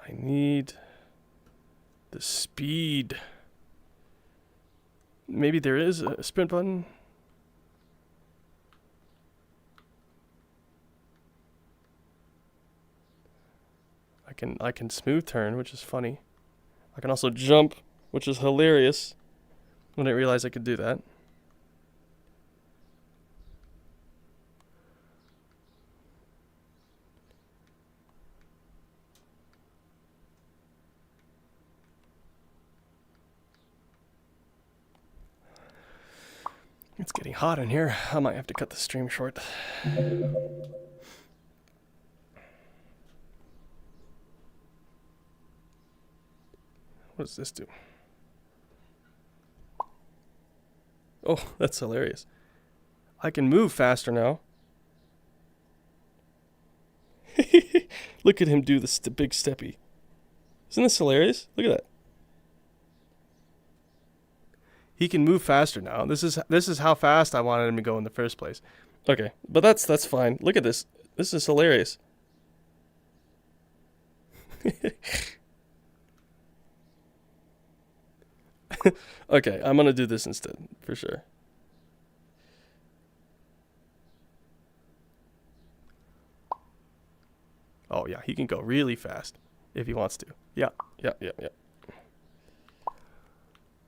I need the speed. Maybe there is a sprint button. I can smooth turn, which is funny. I can also jump, which is hilarious. I didn't realize I could do that. It's getting hot in here. I might have to cut the stream short. What does this do? Oh, that's hilarious. I can move faster now. Look at him do this big steppy. Isn't this hilarious? Look at that. He can move faster now. This is how fast I wanted him to go in the first place. Okay, but that's fine. Look at this. This is hilarious. Okay, I'm gonna do this instead, for sure. Oh yeah, he can go really fast if he wants to. Yeah.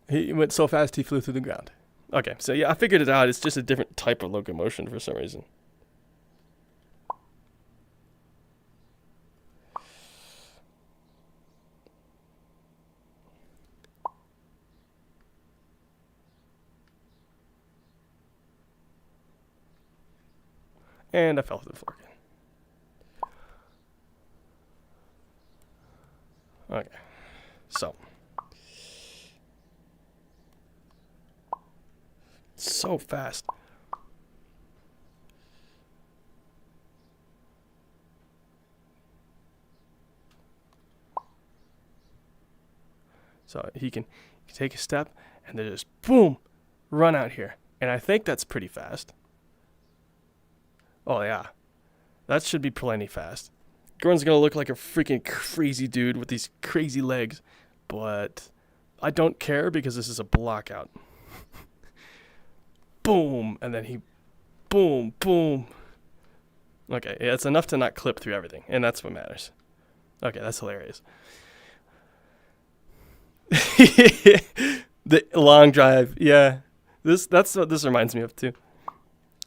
He went so fast he flew through the ground. Okay, so yeah, I figured it out. It's just a different type of locomotion for some reason. And I fell to the floor again. Okay, so. So fast. So he can take a step and then just boom, run out here. And I think that's pretty fast. Oh yeah, that should be plenty fast. Gordon's gonna look like a freaking crazy dude with these crazy legs, but I don't care because this is a blockout. Boom, and then he, boom, boom. Okay, yeah, it's enough to not clip through everything, and that's what matters. Okay, that's hilarious. The long drive, yeah. That's what this reminds me of too.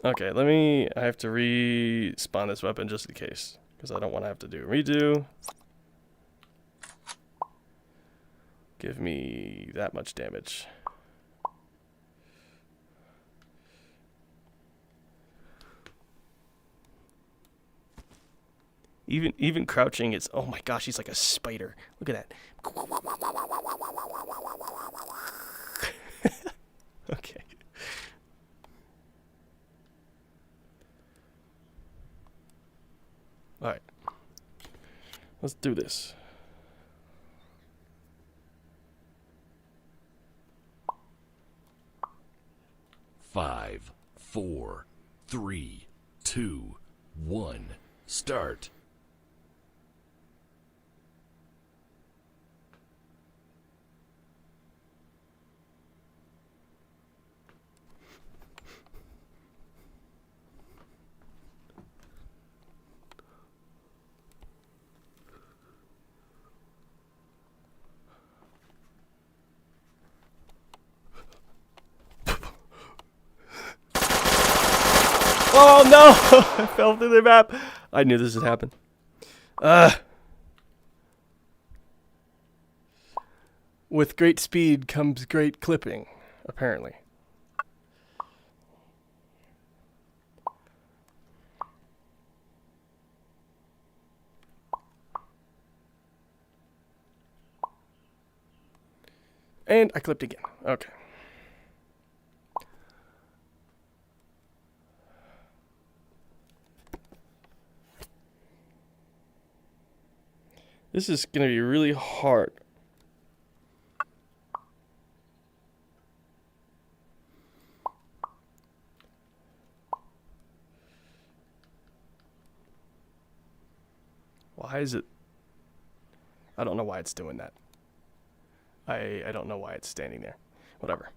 Okay, I have to respawn this weapon just in case, because I don't want to have to do a redo. Give me that much damage. Even crouching, it's, oh my gosh, he's like a spider. Look at that. Okay. All right. Let's do this. Five, 4, 3, 2, 1, start. Oh no! I fell through the map. I knew this would happen. With great speed comes great clipping, apparently. And I clipped again. Okay. This is going to be really hard. Why is it? I don't know why it's doing that. I don't know why it's standing there. Whatever.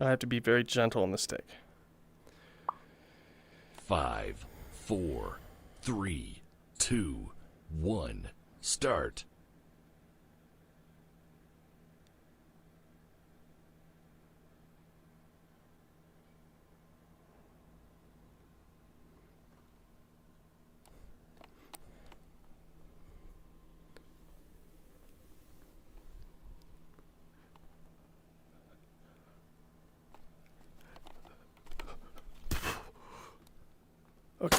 I have to be very gentle on the stick. 5, 4, 3, 2, 1, start. Okay.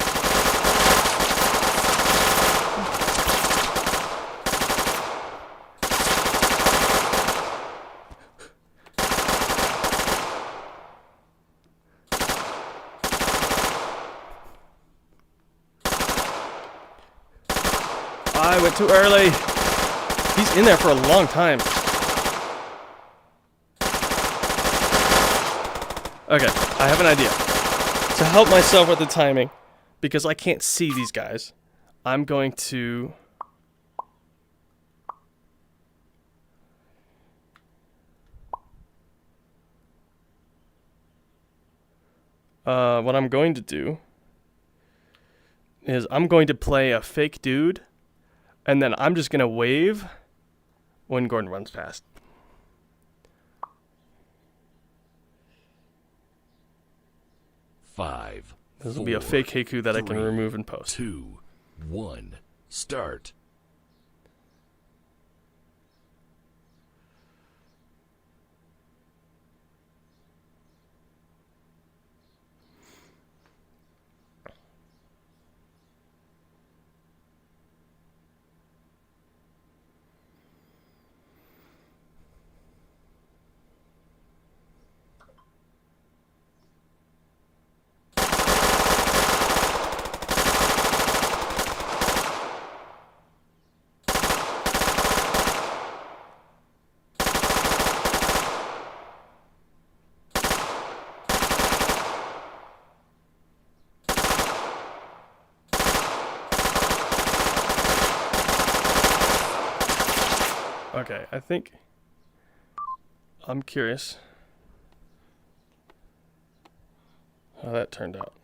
I went too early. He's in there for a long time. Okay, I have an idea. To help myself with the timing, because I can't see these guys, I'm going to... what I'm going to do is I'm going to play a fake dude, and then I'm just going to wave when Gordon runs past. Five. This will be a fake HECUC that I can remove in post. 2, 1, start. Okay, I think I'm curious how that turned out.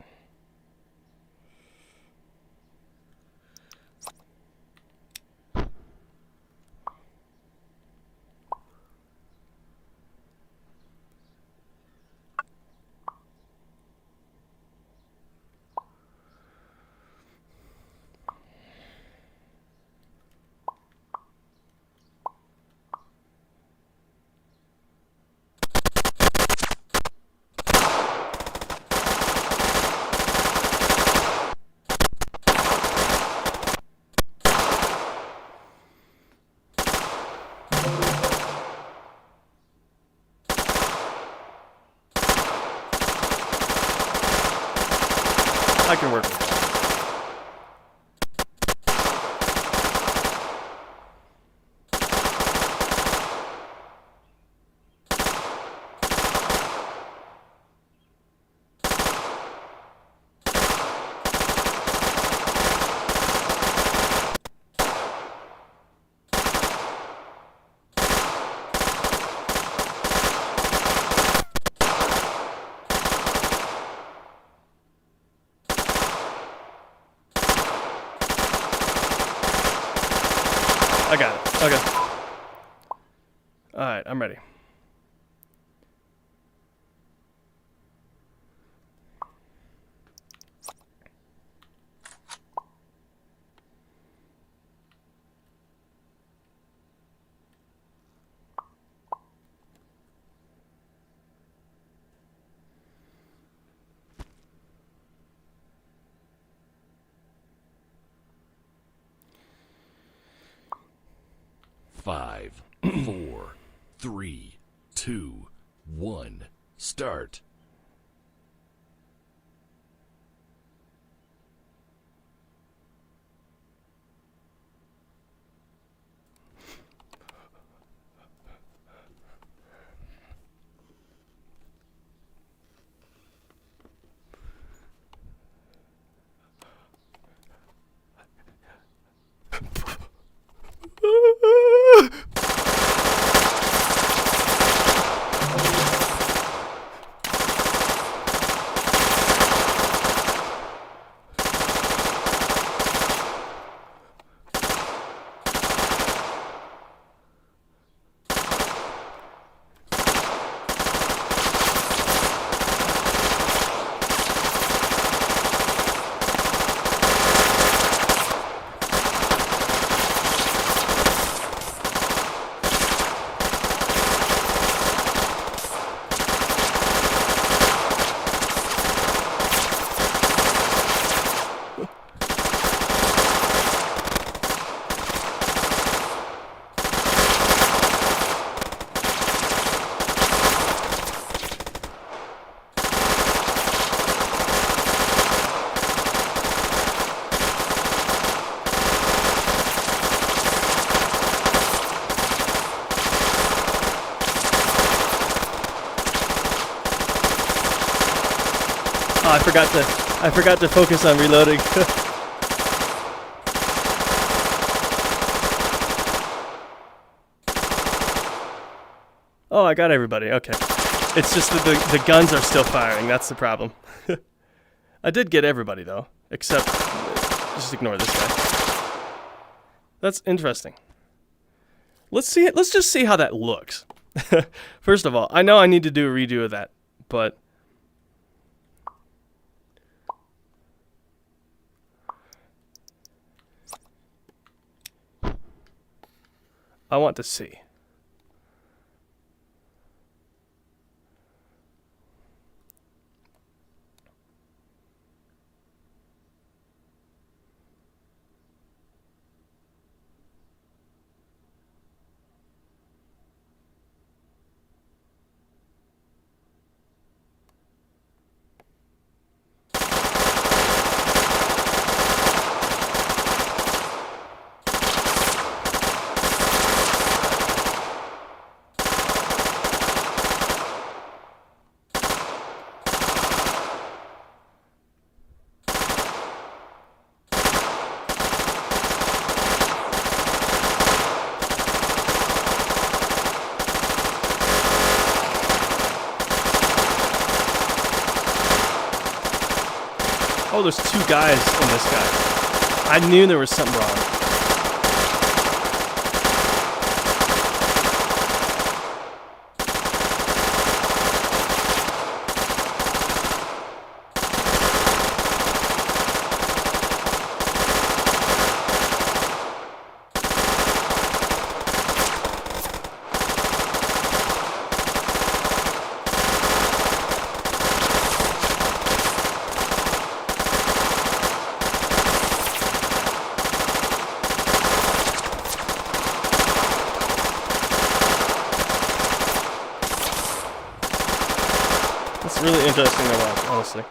I can work with that. I got it. Okay. Alright, I'm ready. Five, 4, 3, 2, 1, start. Oh, I forgot to focus on reloading. Oh, I got everybody. Okay. It's just that the guns are still firing. That's the problem. I did get everybody though, except just ignore this guy. That's interesting. Let's see it. Let's just see how that looks. First of all, I know I need to do a redo of that, but I want to see. Oh, there's two guys in this guy. I knew there was something wrong. It's really interesting to watch, honestly.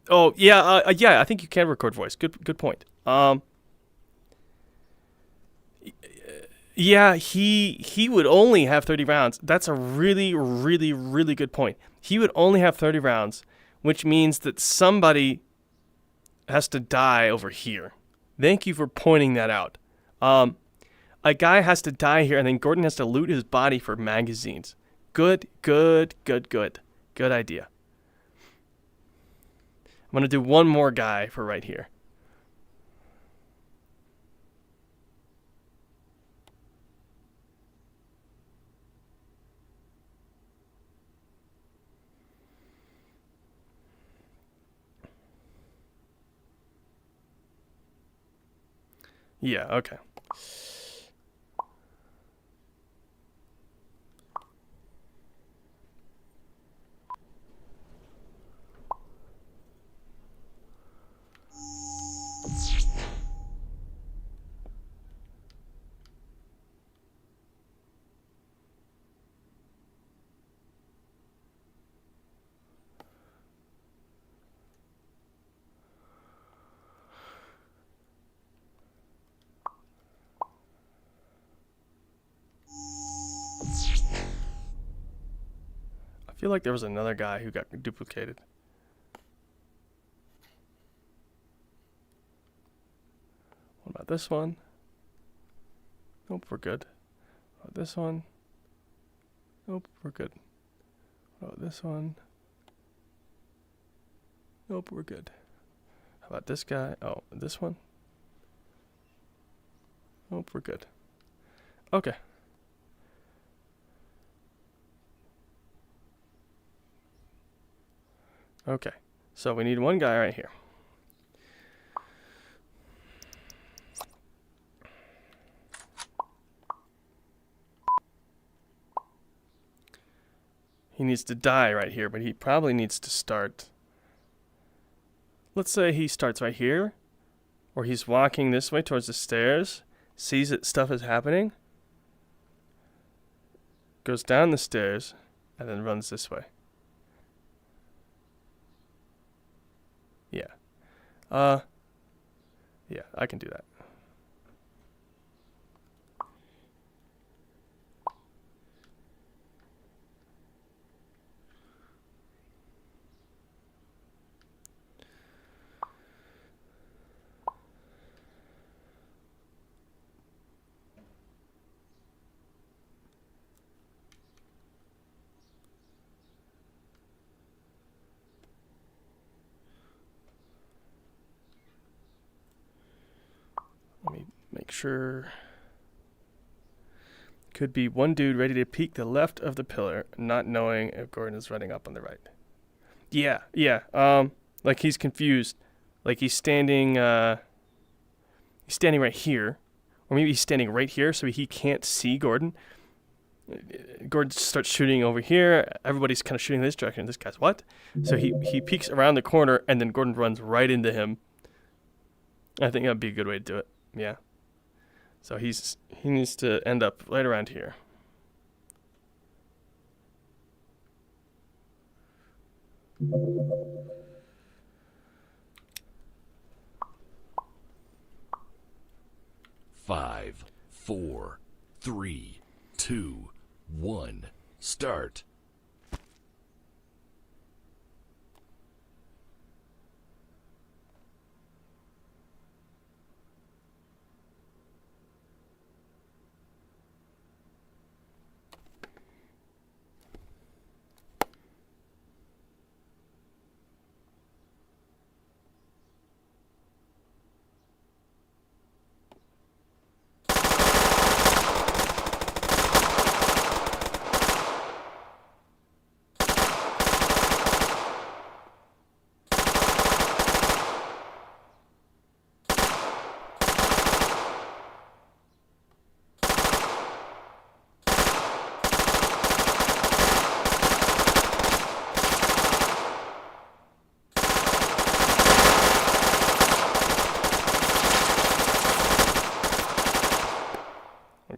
Oh yeah, yeah. I think you can record voice. Good point. Yeah, he would only have 30 rounds. That's a really good point. He would only have 30 rounds, which means that somebody has to die over here. Thank you for pointing that out. A guy has to die here, and then Gordon has to loot his body for magazines. Good idea. I'm going to do one more guy for right here. Yeah, okay. I feel like there was another guy who got duplicated. What about this one? Nope, we're good. What about this one? Nope, we're good. What about this one? Nope, we're good. How about this guy? Oh, this one? Nope, we're good. Okay. Okay, so we need one guy right here. He needs to die right here, but he probably needs to start. Let's say he starts right here, or he's walking this way towards the stairs, sees that stuff is happening, goes down the stairs, and then runs this way. Yeah. Yeah, I can do that. make sure. Could be one dude ready to peek the left of the pillar, not knowing if Gordon is running up on the right. Yeah, yeah. Like he's confused. Like he's standing right here. Or maybe he's standing right here so he can't see Gordon. Gordon starts shooting over here. Everybody's kind of shooting in this direction. This guy's what? So he peeks around the corner, and then Gordon runs right into him. I think that'd be a good way to do it. Yeah. So he needs to end up right around here. Five, 4, 3, 2, 1, start.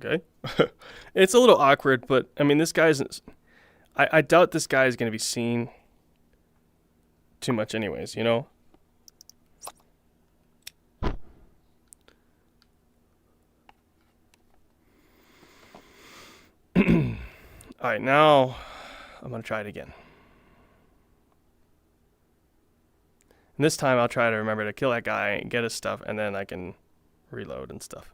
Okay. It's a little awkward, but I mean, this guy's. I doubt this guy is going to be seen too much, anyways, you know? Alright, now I'm going to try it again. And this time I'll try to remember to kill that guy and get his stuff, and then I can reload and stuff.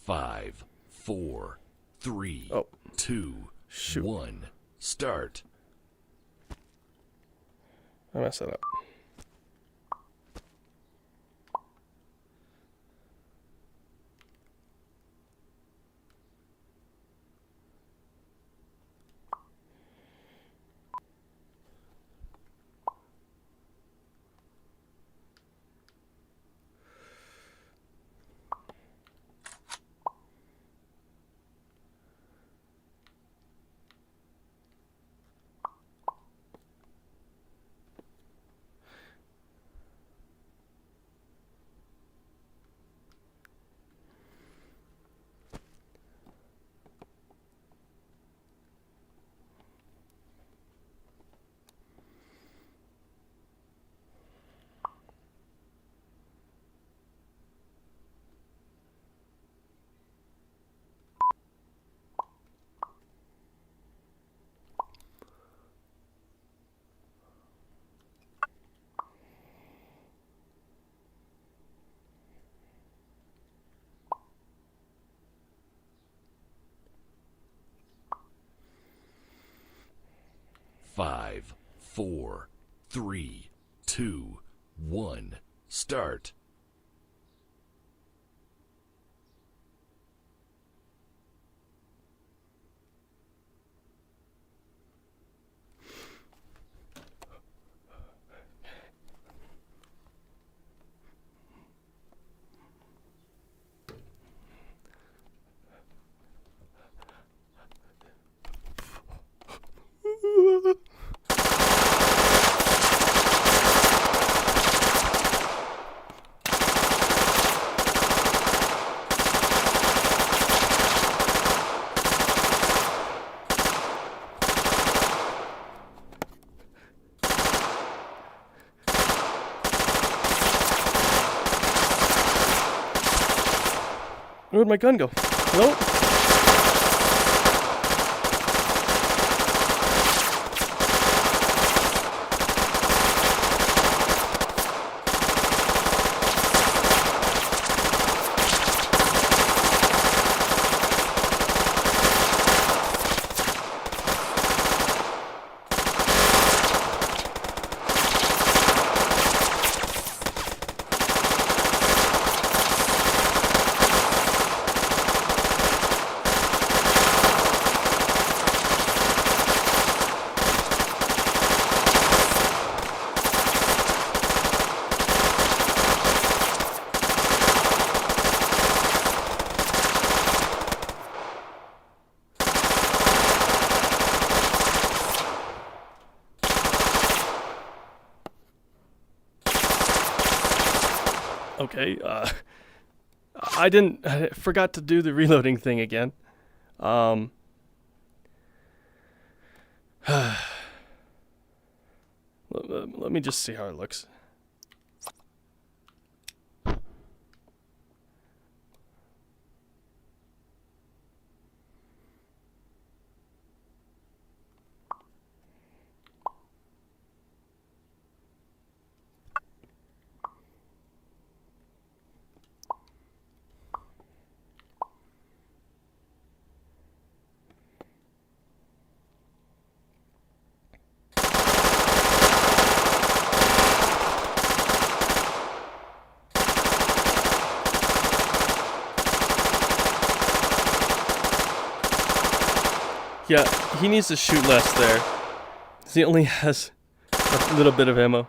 Five, 4, 3, Oh. 2, Shoot. 1, start. I messed that up. Five, 4, 3, 2, 1, start. Where'd my gun go? Hello? Okay, I forgot to do the reloading thing again. Let me just see how it looks. Yeah, he needs to shoot less there. He only has a little bit of ammo.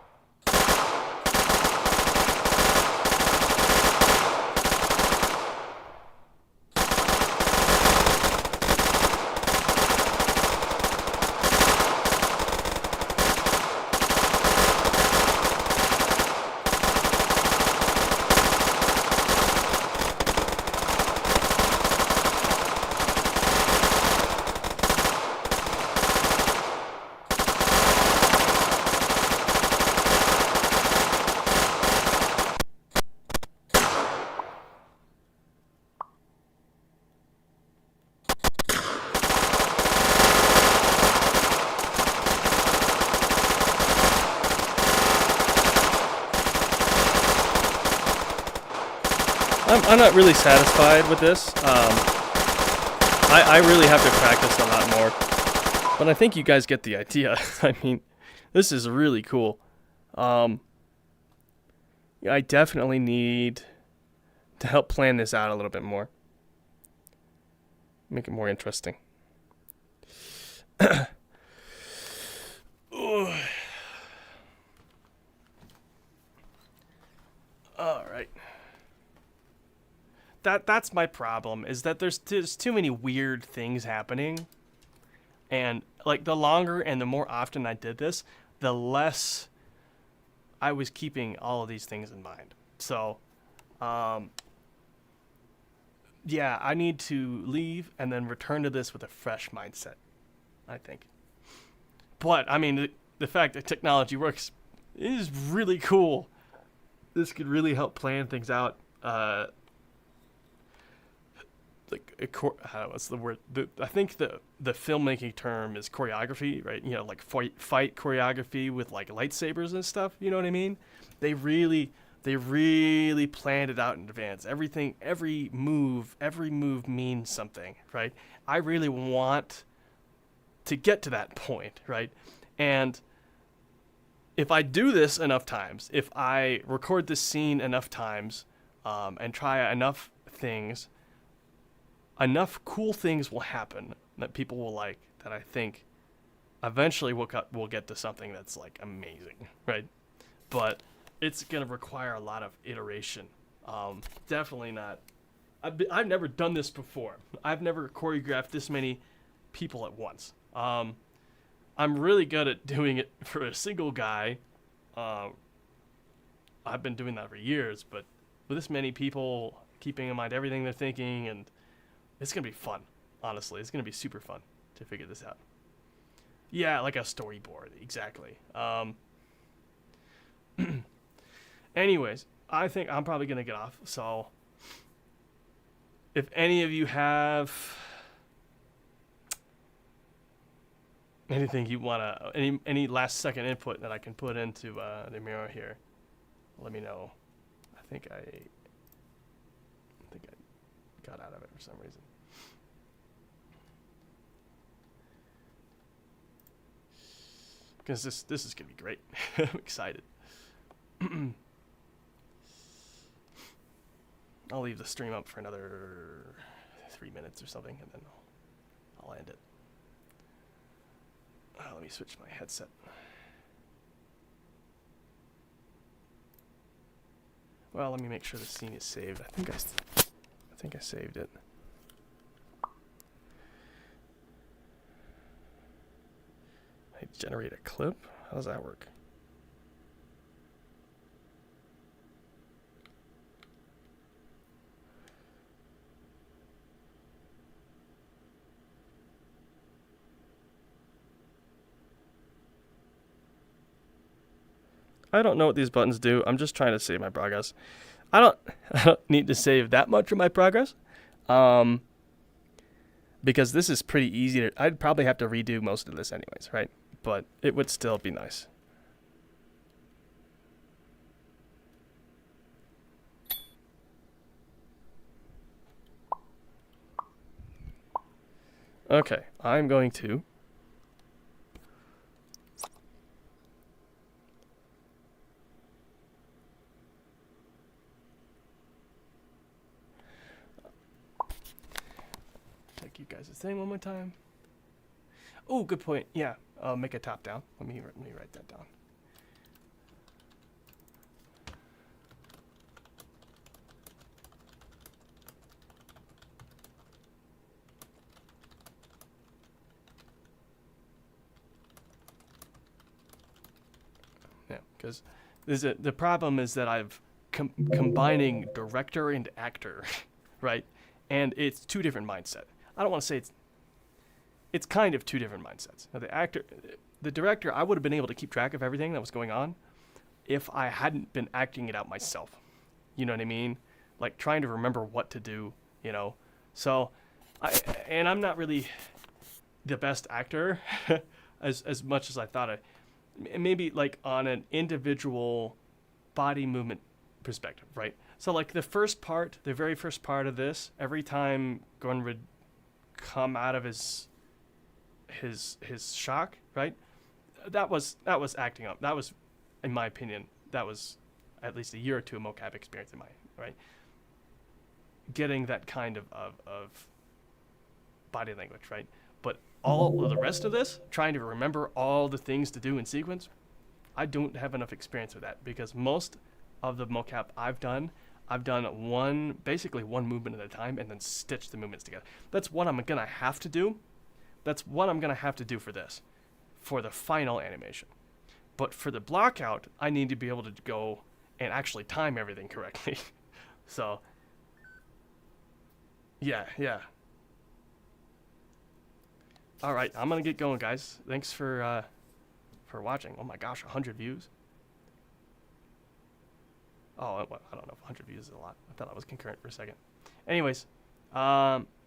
I'm not really satisfied with this. I really have to practice a lot more. But I think you guys get the idea. I mean, this is really cool. I definitely need to help plan this out a little bit more. Make it more interesting. All right. That's my problem, is that there's too many weird things happening. And like the longer and the more often I did this, the less I was keeping all of these things in mind. So, yeah, I need to leave and then return to this with a fresh mindset, I think. But, I mean, the fact that technology works is really cool. This could really help plan things out. What's the word? I think the filmmaking term is choreography, right? You know, like fight choreography with like lightsabers and stuff. You know what I mean? They really planned it out in advance. Every move means something, right? I really want to get to that point, right? And if I do this enough times, if I record this scene enough times, and try enough things, enough cool things will happen that people will like, that I think eventually we'll get to something that's like amazing, right? But it's gonna require a lot of iteration. Definitely not. I've never done this before. I've never choreographed this many people at once. I'm really good at doing it for a single guy. I've been doing that for years, but with this many people, keeping in mind everything they're thinking, and it's going to be fun, honestly. It's going to be super fun to figure this out. Yeah, like a storyboard, exactly. Anyways, I think I'm probably going to get off, so if any of you have anything you want to, any last second input that I can put into the mirror here, let me know. I think I got out of it for some reason. Because this is gonna be great. I'm excited. I'll leave the stream up for another 3 minutes or something, and then I'll end it. Let me switch my headset. Well, let me make sure the scene is saved. I think I saved it. I generate a clip? How does that work? I don't know what these buttons do. I'm just trying to save my progress. I don't I don't need to save that much of my progress. Because this is pretty easy to, I'd probably have to redo most of this anyways, right? But it would still be nice. Okay, I'm going to take you guys' thing one more time. Oh, good point. Yeah, make a top down. Let me write that down. Yeah, because the problem is that I've combining director and actor, right? And it's two different mindset. I don't want to say it's kind of two different mindsets. Now the director, I would have been able to keep track of everything that was going on if I hadn't been acting it out myself. You know what I mean? Like trying to remember what to do, you know? So, I'm not really the best actor as much as I thought maybe like on an individual body movement perspective, right? So like the very first part of this, every time Gunn would come out of his shock, right? That was acting up. That was, in my opinion, that was at least a year or two of mocap experience in my, right? Getting that kind of body language, right? But all of the rest of this, trying to remember all the things to do in sequence, I don't have enough experience with that because most of the mocap I've done basically one movement at a time and then stitch the movements together. That's what I'm gonna have to do. That's what I'm gonna have to do for this, for the final animation. But for the block out, I need to be able to go and actually time everything correctly. So, yeah. All right, I'm gonna get going, guys. Thanks for watching. Oh my gosh, 100 views. Oh, I don't know if 100 views is a lot. I thought I was concurrent for a second. Anyways,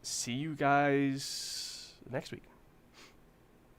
see you guys next week.